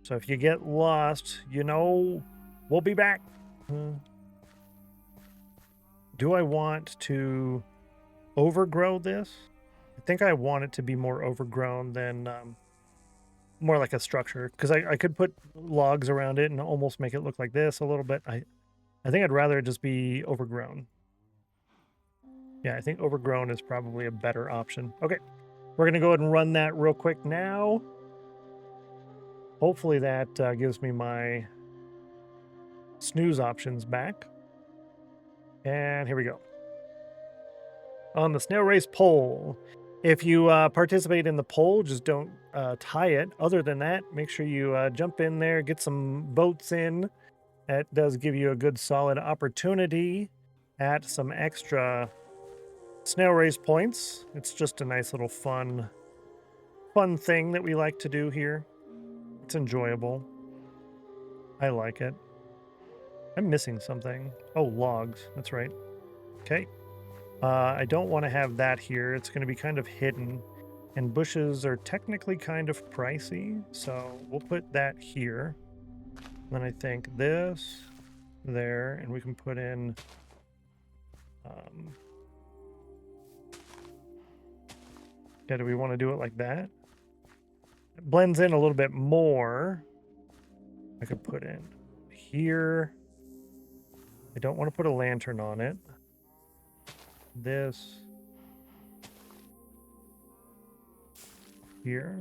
So if you get lost, you know, we'll be back. Do I want to overgrow this? I think I want it to be more overgrown than more like a structure, because I could put logs around it and almost make it look like this a little bit. I think I'd rather it just be overgrown. Yeah, I think overgrown is probably a better option. Okay, we're going to go ahead and run that real quick now. Hopefully that gives me my snooze options back. And here we go. On the snail race poll, if you participate in the poll, just don't tie it. Other than that, make sure you jump in there, get some votes in. That does give you a good solid opportunity at some extra snail race points. It's just a nice little fun thing that we like to do here. It's enjoyable. I like it. I'm missing something. Oh, logs. That's right. Okay. I don't want to have that here. It's going to be kind of hidden. And bushes are technically kind of pricey. So we'll put that here. Then I think this there. And we can put in... yeah, do we want to do it like that? It blends in a little bit more. I could put in here. I don't want to put a lantern on it. This here,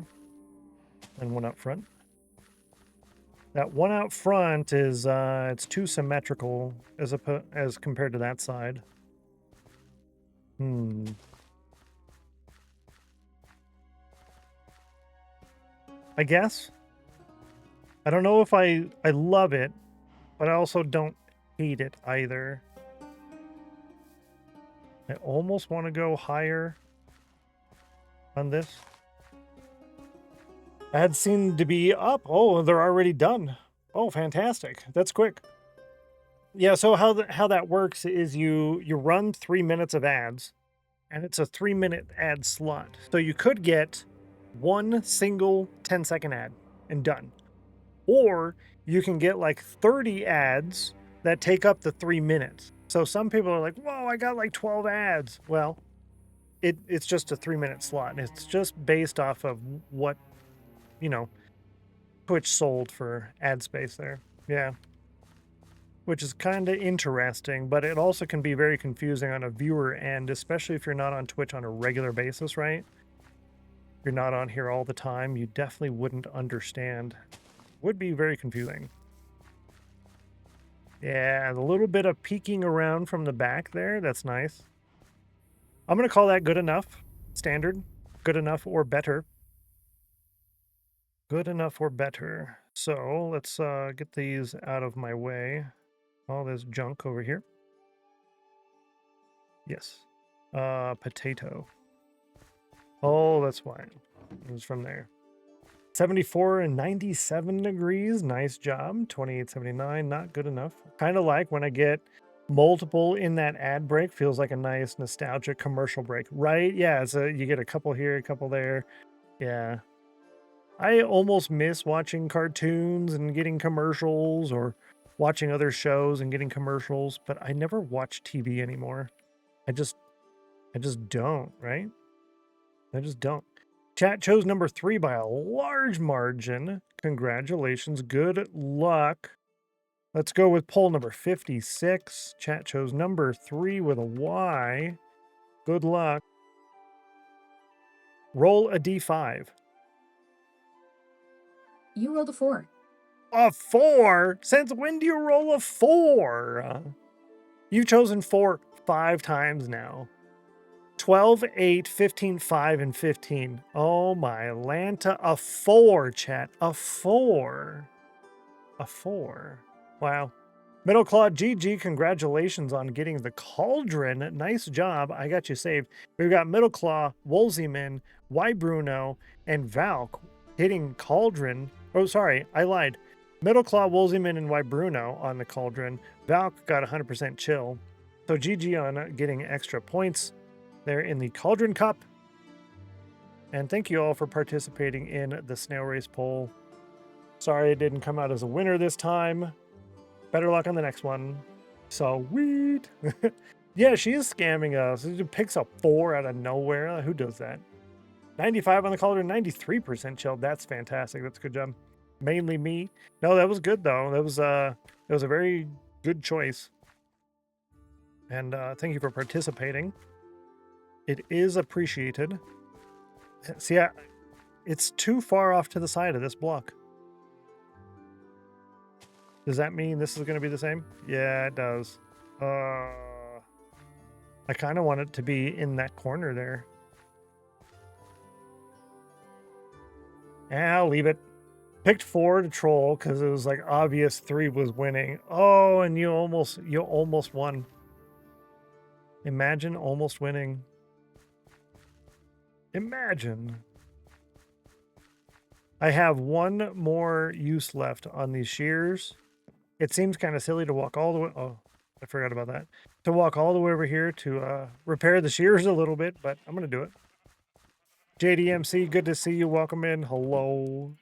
and one up front. That one out front is it's too symmetrical as compared to that side. I guess. I don't know if I love it, but I also don't hate it either. I almost want to go higher on this. Ads seem to be up. Oh, they're already done. Oh, fantastic. That's quick. Yeah, so how that works is you run 3 minutes of ads, and it's a 3-minute ad slot. So you could get one single 10-second ad and done. Or you can get like 30 ads that take up the 3 minutes. So some people are like, whoa, I got like 12 ads. Well, it's just a 3-minute slot. And it's just based off of what, Twitch sold for ad space there. Yeah. Which is kind of interesting, but it also can be very confusing on a viewer end, especially if you're not on Twitch on a regular basis, right? If you're not on here all the time, you definitely wouldn't understand. Would be very confusing. Yeah, a little bit of peeking around from the back there. That's nice. I'm going to call that good enough. Standard. Good enough or better. Good enough or better. So let's get these out of my way. All this junk over here. Yes. Potato. Oh, that's fine. It was from there. 74 and 97 degrees. Nice job. 2879. Not good enough. Kind of like when I get multiple in that ad break. Feels like a nice nostalgic commercial break, right? Yeah. So you get a couple here, a couple there. Yeah. I almost miss watching cartoons and getting commercials, or watching other shows and getting commercials, but I never watch TV anymore. I just don't, right? I just don't. Chat chose number 3 by a large margin. Congratulations. Good luck. Let's go with poll number 56. Chat chose number 3 with a Y. Good luck. Roll a D5. You rolled a 4. A 4? Since when do you roll a 4? You've chosen 4 5 times now. 12, 8, 15, 5, and 15. Oh my Lanta. A 4, chat. A 4. A 4. Wow. Middle Claw GG, congratulations on getting the cauldron. Nice job. I got you saved. We've got Middle Claw, Wolzeman, Y Bruno, and Valk hitting cauldron. Oh, sorry, I lied. Middle Claw, Wolzeman, and Y Bruno on the cauldron. Valk got 100% chill. So GG on getting extra points there in the Cauldron Cup. And thank you all for participating in the snail race poll. Sorry it didn't come out as a winner this time. Better luck on the next one. Sweet. Yeah, she is scamming us. She picks a 4 out of nowhere. Who does that? 95 on the caller, 93% chilled. That's fantastic. That's a good job. Mainly me. No, that was good though. That was a very good choice. And thank you for participating. It is appreciated. See, it's too far off to the side of this block. Does that mean this is going to be the same? Yeah, it does. I kind of want it to be in that corner there. I'll leave it. Picked 4 to troll because it was like obvious 3 was winning. Oh, and you almost won. Imagine almost winning. Imagine. I have one more use left on these shears. It seems kind of silly to walk all the way. Oh, I forgot about that. To walk all the way over here to repair the shears a little bit, but I'm going to do it. JDMC, good to see you. Welcome in. Hello.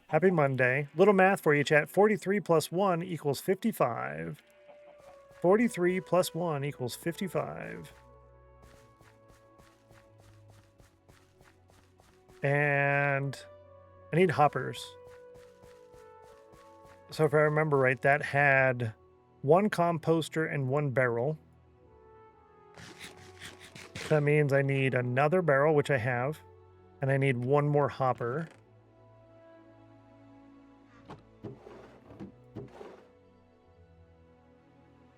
Happy Monday. Little math for you, chat. 43 plus 1 equals 55. 43 plus 1 equals 55. And I need hoppers. So if I remember right, that had 1 composter and 1 barrel. That means I need another barrel, which I have, and I need 1 more hopper.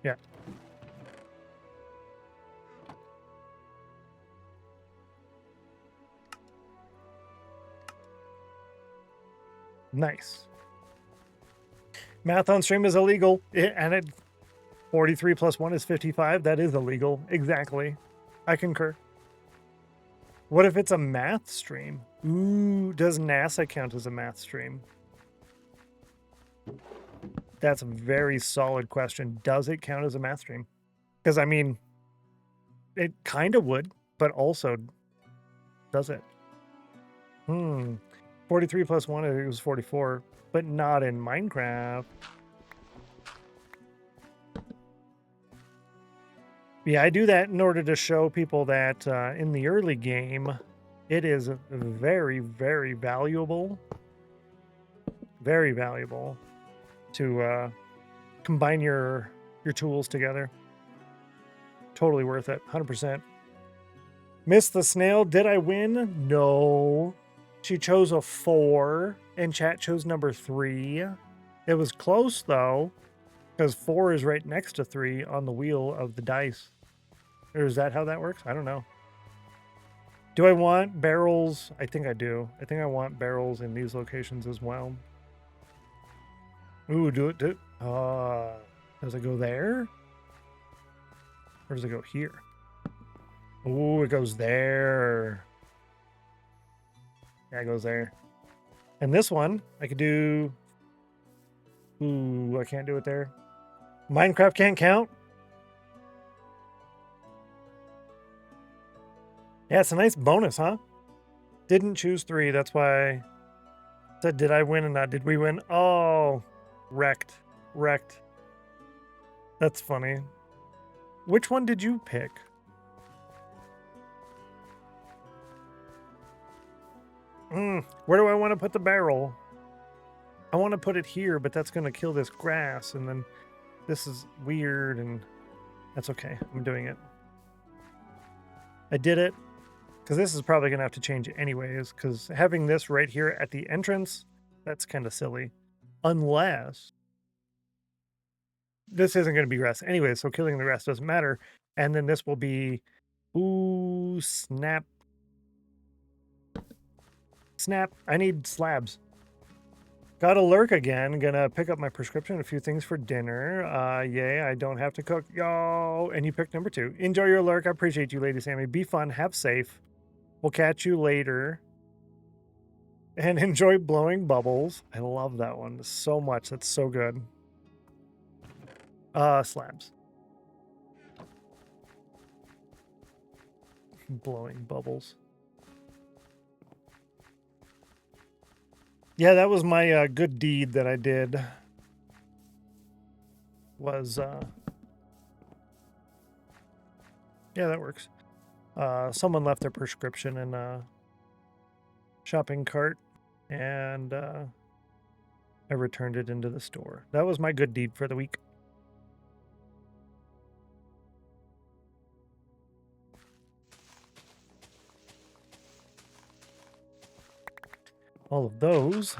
Yeah. Nice. Math on stream is illegal, and it 43 plus 1 is 55. That is illegal. Exactly. I concur. What if it's a math stream? Ooh, does NASA count as a math stream? That's a very solid question. Does it count as a math stream? Because, I mean, it kind of would, but also, does it? 43 plus 1 is 44, but not in Minecraft. Yeah, I do that in order to show people that in the early game, it is very, very valuable. Very valuable to combine your tools together. Totally worth it, 100%. Missed the snail. Did I win? No. She chose a 4, and chat chose number 3. It was close, though, because 4 is right next to 3 on the wheel of the dice. Or is that how that works? I don't know. Do I want barrels? I think I do. I think I want barrels in these locations as well. Ooh, do it. Does it go there? Or does it go here? Ooh, it goes there. Yeah, it goes there. And this one, I could do... Ooh, I can't do it there. Minecraft can't count? Yeah, it's a nice bonus, huh? Didn't choose 3, that's why I said, did I win and not did we win? Oh, wrecked. That's funny. Which one did you pick? Where do I want to put the barrel? I want to put it here, but that's going to kill this grass, and then this is weird, and that's okay. I'm doing it. I did it, because this is probably going to have to change anyways, because having this right here at the entrance, that's kind of silly. Unless this isn't going to be grass anyway, so killing the grass doesn't matter. And then this will be, ooh, snap. Snap, I need slabs. Got a lurk again. Gonna pick up my prescription, a few things for dinner. Yay, I don't have to cook. Yo, and you picked number 2. Enjoy your lurk. I appreciate you, Lady Sammy. Be fun, have safe. We'll catch you later. And enjoy blowing bubbles. I love that one so much. That's so good. Slabs. Blowing bubbles. Yeah, that was my good deed that I did. Was, yeah, that works. Someone left their prescription, and shopping cart, and I returned it into the store. That was my good deed for the week. All of those.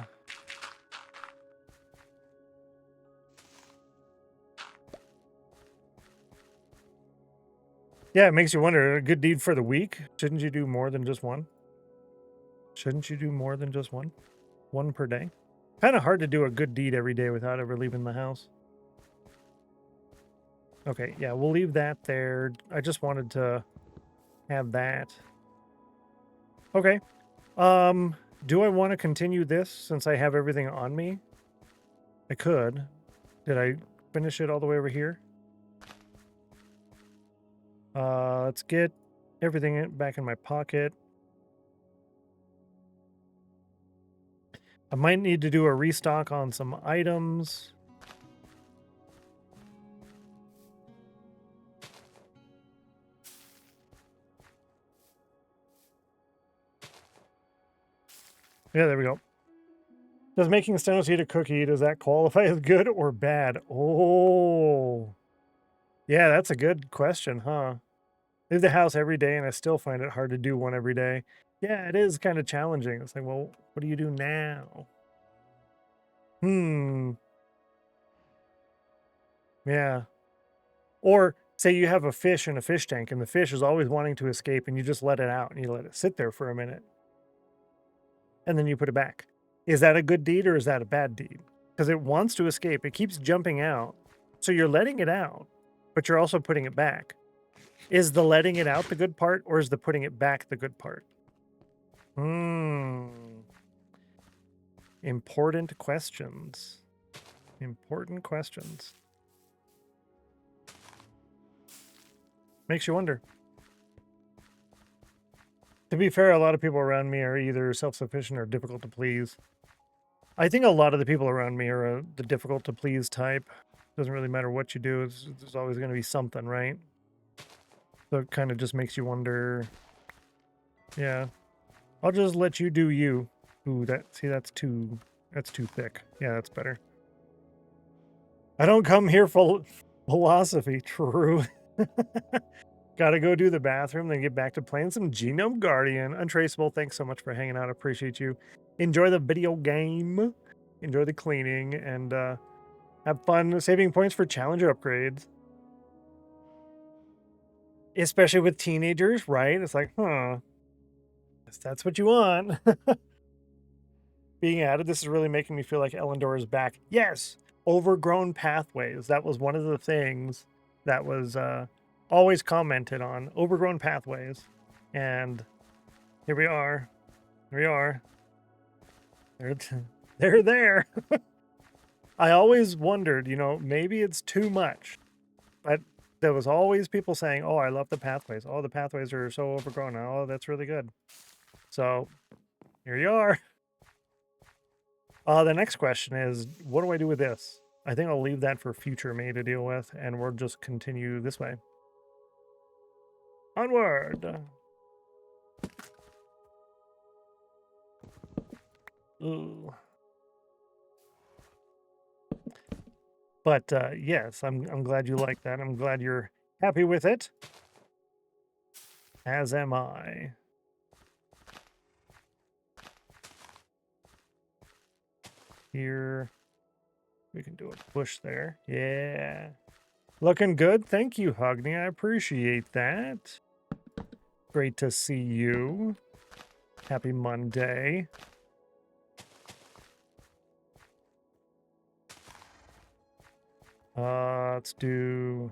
Yeah, it makes you wonder, a good deed for the week? Shouldn't you do more than just one? Shouldn't you do more than just one? One per day? Kind of hard to do a good deed every day without ever leaving the house. Okay, yeah, we'll leave that there. I just wanted to have that. Okay. Do I want to continue this since I have everything on me? I could. Did I finish it all the way over here? Let's get everything back in my pocket. I might need to do a restock on some items. Yeah, there we go. Does making Stennos eat a cookie, does that qualify as good or bad? Oh. Yeah, that's a good question, huh? Leave the house every day and I still find it hard to do one every day. Yeah, it is kind of challenging. It's like, well, what do you do now? Yeah. Or say you have a fish in a fish tank and the fish is always wanting to escape and you just let it out and you let it sit there for a minute. And then you put it back. Is that a good deed or is that a bad deed? Because it wants to escape. It keeps jumping out. So you're letting it out, but you're also putting it back. Is the letting it out the good part or is the putting it back the good part? Important questions. Important questions. Makes you wonder. To be fair, a lot of people around me are either self-sufficient or difficult to please. I think a lot of the people around me are the difficult to please type. Doesn't really matter what you do. There's always going to be something, right? So it kind of just makes you wonder. Yeah. I'll just let you do you. Ooh, that's too thick. Yeah, that's better. I don't come here for philosophy. True. Gotta go do the bathroom, then get back to playing some Genome Guardian. Untraceable, thanks so much for hanging out. I appreciate you. Enjoy the video game. Enjoy the cleaning, and have fun saving points for Challenger upgrades. Especially with teenagers, right? It's like, guess that's what you want. Being added, this is really making me feel like Elendor is back. Yes! Overgrown pathways. That was one of the things that was... always commented on overgrown pathways, and here we are. Here we are. They're there. I always wondered, you know, maybe it's too much, but there was always people saying, "Oh, I love the pathways. Oh, the pathways are so overgrown. Oh, that's really good." So here you are. The next question is, what do I do with this? I think I'll leave that for future May to deal with, and we'll just continue this way. Onward! Ooh. But yes, I'm glad you like that. I'm glad you're happy with it. As am I. Here. We can do a push there. Yeah. Looking good. Thank you, Hugney. I appreciate that. Great to see you. Happy Monday. Let's do...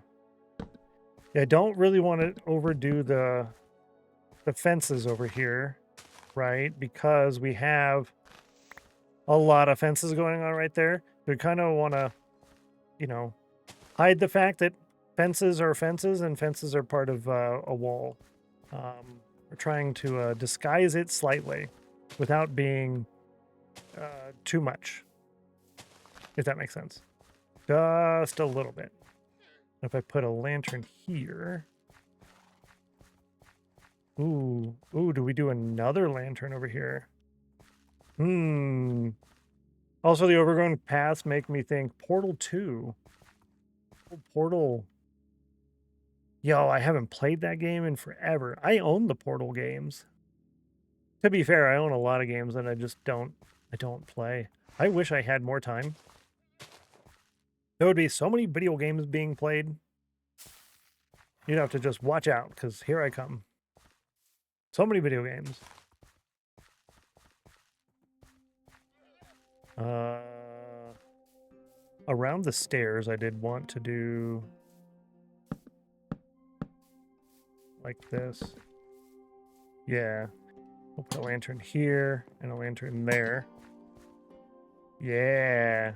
Yeah, I don't really want to overdo the fences over here, right? Because we have a lot of fences going on right there. We kind of want to, you know, hide the fact that fences are fences and fences are part of a wall. We're trying to disguise it slightly without being too much, if that makes sense. Just a little bit. If I put a lantern here... Ooh, do we do another lantern over here? Also, the overgrown paths make me think Portal 2. Oh, Portal. Yo, I haven't played that game in forever. I own the Portal games. To be fair, I own a lot of games that I just don't play. I wish I had more time. There would be so many video games being played. You'd have to just watch out, because here I come. So many video games. Around the stairs, I did want to do like this. Yeah. We'll put a lantern here and a lantern there. Yeah.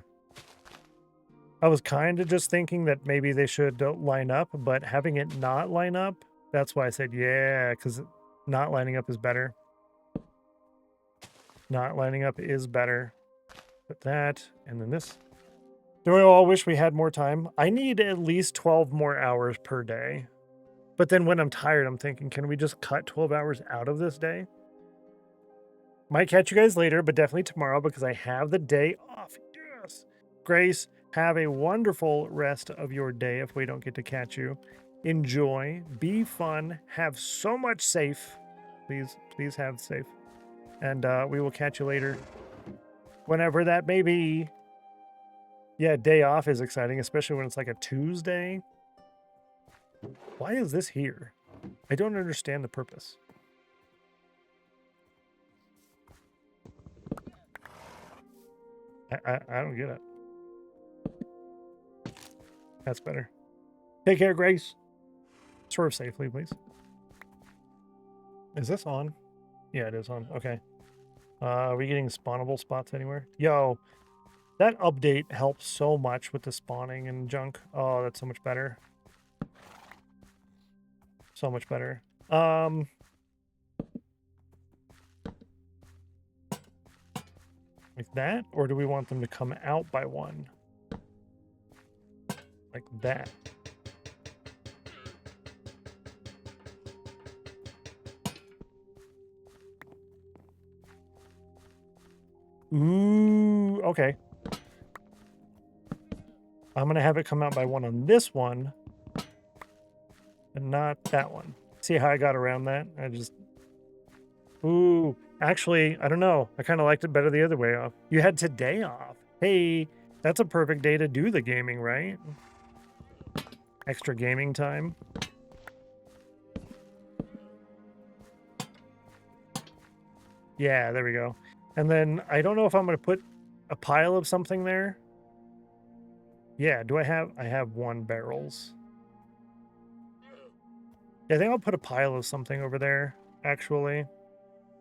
I was kind of just thinking that maybe they should line up, but having it not line up, that's why I said yeah, because not lining up is better. Not lining up is better. Put that, and then this. Do we all wish we had more time? I need at least 12 more hours per day. But then when I'm tired, I'm thinking, can we just cut 12 hours out of this day? Might catch you guys later, but definitely tomorrow because I have the day off. Yes. Grace, have a wonderful rest of your day if we don't get to catch you. Enjoy. Be fun. Have so much safe. Please have safe. And we will catch you later. Whenever that may be. Yeah, day off is exciting, especially when it's like a Tuesday. Why is this here? I don't understand the purpose. I don't get it. That's better. Take care, Grace. Swerve safely, please. Is this on? Yeah, it is on. Okay. Are we getting spawnable spots anywhere? Yo, that update helps so much with the spawning and junk. Oh, that's so much better. So much better. Like that? Or do we want them to come out by one? Like that. Ooh, okay. I'm going to have it come out by one on this one. And not that one. See how I got around that? I just... Ooh, actually, I don't know. I kind of liked it better the other way off. You had today off. Hey, that's a perfect day to do the gaming, right? Extra gaming time. Yeah, there we go. And then I don't know if I'm going to put a pile of something there. Yeah, do I have 1 barrels. Yeah, I think I'll put a pile of something over there, actually.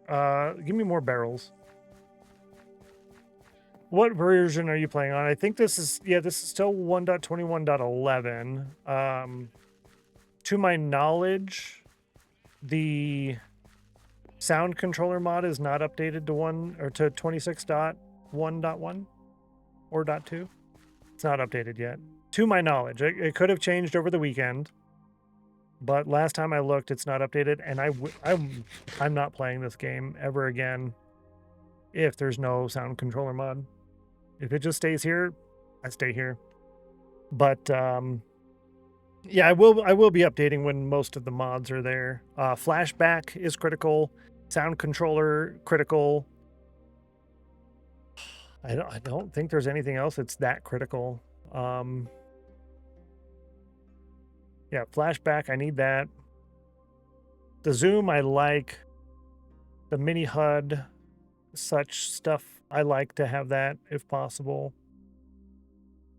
Give me more barrels. What version are you playing on? I think this is still 1.21.11. To my knowledge, the sound controller mod is not updated to 26.1.1 or .2. It's not updated yet. To my knowledge, it could have changed over the weekend. But last time I looked, it's not updated, and I'm not playing this game ever again if there's no sound controller mod. If it just stays here, I stay here. But yeah, I will be updating when most of the mods are there. Flashback is critical, sound controller critical. I don't think there's anything else that's that critical. Yeah, flashback, I need that. The zoom, I like. The mini HUD, such stuff, I like to have that if possible.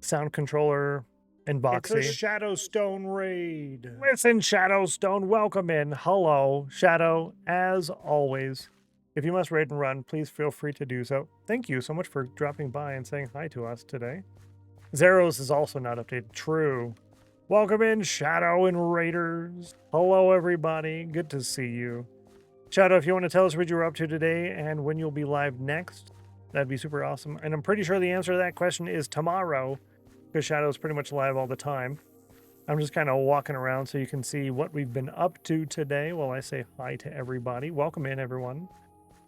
Sound controller and boxy. It's a Shadowstone raid. Listen, Shadowstone, welcome in. Hello, Shadow, as always. If you must raid and run, please feel free to do so. Thank you so much for dropping by and saying hi to us today. Zeros is also not updated. True. Welcome in, Shadow and Raiders. Hello, everybody. Good to see you. Shadow, if you want to tell us what you're up to today and when you'll be live next, that'd be super awesome. And I'm pretty sure the answer to that question is tomorrow, because Shadow's pretty much live all the time. I'm just kind of walking around so you can see what we've been up to today while I say hi to everybody. Welcome in, everyone.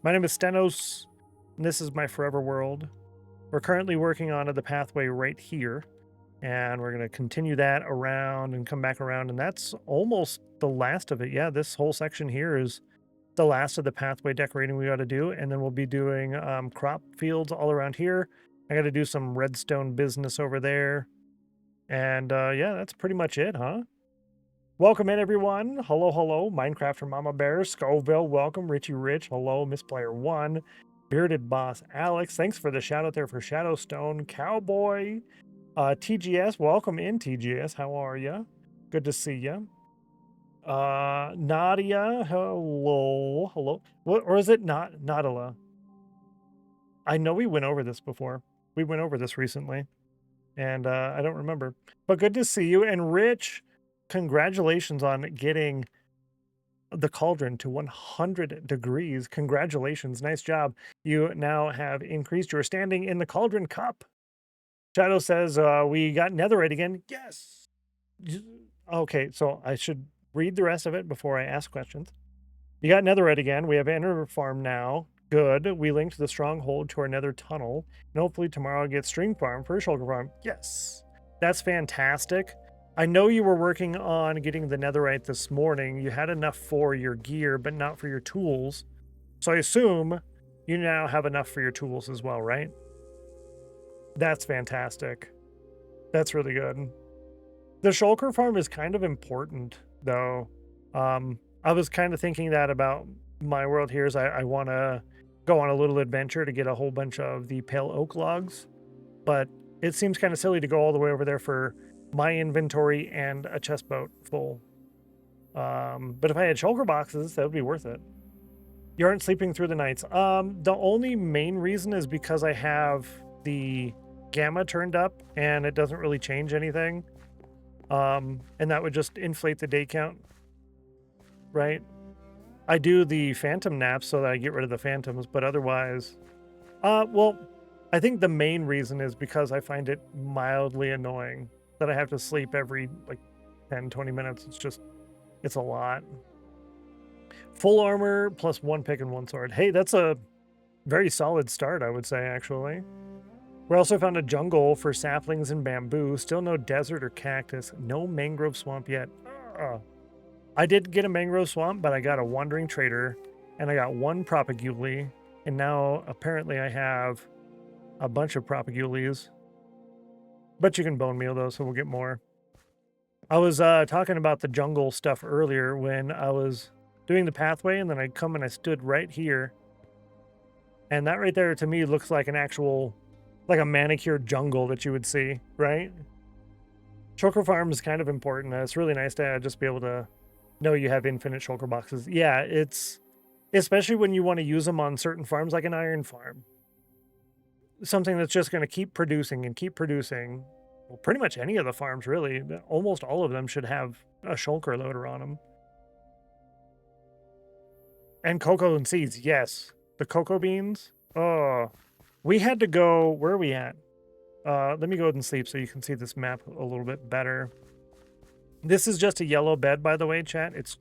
My name is Stennos And this is my forever world. We're currently working on the pathway right here. And we're going to continue that around and come back around. And that's almost the last of it. Yeah, this whole section here is the last of the pathway decorating we got to do. And then we'll be doing crop fields all around here. I got to do some redstone business over there. And yeah, that's pretty much it, huh? Welcome in, everyone. Hello, hello. Minecrafter Mama Bear, Scoville, welcome. Richie Rich, hello. Miss Player 1. Bearded Boss Alex, thanks for the shout out there for Shadowstone. Cowboy. TGS, welcome in, TGS. How are you? Good to see you. Nadia, hello, hello. What, or is it not Nadala? I know we went over this before. We went over this recently, and I don't remember. But good to see you. And Rich, congratulations on getting the cauldron to 100 degrees. Congratulations, nice job. You now have increased your standing in the cauldron cup. Shadow says, we got netherite again. Yes. Okay, so I should read the rest of it before I ask questions. You got netherite again. We have Ender Farm now. Good. We linked the stronghold to our nether tunnel. And hopefully tomorrow I'll get String Farm for Shulker Farm. Yes. That's fantastic. I know you were working on getting the netherite this morning. You had enough for your gear, but not for your tools. So I assume you now have enough for your tools as well, right? That's fantastic. That's really good. The shulker farm is kind of important, though. I was kind of thinking that about my world here is I want to go on a little adventure to get a whole bunch of the pale oak logs, but it seems kind of silly to go all the way over there for my inventory and a chest boat full. But if I had shulker boxes, that would be worth it. You aren't sleeping through the nights. The only main reason is because I have the gamma turned up and it doesn't really change anything. And that would just inflate the day count, right? I do the phantom naps so that I get rid of the phantoms, but otherwise, well, I think the main reason is because I find it mildly annoying that I have to sleep every like 10, 20 minutes. It's a lot. Full armor plus 1 pick and 1 sword. Hey, that's a very solid start, I would say, actually. We also found a jungle for saplings and bamboo. Still no desert or cactus. No mangrove swamp yet. I did get a mangrove swamp, but I got a wandering trader, and I got 1 propagule, and now apparently I have a bunch of propagules. But you can bone meal those, so we'll get more. I was talking about the jungle stuff earlier when I was doing the pathway, and then I come and I stood right here. And that right there to me looks like an actual, like a manicured jungle that you would see, right? Shulker farm is kind of important. It's really nice to just be able to know you have infinite shulker boxes. Yeah, it's especially when you want to use them on certain farms like an iron farm. Something that's just going to keep producing and keep producing. Well, pretty much any of the farms, really. Almost all of them should have a shulker loader on them. And cocoa and seeds, yes. The cocoa beans. Oh, we had to go, where are we at? Let me go ahead and sleep so you can see this map a little bit better. This is just a yellow bed, by the way, chat. It's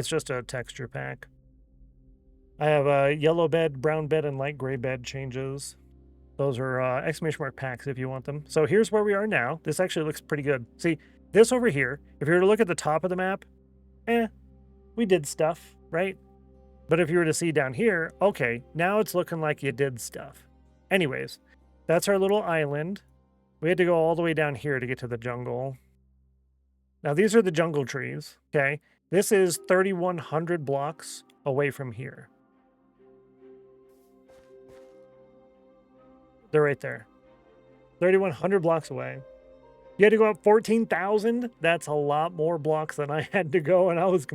just a texture pack. I have a yellow bed, brown bed, and light gray bed changes. Those are exclamation mark packs if you want them. So here's where we are now. This actually looks pretty good. See, this over here, if you were to look at the top of the map, we did stuff, right? But if you were to see down here, okay, now it's looking like you did stuff. Anyways, that's our little island. We had to go all the way down here to get to the jungle. Now, these are the jungle trees, okay? This is 3,100 blocks away from here. They're right there. 3,100 blocks away. You had to go up 14,000? That's a lot more blocks than I had to go, and I was...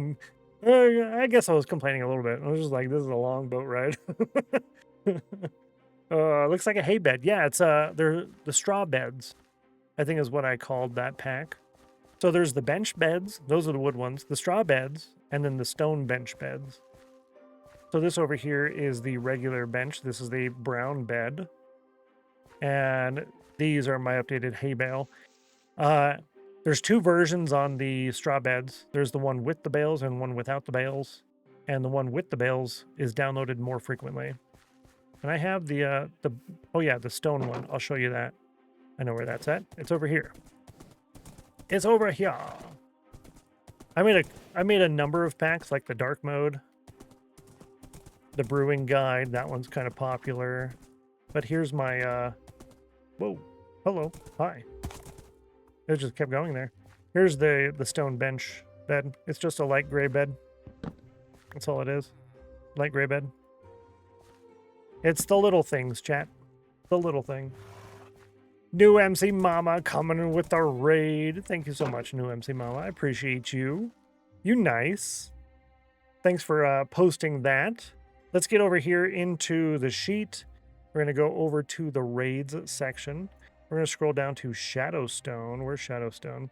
I guess I was complaining a little bit. I was just like, this is a long boat ride. Looks like a hay bed. Yeah, it's they're the straw beds, I think is what I called that pack. So there's the bench beds. Those are the wood ones. The straw beds, and then the stone bench beds. So this over here is the regular bench. This is the brown bed. And these are my updated hay bale. There's 2 versions on the straw beds. There's the one with the bales and one without the bales. And the one with the bales is downloaded more frequently. And I have the oh yeah, the stone one. I'll show you that. I know where that's at. It's over here. It's over here. I made a number of packs, like the dark mode, the brewing guide. That one's kind of popular. But here's my whoa, hello, hi. It just kept going there. Here's the stone bench bed. It's just a light gray bed. That's all it is. Light gray bed. It's the little things, chat. The little thing. New MC Mama coming in with the raid. Thank you so much, New MC Mama. I appreciate you. You nice. Thanks for posting that. Let's get over here into the sheet. We're going to go over to the raids section. We're going to scroll down to Shadowstone. Where's Shadowstone?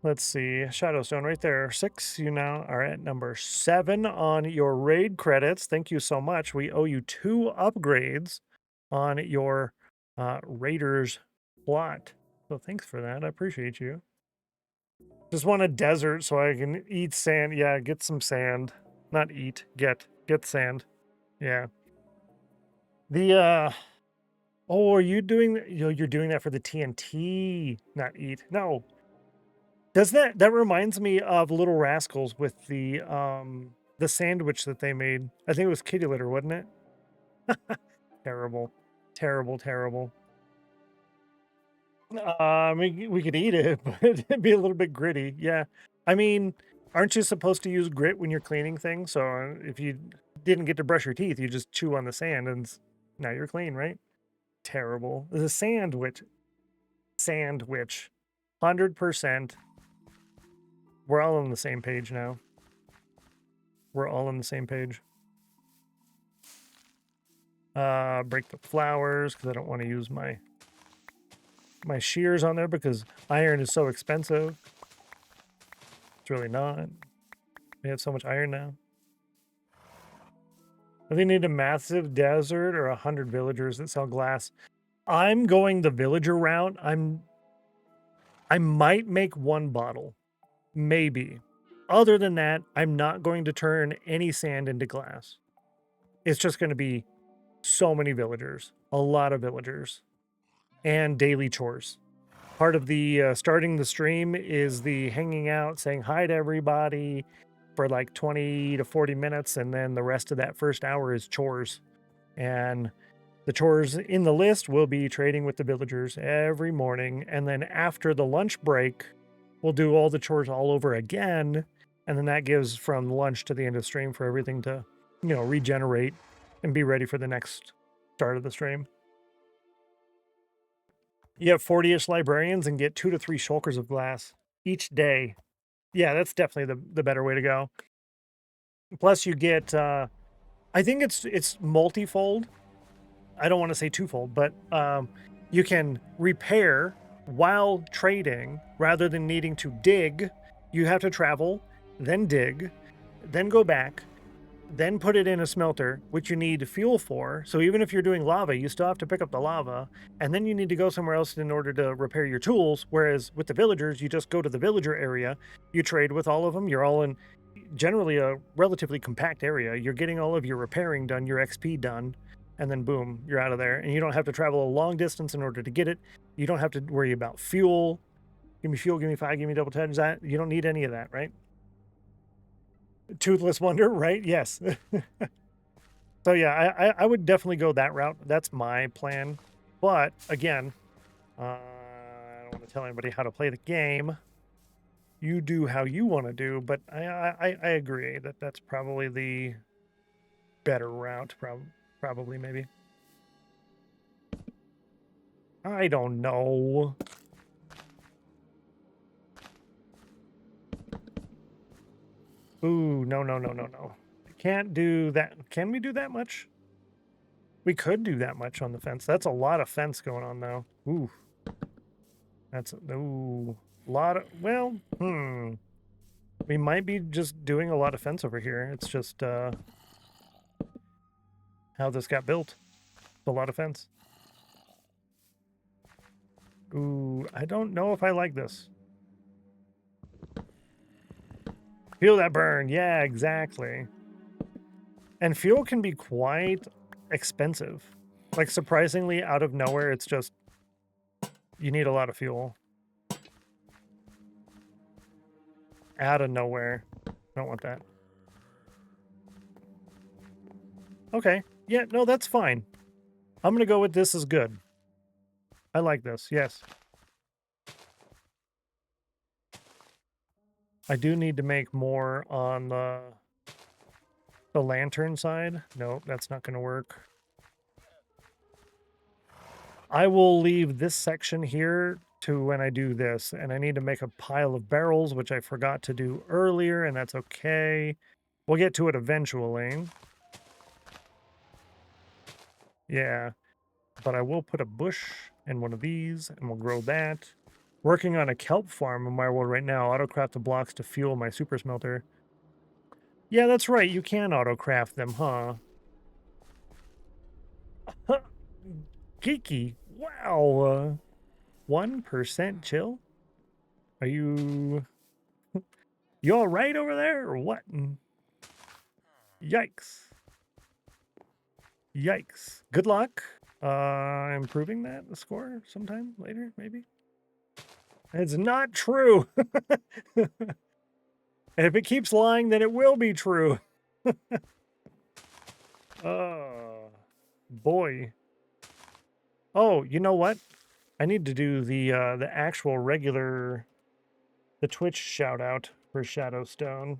Let's see. Shadowstone right there. 6. You now are at number 7 on your raid credits. Thank you so much. We owe you 2 upgrades on your Raiders plot. So thanks for that. I appreciate you. Just want a desert so I can eat sand. Yeah, get some sand. Not eat. Get sand. Yeah. The oh, are you doing you're doing that for the TNT, not eat. No. Does that reminds me of Little Rascals with the sandwich that they made. I think it was kitty litter, wasn't it? Terrible. Terrible, terrible. We could eat it, but it'd be a little bit gritty. Yeah. I mean, aren't you supposed to use grit when you're cleaning things? So if you didn't get to brush your teeth, you just chew on the sand and now you're clean, right? Terrible. The sandwich. 100%. We're all on the same page now. We're all on the same page. Break the flowers because I don't want to use my shears on there because iron is so expensive. It's really not. We have so much iron now. I think they need a massive desert or 100 villagers that sell glass. I'm going the villager route. I might make 1 bottle. Maybe. Other than that, I'm not going to turn any sand into glass. It's just going to be so many villagers. A lot of villagers. And daily chores. Part of the starting the stream is the hanging out, saying hi to everybody for like 20 to 40 minutes. And then the rest of that first hour is chores. And the chores in the list will be trading with the villagers every morning. And then after the lunch break, we'll do all the chores all over again. And then that gives from lunch to the end of the stream for everything to, regenerate and be ready for the next start of the stream. You have 40-ish librarians and get 2 to 3 shulkers of glass each day. Yeah, that's definitely the better way to go. Plus you get, I think it's multifold. I don't want to say twofold, but you can repair while trading rather than needing to dig. You have to travel, then dig, then go back, then put it in a smelter, which you need fuel for. So even if you're doing lava, you still have to pick up the lava, and then you need to go somewhere else in order to repair your tools. Whereas with the villagers, you just go to the villager area, you trade with all of them. You're all in generally a relatively compact area. You're getting all of your repairing done, your XP done, and then boom, you're out of there. And you don't have to travel a long distance in order to get it. You don't have to worry about fuel. Give me fuel, give me 5, give me double 10. You don't need any of that, right? Toothless Wonder, right? Yes. So yeah, I would definitely go that route. That's my plan. But again, I don't want to tell anybody how to play the game. You do how you want to do, but I agree that that's probably the better route. Probably, maybe. I don't know. Ooh, no. I can't do that. Can we do that much? We could do that much on the fence. That's a lot of fence going on, though. Ooh. That's, ooh. A lot of, well, we might be just doing a lot of fence over here. It's just, how this got built. It's a lot of fence. Ooh, I don't know if I like this. Feel that burn. Yeah, exactly. And fuel can be quite expensive. Like, surprisingly, out of nowhere, it's just, you need a lot of fuel. Out of nowhere. Don't want that. Okay. Yeah, no, that's fine. I'm going to go with this is good. I like this, yes. I do need to make more on the lantern side. No, that's not going to work. I will leave this section here to when I do this, and I need to make a pile of barrels, which I forgot to do earlier, and that's okay. We'll get to it eventually. Yeah, but I will put a bush in one of these, and we'll grow that. Working on a kelp farm in my world right now. Autocraft the blocks to fuel my super smelter. Yeah, that's right. You can autocraft them, huh? Geeky. Wow. 1% chill? Are you... You all right over there, or what? Yikes. Yikes. Good luck. Improving that, the score, sometime later, maybe? It's not true. And if it keeps lying, then it will be true. Oh, boy. Oh, you know what? I need to do the actual regular, the Twitch shout out for Shadowstone.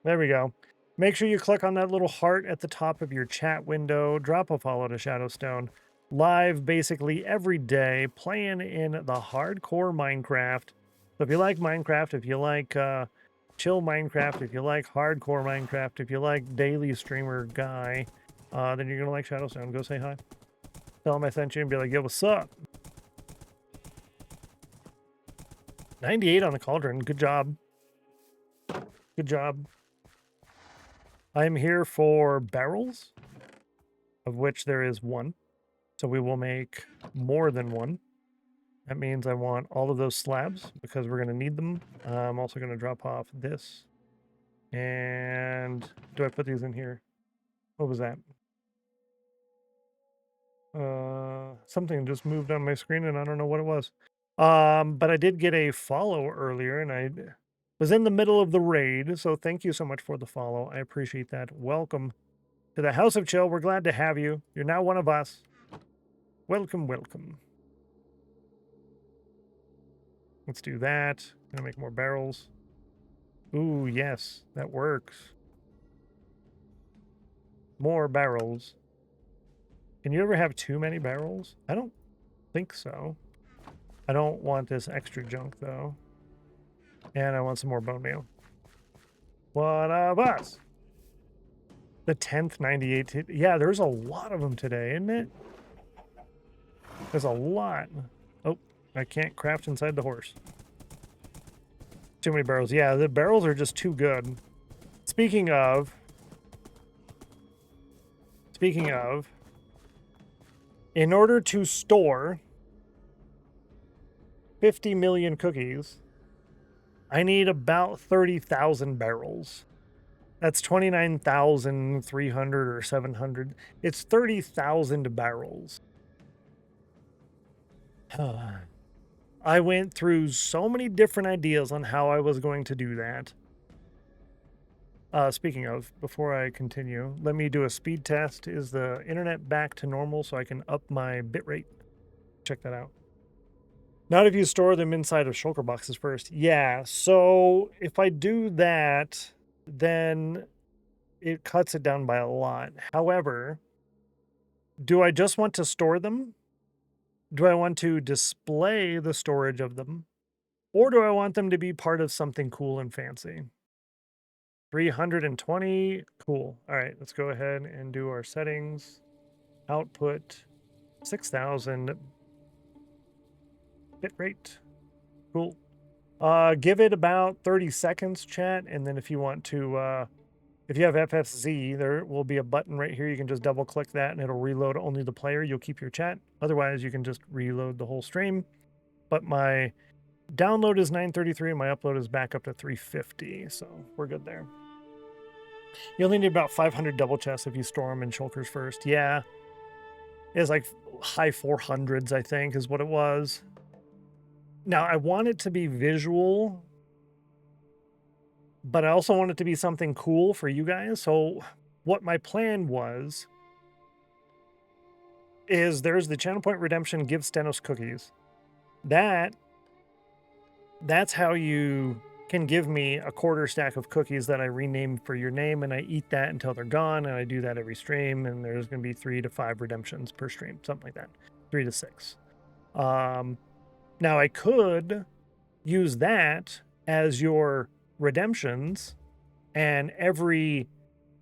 There we go. Make sure you click on that little heart at the top of your chat window. Drop a follow to Shadowstone. Live basically every day, playing in the hardcore Minecraft. So if you like Minecraft, if you like chill Minecraft, if you like hardcore Minecraft, if you like daily streamer guy, then you're gonna like Shadowstone. Go say hi. Tell him I sent you and be like, yo, what's up? 98 on the cauldron. Good job. Good job. I'm here for barrels, of which there is one. So we will make more than one. That means I want all of those slabs because we're going to need them. I'm also going to drop off this. And do I put these in here? What was that? Something just moved on my screen and I don't know what it was. But I did get a follow earlier and I was in the middle of the raid. So thank you so much for the follow. I appreciate that. Welcome to the House of Chill. We're glad to have you. You're now one of us. Welcome, welcome. Let's do that. Gonna make more barrels. Ooh, yes, that works. More barrels. Can you ever have too many barrels? I don't think so. I don't want this extra junk, though. And I want some more bone meal. One of us. The 10th 98. Yeah, there's a lot of them today, isn't it? There's a lot. Oh, I can't craft inside the horse. Too many barrels. Yeah, the barrels are just too good. Speaking of, in order to store 50 million cookies, I need about 30,000 barrels. That's 29,300 or 700. It's 30,000 barrels. I went through so many different ideas on how I was going to do that. Speaking of, before I continue, let me do a speed test. Is the internet back to normal so I can up my bitrate? Check that out. Not if you store them inside of shulker boxes first. Yeah, so if I do that, then it cuts it down by a lot. However, do I just want to store them? Do I want to display the storage of them? Or do I want them to be part of something cool and fancy? 320, cool. All right, let's go ahead and do our settings. Output 6,000 bitrate. Cool. Give it about 30 seconds, chat, and then if you want to, if you have FFZ, there will be a button right here. You can just double click that and it'll reload only the player. You'll keep your chat. Otherwise, you can just reload the whole stream. But my download is 933 and my upload is back up to 350. So we're good there. You only need about 500 double chests if you store them in shulkers first. Yeah. It's like high 400s, I think, is what it was. Now, I want it to be visual, but I also want it to be something cool for you guys. So what my plan was is there's the channel point redemption, give Stennos cookies. That's how you can give me a quarter stack of cookies that I rename for your name, and I eat that until they're gone, and I do that every stream, and there's going to be 3 to 5 redemptions per stream, something like that. 3 to 6. Now I could use that as your redemptions, and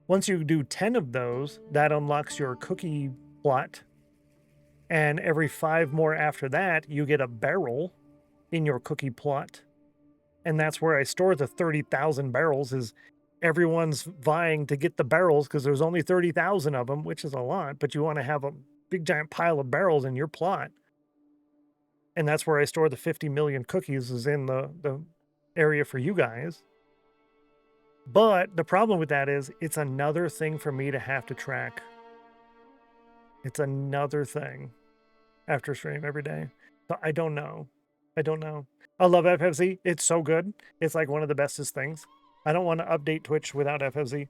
once you do 10 of those, that unlocks your cookie plot, and every 5 more after that, you get a barrel in your cookie plot. And that's where I store the 30,000 barrels, is everyone's vying to get the barrels because there's only 30,000 of them, which is a lot, but you want to have a big giant pile of barrels in your plot. And that's where I store the 50 million cookies, is in the area for you guys. But the problem with that is it's another thing for me to have to track. It's another thing after stream every day. So I don't know. I love FFZ. It's so good. It's like one of the bestest things. I don't want to update Twitch without FFZ.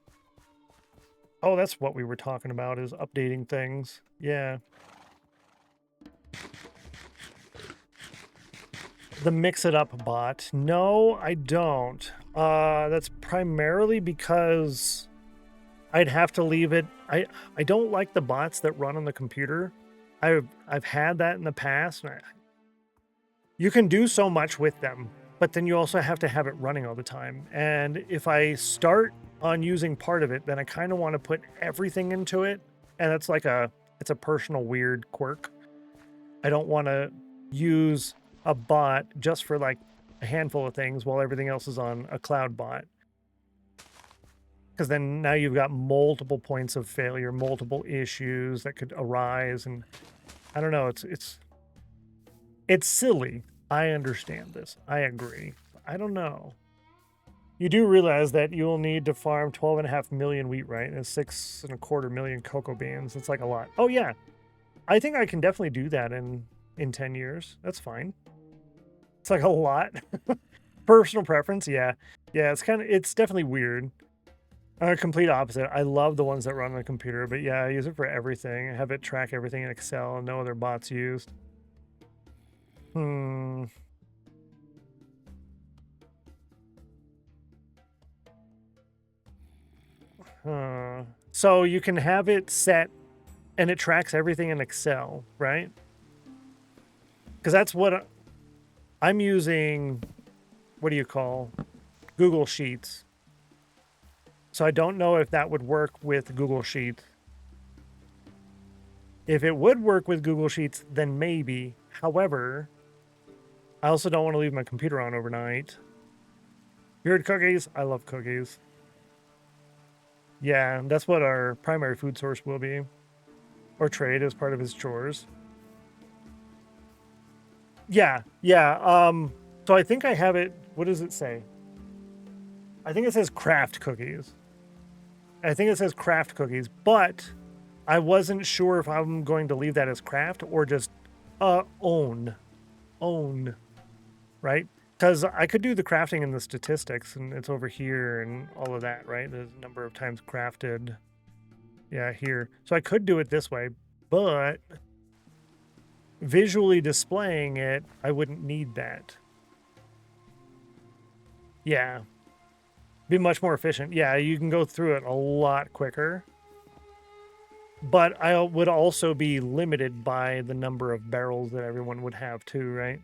Oh, that's what we were talking about, is updating things. Yeah. The Mix It Up bot. No, I don't. That's primarily because I'd have to leave it. I don't like the bots that run on the computer. I've had that in the past. You can do so much with them, but then you also have to have it running all the time. And if I start on using part of it, then I kind of want to put everything into it. And that's like it's a personal weird quirk. I don't want to use a bot just for like a handful of things while everything else is on a cloud bot. Because then now you've got multiple points of failure, multiple issues that could arise. And I don't know, it's silly. I understand this. I agree. I don't know. You do realize that you'll need to farm 12.5 million wheat, right? And 6.25 million cocoa beans. It's like a lot. Oh yeah. I think I can definitely do that in 10 years. That's fine. It's like a lot. Personal preference, yeah. Yeah, it's definitely weird. Complete opposite. I love the ones that run on a computer, but yeah, I use it for everything. I have it track everything in Excel. No other bots used. So you can have it set and it tracks everything in Excel, right? Because that's what I'm using. What do you call Google Sheets? So I don't know if that would work with Google Sheets. If it would work with Google Sheets, then maybe. However, I also don't want to leave my computer on overnight. You heard cookies? I love cookies. Yeah, that's what our primary food source will be. Or trade as part of his chores. Yeah. So I think I have it. What does it say? I think it says craft cookies. But I wasn't sure if I'm going to leave that as craft or just own, right? Because I could do the crafting in the statistics, and it's over here and all of that, right? There's a number of times crafted. Yeah, here. So I could do it this way, but visually displaying it, I wouldn't need that. Yeah. Be much more efficient. Yeah, you can go through it a lot quicker. But I would also be limited by the number of barrels that everyone would have too, right?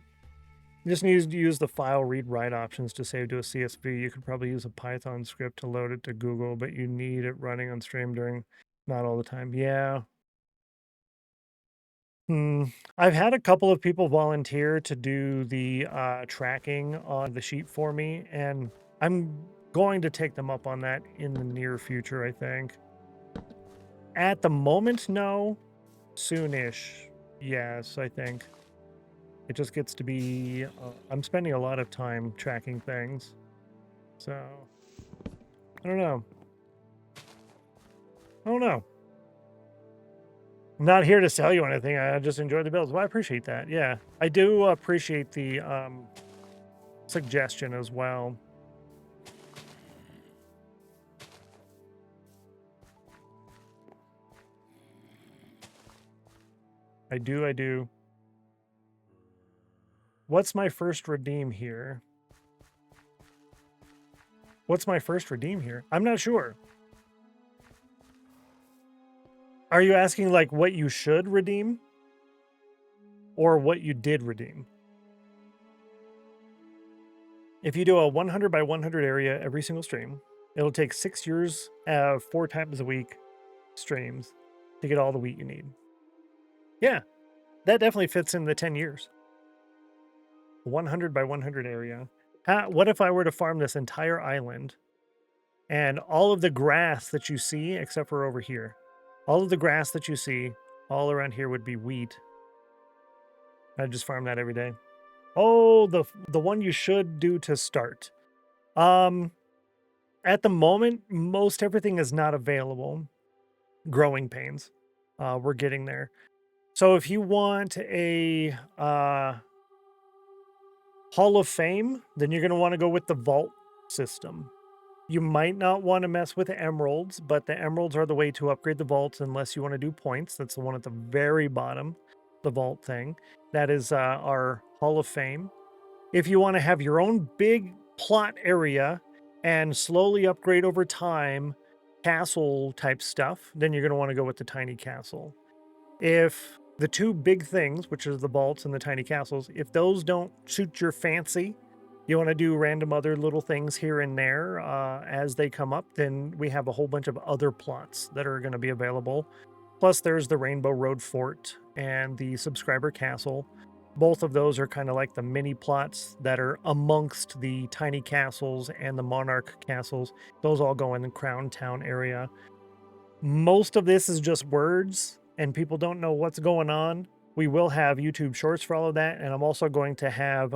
You just need to use the file read write options to save to a CSV. You could probably use a Python script to load it to Google, but you need it running on stream during, not all the time. Yeah. I've had a couple of people volunteer to do the tracking on the sheet for me, and I'm going to take them up on that in the near future, I think. At the moment, no. Soonish, yes, I think. It just gets to be... I'm spending a lot of time tracking things. So, I don't know. I don't know. I'm not here to sell you anything. I just enjoy the builds. Well, I appreciate that. Yeah, I do appreciate the suggestion as well. I do. What's my first redeem here? I'm not sure. Are you asking like what you should redeem? Or what you did redeem? If you do a 100 by 100 area every single stream, it'll take 6 years, 4 times a week streams to get all the wheat you need. Yeah, that definitely fits in the 10 years. 100 by 100 area. What if I were to farm this entire island and all of the grass that you see, except for over here, all of the grass that you see all around here would be wheat. I'd just farm that every day. Oh, the one you should do to start. At the moment, most everything is not available. Growing pains. We're getting there. So if you want a Hall of Fame, then you're going to want to go with the vault system. You might not want to mess with the emeralds, but the emeralds are the way to upgrade the vaults unless you want to do points. That's the one at the very bottom, the vault thing. That is our Hall of Fame. If you want to have your own big plot area and slowly upgrade over time, castle type stuff, then you're going to want to go with the tiny castle. If the two big things, which are the vaults and the tiny castles, if those don't suit your fancy, you want to do random other little things here and there as they come up, then we have a whole bunch of other plots that are going to be available. Plus there's the Rainbow Road Fort and the Subscriber Castle. Both of those are kind of like the mini plots that are amongst the tiny castles and the monarch castles. Those all go in the Crown Town area. Most of this is just words and people don't know what's going on. We will have YouTube shorts for all of that. And I'm also going to have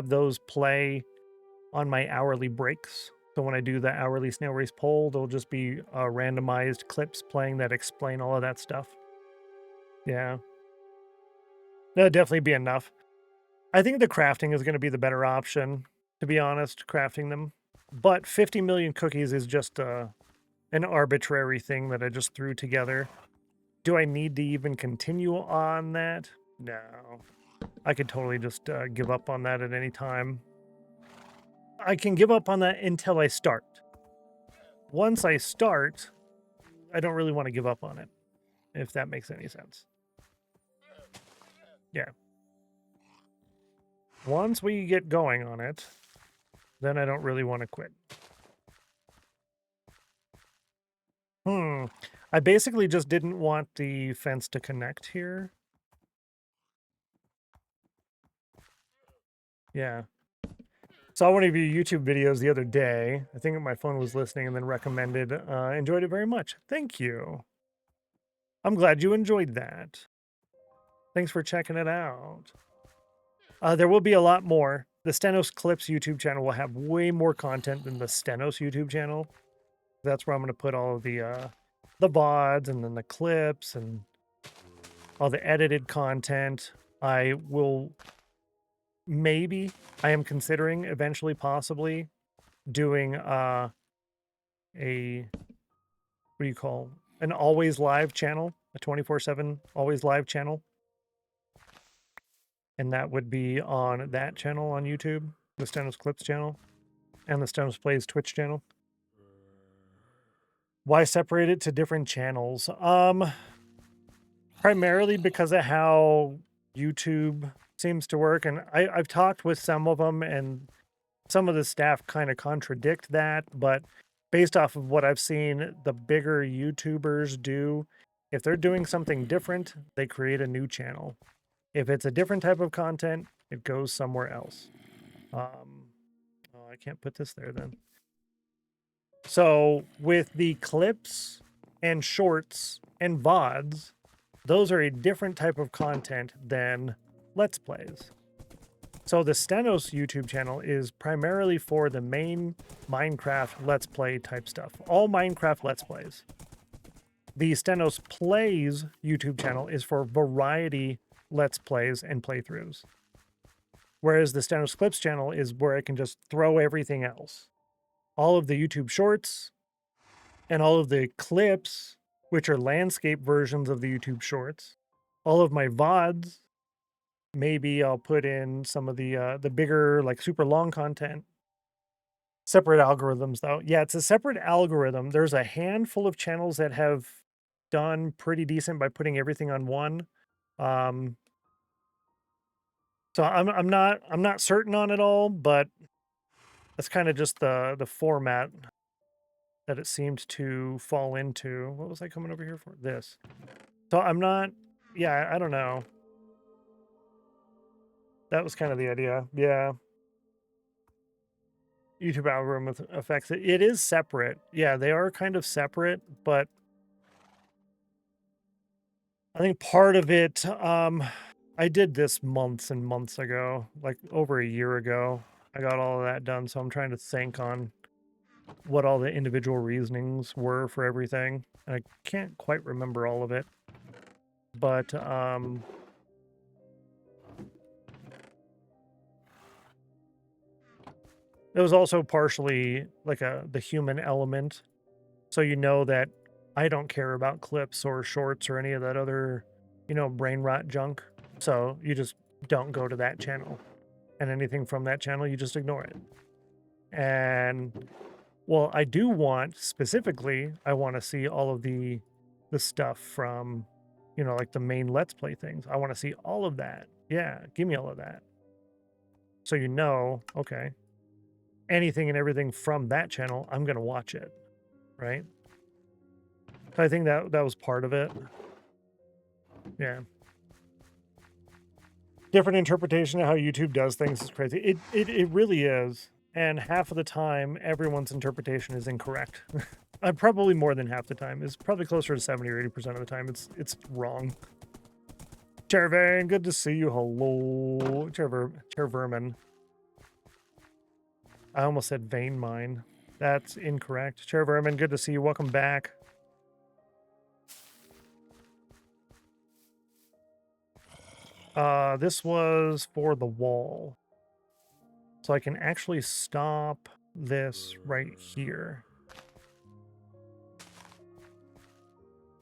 those play on my hourly breaks. So when I do the hourly snail race poll, there'll just be randomized clips playing that explain all of that stuff. Yeah. That'd definitely be enough. I think the crafting is going to be the better option, to be honest, crafting them. But 50 million cookies is just an arbitrary thing that I just threw together. Do I need to even continue on that? No. I could totally just give up on that at any time. I can give up on that until I start. Once I start, I don't really want to give up on it, if that makes any sense. Yeah. Once we get going on it, then I don't really want to quit. I basically just didn't want the fence to connect here. Yeah. Saw one of your YouTube videos the other day. I think my phone was listening and then recommended. Enjoyed it very much. Thank you. I'm glad you enjoyed that. Thanks for checking it out. There will be a lot more. The StennosClips YouTube channel will have way more content than the Stennos YouTube channel. That's where I'm going to put all of the VODs and then the clips and all the edited content. I am considering eventually possibly doing an always live channel, a 24/7 always live channel. And that would be on that channel on YouTube, the StennosClips channel, and the Stennos Plays Twitch channel. Why separate it to different channels? Primarily because of how YouTube seems to work. And I've talked with some of them, and some of the staff kind of contradict that. But based off of what I've seen, the bigger YouTubers do, if they're doing something different, they create a new channel. If it's a different type of content, it goes somewhere else. I can't put this there then. So with the clips and shorts and VODs, those are a different type of content than Let's Plays. So the Stennos YouTube channel is primarily for the main Minecraft Let's Play type stuff. All Minecraft Let's Plays. The Stennos Plays YouTube channel is for variety Let's Plays and playthroughs. Whereas the StennosClips channel is where I can just throw everything else. All of the YouTube shorts and all of the clips, which are landscape versions of the YouTube shorts. All of my VODs. Maybe I'll put in some of the bigger, like super long content. Separate algorithms, though. Yeah, it's a separate algorithm. There's a handful of channels that have done pretty decent by putting everything on one. So I'm not certain on it all, but that's kind of just the format that it seemed to fall into. What was I coming over here for? This. So I'm not. Yeah, I don't know. That was kind of the idea. Yeah. YouTube algorithm affects it. It is separate. Yeah, they are kind of separate, but I think part of it, I did this months and months ago, like over a year ago. I got all of that done, so I'm trying to think on what all the individual reasonings were for everything. And I can't quite remember all of it. But it was also partially like the human element. So you know that I don't care about clips or shorts or any of that other, brain rot junk. So you just don't go to that channel. And anything from that channel, you just ignore it. And, well, I do want, specifically, I want to see all of the stuff from, like the main Let's Play things. I want to see all of that. Yeah, give me all of that. So okay, anything and everything from that channel, I'm going to watch it, right? So I think that was part of it. Yeah. Different interpretation of how YouTube does things is crazy. It really is. And half of the time, everyone's interpretation is incorrect. Probably more than half the time. It's probably closer to 70 or 80% of the time. It's wrong. Chairvan, good to see you. Hello. Chair Vermin. I almost said Vein Mine. That's incorrect. Chair Vermin, good to see you. Welcome back. This was for the wall. So I can actually stop this right here.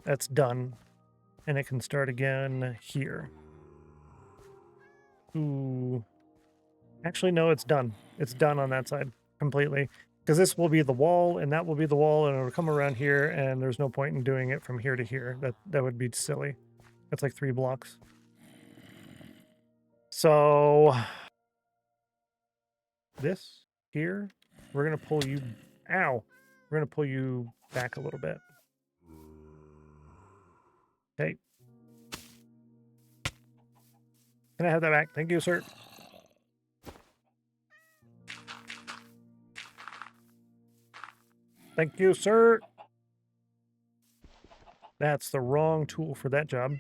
That's done. And it can start again here. Ooh. Actually, no, it's done. It's done on that side completely. Because this will be the wall, and that will be the wall, and it'll come around here, and there's no point in doing it from here to here. That would be silly. That's like 3 blocks. So this here, we're going to pull you... Ow! We're going to pull you back a little bit. Okay. Can I have that back? Thank you, sir. Thank you, sir. That's the wrong tool for that job.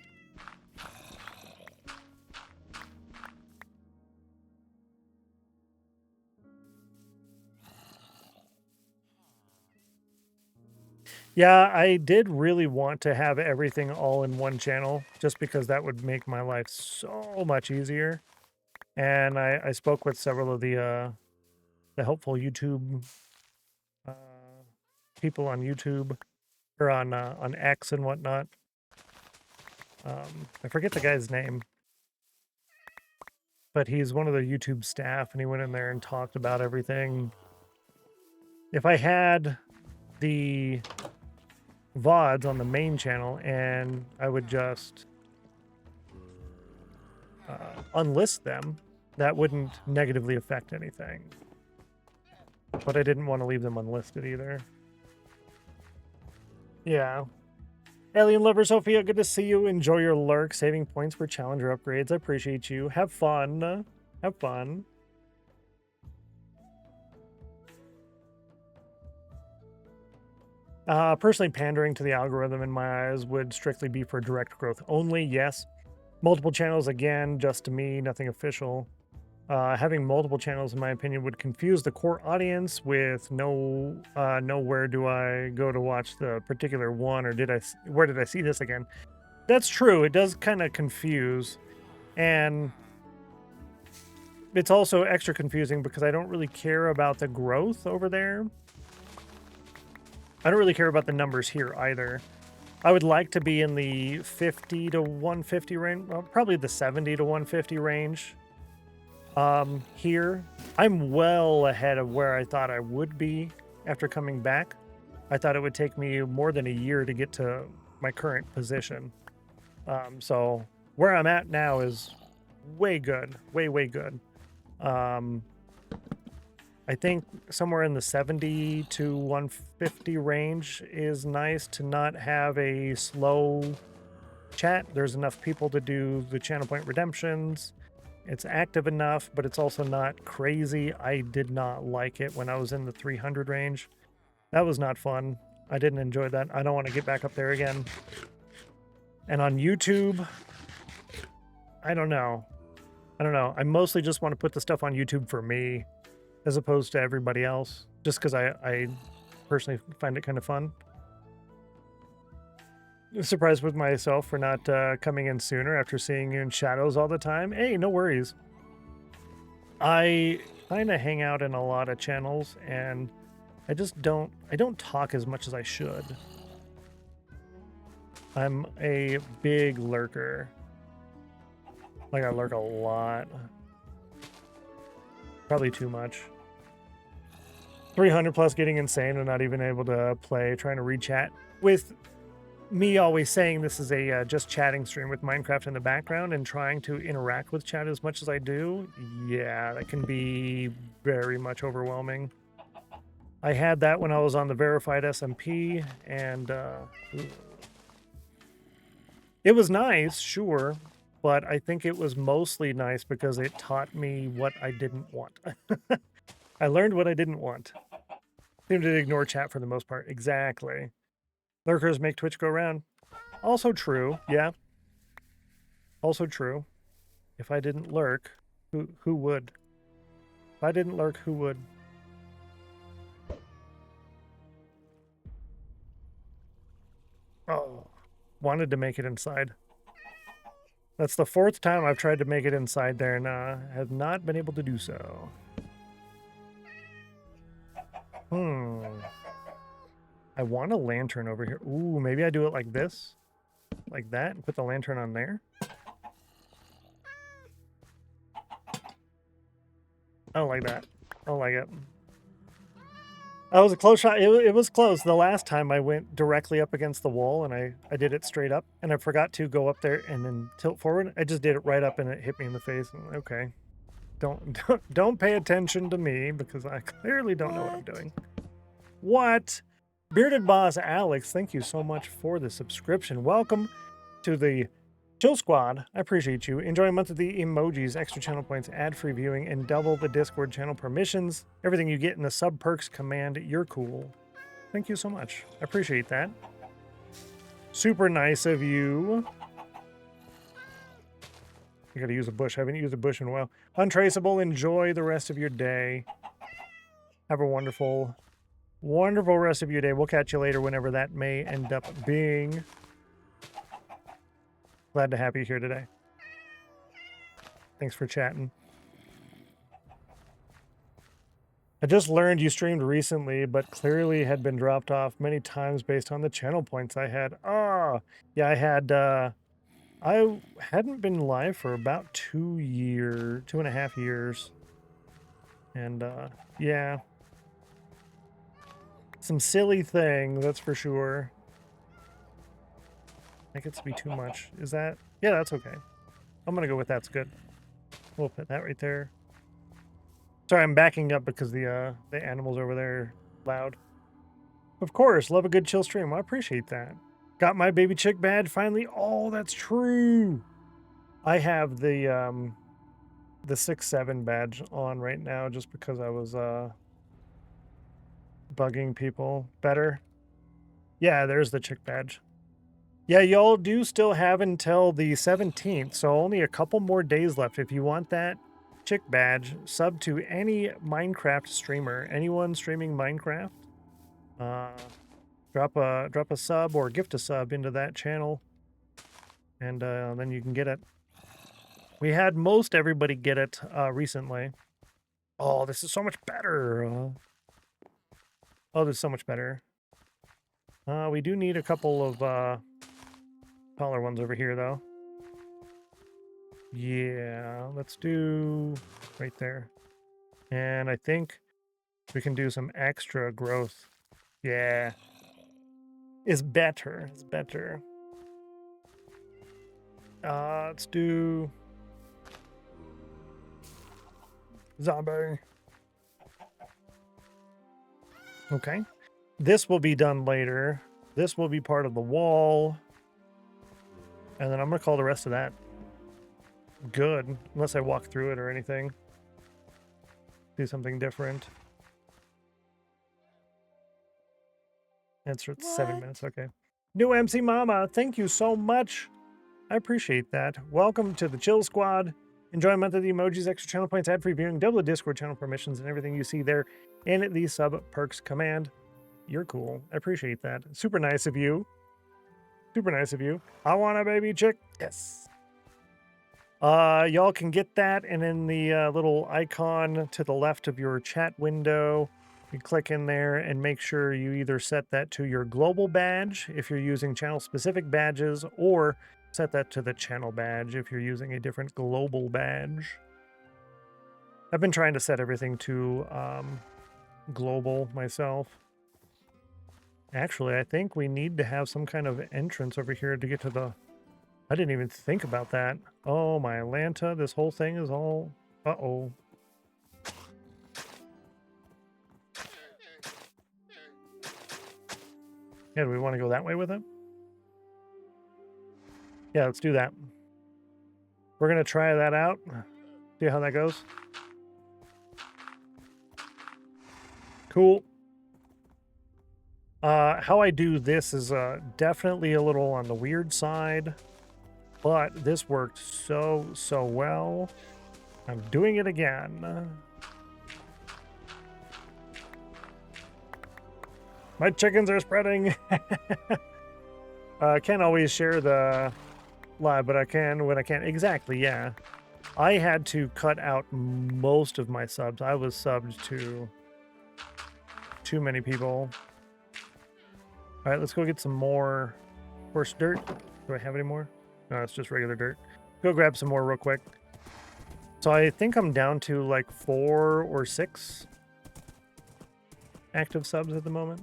Yeah, I did really want to have everything all in one channel, just because that would make my life so much easier. And I spoke with several of the helpful YouTube people on YouTube, or on X and whatnot. I forget the guy's name, but he's one of the YouTube staff, and he went in there and talked about everything. If I had the VODs on the main channel and I would just unlist them, that wouldn't negatively affect anything. But I didn't want to leave them unlisted either. Yeah. Alien Lover Sophia, good to see you. Enjoy your lurk, saving points for challenger upgrades. I appreciate you. Have fun. Have fun. Personally, pandering to the algorithm in my eyes would strictly be for direct growth only, yes. Multiple channels, again, just to me, nothing official. Having multiple channels, in my opinion, would confuse the core audience with where do I go to watch the particular one, or where did I see this again? That's true. It does kind of confuse, and it's also extra confusing because I don't really care about the growth over there. I don't really care about the numbers here either. I would like to be in the 50 to 150 range, well, probably the 70 to 150 range. Here, I'm well ahead of where I thought I would be after coming back. I thought it would take me more than a year to get to my current position. So where I'm at now is way good, way good. I think somewhere in the 70 to 150 range is nice to not have a slow chat. There's enough people to do the channel point redemptions. It's active enough, but it's also not crazy. I did not like it when I was in the 300 range. That was not fun. I didn't enjoy that. I don't want to get back up there again. And on YouTube, I don't know. I mostly just want to put the stuff on YouTube for me, as opposed to everybody else, just because I personally find it kind of fun. Surprised with myself for not coming in sooner after seeing you in shadows all the time. Hey, no worries. I kind of hang out in a lot of channels, and I don't talk as much as I should. I'm a big lurker. Like, I lurk a lot. Probably too much. 300 plus getting insane and not even able to play, trying to re-chat. With me always saying this is a just chatting stream with Minecraft in the background and trying to interact with chat as much as I do, yeah, that can be very much overwhelming. I had that when I was on the verified SMP, and it was nice, sure, but I think it was mostly nice because it taught me what I didn't want. I learned what I didn't want. Seemed to ignore chat for the most part. Exactly. Lurkers make Twitch go round. Also true, yeah. Also true. If I didn't lurk, who would? If I didn't lurk, who would? Oh, wanted to make it inside. That's the 4th time I've tried to make it inside there and have not been able to do so. I want a lantern over here. Ooh, maybe I do it like this. Like that, and put the lantern on there. I don't like that. I don't like it. That was a close shot. It was close. The last time I went directly up against the wall, and I did it straight up, and I forgot to go up there and then tilt forward. I just did it right up, and it hit me in the face. And okay, don't pay attention to me because I clearly don't know what I'm doing. What? Bearded Boss Alex, thank you so much for the subscription. Welcome to the Chill Squad. I appreciate you. Enjoy a month of the emojis, extra channel points, ad-free viewing, and double the Discord channel permissions. Everything you get in the sub perks command. You're cool. Thank you so much. I appreciate that. Super nice of you. I gotta use a bush. I haven't used a bush in a while. Untraceable, enjoy the rest of your day. Have a wonderful rest of your day. We'll catch you later whenever that may end up being. Glad to have you here today. Thanks for chatting. I just learned you streamed recently, but clearly had been dropped off many times based on the channel points I had. Yeah, I hadn't been live for about 2.5 years. And yeah. Some silly thing, that's for sure. That gets to be too much. Is that? Yeah, that's okay. I'm gonna go with that's good. We'll put that right there. Sorry, I'm backing up because the animals over there are loud. Of course, love a good chill stream. Well, I appreciate that. Got my baby chick badge finally. Oh, that's true. I have the 6-7 badge on right now just because I was bugging people better. Yeah, there's the chick badge. Yeah, y'all do still have until the 17th, so only a couple more days left. If you want that, Chick badge. Sub to any Minecraft streamer. Anyone streaming Minecraft? Drop a sub or gift a sub into that channel, and then you can get it. We had most everybody get it recently. Oh, this is so much better. Oh, this is so much better. We do need a couple of taller ones over here, though. Yeah, let's do right there. And I think we can do some extra growth. Yeah. It's better. It's better. Let's do zombie. Okay. This will be done later. This will be part of the wall. And then I'm going to call the rest of that good. Unless I walk through it or anything. Do something different. Answer at 7 minutes. Okay. New MC Mama, thank you so much. I appreciate that. Welcome to the Chill Squad. Enjoy a month of the emojis, extra channel points, ad-free viewing, double the Discord channel permissions, and everything you see there in the sub perks command. You're cool. I appreciate that. Super nice of you. Super nice of you. I want a baby chick. Yes. Y'all can get that, and in the little icon to the left of your chat window, you click in there and make sure you either set that to your global badge if you're using channel-specific badges, or set that to the channel badge if you're using a different global badge. I've been trying to set everything to global myself. Actually, I think we need to have some kind of entrance over here to get to the... I didn't even think about that. Oh, my Atlanta, this whole thing is all... Uh-oh. Yeah, do we want to go that way with it? Yeah, let's do that. We're going to try that out. See how that goes. Cool. How I do this is definitely a little on the weird side, but this worked so well. I'm doing it again. My chickens are spreading. I can't always share the live, but I can when I can. Exactly, yeah. I had to cut out most of my subs. I was subbed to too many people. All right, let's go get some more horse dirt. Do I have any more? No, it's just regular dirt. Go grab some more real quick. So I think I'm down to like 4 or 6 active subs at the moment.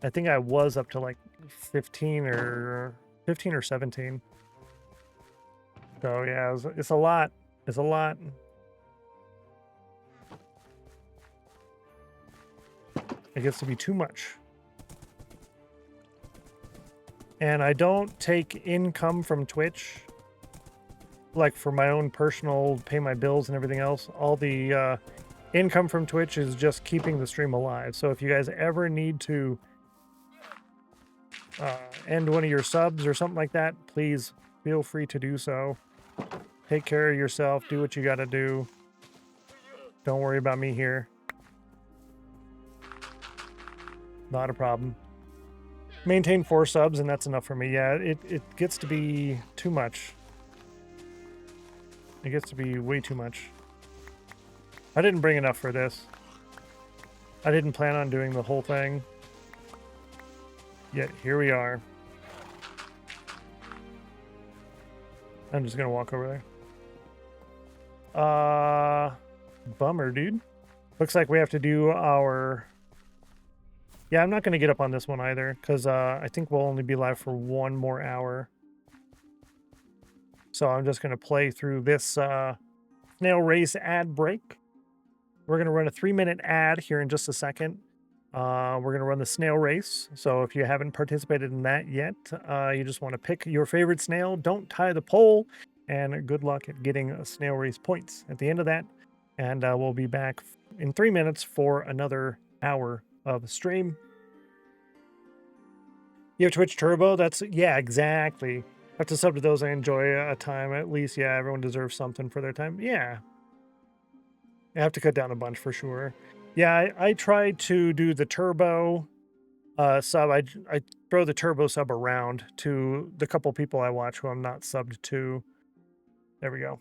I think I was up to like 15 or 17. So yeah, it's a lot. It's a lot. It gets to be too much. And I don't take income from Twitch, like for my own personal, pay my bills and everything else. All the income from Twitch is just keeping the stream alive. So if you guys ever need to end one of your subs or something like that, please feel free to do so. Take care of yourself. Do what you got to do. Don't worry about me here. Not a problem. Maintain 4 subs and that's enough for me. Yeah, it gets to be too much. It gets to be way too much. I didn't bring enough for this. I didn't plan on doing the whole thing. Yet here we are. I'm just gonna walk over there. Bummer, dude. Looks like we have to do our... Yeah, I'm not going to get up on this one either, because I think we'll only be live for 1 more hour. So I'm just going to play through this snail race ad break. We're going to run a 3-minute ad here in just a second. We're going to run the snail race. So if you haven't participated in that yet, you just want to pick your favorite snail. Don't tie the pole. And good luck at getting snail race points at the end of that. And we'll be back in 3 minutes for another hour of stream. You have Twitch Turbo? That's, yeah, exactly. I have to sub to those I enjoy a time at least. Yeah, everyone deserves something for their time. Yeah, I have to cut down a bunch for sure. Yeah, I try to do the turbo sub. I throw the turbo sub around to the couple people I watch who I'm not subbed to. There we go.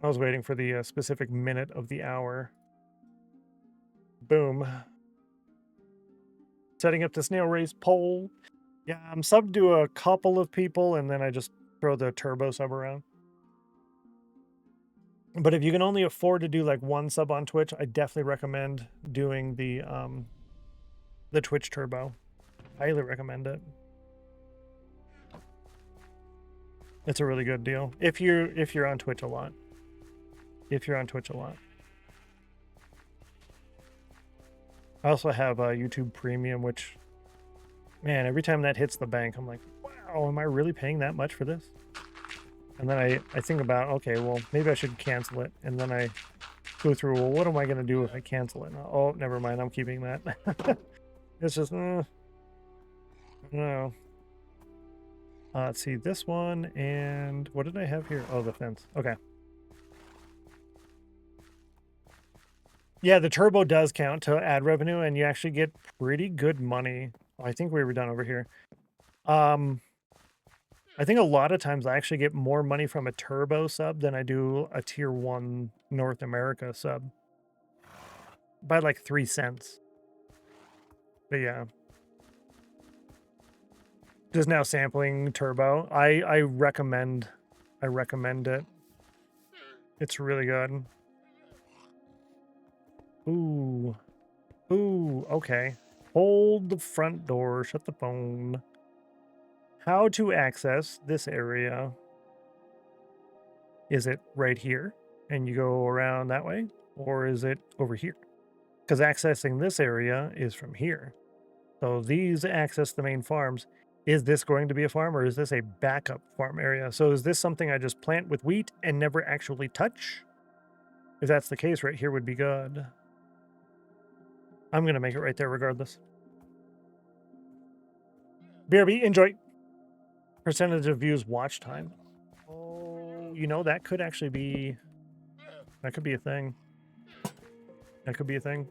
I was waiting for the specific minute of the hour. Boom. Setting up the snail race poll. Yeah, I'm subbed to a couple of people, and then I just throw the turbo sub around. But if you can only afford to do like one sub on Twitch, I definitely recommend doing the Twitch turbo. Highly recommend it. It's a really good deal if you're on Twitch a lot. If you're on Twitch a lot. I also have YouTube Premium, which, man, every time that hits the bank, I'm like, wow, am I really paying that much for this? And then I think about, okay, well, maybe I should cancel it. And then I go through, well, what am I going to do if I cancel it? Oh, never mind, I'm keeping that. It's just, no. Let's see, this one, and what did I have here? Oh, the fence. Okay. Yeah, the turbo does count to ad revenue, and you actually get pretty good money. Oh, I think we were done over here. I think a lot of times I actually get more money from a turbo sub than I do a tier 1 North America sub. By like 3 cents. But yeah. Just now sampling turbo. I recommend it. It's really good. Ooh. Ooh, okay. Hold the front door, shut the phone. How to access this area. Is it right here and you go around that way? Or is it over here? Because accessing this area is from here. So these access the main farms. Is this going to be a farm or is this a backup farm area? So is this something I just plant with wheat and never actually touch? If that's the case, right here would be good. I'm going to make it right there regardless. BRB, enjoy. Percentage of views, watch time. Oh, you know, that could actually be... That could be a thing. That could be a thing.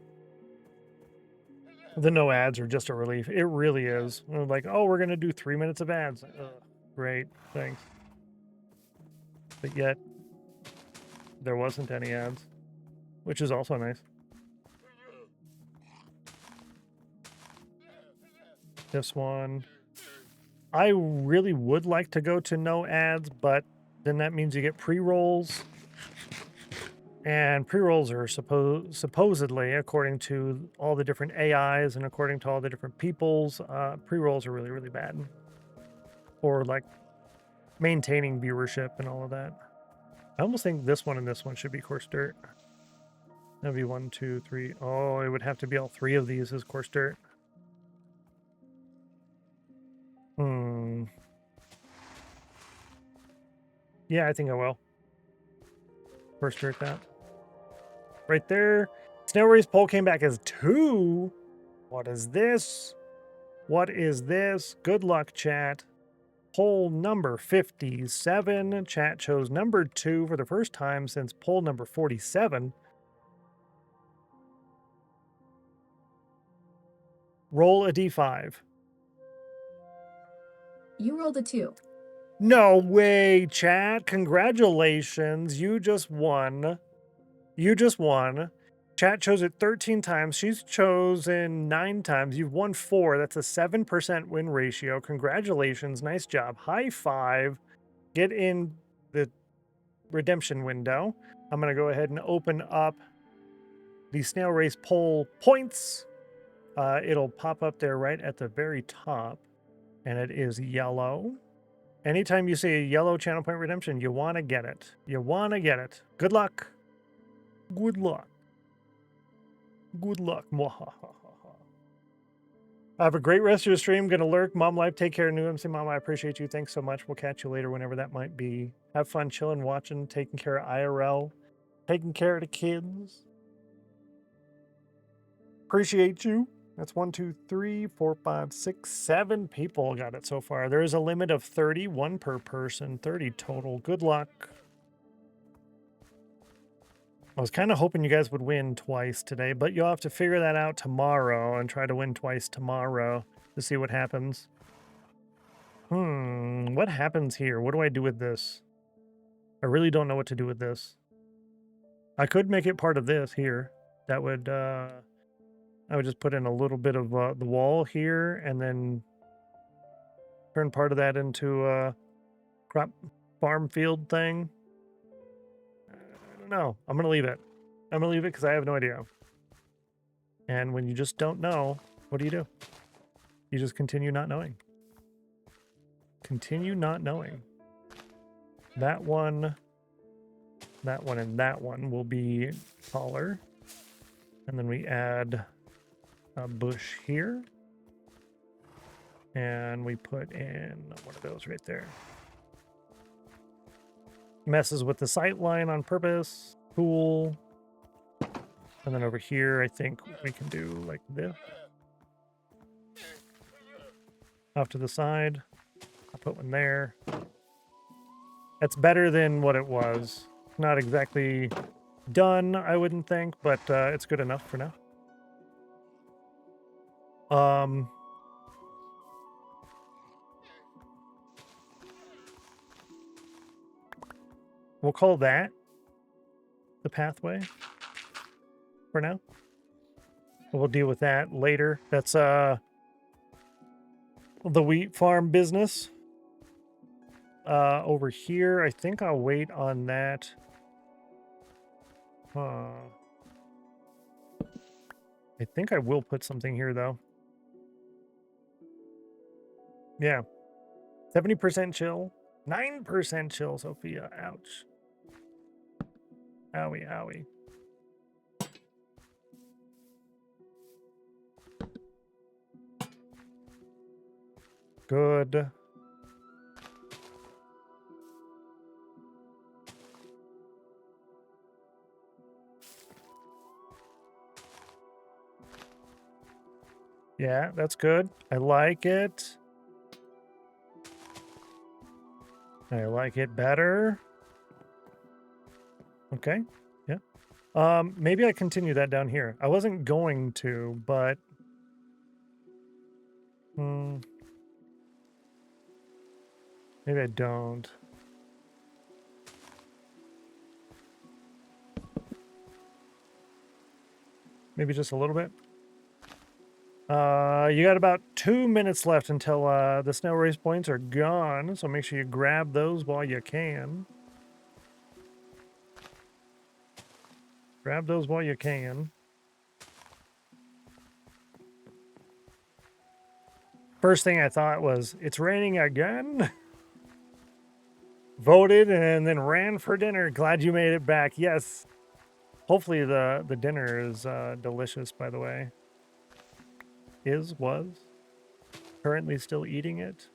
The no ads are just a relief. It really is. Like, oh, we're going to do 3 minutes of ads. Great, thanks. But yet, there wasn't any ads, which is also nice. This one. I really would like to go to no ads, but then that means you get pre-rolls. And pre-rolls are supposedly, according to all the different AIs and according to all the different peoples, pre-rolls are really, really bad. For like maintaining viewership and all of that. I almost think this one and this one should be course dirt. That'd be 1, 2, 3. Oh, it would have to be all 3 of these as course dirt. Yeah, I think I will. Course dirt that. Right there. Snail Race poll came back as 2. What is this? What is this? Good luck, chat. Poll number 57. Chat chose number 2 for the first time since poll number 47. Roll a d5. You rolled a 2. No way, chat. Congratulations. You just won. You just won. Chat chose it 13 times. She's chosen 9 times. You've won 4. That's a 7% win ratio. Congratulations. Nice job. High five. Get in the redemption window. I'm going to go ahead and open up the Snail Race poll points. It'll pop up there right at the very top. And it is yellow. Anytime you see a yellow channel point redemption, you want to get it. You want to get it. Good luck. Good luck. Good luck. Have a great rest of your stream. Gonna lurk. Mom Life, take care. New MC Mama, I appreciate you. Thanks so much. We'll catch you later whenever that might be. Have fun chilling, watching, taking care of IRL, taking care of the kids. Appreciate you. That's 1, 2, 3, 4, 5, 6, 7 people got it so far. There is a limit of 30, 1 per person, 30 total. Good luck. I was kind of hoping you guys would win twice today, but you'll have to figure that out tomorrow and try to win twice tomorrow to see what happens. What happens here? What do I do with this? I really don't know what to do with this. I could make it part of this here. That would, I would just put in a little bit of the wall here and then turn part of that into a crop farm field thing. I don't know. I'm going to leave it. I'm going to leave it because I have no idea. And when you just don't know, what do? You just continue not knowing. Continue not knowing. That one, and that one will be taller. And then we add a bush here. And we put in one of those right there. Messes with the sight line on purpose. Cool. And then over here, I think we can do like this. Off to the side. I'll put one there. That's better than what it was. Not exactly done, I wouldn't think, but it's good enough for now. We'll call that the pathway for now. We'll deal with that later. That's the wheat farm business. Over here, I think I'll wait on that. I think I will put something here, though. Yeah. 70% chill. 9% chill, Sophia. Ouch. Owie, owie. Good. Yeah, that's good. I like it. I like it better. Okay. Yeah. Maybe I continue that down here. I wasn't going to, but maybe I don't. Maybe just a little bit. You got about 2 minutes left until the snow race points are gone, so make sure you grab those while you can. Grab those while you can. First thing I thought was, it's raining again? Voted and then ran for dinner. Glad you made it back. Yes. Hopefully the dinner is delicious, by the way. Was. Currently still eating it.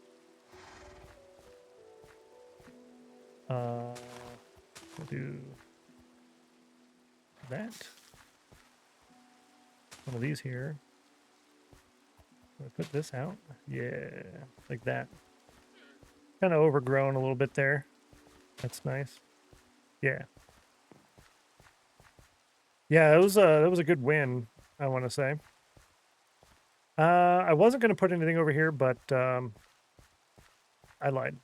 We'll do that. One of these here. Put this out. Yeah, like that. Kind of overgrown a little bit there. That's nice. Yeah. Yeah, that was a good win, I want to say. I wasn't going to put anything over here, but I lied.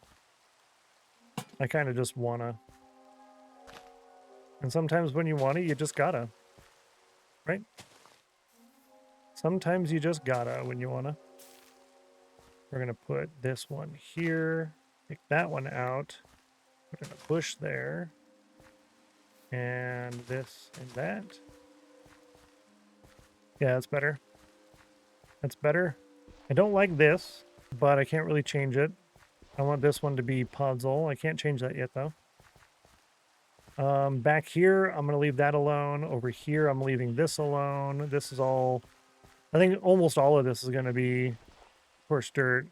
I kind of just wanna. And sometimes when you want to, you just gotta. Right? Sometimes you just gotta when you wanna. We're going to put this one here. Take that one out. Put in a bush there. And this and that. Yeah, that's better. That's better. I don't like this, but I can't really change it. I want this one to be puzzle. I can't change that yet, though. Back here, I'm going to leave that alone. Over here, I'm leaving this alone. This is all... I think almost all of this is going to be coarse dirt.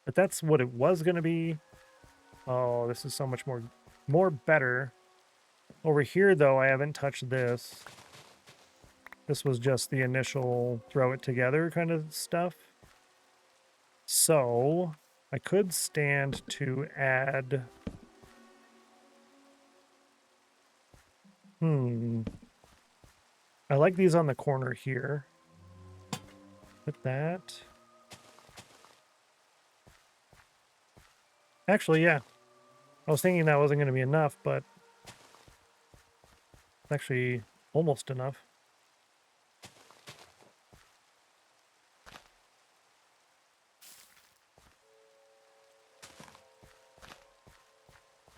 But that's what it was going to be. Oh, this is so much more better. Over here, though, I haven't touched this. This was just the initial throw it together kind of stuff. So I could stand to add... I like these on the corner here. Put that. Actually, yeah. I was thinking that wasn't going to be enough, but it's actually almost enough.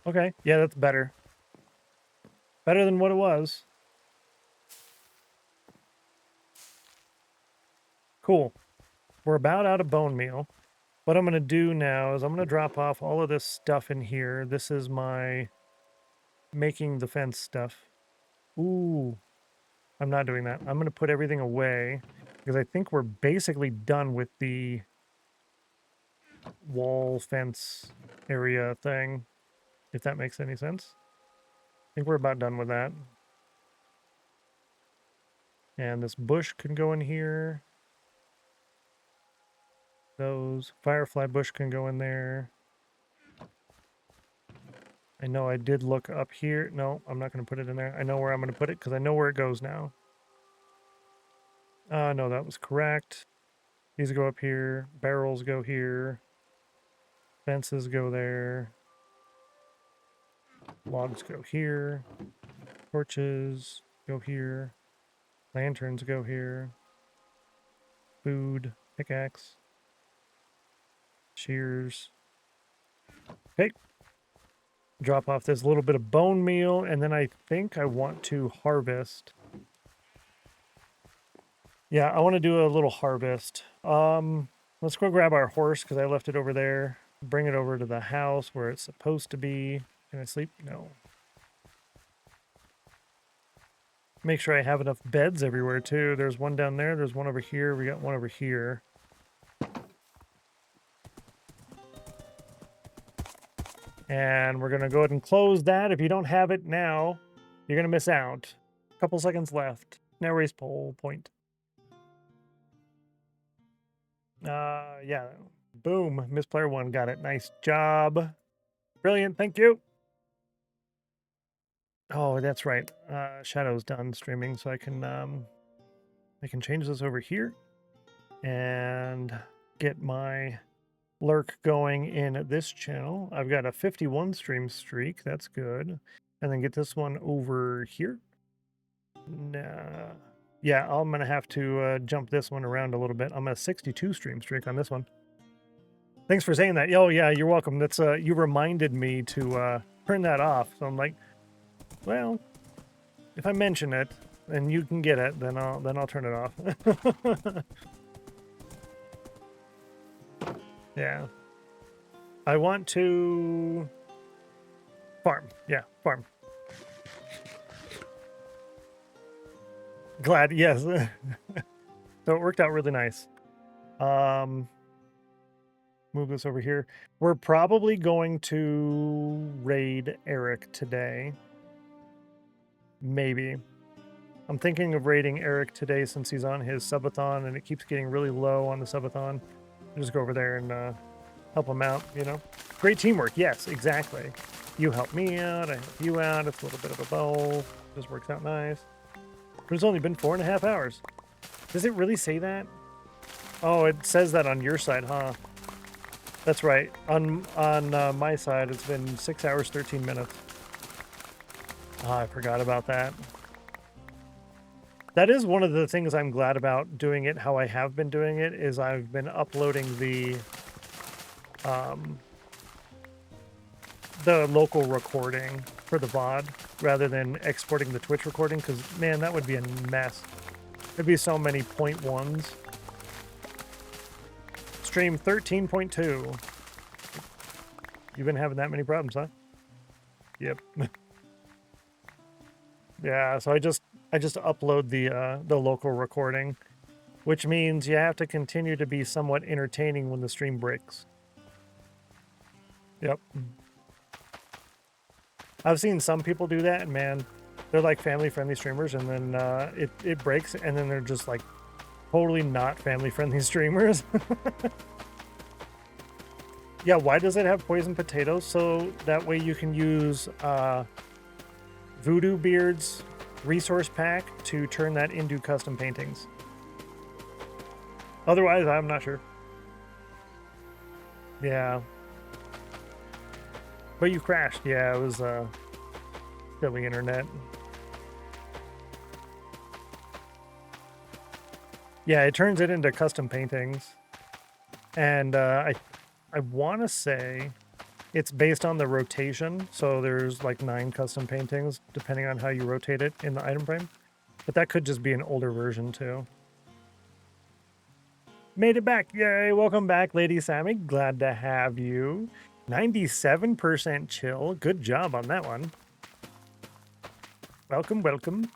Okay, yeah, that's better. Better than what it was. Cool. We're about out of bone meal. What I'm going to do now is I'm going to drop off all of this stuff in here. This is my making the fence stuff. Ooh, I'm not doing that. I'm going to put everything away because I think we're basically done with the wall fence area thing, if that makes any sense. I think we're about done with that. And this bush can go in here. Those firefly bush can go in there. I know I did look up here. No, I'm not going to put it in there. I know where I'm going to put it because I know where it goes now. No, that was correct. These go up here. Barrels go here. Fences go there. Logs go here. Torches go here. Lanterns go here. Food. Pickaxe. Shears. Okay. Drop off this little bit of bone meal, and then I think I want to harvest. Yeah, I want to do a little harvest. Let's go grab our horse because I left it over there. Bring it over to the house where it's supposed to be. Can I sleep? No. Make sure I have enough beds everywhere too. There's one down there. There's one over here. We got one over here. And we're going to go ahead and close that. If you don't have it now, you're going to miss out. A couple seconds left. Now race pole point. Yeah. Boom. Miss Player One got it. Nice job. Brilliant. Thank you. Oh, that's right. Shadow's done streaming, so I can change this over here and get my lurk going in this channel. I've got a 51 stream streak. That's good. And then get this one over here. Nah. Yeah, I'm going to have to jump this one around a little bit. I'm a 62 stream streak on this one. Thanks for saying that. Oh, yeah, you're welcome. That's you reminded me to turn that off. So I'm like, well, if I mention it and you can get it, then I'll turn it off. Yeah. I want to farm. Yeah, farm. Glad, yes. So it worked out really nice. Move this over here. We're probably going to raid Eric today. Maybe. I'm thinking of raiding Eric today since he's on his subathon and it keeps getting really low on the subathon. Just go over there and help him out, you know. Great teamwork. Yes, exactly. You help me out. I help you out. It's a little bit of a bowl. Just works out nice. But it's only been 4.5 hours. Does it really say that? Oh, it says that on your side, huh? That's right. On my side, it's been 6 hours, 13 minutes. Ah, I forgot about that. That is one of the things I'm glad about doing it how I have been doing it, is I've been uploading the local recording for the VOD rather than exporting the Twitch recording, because, man, that would be a mess. There'd be so many .1s. Stream 13.2. You've been having that many problems, huh? Yep. Yeah, so I just upload the local recording, which means you have to continue to be somewhat entertaining when the stream breaks. Yep. I've seen some people do that, and man, they're like family-friendly streamers, and then it breaks, and then they're just like totally not family-friendly streamers. Yeah, why does it have poison potatoes? So that way you can use voodoo beards resource pack to turn that into custom paintings. Otherwise, I'm not sure. Yeah. But you crashed. Yeah, it was silly internet. Yeah, it turns it into custom paintings. And I want to say it's based on the rotation. So there's like 9 custom paintings, depending on how you rotate it in the item frame. But that could just be an older version too. Made it back. Yay. Welcome back, Lady Sammy. Glad to have you. 97% chill. Good job on that one. Welcome, welcome.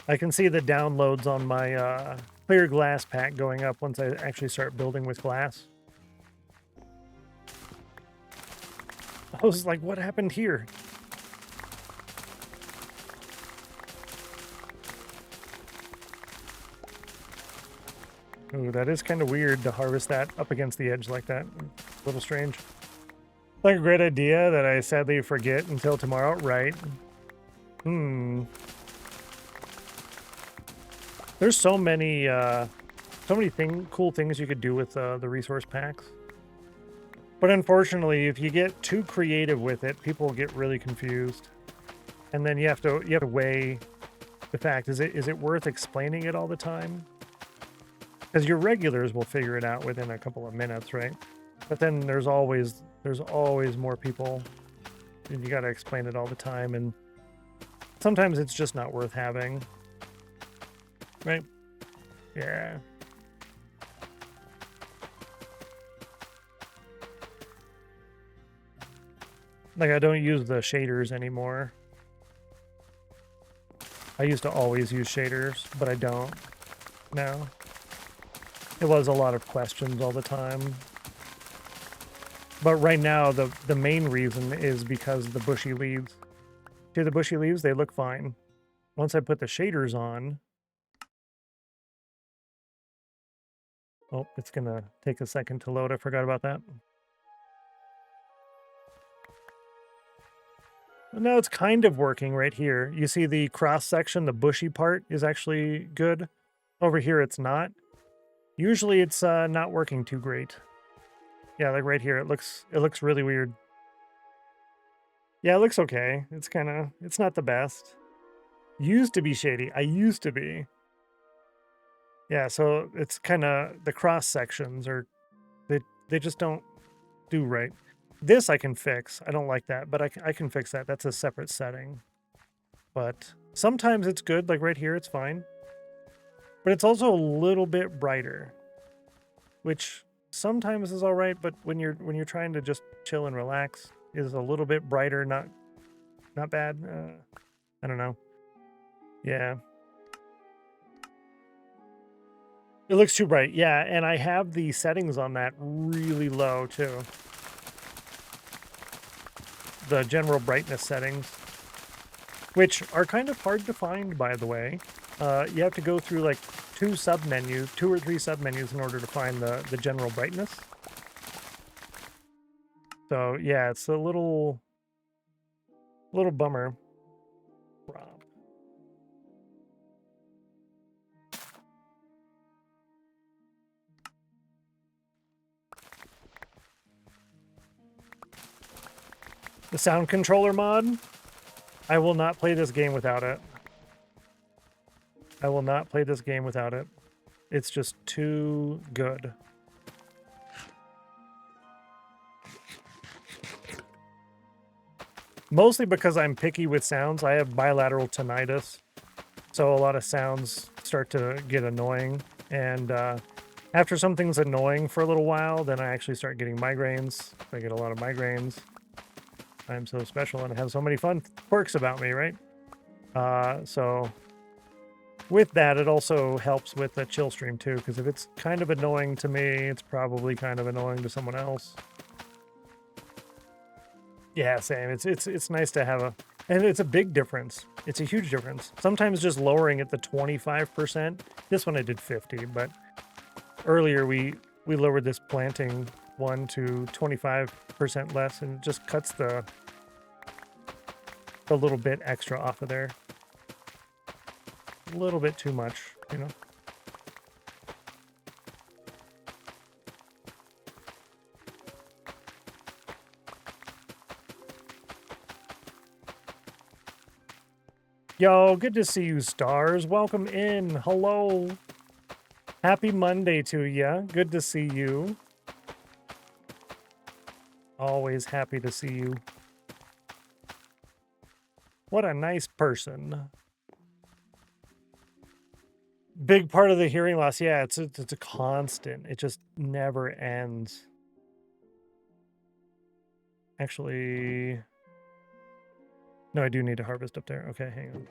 I can see the downloads on my clear glass pack going up once I actually start building with glass. I was like, what happened here? Ooh, that is kind of weird to harvest that up against the edge like that. A little strange. Like a great idea that I sadly forget until tomorrow, right? There's so many cool things you could do with the resource packs. But unfortunately, if you get too creative with it, people get really confused. And then you have to weigh the fact, is it worth explaining it all the time? Because your regulars will figure it out within a couple of minutes, right? But then there's always more people, and you got to explain it all the time, and sometimes it's just not worth having, right? Yeah. Like, I don't use the shaders anymore. I used to always use shaders, but I don't now. It was a lot of questions all the time. But right now, the main reason is because the bushy leaves. See the bushy leaves? They look fine. Once I put the shaders on... Oh, it's going to take a second to load. I forgot about that. Now it's kind of working right here. You see the cross section, the bushy part is actually good. Over here, it's not. Usually it's not working too great. Yeah, like right here, it looks really weird. Yeah, it looks okay. It's not the best. Used to be shady. I used to be. Yeah, so it's kind of the cross sections are they just don't do right. This I can fix. I don't like that, but I can fix that. That's a separate setting. But sometimes it's good, like right here, it's fine. But it's also a little bit brighter, which sometimes is all right, but when you're trying to just chill and relax, is a little bit brighter, not bad. I don't know. Yeah. It looks too bright. Yeah, and I have the settings on that really low too. The general brightness settings, which are kind of hard to find, by the way. You have to go through like 2 or 3 submenus in order to find the general brightness. So yeah, it's a little bummer. The sound controller mod, I will not play this game without it. I will not play this game without it. It's just too good. Mostly because I'm picky with sounds. I have bilateral tinnitus, so a lot of sounds start to get annoying. And after something's annoying for a little while, then I actually start getting migraines. I get a lot of migraines. I'm so special and I have so many fun quirks about me, right? So with that, it also helps with the chill stream too, because if it's kind of annoying to me, it's probably kind of annoying to someone else. Yeah, same. It's nice to have and it's a big difference. It's a huge difference. Sometimes just lowering it to 25%. This one I did 50, but earlier we lowered this planting 1 to 25% less, and it just cuts the little bit extra off of there. A little bit too much, you know. Yo, good to see you, Stars. Welcome in. Hello. Happy Monday to ya. Good to see you. Always happy to see you. What a nice person. Big part of the hearing loss. Yeah, it's a constant. It just never ends. Actually, no, I do need to harvest up there. Okay, hang on.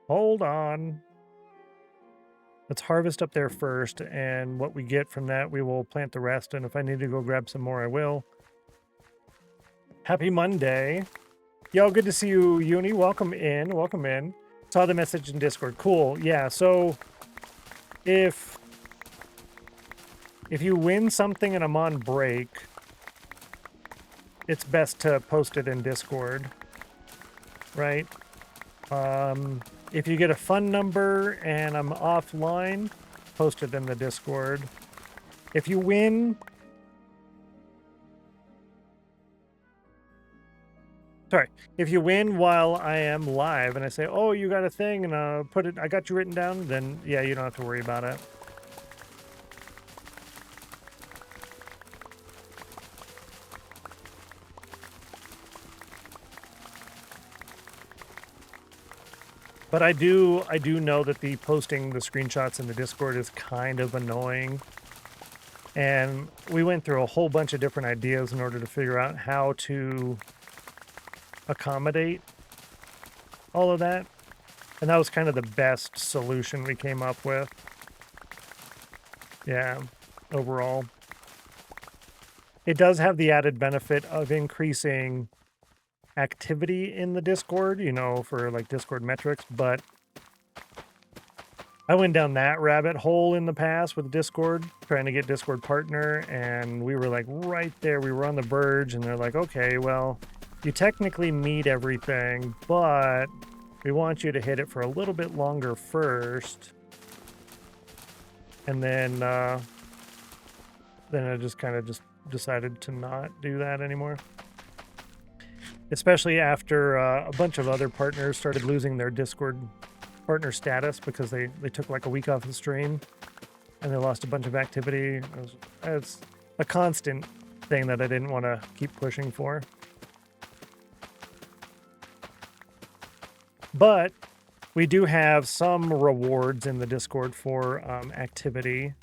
Hold on. Let's harvest up there first, and what we get from that, we will plant the rest, and if I need to go grab some more, I will. Happy Monday. Yo, good to see you, Uni. Welcome in. Welcome in. Saw the message in Discord. Cool. Yeah, so if you win something and I'm on break, it's best to post it in Discord, right? If you get a fun number and I'm offline, post it in the Discord. If you win... Sorry. If you win while I am live and I say, oh, you got a thing and I got you written down, then yeah, you don't have to worry about it. But I do know that the posting the screenshots in the Discord is kind of annoying. And we went through a whole bunch of different ideas in order to figure out how to accommodate all of that. And that was kind of the best solution we came up with. Yeah, overall. It does have the added benefit of increasing activity in the Discord, you know, for like Discord metrics, but I went down that rabbit hole in the past with Discord, trying to get Discord partner, and we were like right there, we were on the verge, and they're like, okay, well, you technically meet everything, but we want you to hit it for a little bit longer first, and then I just kind of decided to not do that anymore. Especially after a bunch of other partners started losing their Discord partner status because they took like a week off the stream and they lost a bunch of activity. It's a constant thing that I didn't want to keep pushing for. But we do have some rewards in the Discord for activity.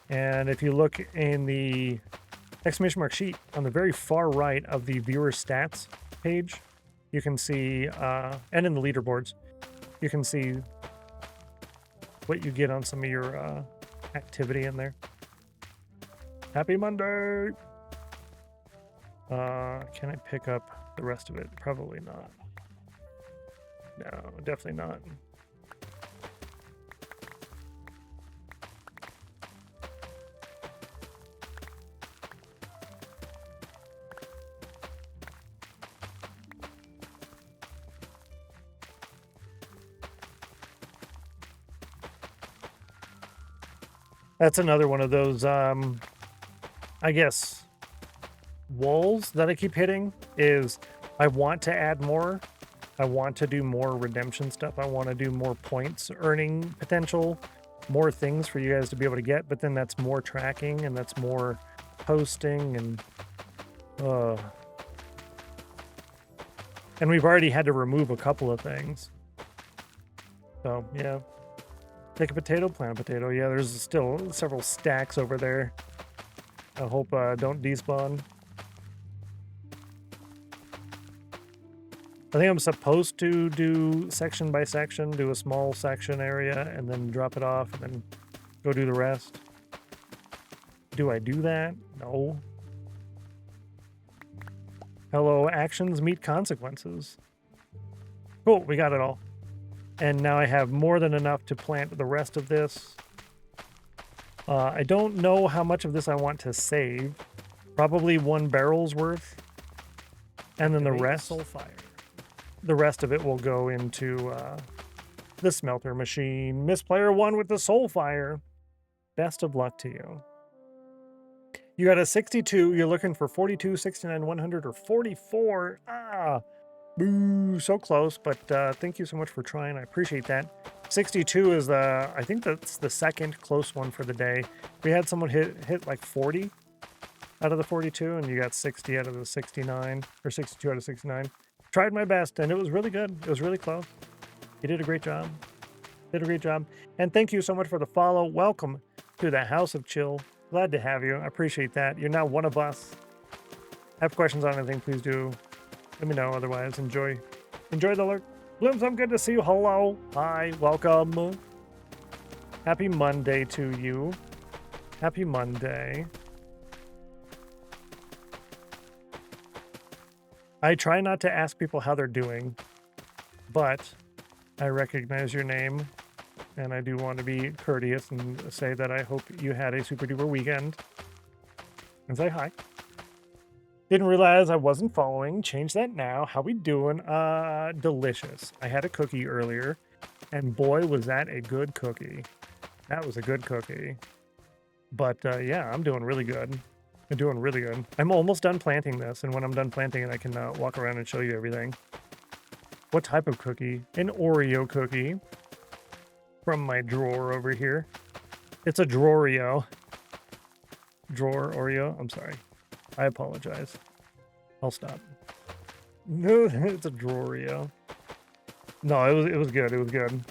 And if you look in the exclamation mark sheet on the very far right of the viewer stats page, you can see, and in the leaderboards, you can see what you get on some of your activity in there. Happy Monday! Can I pick up the rest of it? Probably not. No, definitely not. That's another one of those, I guess, walls that I keep hitting is I want to add more. I want to do more redemption stuff. I want to do more points earning potential, more things for you guys to be able to get, but then that's more tracking and that's more posting and we've already had to remove a couple of things. So, yeah. Take a potato, plant a potato. Yeah, there's still several stacks over there. I hope don't despawn. I think I'm supposed to do section by section, do a small section area, and then drop it off, and then go do the rest. Do I do that? No. Hello, actions meet consequences. Cool, we got it all. And now I have more than enough to plant the rest of this. I don't know how much of this I want to save. Probably 1 barrel's worth. And then the rest, the rest of it will go into the smelter machine. Miss Player 1 with the soul fire. Best of luck to you. You got a 62. You're looking for 42, 69, 100, or 44. Ah, boo, so close. But thank you so much for trying. I appreciate that. 62 is I think that's the second close one for the day. We had someone hit like 40 out of the 42, and you got 60 out of the 69, or 62 out of 69. Tried my best, and it was really good. It was really close. You did a great job. Did a great job. And thank you so much for the follow. Welcome to the House of Chill. Glad to have you. I appreciate that. You're now one of us. Have questions on anything, please do. Let me know. Otherwise, enjoy the lurk. Blooms, I'm good to see you. Hello. Hi. Welcome. Happy Monday to you. Happy Monday. I try not to ask people how they're doing, but I recognize your name, and I do want to be courteous and say that I hope you had a super duper weekend. And say hi. Didn't realize I wasn't following. Change that now. How we doing? Delicious. I had a cookie earlier, and boy, was that a good cookie. That was a good cookie. But yeah, I'm doing really good. I'm doing really good. I'm almost done planting this, and when I'm done planting it, I can walk around and show you everything. What type of cookie? An Oreo cookie from my drawer over here. It's a Draworeo. Drawer Oreo. I'm sorry. I apologize. I'll stop. No, it's a Draworeo. No, it was good. It was good.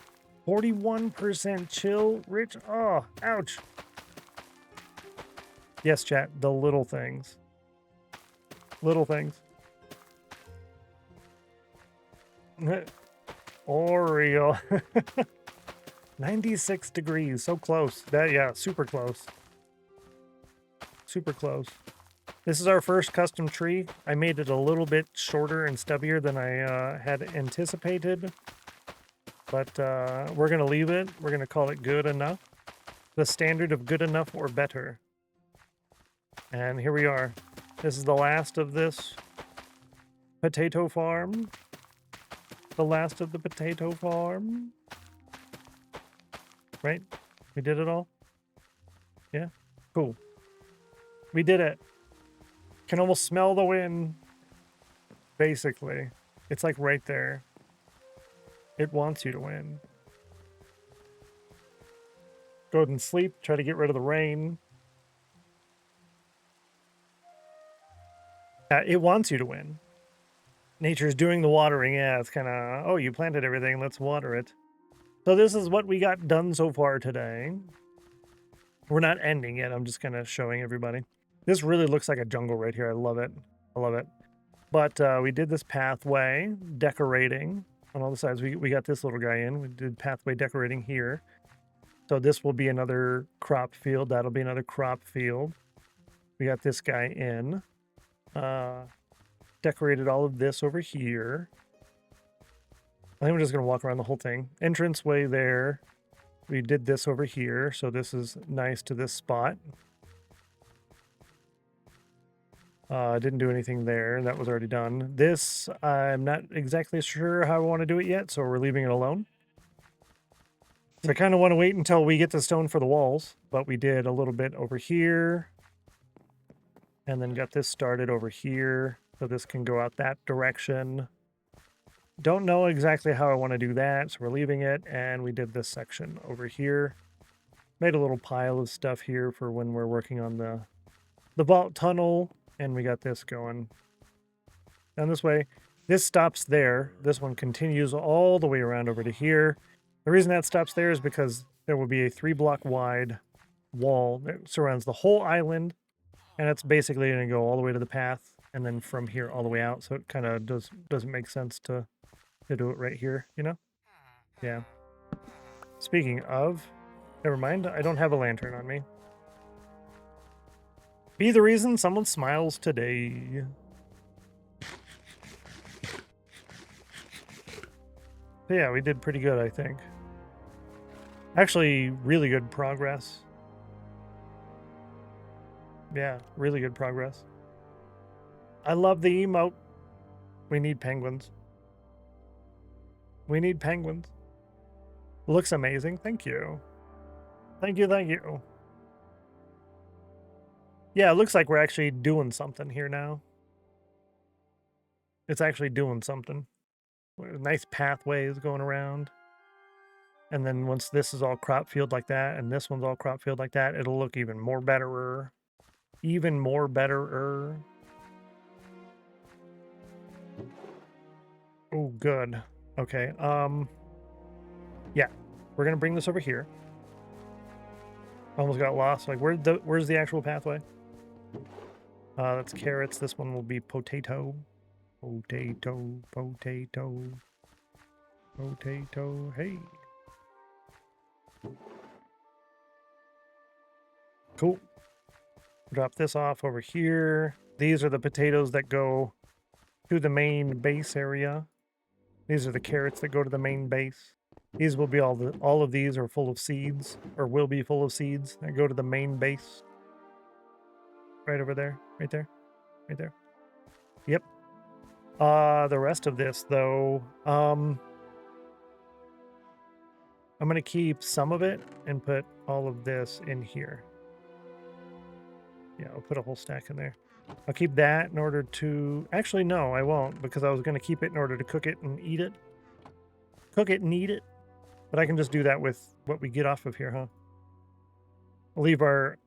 41% chill, Rich. Oh, ouch. Yes, chat. The little things. Little things. Oreo. 96 degrees. So close. Yeah, super close. Super close. This is our first custom tree. I made it a little bit shorter and stubbier than I had anticipated. But we're going to leave it. We're going to call it good enough. The standard of good enough or better. And here we are. This is the last of this potato farm. The last of the potato farm. Right? We did it all? Yeah? Cool. We did it. Can almost smell the wind. Basically. It's like right there. It wants you to win. Go ahead and sleep. Try to get rid of the rain. It wants you to win. Nature's doing the watering. Yeah, it's kind of, oh, you planted everything. Let's water it. So this is what we got done so far today. We're not ending yet. I'm just kind of showing everybody. This really looks like a jungle right here. I love it. I love it. But we did this pathway decorating on all the sides. We got this little guy in. We did pathway decorating here. So this will be another crop field. That'll be another crop field. We got this guy in. Decorated all of this over here. I think we're just going to walk around the whole thing. Entranceway there. We did this over here. So this is nice to this spot. Didn't do anything there. That was already done. This, I'm not exactly sure how I want to do it yet, so we're leaving it alone. So I kind of want to wait until we get the stone for the walls, but we did a little bit over here. And then got this started over here, so this can go out that direction. Don't know exactly how I want to do that, so we're leaving it. And we did this section over here. Made a little pile of stuff here for when we're working on the vault tunnel. And we got this going down this way. This stops there. This one continues all the way around over to here. The reason that stops there is because there will be a 3-block wide wall that surrounds the whole island. And it's basically going to go all the way to the path and then from here all the way out. So it kind of doesn't make sense to do it right here, you know? Yeah. Speaking of, never mind. I don't have a lantern on me. Be the reason someone smiles today. So yeah, we did pretty good, I think. Actually, really good progress. Yeah, really good progress. I love the emote. We need penguins. We need penguins. Looks amazing. Thank you. Thank you, thank you. Yeah, it looks like we're actually doing something here now. It's actually doing something. Nice pathways going around. And then once this is all crop field like that, and this one's all crop field like that, it'll look even more betterer. Even more betterer. Oh, good. Okay, yeah. We're gonna bring this over here. Almost got lost. Like, where's the actual pathway? That's carrots. This one will be potato. Potato, potato, potato, hey. Cool. Drop this off over here. These are the potatoes that go to the main base area. These are the carrots that go to the main base. These will be all of these are full of seeds, or will be full of seeds that go to the main base. Right over there, right there, right there. Yep. The rest of this though, I'm gonna keep some of it and put all of this in here. Yeah, I'll put a whole stack in there. I'll keep that in order to... Actually, no, I won't, because I was going to keep it in order to cook it and eat it. Cook it and eat it. But I can just do that with what we get off of here, huh? I'll leave our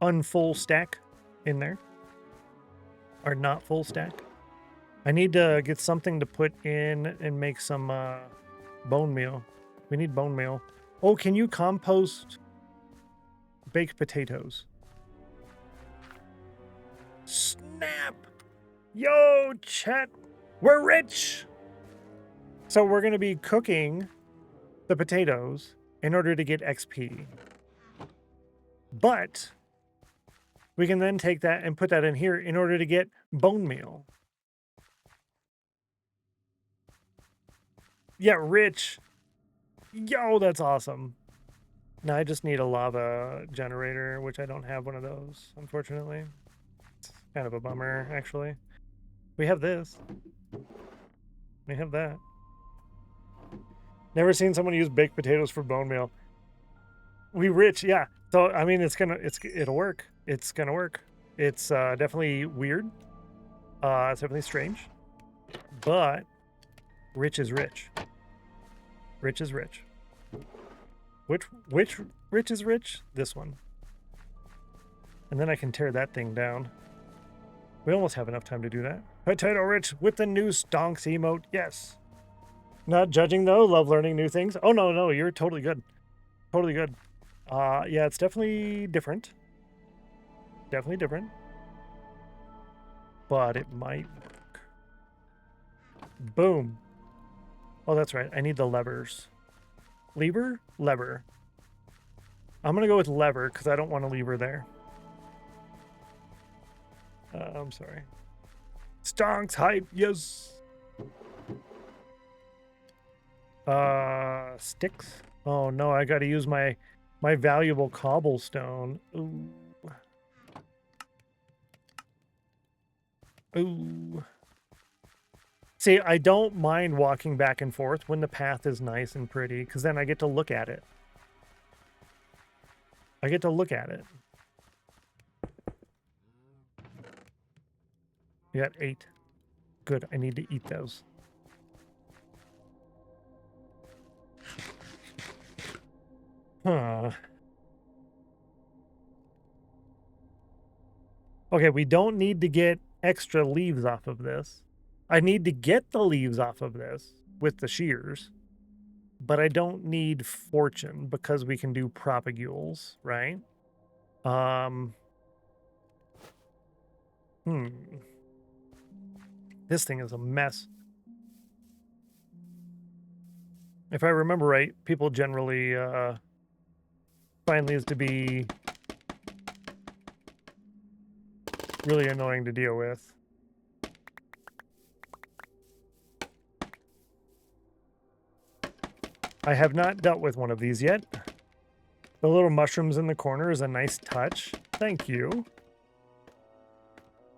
unfull stack in there. Our not full stack. I need to get something to put in and make some bone meal. We need bone meal. Oh, can you compost baked potatoes? Snap! Yo, chat, we're rich! So we're going to be cooking the potatoes in order to get XP. But we can then take that and put that in here in order to get bone meal. Yeah, rich. Yo, that's awesome. Now I just need a lava generator, which I don't have one of those, unfortunately. It's kind of a bummer, actually. We have this. We have that. Never seen someone use baked potatoes for bone meal. We rich, yeah. So I mean, it'll work. It's gonna work. It's definitely weird. It's definitely strange, but rich is rich. Rich is rich. Which rich is rich? This one. And then I can tear that thing down. We almost have enough time to do that. Potato rich with the new stonks emote. Yes. Not judging though. Love learning new things. Oh no, you're totally good. Totally good. Yeah, it's definitely different. Definitely different. But it might work. Boom. Oh, that's right. I need the levers. Lever? Lever. I'm going to go with lever because I don't want a lever there. I'm sorry. Stonks hype. Yes. Sticks. Oh no, I got to use my valuable cobblestone. Ooh. Ooh. See, I don't mind walking back and forth when the path is nice and pretty, because then I get to look at it. I get to look at it. You got 8. Good, I need to eat those. Huh. Okay, we don't need to get extra leaves off of this. I need to get the leaves off of this with the shears, but I don't need fortune because we can do propagules, right? This thing is a mess. If I remember right, people generally find these to be really annoying to deal with. I have not dealt with one of these yet. The little mushrooms in the corner is a nice touch. Thank you.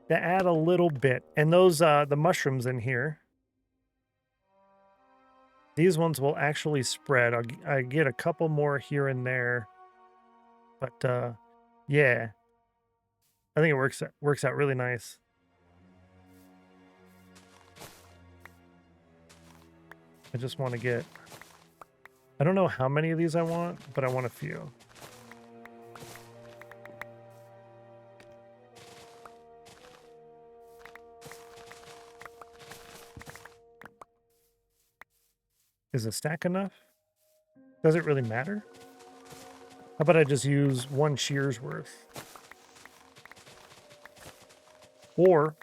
They add a little bit. And those, the mushrooms in here, these ones will actually spread. I get a couple more here and there. But, yeah. I think it works out really nice. I just want to get... I don't know how many of these I want, but I want a few. Is a stack enough? Does it really matter? How about I just use 1 shear's worth? Or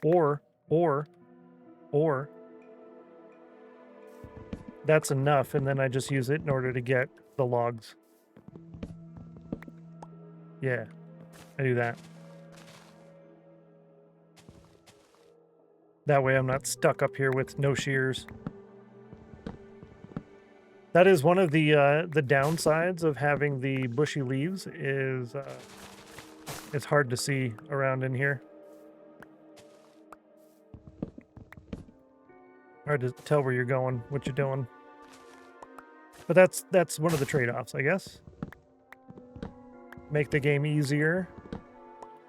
that's enough, and then I just use it in order to get the logs. Yeah, I do that. That way I'm not stuck up here with no shears. That is one of the downsides of having the bushy leaves is it's hard to see around in here. Hard to tell where you're going, what you're doing. But that's one of the trade-offs, I guess. Make the game easier.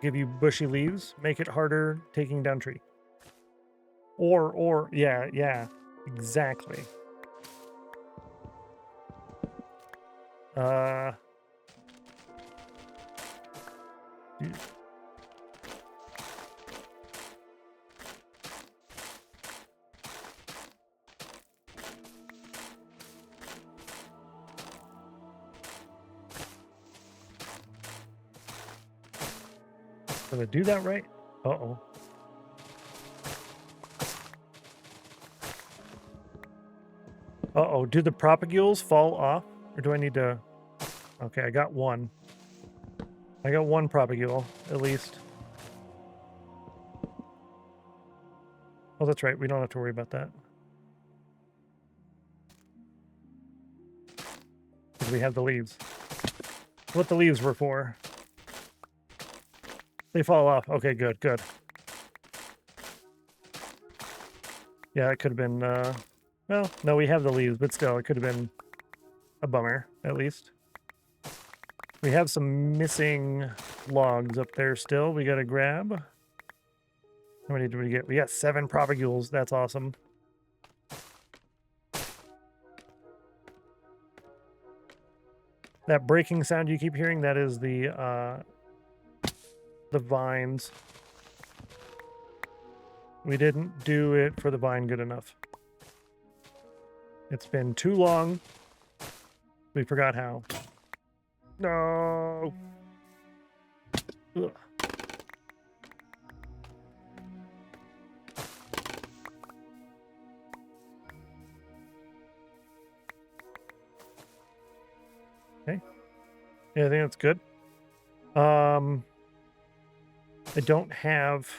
Give you bushy leaves. Make it harder taking down tree. Or, yeah, exactly. Did I do that right? Uh-oh. Uh-oh, do the propagules fall off? Or do I need to... Okay, I got one. I got one propagule, at least. Oh, that's right. We don't have to worry about that. Because we have the leaves. What the leaves were for. They fall off. Okay, good, good. Yeah, it could have been, well, no, we have the leaves, but still, it could have been a bummer, at least. We have some missing logs up there still we gotta grab. How many did we get? We got 7 propagules. That's awesome. That breaking sound you keep hearing, that is the vines. We didn't do it for the vine good enough. It's been too long. We forgot how. No. Ugh. Okay. Yeah, I think that's good. I don't have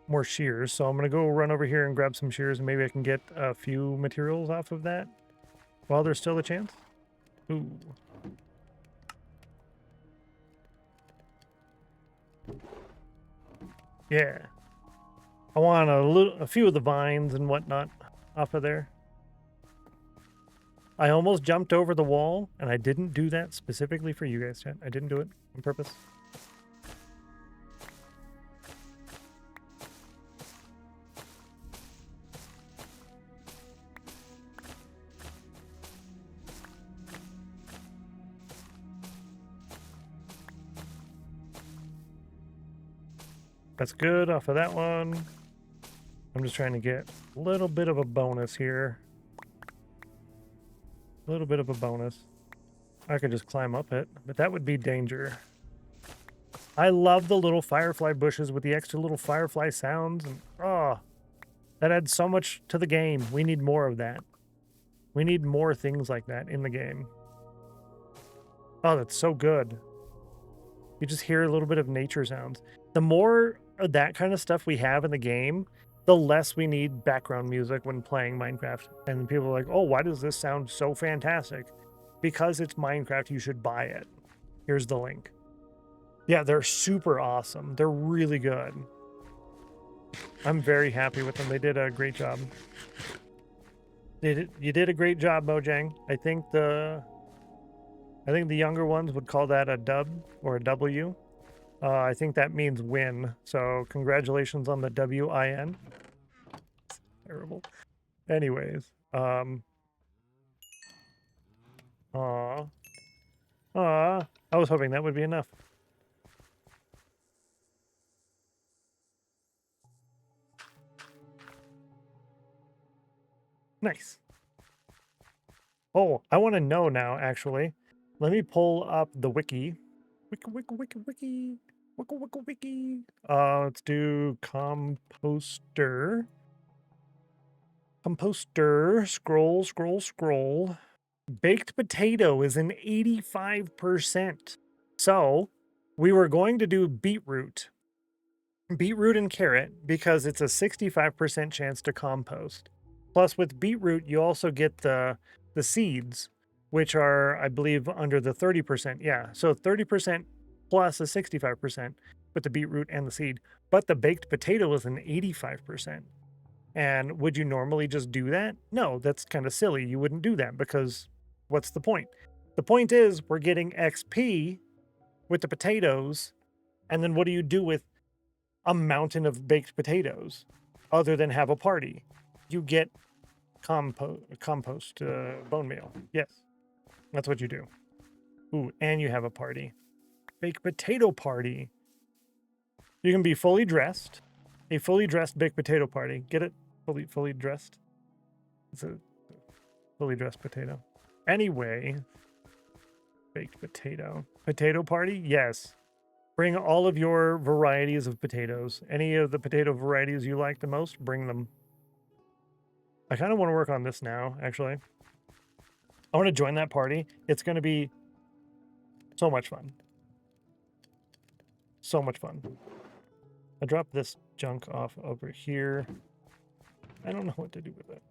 more shears, so I'm gonna go run over here and grab some shears, and maybe I can get a few materials off of that while there's still a chance. Ooh. Yeah. I want a few of the vines and whatnot off of there. I almost jumped over the wall, and I didn't do that specifically for you guys, chat. I didn't do it on purpose. That's good off of that one. I'm just trying to get a little bit of a bonus here. A little bit of a bonus. I could just climb up it, but that would be danger. I love the little firefly bushes with the extra little firefly sounds. And, oh, that adds so much to the game. We need more of that. We need more things like that in the game. Oh, that's so good. You just hear a little bit of nature sounds. The more of that kind of stuff we have in the game, the less we need background music when playing Minecraft. And people are like, oh, why does this sound so fantastic? Because it's Minecraft, you should buy it. Here's the link. Yeah, they're super awesome. They're really good. I'm very happy with them. They did a great job. You did a great job, Mojang. I think the younger ones would call that a dub or a W. I think that means win. So congratulations on the WIN. Terrible. Anyways, I was hoping that would be enough. Nice. Oh, I want to know now, actually. Let me pull up the wiki. Wiki. Wiki. Let's do composter. Scroll. Baked potato is an 85%. So we were going to do beetroot and carrot because it's a 65% chance to compost. Plus with beetroot, you also get the seeds, which are, I believe, under the 30%. Yeah, so 30% plus a 65% with the beetroot and the seed. But the baked potato is an 85%. And would you normally just do that? No, that's kind of silly. You wouldn't do that because what's the point? The point is we're getting XP with the potatoes. And then what do you do with a mountain of baked potatoes other than have a party? You get compost bone meal. Yes, that's what you do. Ooh, and you have a party. Baked potato party. You can be fully dressed. A fully dressed baked potato party. Get it? Fully dressed. It's a fully dressed potato. Anyway, baked potato. Potato party? Yes. Bring all of your varieties of potatoes. Any of the potato varieties you like the most, bring them. I kind of want to work on this now, actually. I want to join that party. It's going to be so much fun. So much fun. I dropped this junk off over here. I don't know what to do with it.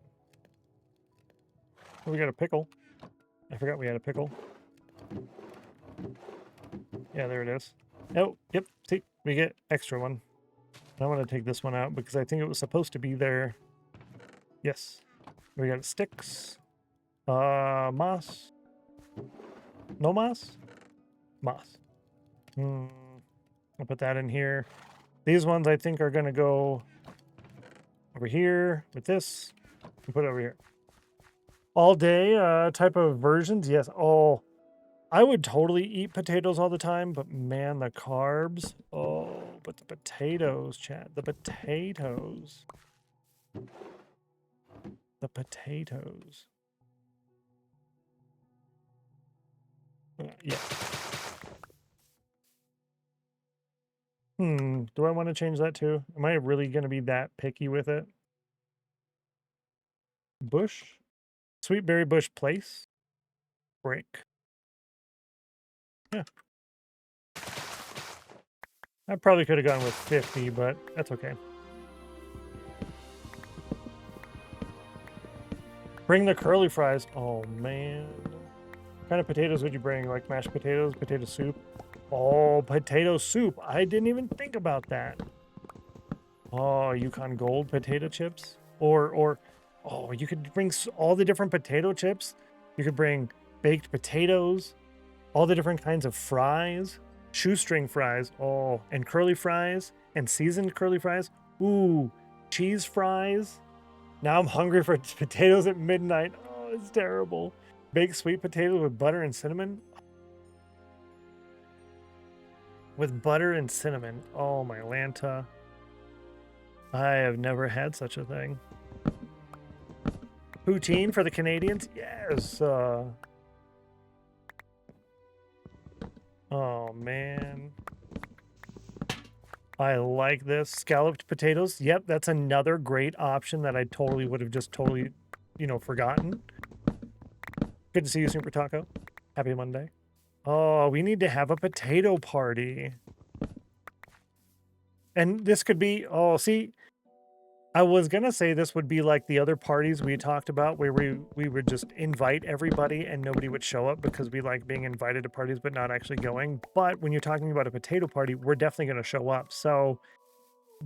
Oh, we got a pickle. I forgot we had a pickle. Yeah, there it is. Oh, yep. See, we get extra one. I want to take this one out because I think it was supposed to be there. Yes. We got sticks. Moss. No moss? Moss. I'll put that in here. These ones I think are going to go over here with this. And put it over here. All day type of versions? Yes. Oh, I would totally eat potatoes all the time, but man, the carbs. Oh, but the potatoes, chat. The potatoes. The potatoes. Yeah. Do I want to change that too? Am I really going to be that picky with it? Bush? Sweet berry bush place? Break. Yeah. I probably could have gone with 50, but that's okay. Bring the curly fries. Oh, man. What kind of potatoes would you bring? Like mashed potatoes, potato soup? Oh, potato soup. I didn't even think about that. Oh, Yukon Gold potato chips? Or oh, you could bring all the different potato chips. You could bring baked potatoes, all the different kinds of fries, shoestring fries, oh, and curly fries, and seasoned curly fries. Ooh, cheese fries. Now I'm hungry for potatoes at midnight. Oh, it's terrible. Baked sweet potatoes with butter and cinnamon. With butter and cinnamon. Oh, my Lanta. I have never had such a thing. Poutine for the Canadians? Yes. Oh, man. I like this. Scalloped potatoes. Yep, that's another great option that I totally would have just totally, forgotten. Good to see you, Super Taco. Happy Monday. Oh, we need to have a potato party. And this could be, oh, see, I was going to say this would be like the other parties we talked about where we would just invite everybody and nobody would show up because we like being invited to parties but not actually going. But when you're talking about a potato party, we're definitely going to show up. So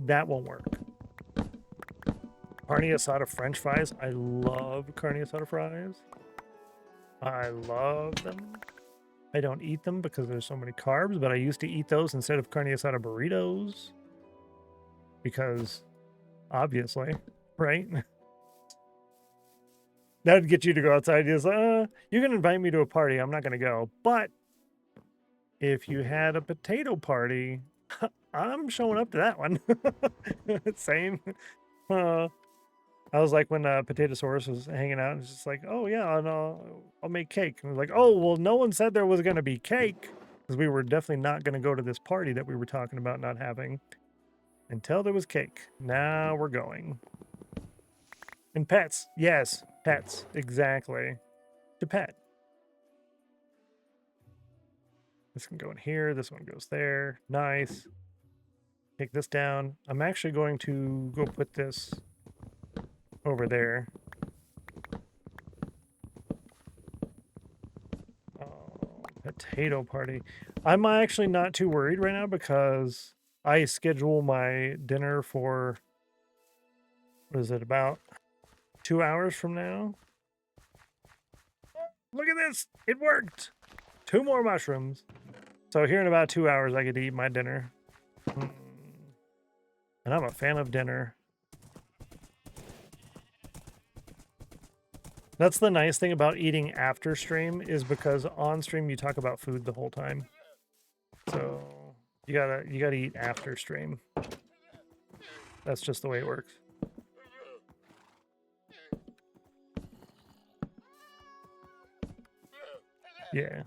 that won't work. Carne asada French fries. I love carne asada fries. I love them. I don't eat them because there's so many carbs, but I used to eat those instead of carne asada burritos. Because, obviously, right? That'd get you to go outside. Just, you can invite me to a party. I'm not going to go. But if you had a potato party, I'm showing up to that one. Same. I was like when Potatosaurus was hanging out, it's just like, oh yeah, and I'll make cake. And I was like, oh well, no one said there was gonna be cake because we were definitely not gonna go to this party that we were talking about not having until there was cake. Now we're going. And pets, yes, pets, exactly. To pet. This can go in here. This one goes there. Nice. Take this down. I'm actually going to go put this over there. Oh, potato party. I'm actually not too worried right now because I schedule my dinner for, what is it, about 2 hours from now? Look at this! It worked! 2 more mushrooms. So here in about 2 hours I get to eat my dinner. And I'm a fan of dinner. That's the nice thing about eating after stream is because on stream you talk about food the whole time. So you gotta eat after stream. That's just the way it works. Yeah.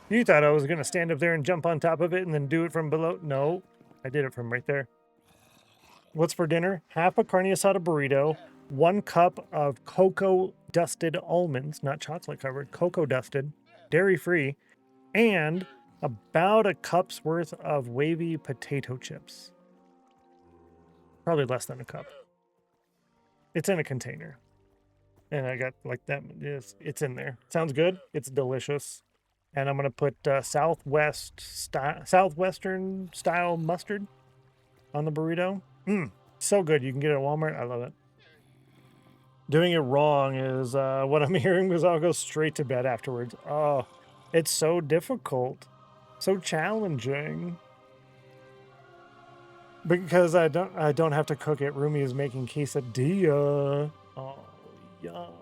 You thought I was gonna stand up there and jump on top of it and then do it from below? No, I did it from right there. What's for dinner? Half a carne asada burrito, 1 cup of cocoa dusted almonds, not chocolate covered, cocoa dusted, dairy free, and about a cup's worth of wavy potato chips. Probably less than a cup. It's in a container. And I got like that. It's in there. Sounds good. It's delicious. And I'm going to put Southwestern style mustard on the burrito. So good. You can get it at Walmart. I love it. Doing it wrong is what I'm hearing because I'll go straight to bed afterwards. Oh, it's so difficult. So challenging. Because I don't have to cook it. Rumi is making quesadilla. Oh, yum.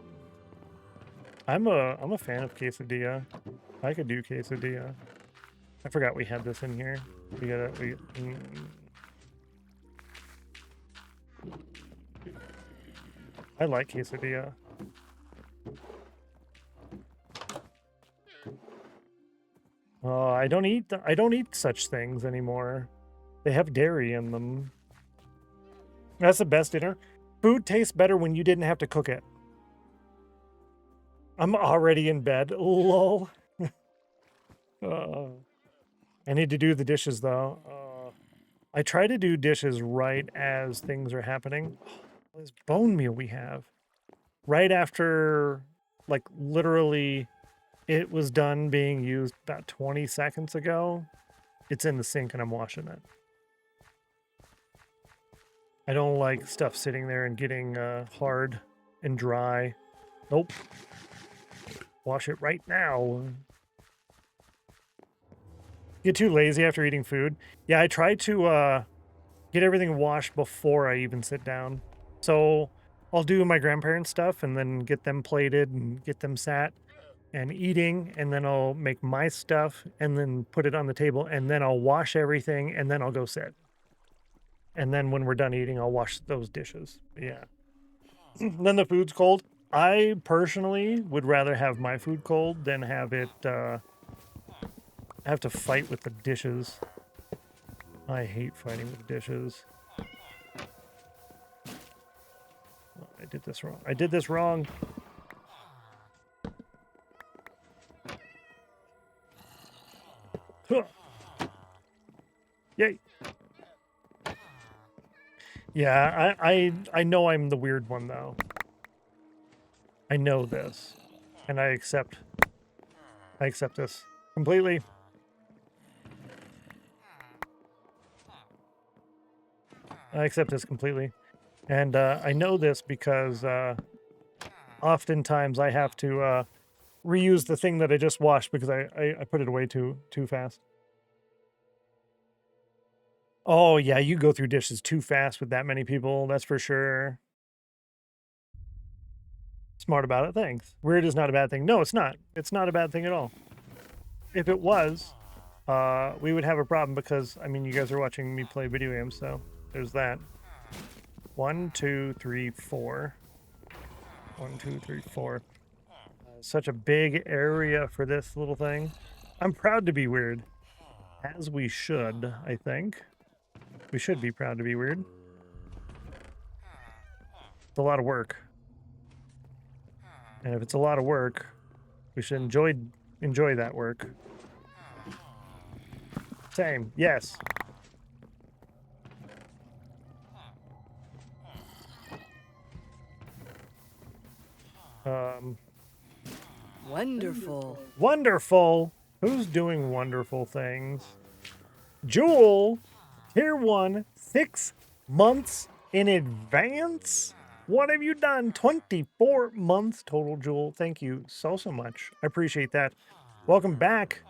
I'm a fan of quesadilla. I could do quesadilla. I forgot we had this in here. I like quesadilla. Oh, I don't eat such things anymore. They have dairy in them. That's the best dinner. Food tastes better when you didn't have to cook it. I'm already in bed. Lol. I need to do the dishes though. I try to do dishes right as things are happening. This bone meal we have. Right after, like literally, it was done being used about 20 seconds ago. It's in the sink and I'm washing it. I don't like stuff sitting there and getting hard and dry. Nope. Wash it right now. Get too lazy after eating food. Yeah, I try to get everything washed before I even sit down. So I'll do my grandparents' stuff and then get them plated and get them sat and eating, and then I'll make my stuff and then put it on the table, and then I'll wash everything and then I'll go sit. And then when we're done eating, I'll wash those dishes. Yeah. Then the food's cold. I personally would rather have my food cold than have it have to fight with the dishes. I hate fighting with dishes. Oh, I did this wrong. I did this wrong. Huh. Yay. Yeah, I know I'm the weird one though. I know this. And I accept this completely. I accept this completely. And I know this because oftentimes I have to reuse the thing that I just washed because I put it away too fast. Oh, yeah, you go through dishes too fast with that many people, that's for sure. Smart about it, thanks. Weird is not a bad thing. No, it's not. It's not a bad thing at all. If it was, we would have a problem because, I mean, you guys are watching me play video games, so there's that. 1, 2, 3, 4. 1, 2, 3, 4. Such a big area for this little thing. I'm proud to be weird. As we should, I think. We should be proud to be weird. It's a lot of work. And if it's a lot of work, we should enjoy that work. Same, yes. Wonderful. Wonderful. Who's doing wonderful things? Jewel, tier 1, 6 months in advance. What have you done? 24 months total, Jewel. Thank you so much. I appreciate that. Welcome back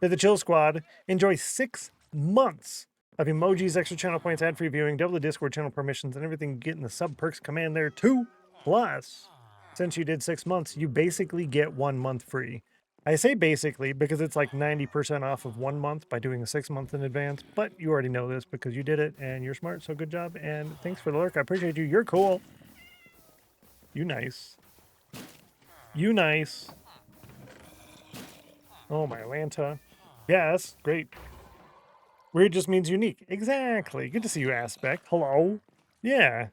to the Chill Squad. Enjoy 6 months of emojis, extra channel points, ad-free viewing, double the Discord channel permissions, and everything you get in the sub perks command there too. Plus, since you did 6 months, you basically get 1 month free. I say basically because it's like 90% off of 1 month by doing a 6 month in advance, but you already know this because you did it and you're smart, so good job. And thanks for the lurk. I appreciate you. You're cool. You nice. You nice. Oh, my Atlanta. Yes, great. Weird just means unique. Exactly. Good to see you, Aspect. Hello. Yeah.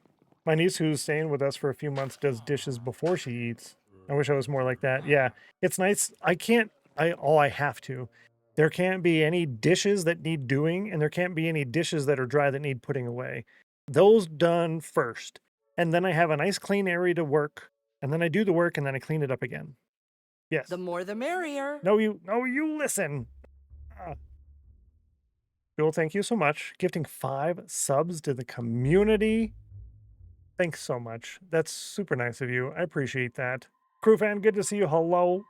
My niece, who's staying with us for a few months, does dishes before she eats. I wish I was more like that. Yeah, it's nice. I have to. There can't be any dishes that need doing, and there can't be any dishes that are dry that need putting away. Those done first. And then I have a nice clean area to work, and then I do the work, and then I clean it up again. Yes. The more the merrier. No, you listen. Bill, thank you so much. Gifting 5 subs to the community. Thanks so much. That's super nice of you. I appreciate that. Crew fan, good to see you. Hello.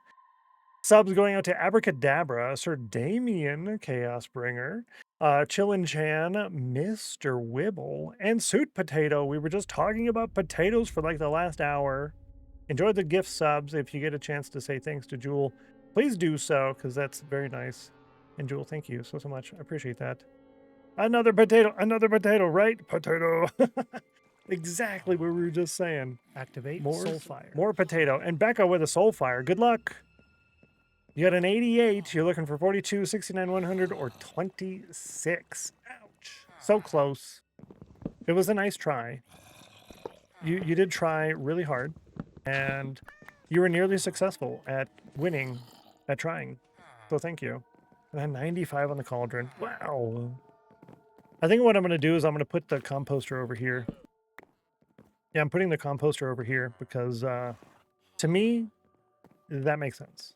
Subs going out to Abracadabra, Sir Damien, Chaos Bringer, Chillin' Chan, Mr. Wibble, and Suit Potato. We were just talking about potatoes for like the last hour. Enjoy the gift subs. If you get a chance to say thanks to Jewel, please do so, because that's very nice. And Jewel, thank you so much. I appreciate that. Another potato, right? Potato. Exactly what we were just saying. Activate more soul fire. More potato. And Becca with a soul fire. Good luck. You got an 88. You're looking for 42, 69, 100, or 26. Ouch. So close. It was a nice try. You did try really hard. And you were nearly successful at winning, at trying. So thank you. And then 95 on the cauldron. Wow. I think what I'm going to do is I'm going to put the composter over here. Yeah, I'm putting the composter over here because, to me, that makes sense.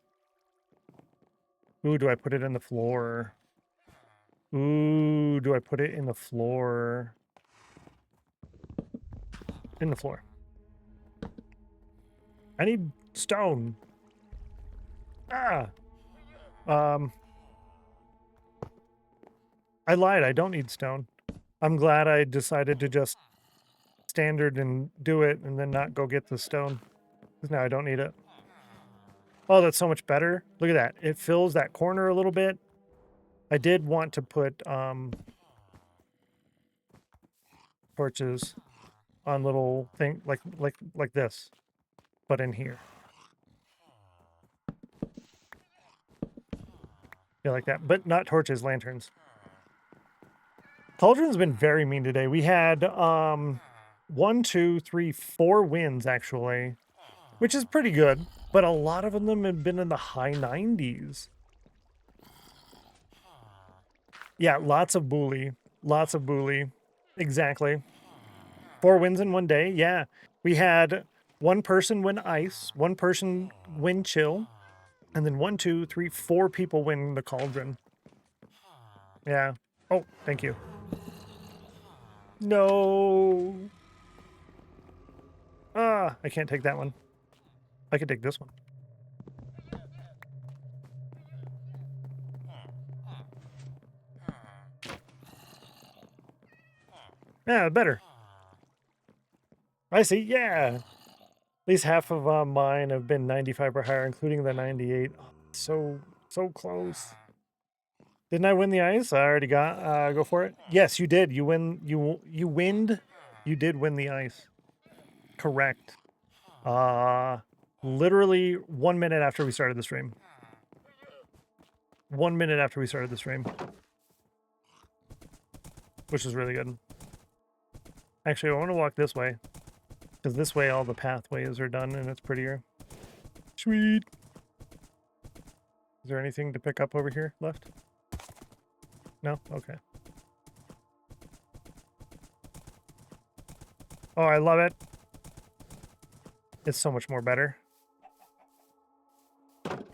Ooh, do I put it in the floor? Ooh, do I put it in the floor? In the floor. I need stone. Ah! I lied, I don't need stone. I'm glad I decided to just standard and do it and then not go get the stone. Because now I don't need it. Oh, that's so much better. Look at that. It fills that corner a little bit. I did want to put torches on little thing like this, but in here. Yeah, like that. But not torches, lanterns. Cauldron's been very mean today. We had 1, 2, 3, 4 wins actually, which is pretty good, but a lot of them have been in the high 90s. Yeah, lots of bully. Lots of bully. Exactly. 4 wins in one day. Yeah. We had 1 person win ice, 1 person win chill, and then 1, 2, 3, 4 people win the cauldron. Yeah. Oh, thank you. No. Ah, I can't take that one. I can take this one. Yeah, better. I see. Yeah. At least half of mine have been 95 or higher, including the 98. Oh, so close. Didn't I win the ice? I already got. Go for it. Yes, you did. You win. You winned. You did win the ice. Correct. Literally 1 minute after we started the stream. 1 minute after we started the stream, which is really good. Actually, I want to walk this way because this way all the pathways are done and it's prettier. Sweet. Is there anything to pick up over here left? No? Okay. Oh, I love it. It's so much more better.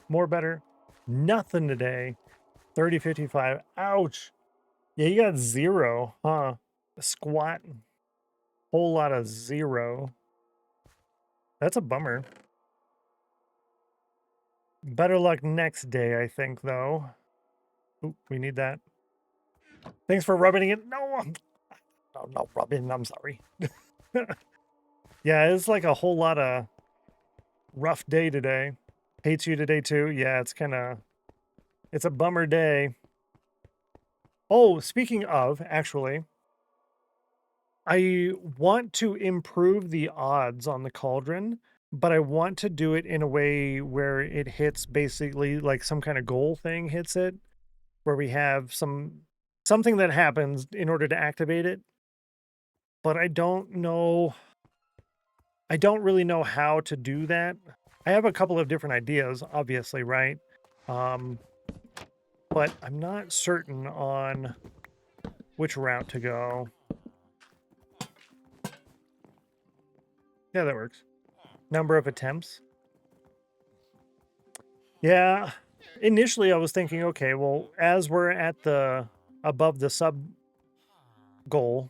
More better. Nothing today. 3055. Ouch. Yeah, you got 0, huh? A squat. Whole lot of 0. That's a bummer. Better luck next day, I think, though. Oop, we need that. Thanks for rubbing it. No, no, rubbing. I'm sorry. Yeah, it's like a whole lot of rough day today. Hates you today, too. Yeah, it's a bummer day. Oh, speaking of, actually, I want to improve the odds on the cauldron, but I want to do it in a way where it hits basically like some kind of goal thing hits it, where we have something that happens in order to activate it. But I don't know. I don't really know how to do that. I have a couple of different ideas, obviously, right? But I'm not certain on which route to go. Yeah, that works. Number of attempts. Yeah. Initially, I was thinking, okay, well, as we're at above the sub goal,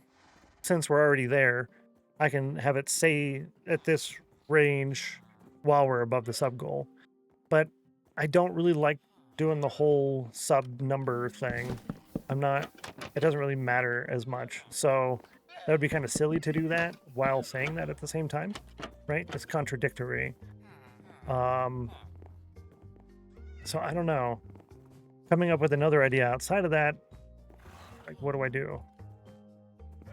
since we're already there, I can have it say at this range while we're above the sub goal. But I don't really like doing the whole sub number thing. It doesn't really matter as much. So that would be kind of silly to do that while saying that at the same time, right? It's contradictory. So I don't know. Coming up with another idea outside of that, like, what do I do?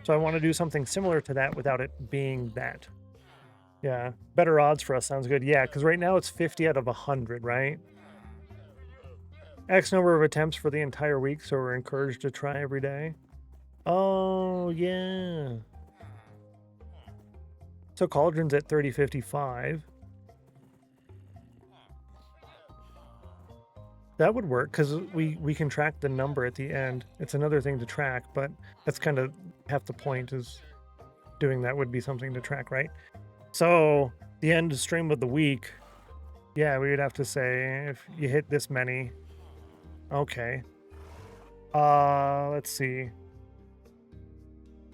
So I want to do something similar to that without it being that. Yeah, better odds for us sounds good. Yeah, because right now it's 50 out of 100, right? X number of attempts for the entire week, so we're encouraged to try every day. Oh, yeah. So Cauldron's at 3055. That would work, because we can track the number at the end. It's another thing to track, but that's kind of half the point, is doing that would be something to track, right? So the end stream of the week, yeah, we would have to say if you hit this many. Okay. Let's see.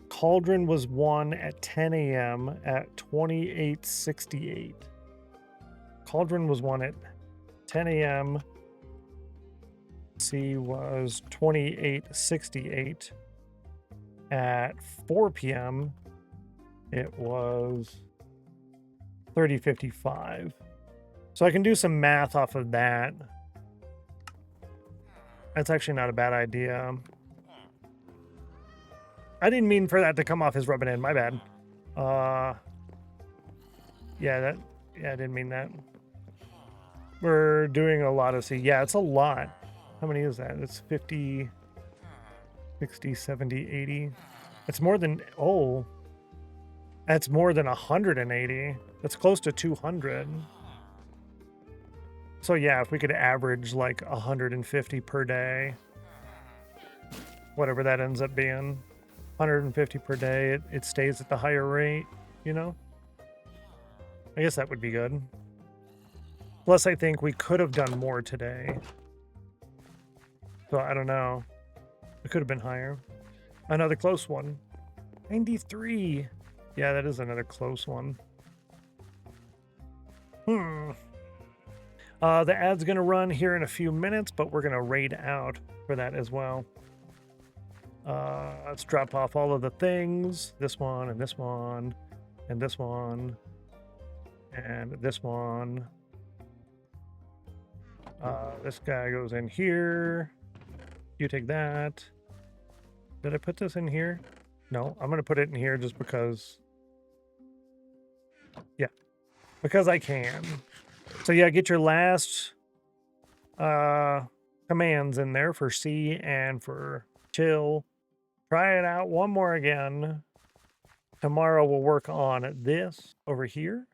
Cauldron was won at 10 a.m. at 2868. Cauldron was won at 10 a.m. C was 2868. At 4 p.m. it was 3055. So I can do some math off of that. That's actually not a bad idea. I didn't mean for that to come off as rubbing in. My bad. Yeah, I didn't mean that. We're doing a lot of C. Yeah, it's a lot. How many is that? It's 50, 60, 70, 80. It's more than, oh, that's more than 180. That's close to 200. So yeah, if we could average like 150 per day, whatever that ends up being, 150 per day, it stays at the higher rate, you know? I guess that would be good. Plus, I think we could have done more today. So I don't know. It could have been higher. Another close one. 93. Yeah, that is another close one. The ad's going to run here in a few minutes, but we're going to raid out for that as well. Let's drop off all of the things. This one, and this one, and this one, and this one. This guy goes in here. You take that. Did I put this in here? No, I'm going to put it in here just because. Yeah, because I can. So yeah, get your last commands in there for C and for chill. Try it out one more again. Tomorrow we'll work on this over here.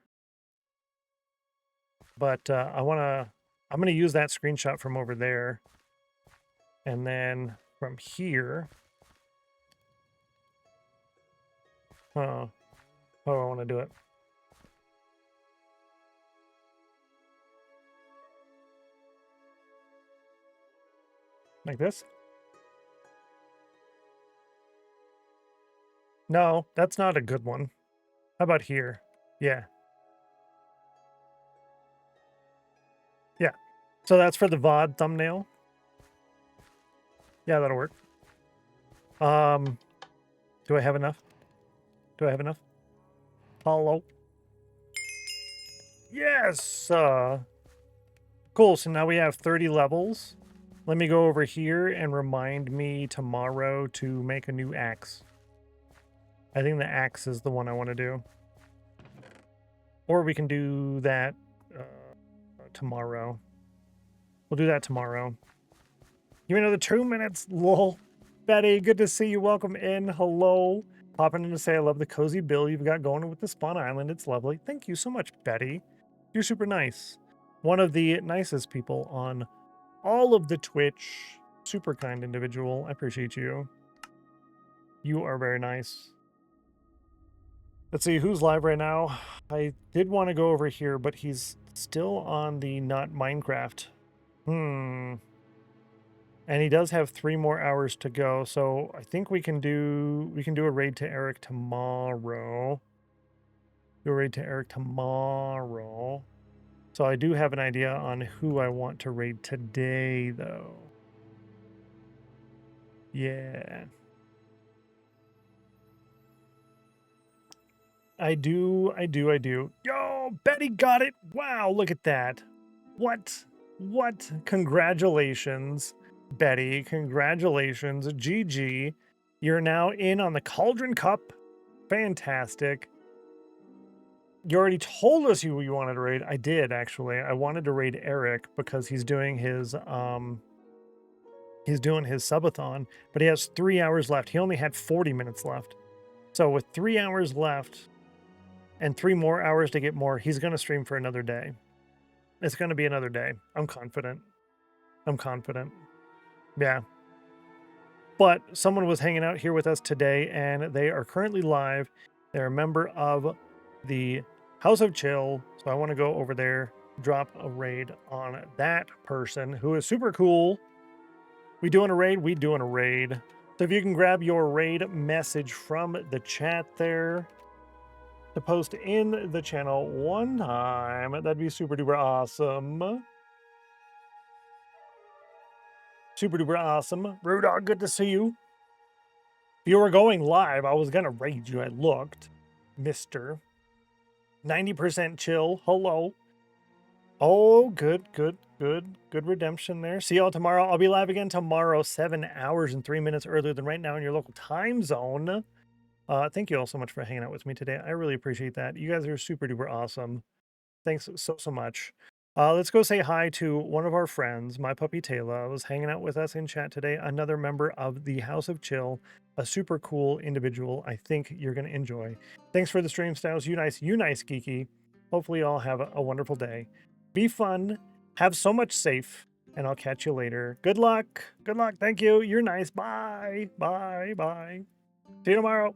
But I'm gonna use that screenshot from over there. And then from here. How do I want to do it? Like this? No, that's not a good one. How about here? Yeah. Yeah. So that's for the VOD thumbnail. Yeah, that'll work. Do I have enough? Do I have enough? Hello? Yes! Cool, so now we have 30 levels. Let me go over here and remind me tomorrow to make a new axe. I think the axe is the one I want to do. Or we can do that tomorrow. We'll do that tomorrow. Give me another 2 minutes, lol. Betty, good to see you. Welcome in. Hello. Popping in to say I love the cozy build you've got going with the Spawn Island. It's lovely. Thank you so much, Betty. You're super nice. One of the nicest people on all of the Twitch. Super kind individual. I appreciate you. You are very nice. Let's see who's live right now. I did want to go over here, but he's still on the not Minecraft. And he does have 3 more hours to go, so I think we can do a raid to Eric tomorrow. Do a raid to Eric tomorrow. So I do have an idea on who I want to raid today, though. Yeah. I do. Yo, Betty got it. Wow, look at that. What? Congratulations, Betty. Congratulations. GG. You're now in on the Cauldron Cup. Fantastic. You already told us who you wanted to raid. I did, actually. I wanted to raid Eric because he's doing his subathon, but he has 3 hours left. He only had 40 minutes left. So with 3 hours left and 3 more hours to get more, he's going to stream for another day. It's going to be another day. I'm confident. Yeah. But someone was hanging out here with us today, and they are currently live. They're a member of the House of Chill. So I want to go over there, drop a raid on that person who is super cool. We doing a raid? We doing a raid. So if you can grab your raid message from the chat there to post in the channel one time, that'd be super duper awesome. Super duper awesome. Rudog, good to see you. If you were going live, I was going to raid you. I looked. Mr. 90% chill. Hello. Oh, good redemption there. See y'all tomorrow. I'll be live again tomorrow, 7 hours and 3 minutes earlier than right now in your local time zone. Thank you all so much for hanging out with me today. I really appreciate that. You guys are super duper awesome. Thanks so much. Let's go say hi to one of our friends, my puppy Taylor, was hanging out with us in chat today. Another member of the House of Chill, a super cool individual. I think you're going to enjoy. Thanks for the stream, Styles. You nice, geeky. Hopefully you all have a wonderful day. Be fun. Have so much safe. And I'll catch you later. Good luck. Thank you. You're nice. Bye. See you tomorrow.